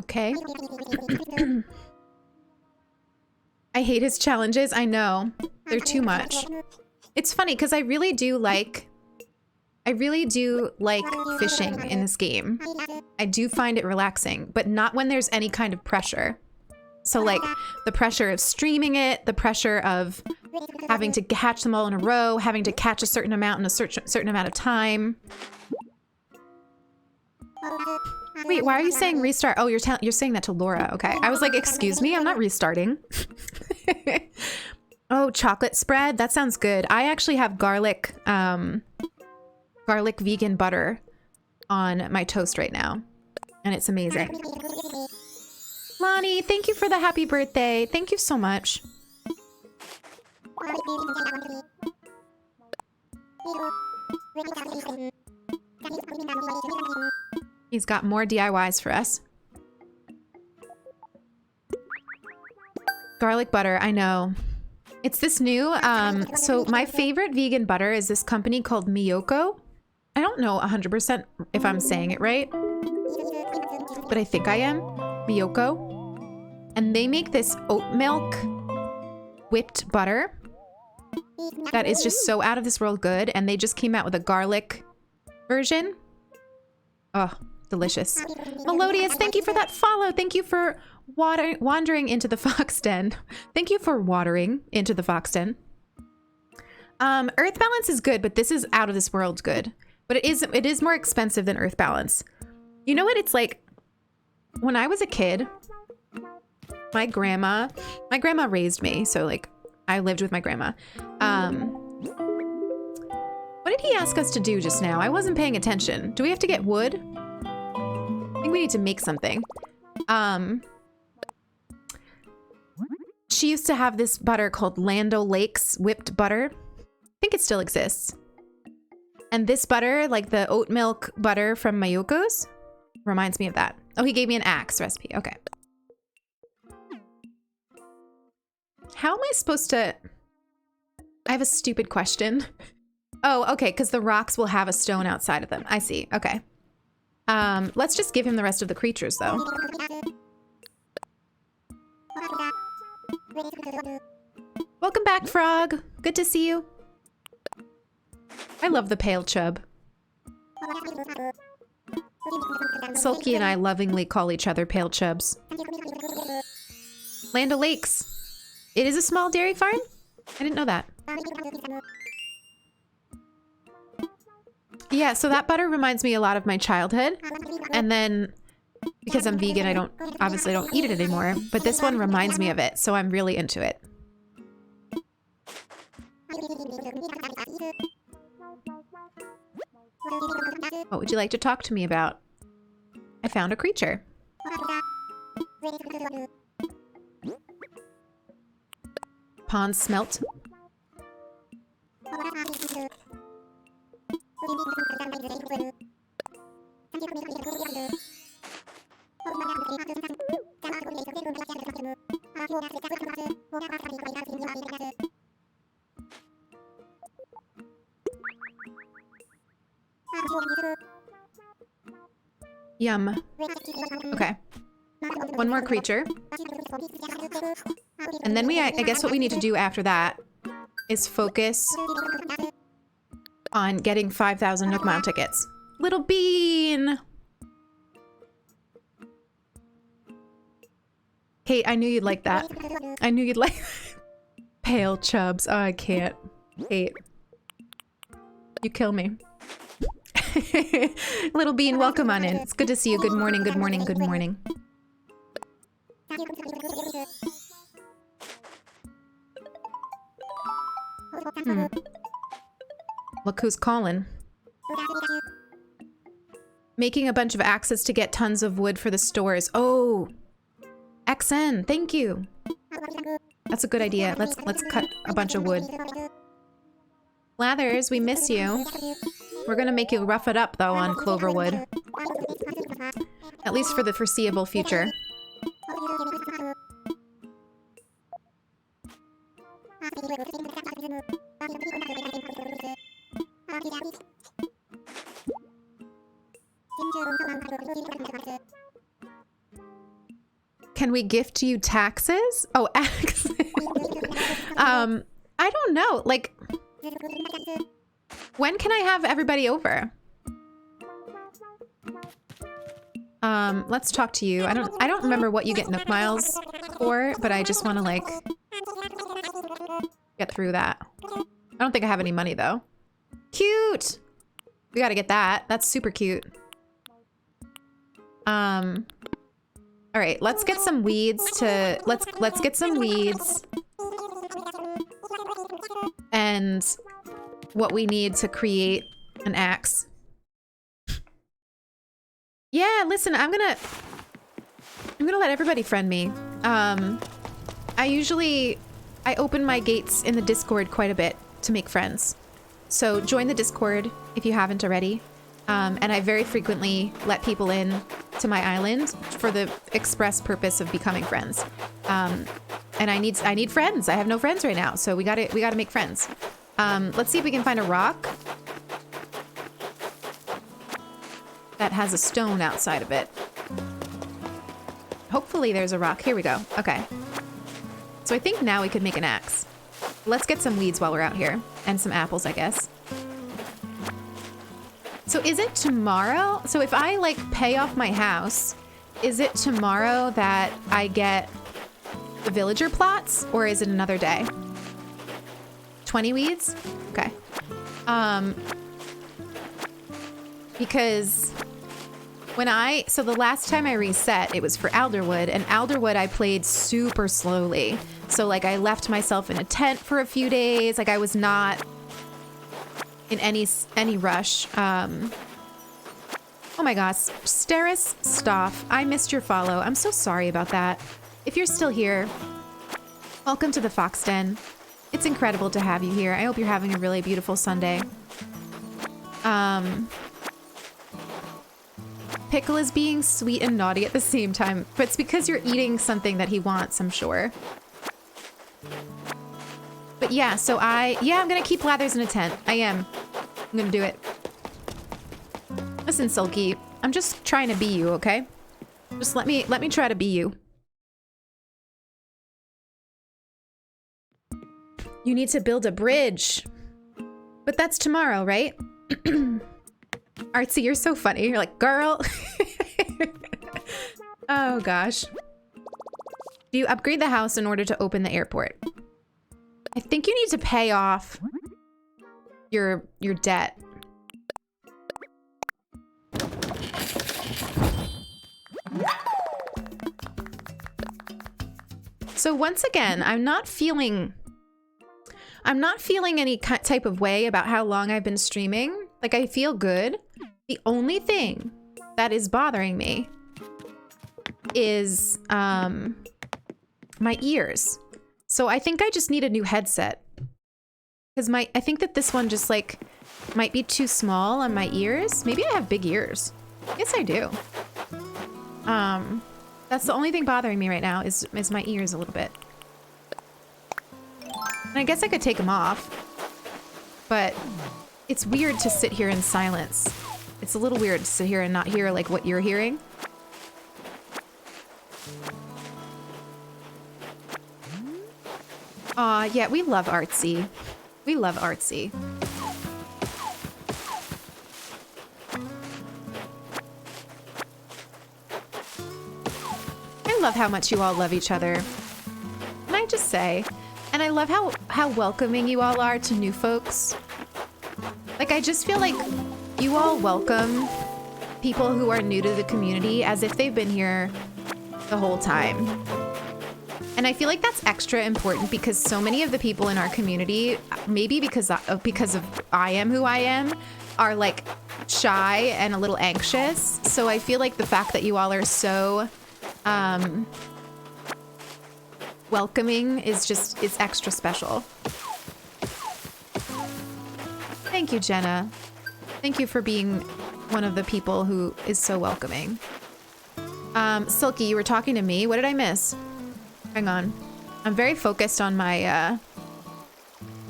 Okay. I hate his challenges. I know. They're too much. It's funny because I really do like fishing in this game. I do find it relaxing, but not when there's any kind of pressure. So like the pressure of streaming it, the pressure of having to catch them all in a row, having to catch a certain amount in a certain amount of time. Wait, why are you saying restart? Oh, you're saying that to Laura. Okay. I was like, excuse me, I'm not restarting. Oh, chocolate spread. That sounds good. I actually have garlic vegan butter on my toast right now, and it's amazing. Lonnie, thank you for the happy birthday. Thank you so much. He's got more DIYs for us. Garlic butter, I know. It's this new, so my favorite vegan butter is this company called Miyoko. I don't know 100% if I'm saying it right, but I think I am. Miyoko. And they make this oat milk whipped butter that is just so out of this world good. And they just came out with a garlic version. Oh, delicious. Melodious, thank you for that follow. Thank you for wandering into the fox den. Thank you for watering into the fox den. Earth Balance is good, but this is out of this world good. But it is more expensive than Earth Balance. You know what it's like? When I was a kid, my grandma raised me, so like I lived with my grandma. What did he ask us to do just now? I wasn't paying attention. Do we have to get wood? I think we need to make something. She used to have this butter called Land O'Lakes whipped butter. I think it still exists. And this butter, like the oat milk butter from Mayuko's, reminds me of that. Oh, he gave me an axe recipe. Okay. How am I supposed to... I have a stupid question. Oh, okay, because the rocks will have a stone outside of them. I see. Okay. Let's just give him the rest of the creatures, though. Welcome back, Frog. Good to see you. I love the pale chub. Sulky and I lovingly call each other pale chubs. Land O'Lakes. It is a small dairy farm? I didn't know that. Yeah, so that butter reminds me a lot of my childhood. And then, because I'm vegan, I obviously don't eat it anymore. But this one reminds me of it, so I'm really into it. What would you like to talk to me about? I found a creature. Pond smelt. Yum. Okay. One more creature. And then I guess what we need to do after that is focus on getting 5,000 Nook Mile tickets. Little Bean! Kate, I knew you'd like that. I knew you'd like pale chubs. Oh, I can't. Kate. You kill me. Little Bean, welcome on in. It's good to see you. Good morning, good morning, good morning. Look who's calling. Making a bunch of axes to get tons of wood for the stores. Oh, XN, thank you. That's a good idea. Let's cut a bunch of wood. Lathers, we miss you. We're gonna make you rough it up though on Cloverwood. At least for the foreseeable future. Can we gift you taxes? Oh, axes. I don't know. Like, when can I have everybody over? Let's talk to you. I don't remember what you get Nook Miles for, but I just want to like get through that. I don't think I have any money though. Cute. We got to get that. That's super cute. All right, let's get some weeds to let's get some weeds and what we need to create an axe. Yeah, listen, I'm gonna let everybody friend me. I open my gates in the Discord quite a bit to make friends. So join the Discord if you haven't already. And I very frequently let people in to my island for the express purpose of becoming friends. And I need friends. I have no friends right now, so we gotta make friends. Let's see if we can find a rock that has a stone outside of it. Hopefully there's a rock. Here we go. Okay. So I think now we could make an axe. Let's get some weeds while we're out here. And some apples, I guess. So is it tomorrow? So if I like pay off my house, is it tomorrow that I get the villager plots, or is it another day? 20 weeds? Okay. Because so the last time I reset, it was for Alderwood, and Alderwood I played super slowly. So like I left myself in a tent for a few days. Like I was not in any rush. Oh my gosh, Steris Stoff, I missed your follow. I'm so sorry about that. If you're still here, welcome to the Fox Den. It's incredible to have you here. I hope you're having a really beautiful Sunday. Pickle is being sweet and naughty at the same time, but it's because you're eating something that he wants, I'm sure. But yeah, so I'm gonna keep Blathers in a tent. I am. I'm gonna do it. Listen, Sulky, I'm just trying to be you, okay? Just let me try to be you. You need to build a bridge. But that's tomorrow, right? Artsy, you're so funny. You're like, girl. Oh gosh. Do you upgrade the house in order to open the airport? I think you need to pay off your debt. So once again, I'm not feeling any type of way about how long I've been streaming. Like, I feel good. The only thing that is bothering me is my ears. So I think I just need a new headset. Because I think that this one just like might be too small on my ears. Maybe I have big ears. Yes, I do. That's the only thing bothering me right now is my ears a little bit. And I guess I could take them off, but it's weird to sit here in silence. It's a little weird to sit here and not hear like what you're hearing. Aw, yeah, we love Artsy. We love Artsy. I love how much you all love each other. Can I just say? And I love how welcoming you all are to new folks. Like, I just feel like you all welcome people who are new to the community as if they've been here the whole time. And I feel like that's extra important because so many of the people in our community, maybe because of I am who I am, are like shy and a little anxious. So I feel like the fact that you all are so welcoming is extra special. Thank you, Jenna. Thank you for being one of the people who is so welcoming. Silky, you were talking to me. What did I miss? Hang on. I'm very focused on my,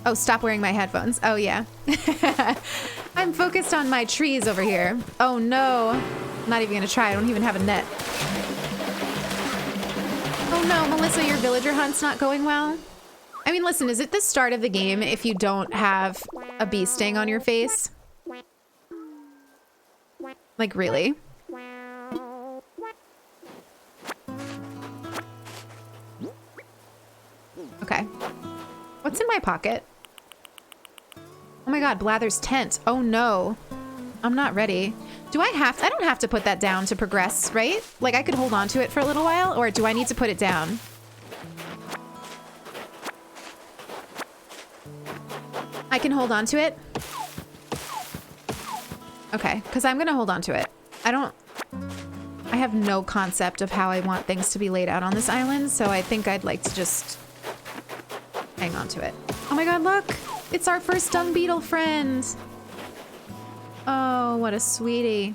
Oh, stop wearing my headphones. Oh, yeah. I'm focused on my trees over here. Oh, no. I'm not even gonna try. I don't even have a net. Oh, no, Melissa, your villager hunt's not going well? I mean, listen, is it the start of the game if you don't have a bee sting on your face? Like, really? Okay. What's in my pocket? Oh my god, Blather's tent. Oh no. I'm not ready. I don't have to put that down to progress, right? Like, I could hold on to it for a little while, or do I need to put it down? I can hold on to it? Okay, because I'm gonna hold on to it. I have no concept of how I want things to be laid out on this island, so I think I'd like to just hang on to it. Oh my god, look! It's our first dung beetle friend! Oh, what a sweetie.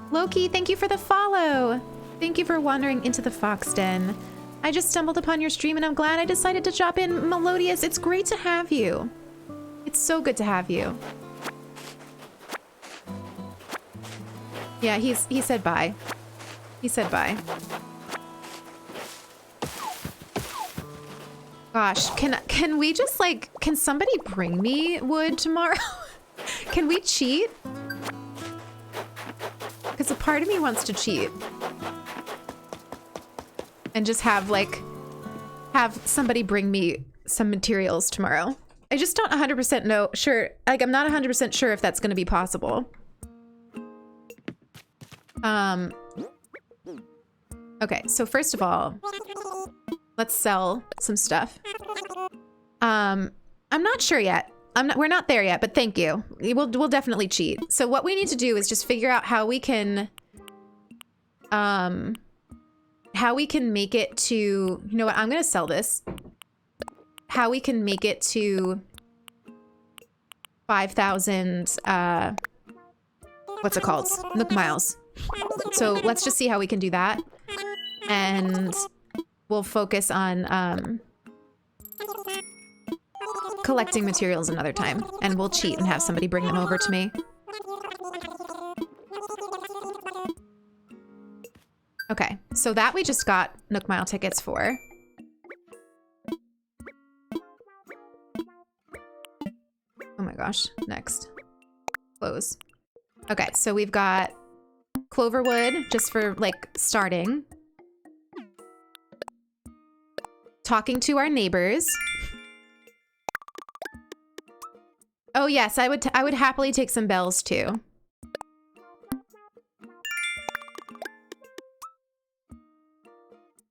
Loki, thank you for the follow! Thank you for wandering into the Fox Den. I just stumbled upon your stream and I'm glad I decided to drop in. Melodious, it's great to have you. It's so good to have you. Yeah, he said bye. He said bye. Gosh, can we just like, can somebody bring me wood tomorrow? Can we cheat? Because a part of me wants to cheat. And just have somebody bring me some materials tomorrow. I just don't 100% know, like I'm not 100% sure if that's gonna be possible. Okay, so first of all, let's sell some stuff. I'm not sure yet. We're not there yet, but thank you. We'll definitely cheat. So what we need to do is just figure out how we can make it to, you know what, I'm gonna sell this. How we can make it to 5,000, what's it called? Nook Miles. So let's just see how we can do that. And we'll focus on, collecting materials another time. And we'll cheat and have somebody bring them over to me. Okay, so that we just got Nook Mile tickets for. Oh my gosh, next. Close. Okay, so we've got Cloverwood, just for, like, starting. Talking to our neighbors. Oh yes, I would happily take some bells too.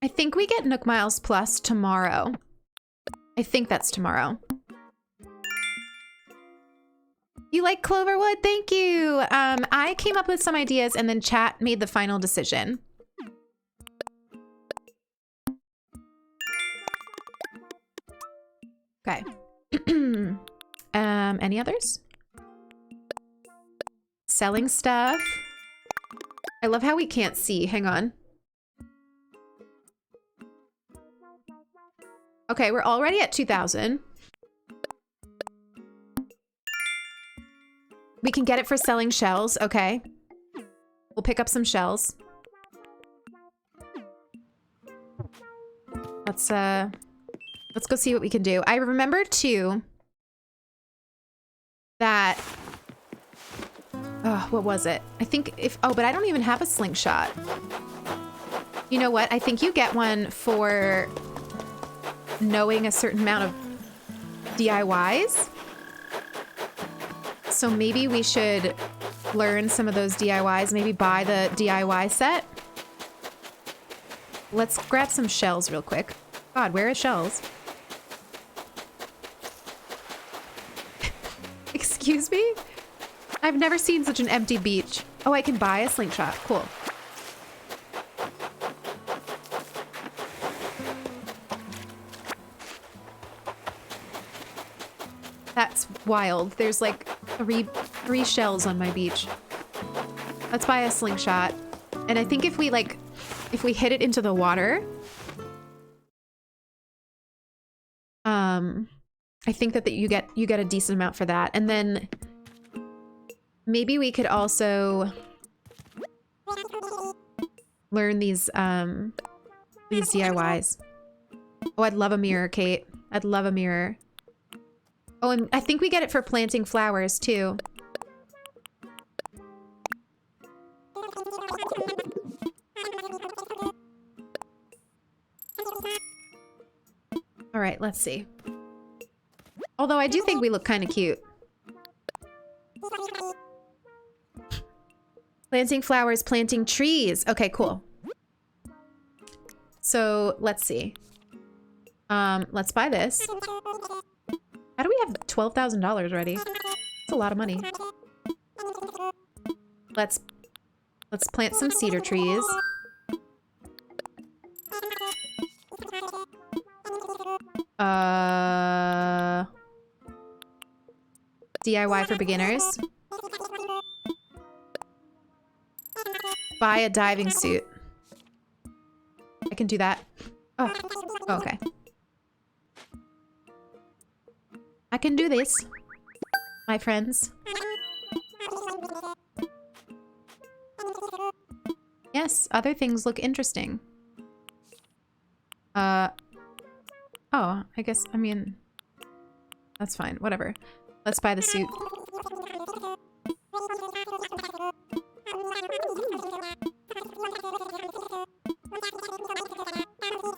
I think we get Nook Miles Plus tomorrow. I think that's tomorrow. You like Cloverwood? Thank you. I came up with some ideas and then chat made the final decision. Okay. Any others? Selling stuff. I love how we can't see. Hang on. Okay, we're already at 2,000. We can get it for selling shells. Okay. We'll pick up some shells. Let's go see what we can do. I remember too that, oh, what was it? I think oh, but I don't even have a slingshot. You know what? I think you get one for knowing a certain amount of DIYs. So maybe we should learn some of those DIYs, maybe buy the DIY set. Let's grab some shells real quick. God, where are shells? Excuse me? I've never seen such an empty beach. Oh, I can buy a slingshot. Cool. That's wild. There's like three shells on my beach. Let's buy a slingshot. And I think if we hit it into the water, I think that you get a decent amount for that. And then maybe we could also learn these DIYs. Oh, I'd love a mirror, Kate. I'd love a mirror. Oh, and I think we get it for planting flowers too. All right, let's see. Although I do think we look kind of cute. Planting flowers, planting trees. Okay, cool. So let's see. Let's buy this. How do we have $12,000 ready? That's a lot of money. Let's plant some cedar trees. DIY for beginners. Buy a diving suit. I can do that. Oh, okay. I can do this, my friends. Yes, other things look interesting. Oh, I guess, I mean, that's fine, whatever. Let's buy the suit.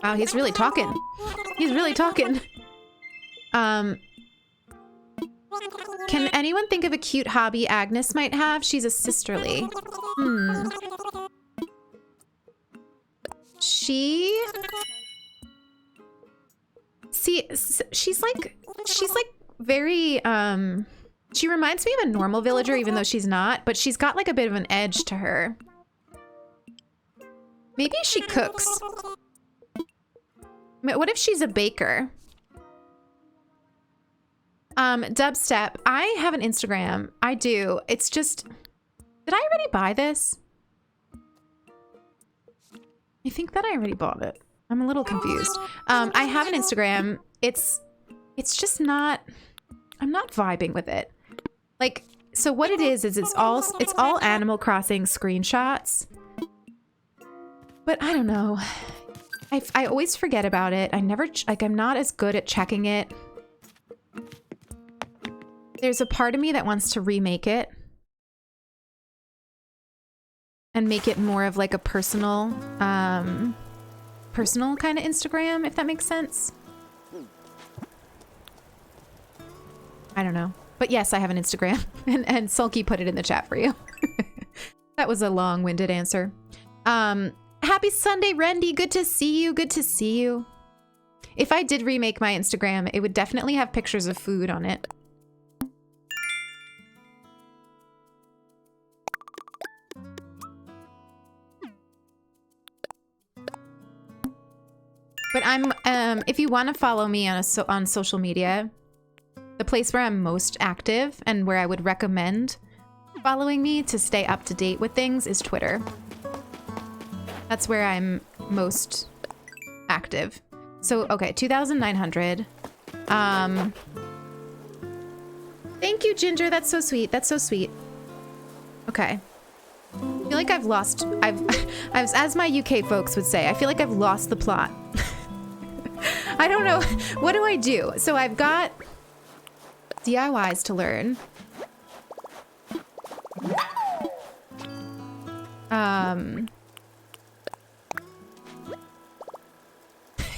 Wow, he's really talking. He's really talking. Can anyone think of a cute hobby Agnes might have? She's a sisterly. See, she's like very, she reminds me of a normal villager, even though she's not, but she's got like a bit of an edge to her. Maybe she cooks. What if she's a baker? Dubstep. I have an Instagram. I do. It's just... Did I already buy this? I think that I already bought it. I'm a little confused. I have an Instagram. It's just not... I'm not vibing with it. Like, so what it is it's all Animal Crossing screenshots. But I don't know. I always forget about it. I never... Like, I'm not as good at checking it. There's a part of me that wants to remake it. And make it more of like a personal kind of Instagram, if that makes sense. I don't know. But yes, I have an Instagram. And Sulky put it in the chat for you. That was a long-winded answer. Happy Sunday, Rendy. Good to see you. Good to see you. If I did remake my Instagram, it would definitely have pictures of food on it. But I'm, if you want to follow me on social media, the place where I'm most active and where I would recommend following me to stay up to date with things is Twitter. That's where I'm most active. So, okay, 2,900. Thank you, Ginger. That's so sweet. That's so sweet. Okay. I feel like I've lost, as my UK folks would say, I feel like I've lost the plot. I don't know. What do I do? So I've got DIYs to learn.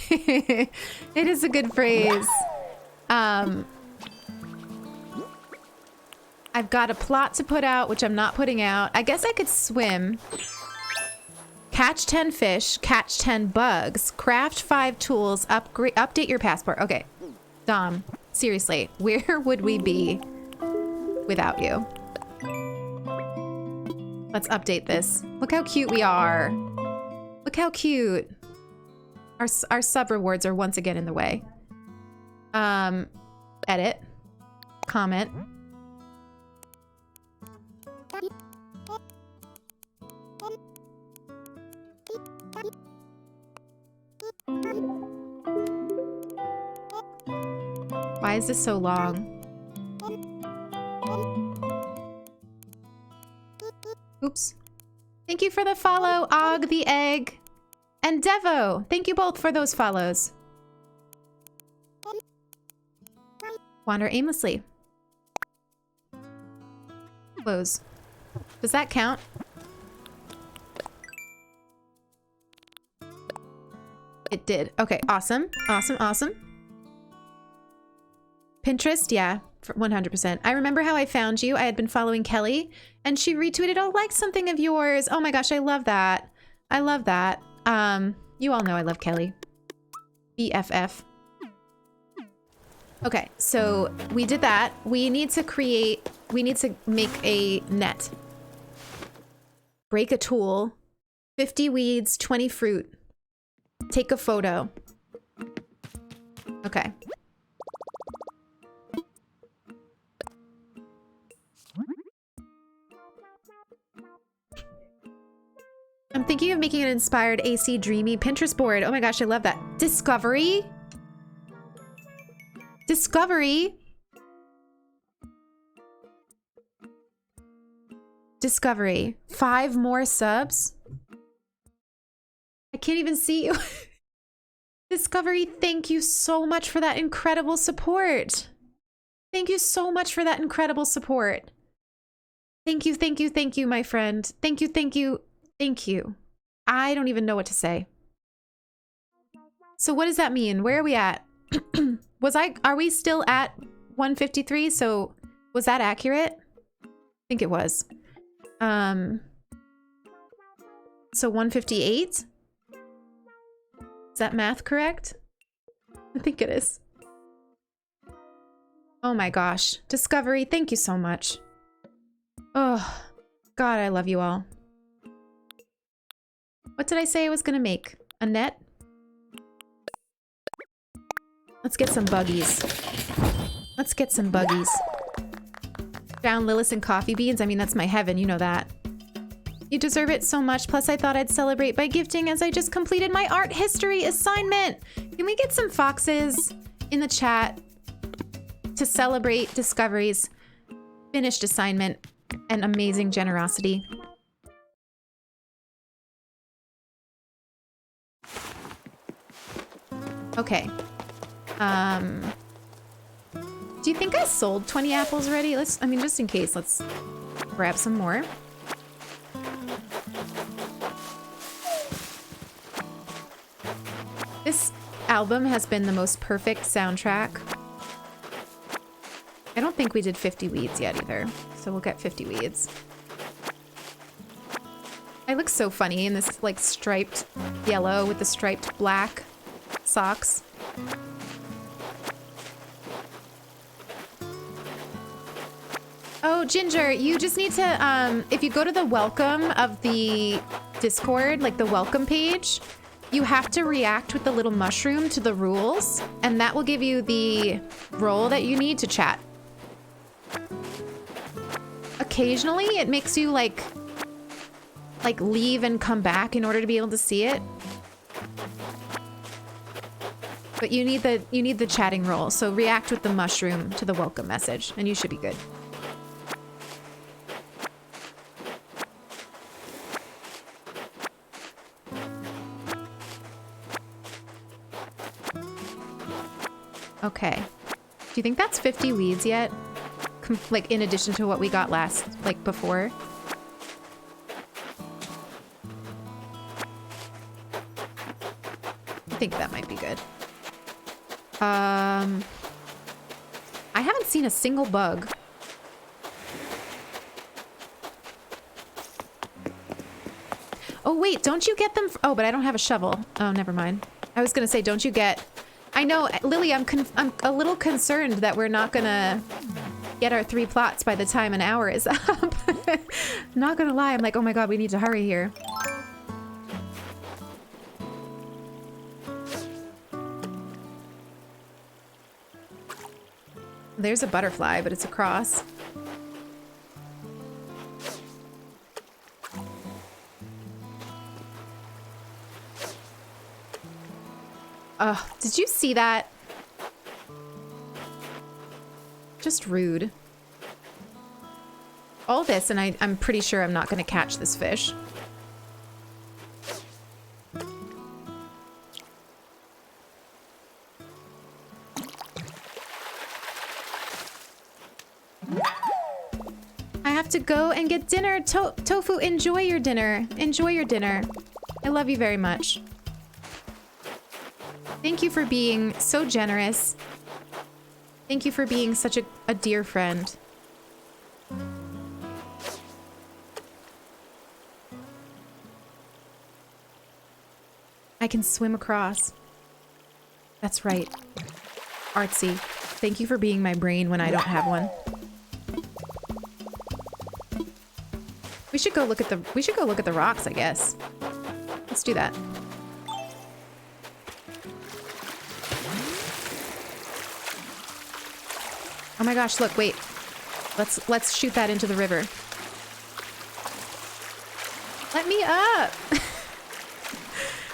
It is a good phrase. I've got a plot to put out, which I'm not putting out. I guess I could swim. Catch 10 fish, catch 10 bugs, craft 5 tools, update your passport. Okay, Dom, seriously, where would we be without you? Let's update this. Look how cute we are. Look how cute. Our sub rewards are once again in the way. Edit. Comment. Why is this so long? Oops. Thank you for the follow, Og the Egg. And Devo. Thank you both for those follows. Wander aimlessly. Close. Does that count? It did. Okay, awesome. Awesome, awesome. Pinterest, yeah, 100%. I remember how I found you. I had been following Kelly, and she retweeted, oh, like something of yours. Oh my gosh, I love that. I love that. You all know I love Kelly. BFF. Okay, so we did that. We need to make a net. Break a tool. 50 weeds, 20 fruit. Take a photo. Okay. I'm thinking of making an inspired AC Dreamy Pinterest board. Oh my gosh, I love that. Discovery? Discovery? Discovery. 5 more subs? I can't even see you. Discovery, thank you so much for that incredible support. Thank you so much for that incredible support. Thank you, thank you, thank you, my friend. Thank you, thank you, thank you. I don't even know what to say. So what does that mean? Where are we at? Are we still at 153? So was that accurate? I think it was. So 158? Is that math correct? I think it is. Oh my gosh. Discovery, thank you so much. Oh, God, I love you all. What did I say I was gonna make? A net? Let's get some buggies. Let's get some buggies. Down Lilith and coffee beans. I mean, that's my heaven. You know that. You deserve it so much. Plus, I thought I'd celebrate by gifting as I just completed my art history assignment. Can we get some foxes in the chat to celebrate Discovery's finished assignment and amazing generosity? Okay. Do you think I sold 20 apples already? I mean, just in case, let's grab some more. This album has been the most perfect soundtrack. I don't think we did 50 weeds yet either, so we'll get 50 weeds. I look so funny in this like striped yellow with the striped black socks. Oh, Ginger, you just need to, if you go to the welcome of the Discord, like the welcome page, you have to react with the little mushroom to the rules, and that will give you the role that you need to chat. Occasionally, it makes you like leave and come back in order to be able to see it. But you need the chatting role, so react with the mushroom to the welcome message, and you should be good. Okay. Do you think that's 50 weeds yet? Like, in addition to what we got last, like, before? I think that might be good. I haven't seen a single bug. Oh, wait, don't you get them? Oh, but I don't have a shovel. Oh, never mind. I was gonna say, don't you get... I know, Lily, I'm a little concerned that we're not gonna get our 3 plots by the time an hour is up. Not gonna lie, I'm like, oh my god, we need to hurry here. There's a butterfly, but it's a cross. Did you see that? Just rude. All this, and I'm pretty sure I'm not going to catch this fish. I have to go and get dinner. Tofu, enjoy your dinner. Enjoy your dinner. I love you very much. Thank you for being so generous. Thank you for being such a dear friend. I can swim across. That's right. Artsy. Thank you for being my brain when I don't have one. We should go look at the rocks, I guess. Let's do that. Oh my gosh, look, wait. Let's shoot that into the river. Let me up!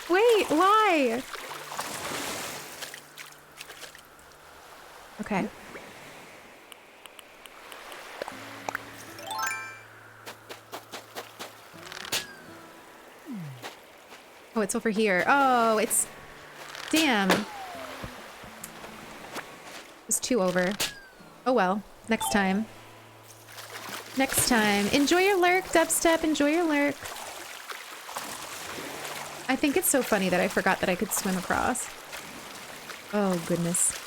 Wait, why? Okay. Oh, it's over here. Oh, it's... Damn. It's 2 over. Oh well, next time. Next time. Enjoy your lurk, Dubstep. Enjoy your lurk. I think it's so funny that I forgot that I could swim across. Oh, goodness.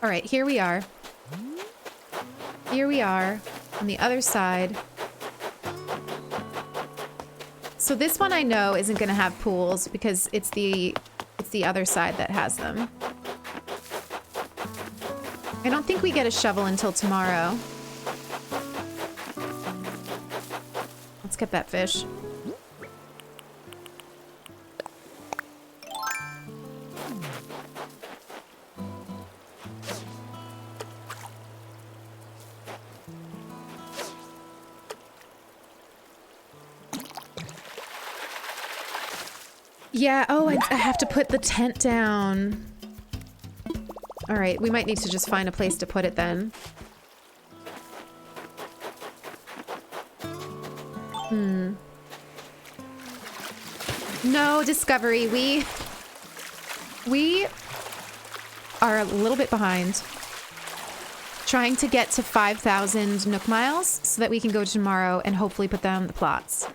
All right, here we are. Here we are on the other side. So this one I know isn't going to have pools because it's the other side that has them. I don't think we get a shovel until tomorrow. Let's get that fish. Yeah, oh, I have to put the tent down. All right, we might need to just find a place to put it then. No, Discovery, we are a little bit behind. Trying to get to 5,000 Nook Miles so that we can go tomorrow and hopefully put down the plots.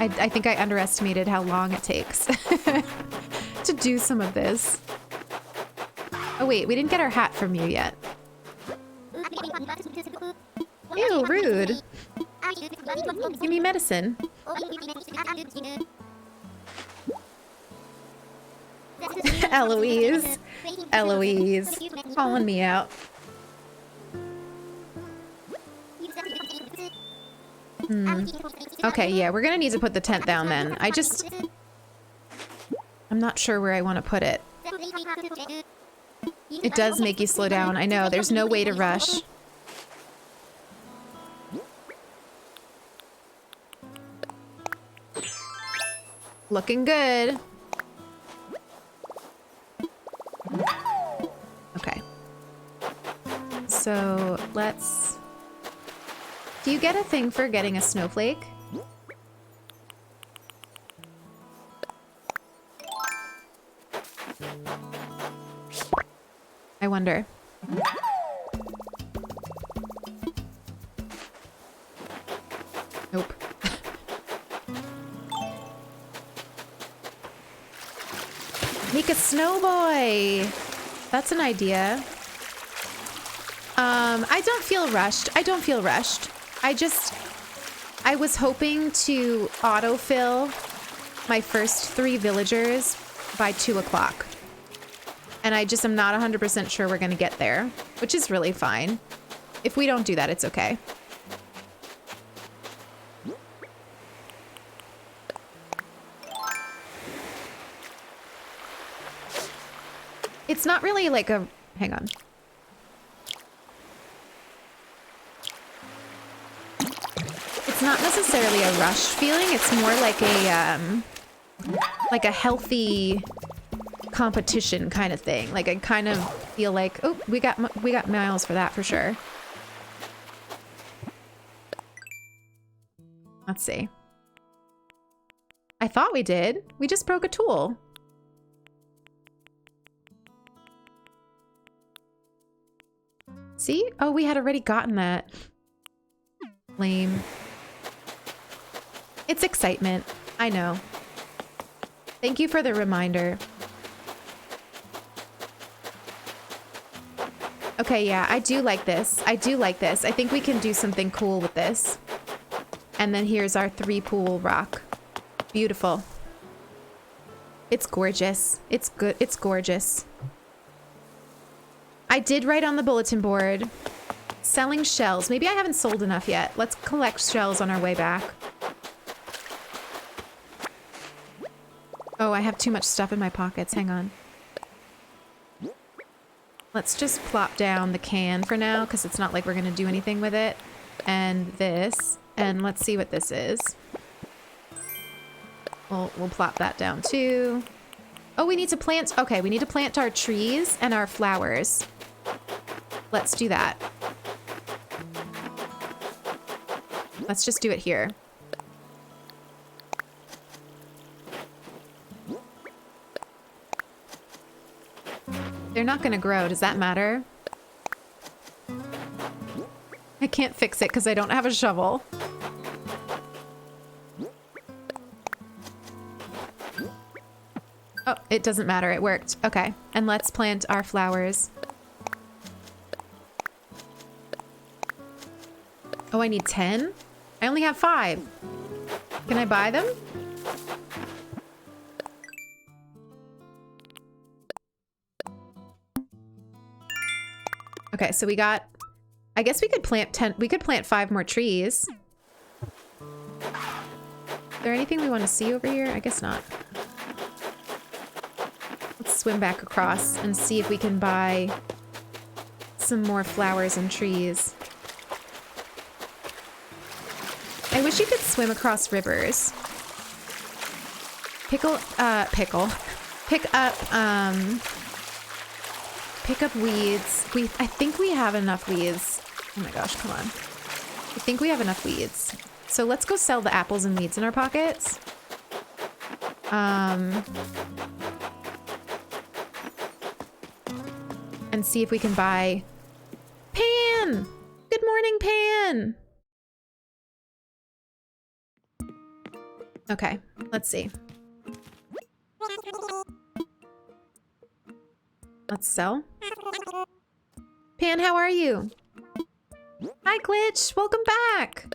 I think I underestimated how long it takes to do some of this. Oh wait, we didn't get our hat from you yet. Ew, rude. Give me medicine. Eloise. Eloise. Calling me out. Okay, yeah, we're gonna need to put the tent down then. I'm not sure where I want to put it. It does make you slow down. I know, there's no way to rush. Looking good. Okay. So, let's... Do you get a thing for getting a snowflake? I wonder. Nope. Make a snow boy! That's an idea. I don't feel rushed. I don't feel rushed. I was hoping to autofill my first 3 villagers by 2 o'clock. And I just am not 100% sure we're gonna get there, which is really fine. If we don't do that, it's okay. It's not really like a... Hang on. It's not necessarily a rush feeling. It's more like a healthy competition kind of thing. Like I kind of feel like, oh, we got miles for that for sure. Let's see. I thought we did. We just broke a tool. See? Oh, we had already gotten that. Lame. It's excitement. I know. Thank you for the reminder. Okay, yeah, I do like this. I do like this. I think we can do something cool with this. And then here's our 3-pool rock. Beautiful. It's gorgeous. It's good. It's gorgeous. I did write on the bulletin board, selling shells. Maybe I haven't sold enough yet. Let's collect shells on our way back. Oh, I have too much stuff in my pockets. Hang on. Let's just plop down the can for now, because it's not like we're going to do anything with it. And this. And let's see what this is. We'll plop that down too. Oh, we need to plant... Okay, we need to plant our trees and our flowers. Let's do that. Let's just do it here. They're not gonna grow. Does that matter? I can't fix it because I don't have a shovel. Oh, it doesn't matter. It worked. Okay. And let's plant our flowers. Oh, I need 10? I only have 5. Can I buy them? Okay, so we got... I guess we could plant 10... We could plant 5 more trees. Is there anything we want to see over here? I guess not. Let's swim back across and see if we can buy some more flowers and trees. I wish you could swim across rivers. Pick up weeds. I think we have enough weeds. Oh my gosh, come on. I think we have enough weeds. So let's go sell the apples and weeds in our pockets. And see if we can buy... Pan! Good morning, Pan! Okay, let's see. Let's sell. Pan, how are you? Hi, Glitch! Welcome back!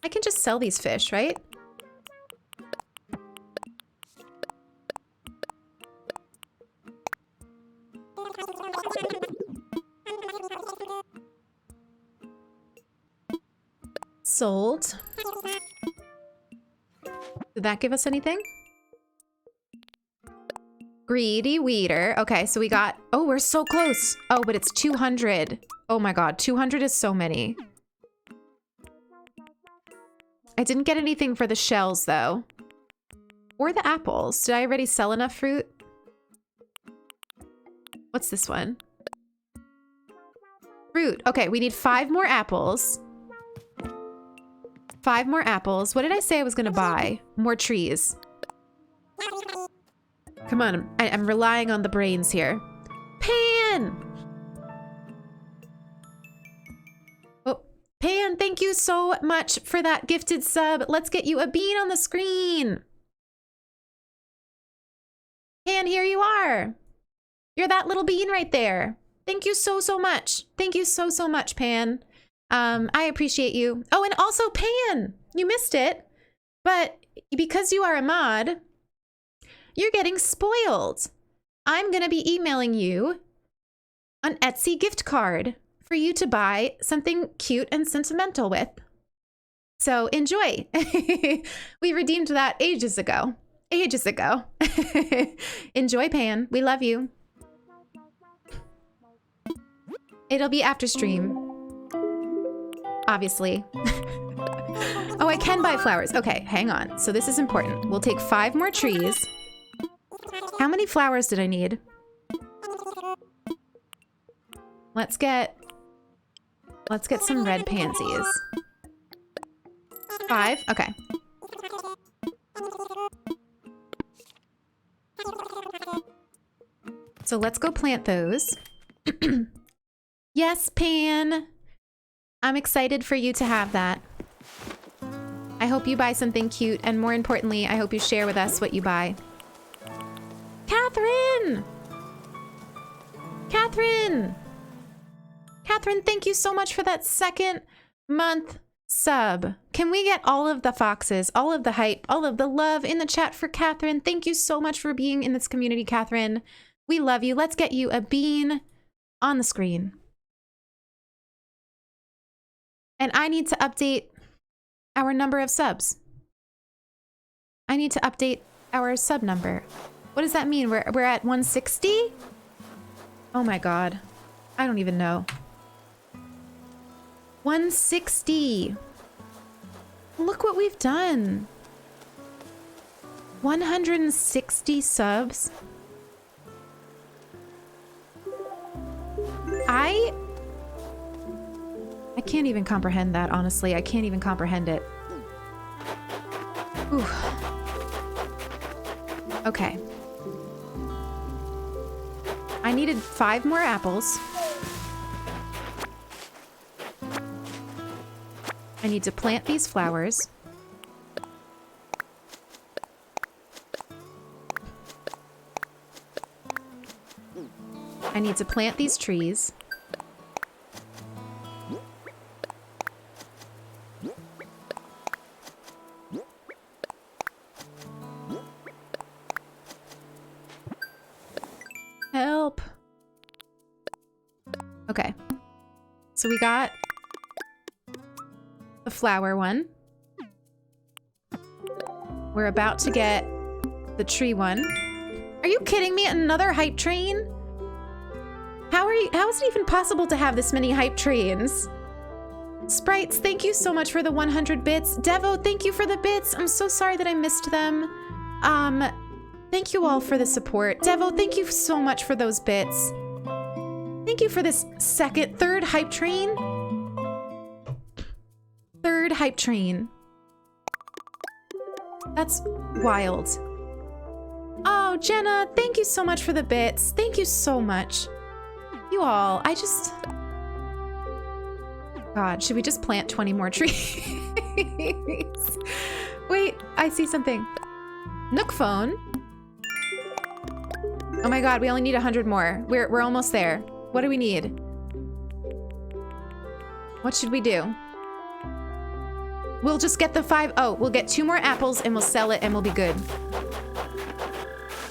I can just sell these fish, right? Sold. Did that give us anything? Greedy weeder. Okay, so we got... Oh, we're so close. Oh, but it's 200. Oh my god, 200 is so many. I didn't get anything for the shells, though. Or the apples. Did I already sell enough fruit? What's this one? Fruit. Okay, we need 5 more apples. 5 more apples. What did I say I was gonna buy? More trees. Come on, I'm relying on the brains here. Pan! Oh, Pan, thank you so much for that gifted sub. Let's get you a bean on the screen. Pan, here you are. You're that little bean right there. Thank you so, so much. Thank you so, so much, Pan. I appreciate you. Oh, and also Pan, you missed it, but because you are a mod, you're getting spoiled. I'm gonna be emailing you an Etsy gift card for you to buy something cute and sentimental with. So enjoy. We redeemed that ages ago. Ages ago. Enjoy, Pan. We love you. It'll be after stream. Obviously. Oh, I can buy flowers. Okay, hang on. So this is important. We'll take 5 more trees. How many flowers did I need? Let's get some red pansies. 5? Okay. So let's go plant those. Yes, Pan. I'm excited for you to have that. I hope you buy something cute, and more importantly, I hope you share with us what you buy. Catherine! Catherine! Catherine, thank you so much for that 2nd month sub. Can we get all of the foxes, all of the hype, all of the love in the chat for Catherine? Thank you so much for being in this community, Catherine. We love you. Let's get you a bean on the screen. And I need to update our number of subs. I need to update our sub number. What does that mean? We're at 160? Oh my god. I don't even know. 160. Look what we've done. 160 subs. I can't even comprehend that, honestly. I can't even comprehend it. Ooh. Okay. I needed 5 more apples. I need to plant these flowers. I need to plant these trees. Help. So we got the flower one. We're about to get the tree one. Are you kidding me? Another hype train? How is it even possible to have this many hype trains? Sprites, thank you so much for the 100 bits. Devo, thank you for the bits. I'm so sorry that I missed them. Thank you all for the support. Devo, thank you so much for those bits. Thank you for this third hype train. Third hype train. That's wild. Oh, Jenna, thank you so much for the bits. Thank you so much. You all, God, should we just plant 20 more trees? Wait, I see something. Nook phone. Oh my God, we only need 100 more. We're almost there. What do we need? What should we do? We'll just get the 5. Oh, we'll get 2 more apples and we'll sell it and we'll be good.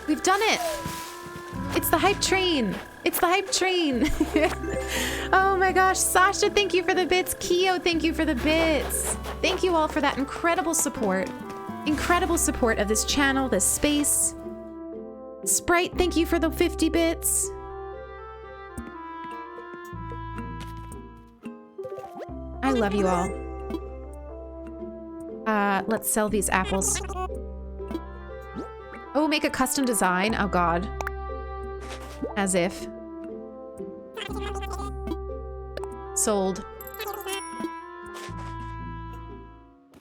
We've done it. It's the hype train. It's the hype train. Oh my gosh. Sasha, thank you for the bits. Keo, thank you for the bits. Thank you all for that incredible support. Incredible support of this channel, this space. Sprite, thank you for the 50 bits. I love you all. Let's sell these apples. Oh, make a custom design. Oh God. As if. Sold.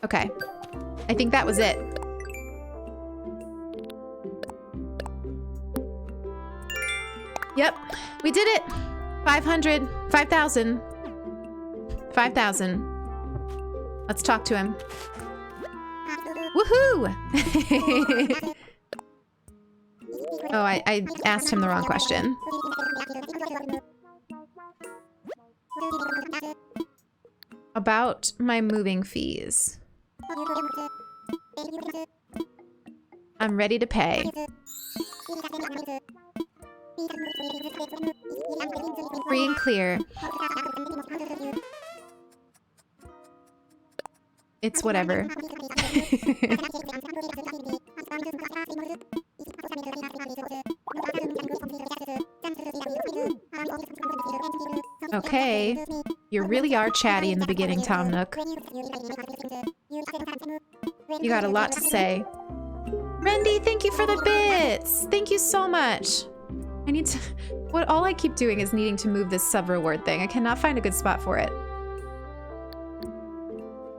Okay. I think that was it. Yep. We did it. 500. 5,000. 5,000. Let's talk to him. Woohoo! Oh, I asked him the wrong question. About my moving fees. I'm ready to pay. Free and clear. It's whatever. Okay. You really are chatty in the beginning, Tom Nook. You got a lot to say. Randy, thank you for the bits! Thank you so much. I need to... all I keep doing is needing to move this sub-reward thing. I cannot find a good spot for it.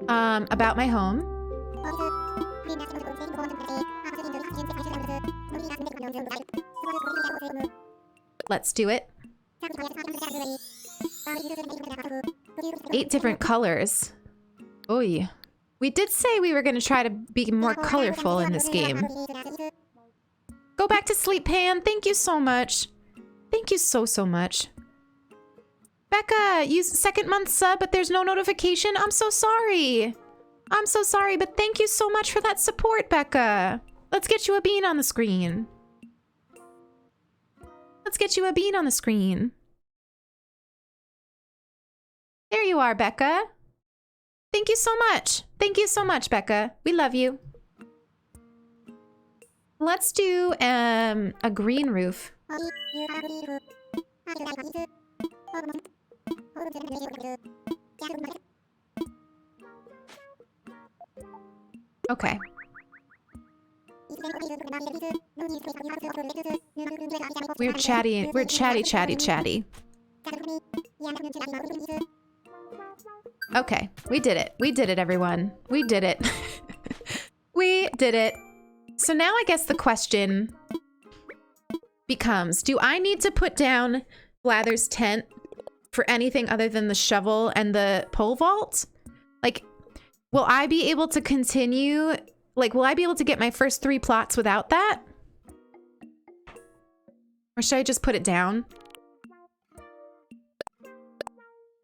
About my home. Let's do it. 8 different colors. Oy. We did say we were going to try to be more colorful in this game. Go back to sleep, Pan. Thank you so much. Thank you so much. Becca, you second month sub, but there's no notification. I'm so sorry. I'm so sorry, but thank you so much for that support, Becca. Let's get you a bean on the screen. Let's get you a bean on the screen. There you are, Becca. Thank you so much. Thank you so much, Becca. We love you. Let's do a green roof. Okay. We're chatty, chatty. Okay, we did it. We did it, everyone. We did it. We did it. So now I guess the question becomes, do I need to put down Blather's tent for anything other than the shovel and the pole vault? Like, will I be able to continue? Like, will I be able to get my first 3 plots without that? Or should I just put it down?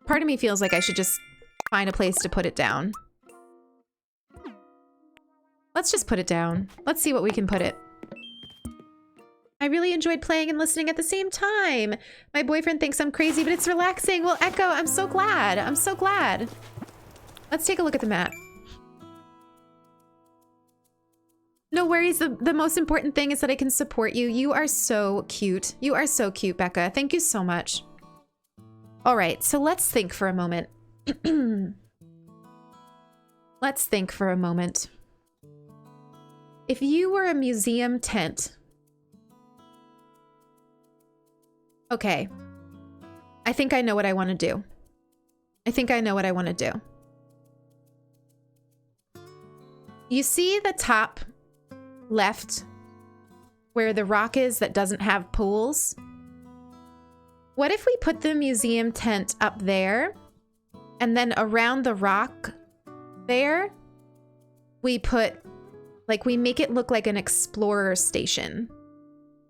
Part of me feels like I should just find a place to put it down. Let's just put it down. Let's see what we can put it. I really enjoyed playing and listening at the same time. My boyfriend thinks I'm crazy, but it's relaxing. Well, Echo, I'm so glad. I'm so glad. Let's take a look at the map. No worries. The most important thing is that I can support you. You are so cute. You are so cute, Becca. Thank you so much. All right, so let's think for a moment. Let's think for a moment. If you were a museum tent... Okay. I think I know what I want to do. I think I know what I want to do. You see the top left where the rock is that doesn't have pools? What if we put the museum tent up there and then around the rock there, we put, like, we make it look like an explorer station.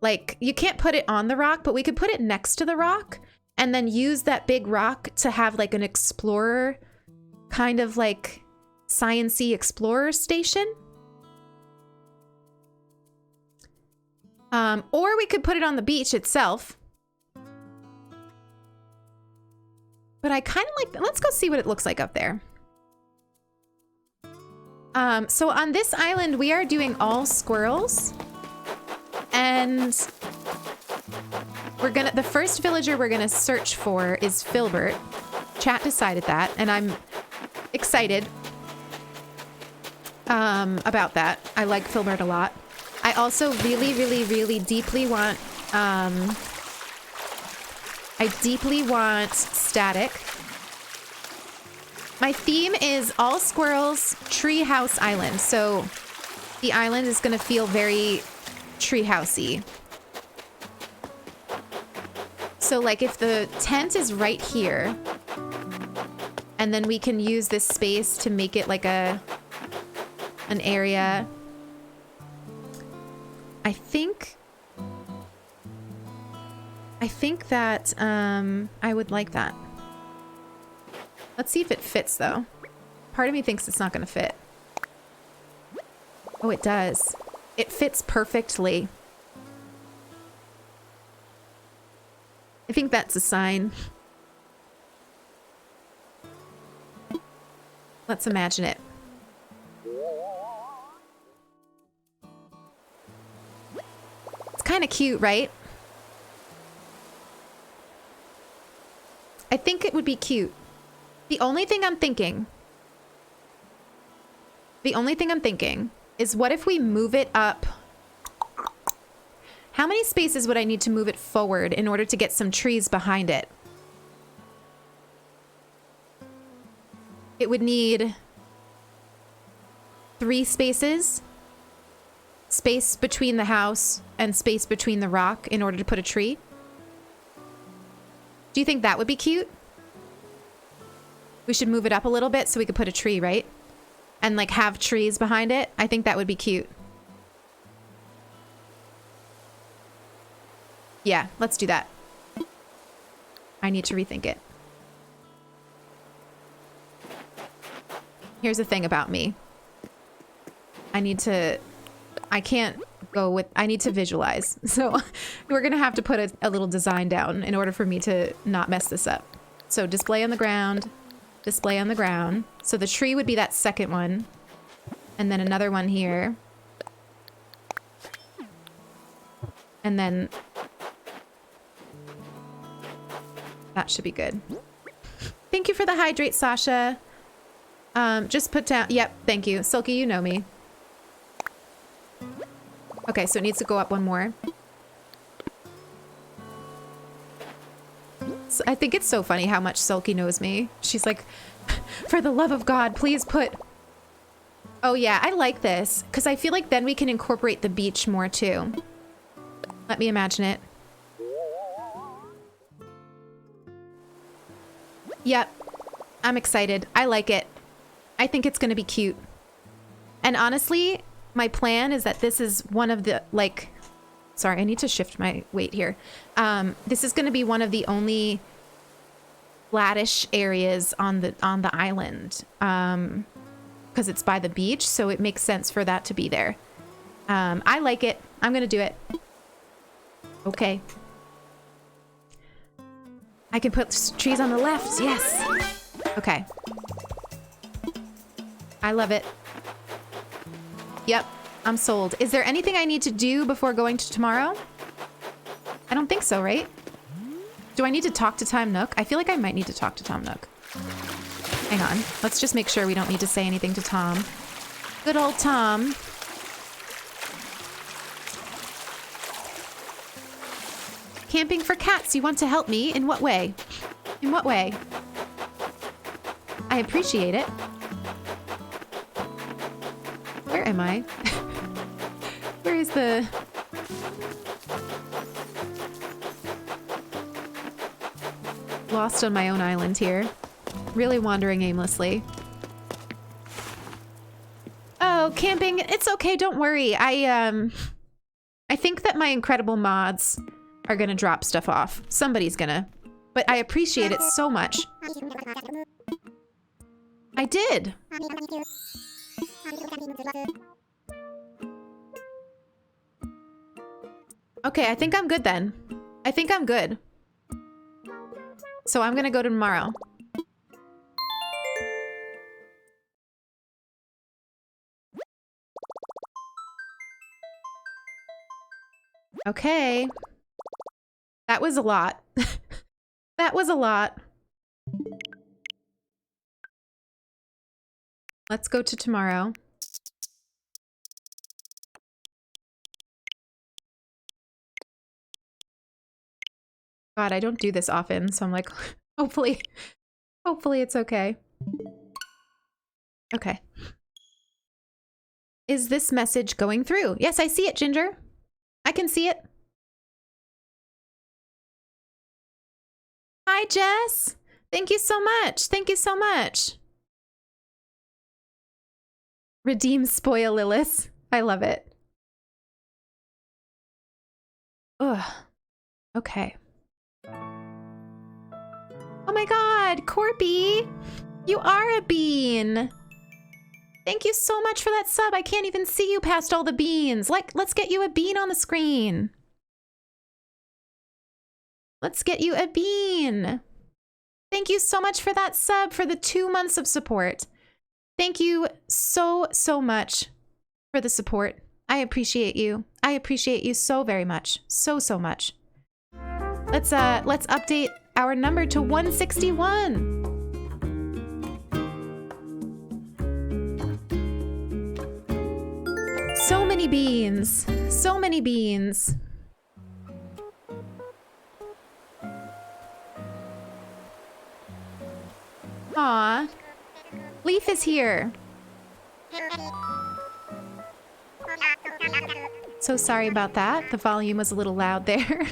Like, you can't put it on the rock, but we could put it next to the rock and then use that big rock to have like an explorer, kind of like science-y explorer station. Or we could put it on the beach itself. But I kind of like, let's go see what it looks like up there. So on this island, we are doing all squirrels. And the first villager we're gonna search for is Filbert. Chat decided that, and I'm excited about that. I like Filbert a lot. I also really, really, really deeply want, I deeply want Static. My theme is all squirrels, treehouse island. So the island is gonna feel very treehousey. So like if the tent is right here, and then we can use this space to make it like an area. I think that I would like that. Let's see if it fits though. Part of me thinks it's not gonna fit. Oh, it does. It fits perfectly. I think that's a sign. Let's imagine it. It's kind of cute, right? I think it would be cute. The only thing I'm thinking is what if we move it up? How many spaces would I need to move it forward in order to get some trees behind it? It would need 3 spaces. Space between the house and space between the rock in order to put a tree. Do you think that would be cute? We should move it up a little bit so we could put a tree, right? And like have trees behind it. I think that would be cute. Yeah, let's do that. I need to rethink it. Here's the thing about me. I need to visualize. So we're gonna have to put a little design down in order for me to not mess this up. So display on the ground, display on the ground. So the tree would be that second one. And then another one here. And then that should be good. Thank you for the hydrate, Sasha. Just put down, yep, thank you. Silky, you know me. Okay, so it needs to go up one more. So I think it's so funny how much Sulky knows me. She's like, for the love of God, please put... Oh yeah, I like this. Because I feel like then we can incorporate the beach more too. Let me imagine it. Yep. I'm excited. I like it. I think it's going to be cute. And honestly, my plan is that this is one of the, like... Sorry, I need to shift my weight here. This is going to be one of the only flattish areas on the island. Because it's by the beach, so it makes sense for that to be there. I like it. I'm going to do it. Okay. I can put trees on the left. Yes. Okay. I love it. Yep. I'm sold. Is there anything I need to do before going to tomorrow? I don't think so, right? Do I need to talk to Time Nook? I feel like I might need to talk to Tom Nook. Hang on. Let's just make sure we don't need to say anything to Tom. Good old Tom. Camping for cats. You want to help me? In what way? In what way? I appreciate it. Where am I? Where is the... Lost on my own island here. Really wandering aimlessly. Oh, camping. It's okay. Don't worry. I think that my incredible mods are gonna drop stuff off. Somebody's gonna. But I appreciate it so much. I did. Okay, I think I'm good then. I think I'm good. So I'm gonna go to tomorrow. Okay. That was a lot. That was a lot. Let's go to tomorrow. God, I don't do this often, so I'm like, hopefully it's okay. Okay. Is this message going through? Yes, I see it, Ginger. I can see it. Hi, Jess. Thank you so much. Thank you so much. Redeem spoil Lilith. I love it. Ugh. Okay. Oh my god, Corpy! You are a bean! Thank you so much for that sub. I can't even see you past all the beans. Like, let's get you a bean on the screen. Let's get you a bean. Thank you so much for that sub, for the 2 months of support. Thank you so much for the support. I appreciate you. I appreciate you so very much. So much. Let's update our number to 161. So many beans. So many beans. Aw. Leaf is here. So sorry about that. The volume was a little loud there.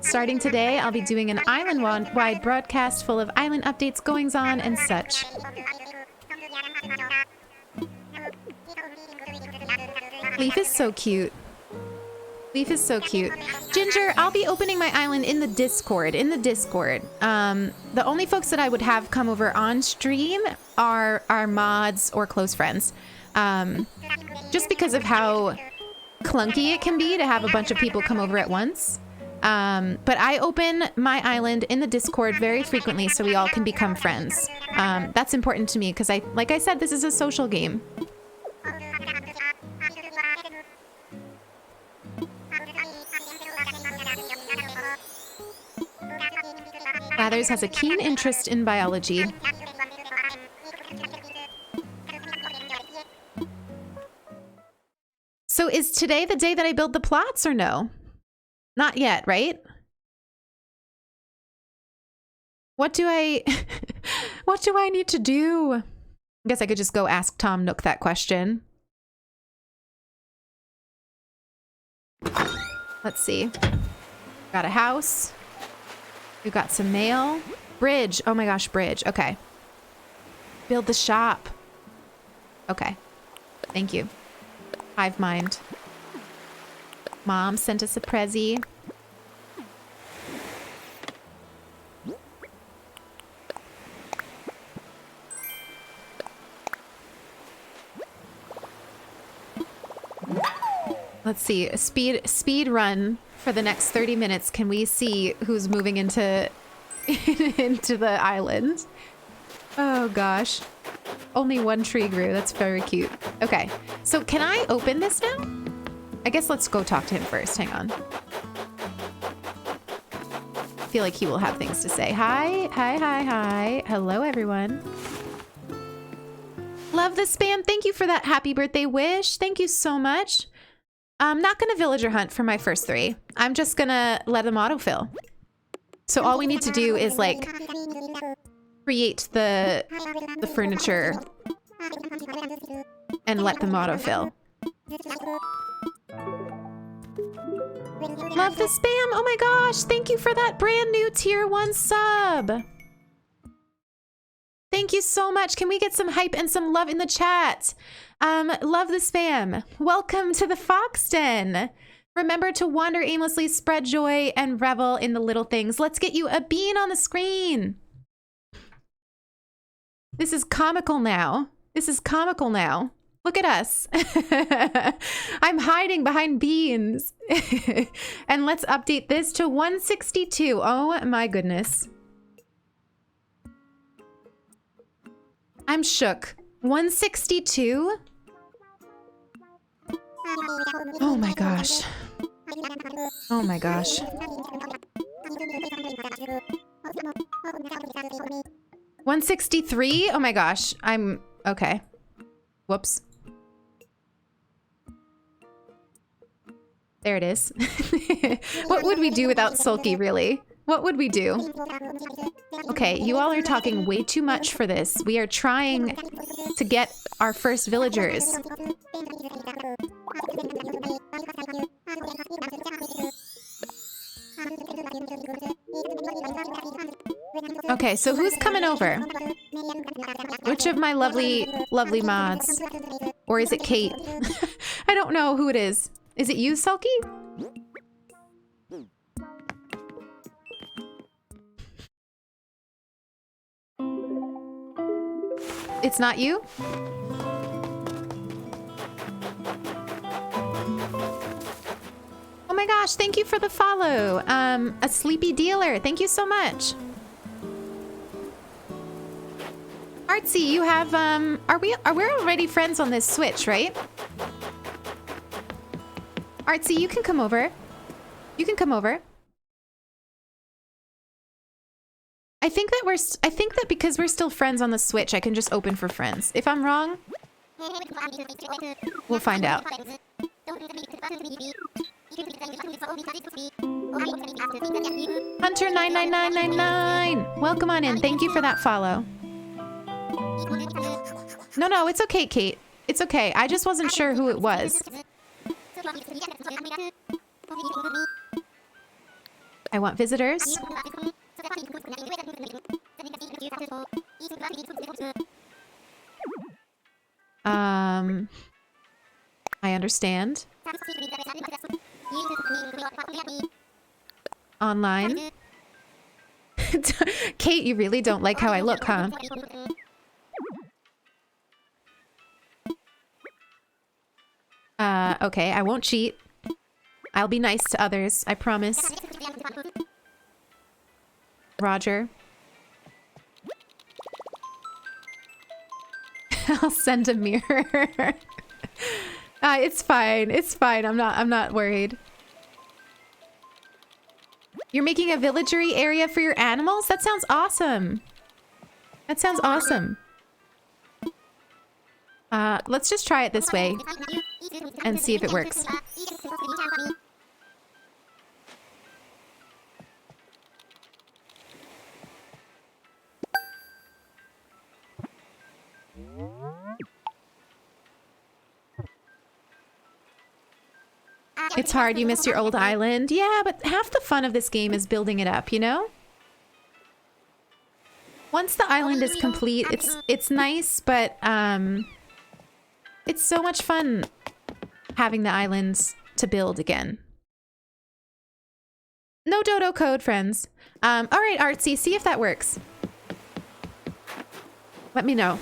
Starting today, I'll be doing an island-wide broadcast full of island updates, goings-on, and such. Leaf is so cute. Leaf is so cute. Ginger, I'll be opening my island in the Discord. The only folks that I would have come over on stream are our mods or close friends. Just because of how clunky it can be to have a bunch of people come over at once. But I open my island in the Discord very frequently so we all can become friends. That's important to me because like I said, this is a social game. Lathers has a keen interest in biology. So is today the day that I build the plots or no? Not yet, right? What do I need to do? I guess I could just go ask Tom Nook that question. Let's see. Got a house. We've got some mail. Bridge. Oh my gosh, bridge. Okay. Build the shop. Okay. Thank you. Hive mind. Mom sent us a prezi. Let's see. A speed run for the next 30 minutes. Can we see who's moving into into the island? Oh gosh. Only one tree grew. That's very cute. Okay. So can I open this now? I guess let's go talk to him first. Hang on. I feel like he will have things to say. Hi. Hi, hi, hi. Hello, everyone. Love the spam. Thank you for that happy birthday wish. Thank you so much. I'm not going to villager hunt for my first 3. I'm just going to let them autofill. So all we need to do is like create the furniture and let them autofill. Love the spam. Oh my gosh. Thank you for that brand new tier 1 sub. Thank you so much. Can we get some hype and some love in the chat? Love the spam. Welcome to the Fox Den. Remember to wander aimlessly, spread joy, and revel in the little things. Let's get you a bean on the screen. This is comical now. This is comical now. Look at us. I'm hiding behind beans. And let's update this to 162. Oh my goodness. I'm shook. 162? Oh my gosh. Oh my gosh. 163? Oh my gosh. I'm okay. Whoops. There it is. What would we do without Sulky, really? What would we do? Okay, you all are talking way too much for this. We are trying to get our first villagers. Okay, so who's coming over? Which of my lovely mods? Or is it Kate? I don't know who it is. Is it you, Sulky? It's not you? Oh my gosh, thank you for the follow. A sleepy dealer, thank you so much. Artsy, you have, we're already friends on this Switch, right? Artsy, you can come over. You can come over. I think that because we're still friends on the Switch, I can just open for friends. If I'm wrong, we'll find out. Hunter99999, welcome on in. Thank you for that follow. No, it's okay, Kate. It's okay. I just wasn't sure who it was. I want visitors. I understand. Online. Kate, you really don't like how I look, huh? Okay, I won't cheat. I'll be nice to others, I promise. Roger. I'll send a mirror. It's fine. It's fine. I'm not worried. You're making a villagery area for your animals? That sounds awesome. That sounds awesome. Let's just try it this way and see if it works. It's hard, you missed your old island. Yeah, but half the fun of this game is building it up, you know? Once the island is complete, it's nice, but it's so much fun having the islands to build again. No dodo code, friends. All right, Artsy, see if that works. Let me know.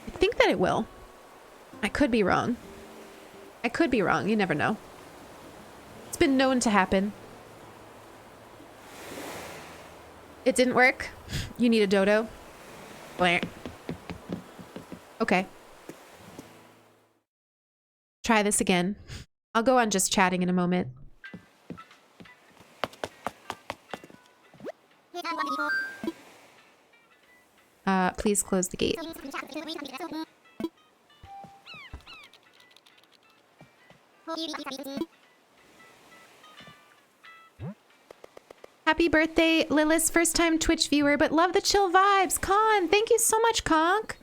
I think that it will. I could be wrong. I could be wrong. You never know. It's been known to happen. It didn't work. You need a dodo. Blank. Okay. Try this again. I'll go on just chatting in a moment. Please close the gate. Happy birthday, Lilith's first time Twitch viewer, but love the chill vibes. Con, thank you so much, Conk.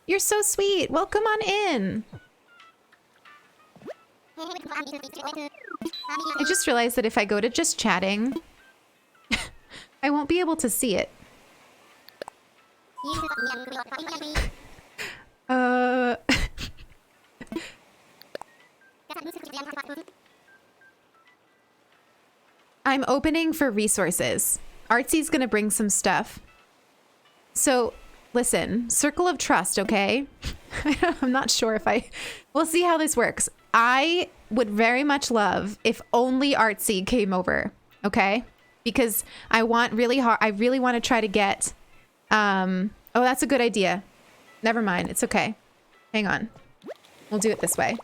You're so sweet. Welcome on in. I just realized that if I go to just chatting, I won't be able to see it. I'm opening for resources. Artsy's gonna bring some stuff. So, listen, circle of trust, okay? I'm not sure if we'll see how this works. I would very much love if only Artsy came over, okay? Because I really want to try to get, oh, that's a good idea. Never mind, it's okay. Hang on. We'll do it this way.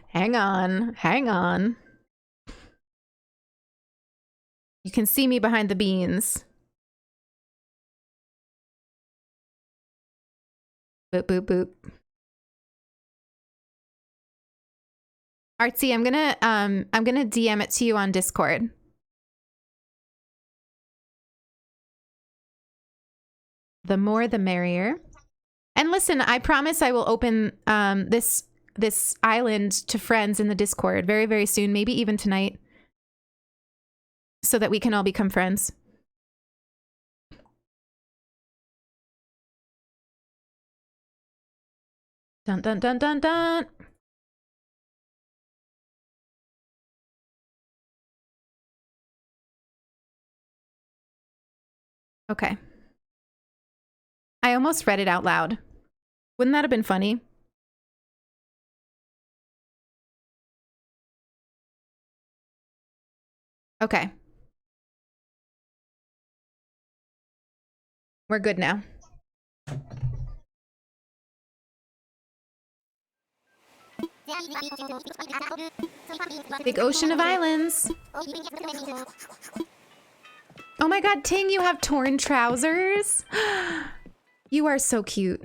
Hang on, hang on. You can see me behind the beans. Boop, boop, boop. Artsy, I'm gonna DM it to you on Discord. The more the merrier. And listen, I promise I will open this island to friends in the Discord very, very soon, maybe even tonight, so that we can all become friends. Dun dun dun dun dun. Okay. I almost read it out loud. Wouldn't that have been funny? Okay. We're good now. Big ocean of islands. Oh my god, Ting, you have torn trousers? You are so cute.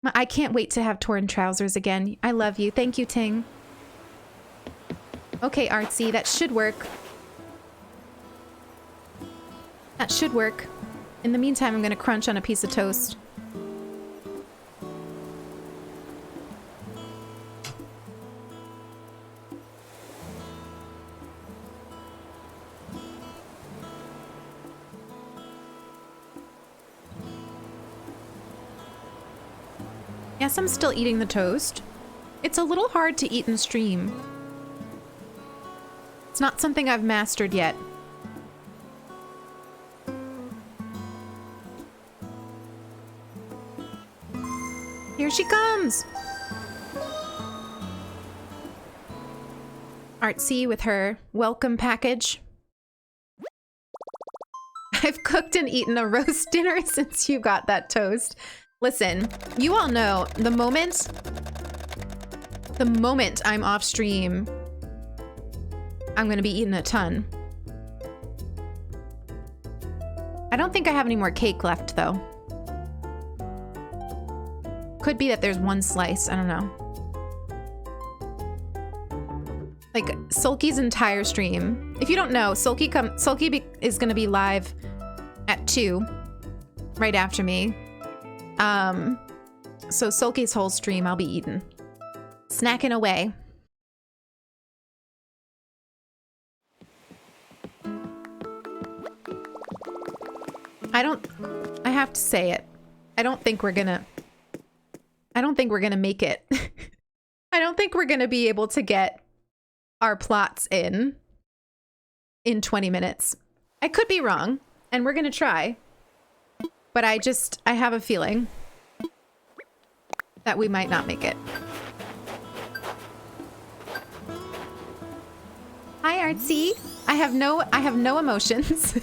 I can't wait to have torn trousers again. I love you. Thank you, Ting. Okay, Artsy, that should work. That should work. In the meantime, I'm gonna crunch on a piece of toast. Yes, I'm still eating the toast. It's a little hard to eat and stream. It's not something I've mastered yet. Here she comes! Artsy with her welcome package. I've cooked and eaten a roast dinner since you got that toast. Listen, you all know the moment I'm off stream, I'm gonna be eating a ton. I don't think I have any more cake left though. Could be that there's one slice, I don't know. Like Sulky's entire stream. If you don't know, Sulky is gonna be live at 2, right after me. So Sulky's whole stream I'll be eating. Snacking away. I have to say it. I don't think we're gonna make it. I don't think we're gonna be able to get our plots in 20 minutes. I could be wrong, and we're gonna try. But I have a feeling that we might not make it. Hi, Artsy. I have no emotions.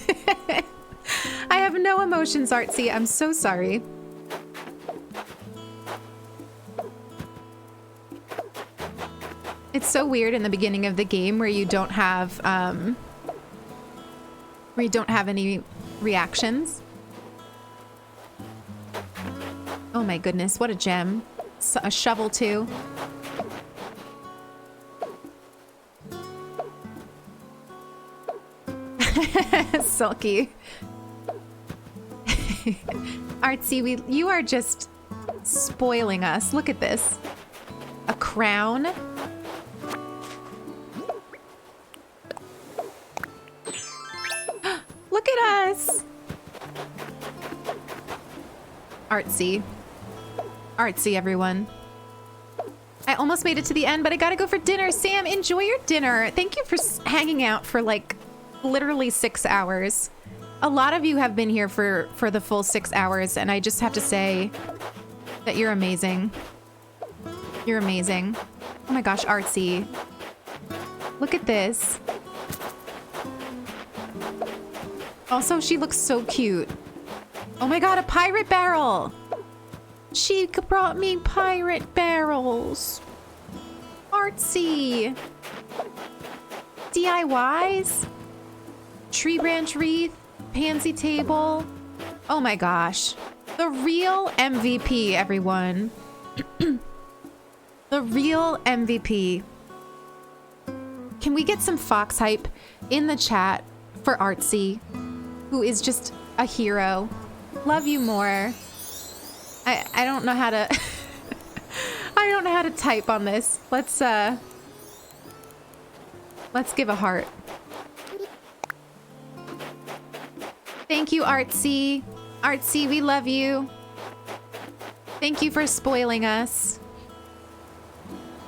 I have no emotions, Artsy. I'm so sorry. It's so weird in the beginning of the game where you don't have any reactions. Oh my goodness, what a gem. A shovel too. Sulky. Artsy, you are just spoiling us. Look at this. A crown. Look at us. Artsy. Artsy, everyone. I almost made it to the end, but I gotta go for dinner. Sam, enjoy your dinner. Thank you for hanging out for like literally 6 hours. A lot of you have been here for the full 6 hours, and I just have to say that you're amazing. You're amazing. Oh my gosh, Artsy. Look at this. Also, she looks so cute. Oh my god, a pirate barrel! She brought me pirate barrels. Artsy. DIYs? Tree branch wreath? Pansy table? Oh my gosh. The real MVP, everyone. The real MVP. Can we get some fox hype in the chat for Artsy, who is just a hero? Love you more. I don't know how to I don't know how to type on this. Let's give a heart. Thank you, Artsy. Artsy, we love you. Thank you for spoiling us.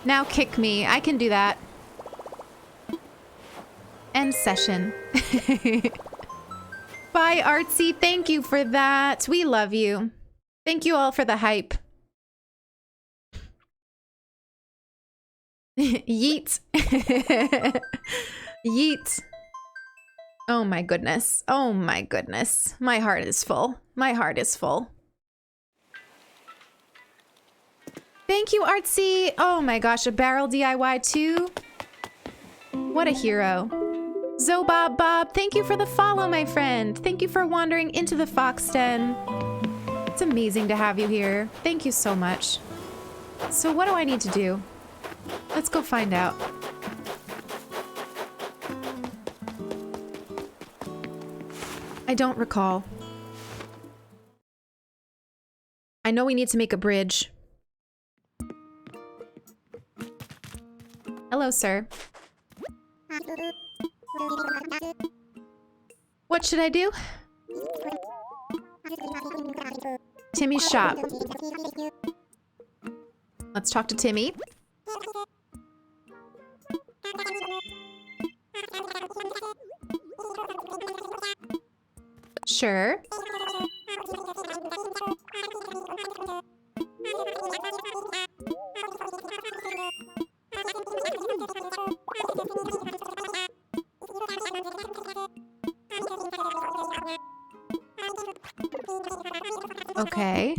Now kick me. I can do that. End session. Bye, Artsy. Thank you for that. We love you. Thank you all for the hype. Yeet. Yeet. Oh my goodness. Oh my goodness. My heart is full. My heart is full. Thank you, Artsy. Oh my gosh, a barrel DIY too. What a hero. Zobob Bob, thank you for the follow, my friend. Thank you for wandering into the fox den. It's amazing to have you here. Thank you so much. So what do I need to do? Let's go find out. I don't recall. I know we need to make a bridge. Hello, sir. What should I do? Timmy's shop. Let's talk to Timmy. Sure. Okay.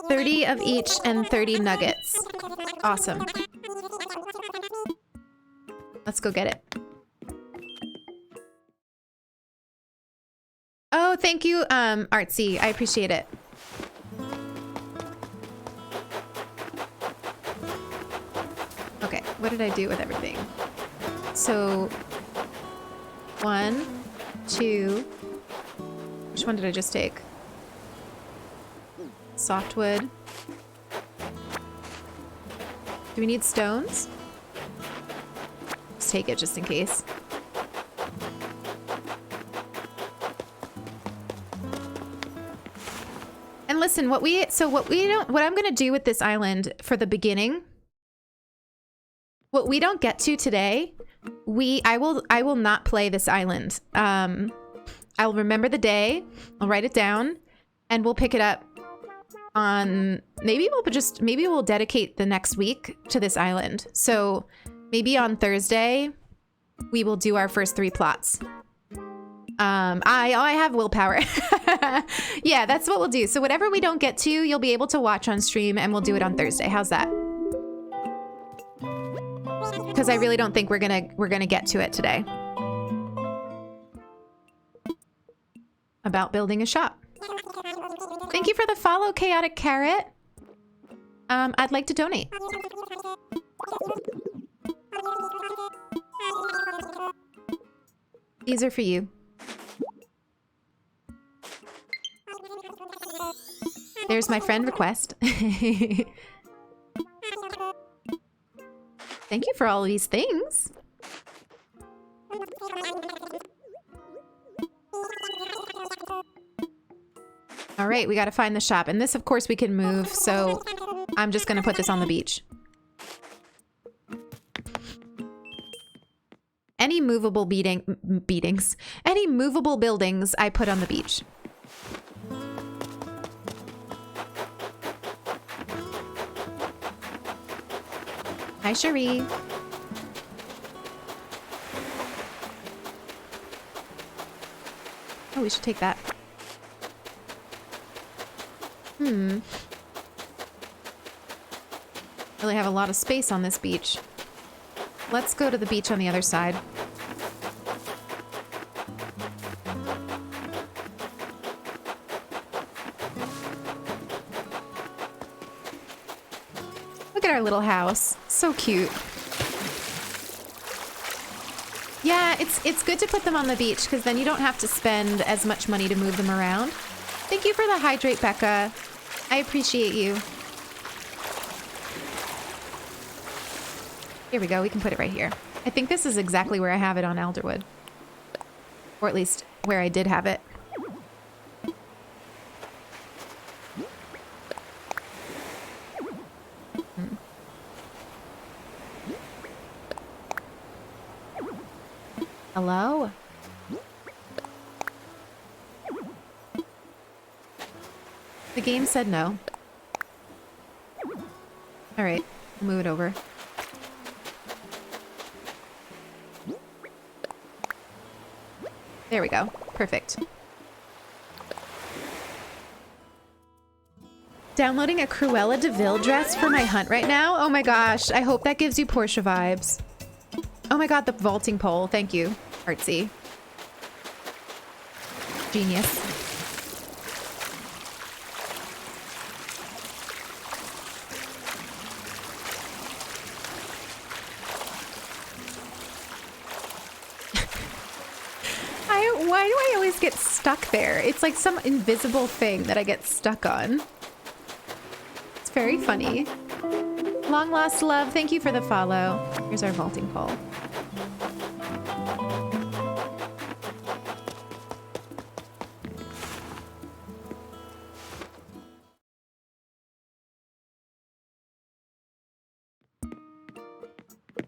30 of each and 30 nuggets. Awesome. Let's go get it. Oh, thank you, Artsy. I appreciate it. Okay, what did I do with everything? So, 1, 2. Which one did I just take? Softwood. Do we need stones? Let's take it just in case. And listen, what I'm gonna do with this island for the beginning, what we don't get to today, I will not play this island. I'll remember the day. I'll write it down, and we'll pick it up on, maybe we'll dedicate the next week to this island. So maybe on Thursday, we will do our first 3 plots. I have willpower. Yeah, that's what we'll do. So whatever we don't get to, you'll be able to watch on stream, and we'll do it on Thursday. How's that? Because I really don't think we're gonna get to it today. About building a shop. Thank you for the follow, Chaotic Carrot. I'd like to donate. These are for you. There's my friend request. Thank you for all of these things. All right, we got to find the shop. And this, of course, we can move. So I'm just going to put this on the beach. Any movable any movable buildings I put on the beach. Hi, Cherie. Oh, we should take that. Really have a lot of space on this beach. Let's go to the beach on the other side. Look at our little house. So cute. Yeah, it's good to put them on the beach because then you don't have to spend as much money to move them around. Thank you for the hydrate, Becca. I appreciate you. Here we go. We can put it right here. I think this is exactly where I have it on Elderwood. Or at least where I did have it. Hello? The game said no. All right, we'll move it over. There we go. Perfect. Downloading a Cruella de Vil dress for my hunt right now? Oh my gosh, I hope that gives you Portia vibes. Oh my god, the vaulting pole. Thank you, Artsy. Genius. Why do I always get stuck there? It's like some invisible thing that I get stuck on. It's very funny. Long lost love, thank you for the follow. Here's our vaulting pole.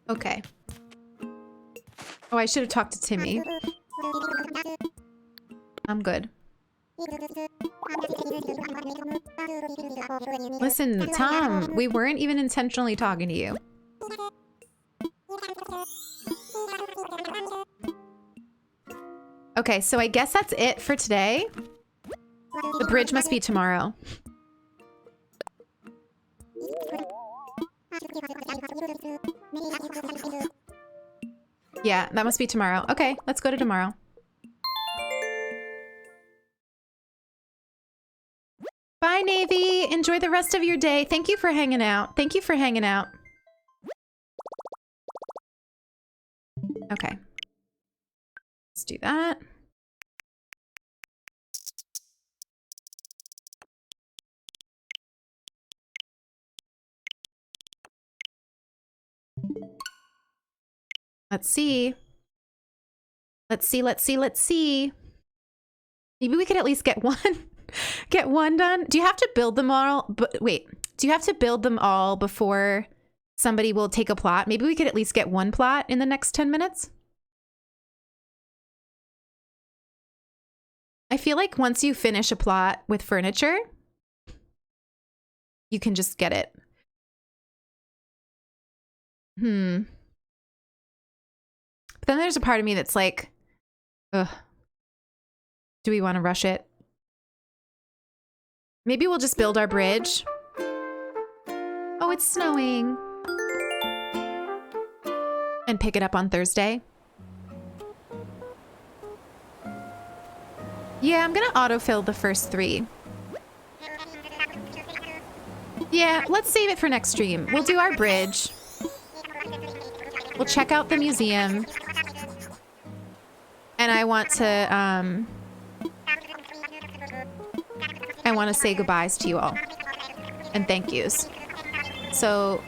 Okay. Oh, I should have talked to Timmy. I'm good. Listen, Tom, we weren't even intentionally talking to you. Okay, so I guess that's it for today. The bridge must be tomorrow. Yeah, that must be tomorrow. Okay, let's go to tomorrow. Bye, Navy. Enjoy the rest of your day. Thank you for hanging out. Thank you for hanging out. Okay. Let's do that. Let's see. Let's see, let's see, let's see. Maybe we could at least get one. Get one done. Do you have to build them all? But wait, do you have to build them all before somebody will take a plot? Maybe we could at least get one plot in the next 10 minutes. I feel like once you finish a plot with furniture, you can just get it. But then there's a part of me that's like, ugh, do we want to rush it? Maybe we'll just build our bridge. Oh, it's snowing. And pick it up on Thursday. Yeah, I'm gonna autofill the first 3. Yeah, let's save it for next stream. We'll do our bridge. We'll check out the museum. And I want to say goodbyes to you all. And thank yous. So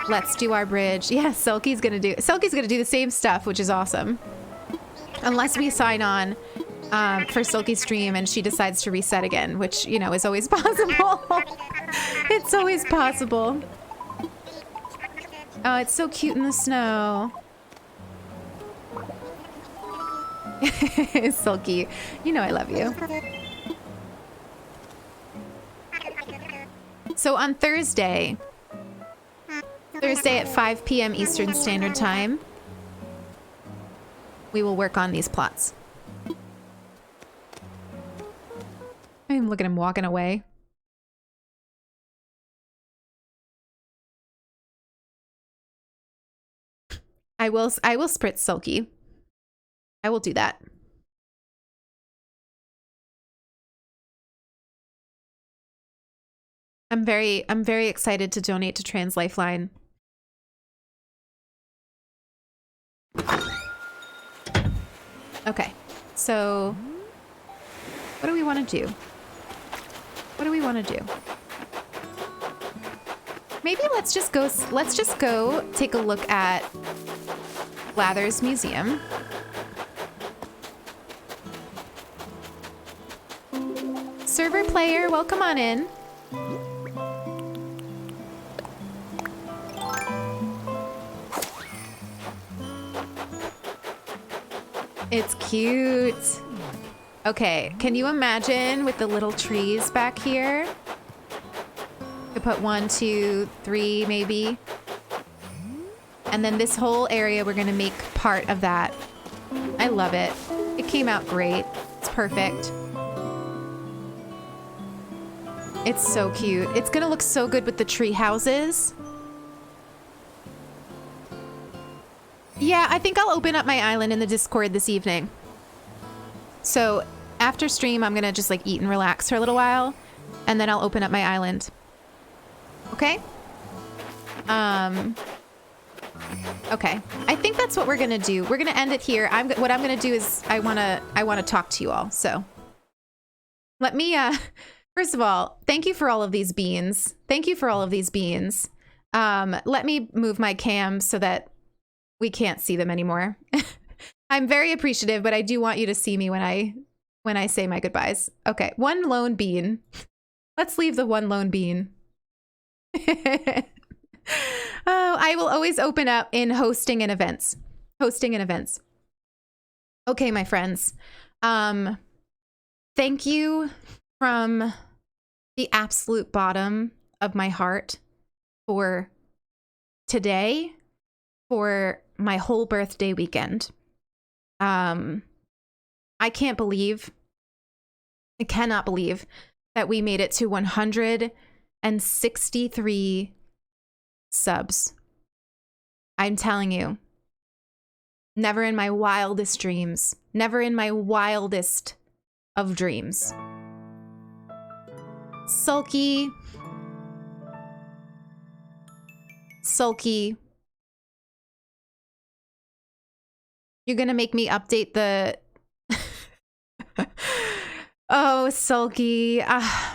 let's do our bridge. Yeah, Silky's gonna do the same stuff, which is awesome. Unless we sign on for Silky's stream and she decides to reset again, which, you know, is always possible. It's always possible. Oh, it's so cute in the snow. Silky, you know I love you. So on Thursday at 5 p.m. Eastern Standard Time, we will work on these plots. I'm looking at him walking away. I will spritz Silky. I will do that. I'm very excited to donate to Trans Lifeline. Okay. So what do we want to do? What do we want to do? Maybe let's just go take a look at Blather's museum. Server player, welcome on in. It's cute. Okay, can you imagine with the little trees back here? Could put 1, 2, 3 maybe. And then this whole area we're gonna make part of that. I love it. It came out great. It's perfect. It's so cute. It's gonna look so good with the tree houses. Yeah, I think I'll open up my island in the Discord this evening. So after stream, I'm gonna just like eat and relax for a little while, and then I'll open up my island. Okay? Okay. I think that's what we're gonna do. We're gonna end it here. What I'm gonna do is I wanna talk to you all. So let me first of all, thank you for all of these beans. Thank you for all of these beans. Let me move my cam so that we can't see them anymore. I'm very appreciative, but I do want you to see me when I say my goodbyes. Okay, 1 lone bean. Let's leave the 1 lone bean. Oh, I will always open up in hosting and events. Hosting and events. Okay, my friends. Thank you from the absolute bottom of my heart for today, for my whole birthday weekend. I cannot believe that we made it to 163 subs. I'm telling you, never in my wildest dreams, never in my wildest of dreams. Sulky. You're gonna make me update the... Oh, Sulky. I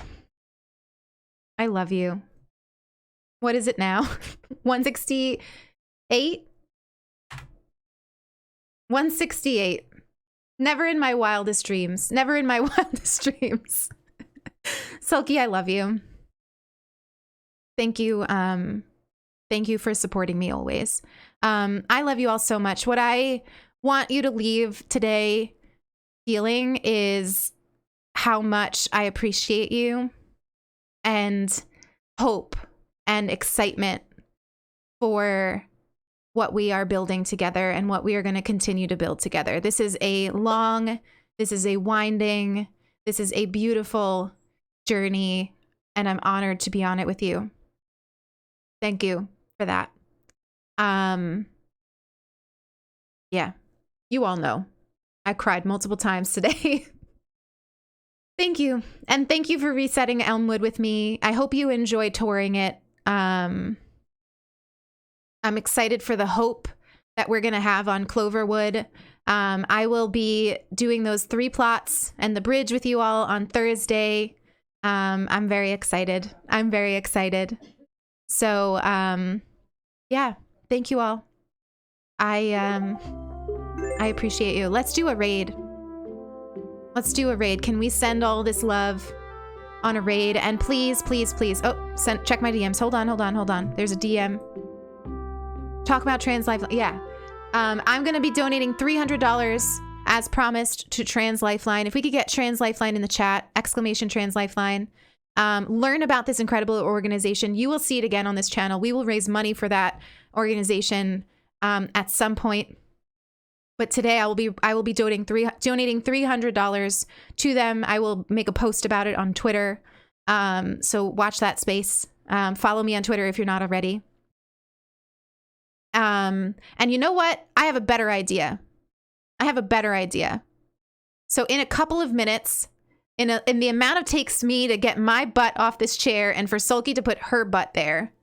love you. What is it now? 168? 168. Never in my wildest dreams. Never in my wildest dreams. Sulky, I love you. Thank you. Thank you for supporting me always. I love you all so much. What I want you to leave today feeling is how much I appreciate you and hope and excitement for what we are building together and what we are going to continue to build together. This is a long, this is a winding, this is a beautiful journey, and I'm honored to be on it with you. Thank you for that. Yeah, you all know I cried multiple times today. Thank you. And thank you for resetting Elmwood with me. I hope you enjoy touring it. I'm excited for the hope that we're going to have on Cloverwood. I will be doing those 3 plots and the bridge with you all on Thursday. I'm very excited. I'm very excited. So, yeah, thank you all. I appreciate you. Let's do a raid. Let's do a raid. Can we send all this love on a raid? And please, please, please. Oh, check my DMs. Hold on. There's a DM. Talk about Trans Lifeline. Yeah. I'm going to be donating $300 as promised to Trans Lifeline. If we could get Trans Lifeline in the chat, exclamation Trans Lifeline. Learn about this incredible organization. You will see it again on this channel. We will raise money for that organization at some point. But today I will be donating $300 to them. I will make a post about it on Twitter. So watch that space. Follow me on Twitter if you're not already. And you know what? I have a better idea. So in a couple of minutes, in the amount it takes me to get my butt off this chair and for Sulky to put her butt there,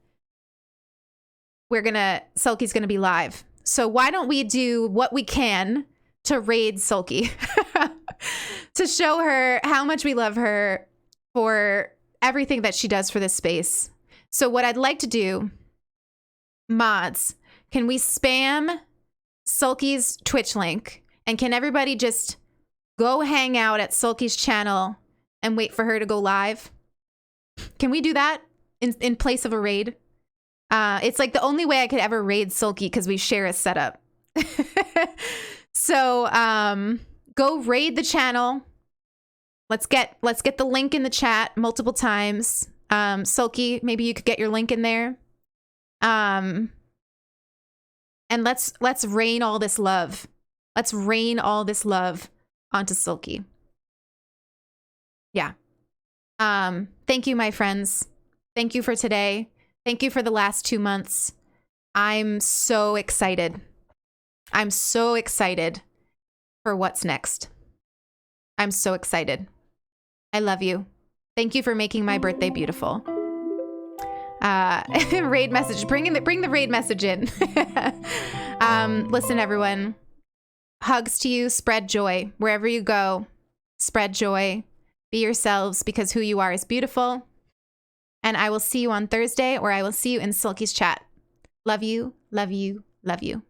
Sulky's gonna be live. So why don't we do what we can to raid Sulky to show her how much we love her for everything that she does for this space. So what I'd like to do, mods, can we spam Sulky's Twitch link? And can everybody just go hang out at Sulky's channel and wait for her to go live? Can we do that in place of a raid? It's like the only way I could ever raid Sulky because we share a setup. So go raid the channel. Let's get the link in the chat multiple times. Sulky, maybe you could get your link in there. And let's rain all this love. Let's rain all this love onto Sulky. Yeah. Thank you, my friends. Thank you for today. Thank you for the last 2 months. I'm so excited. I'm so excited for what's next. I'm so excited. I love you. Thank you for making my birthday beautiful. Raid message. Bring the raid message in. Listen, everyone. Hugs to you. Spread joy. Wherever you go, spread joy. Be yourselves because who you are is beautiful. And I will see you on Thursday, or I will see you in Sulky's chat. Love you, love you, love you.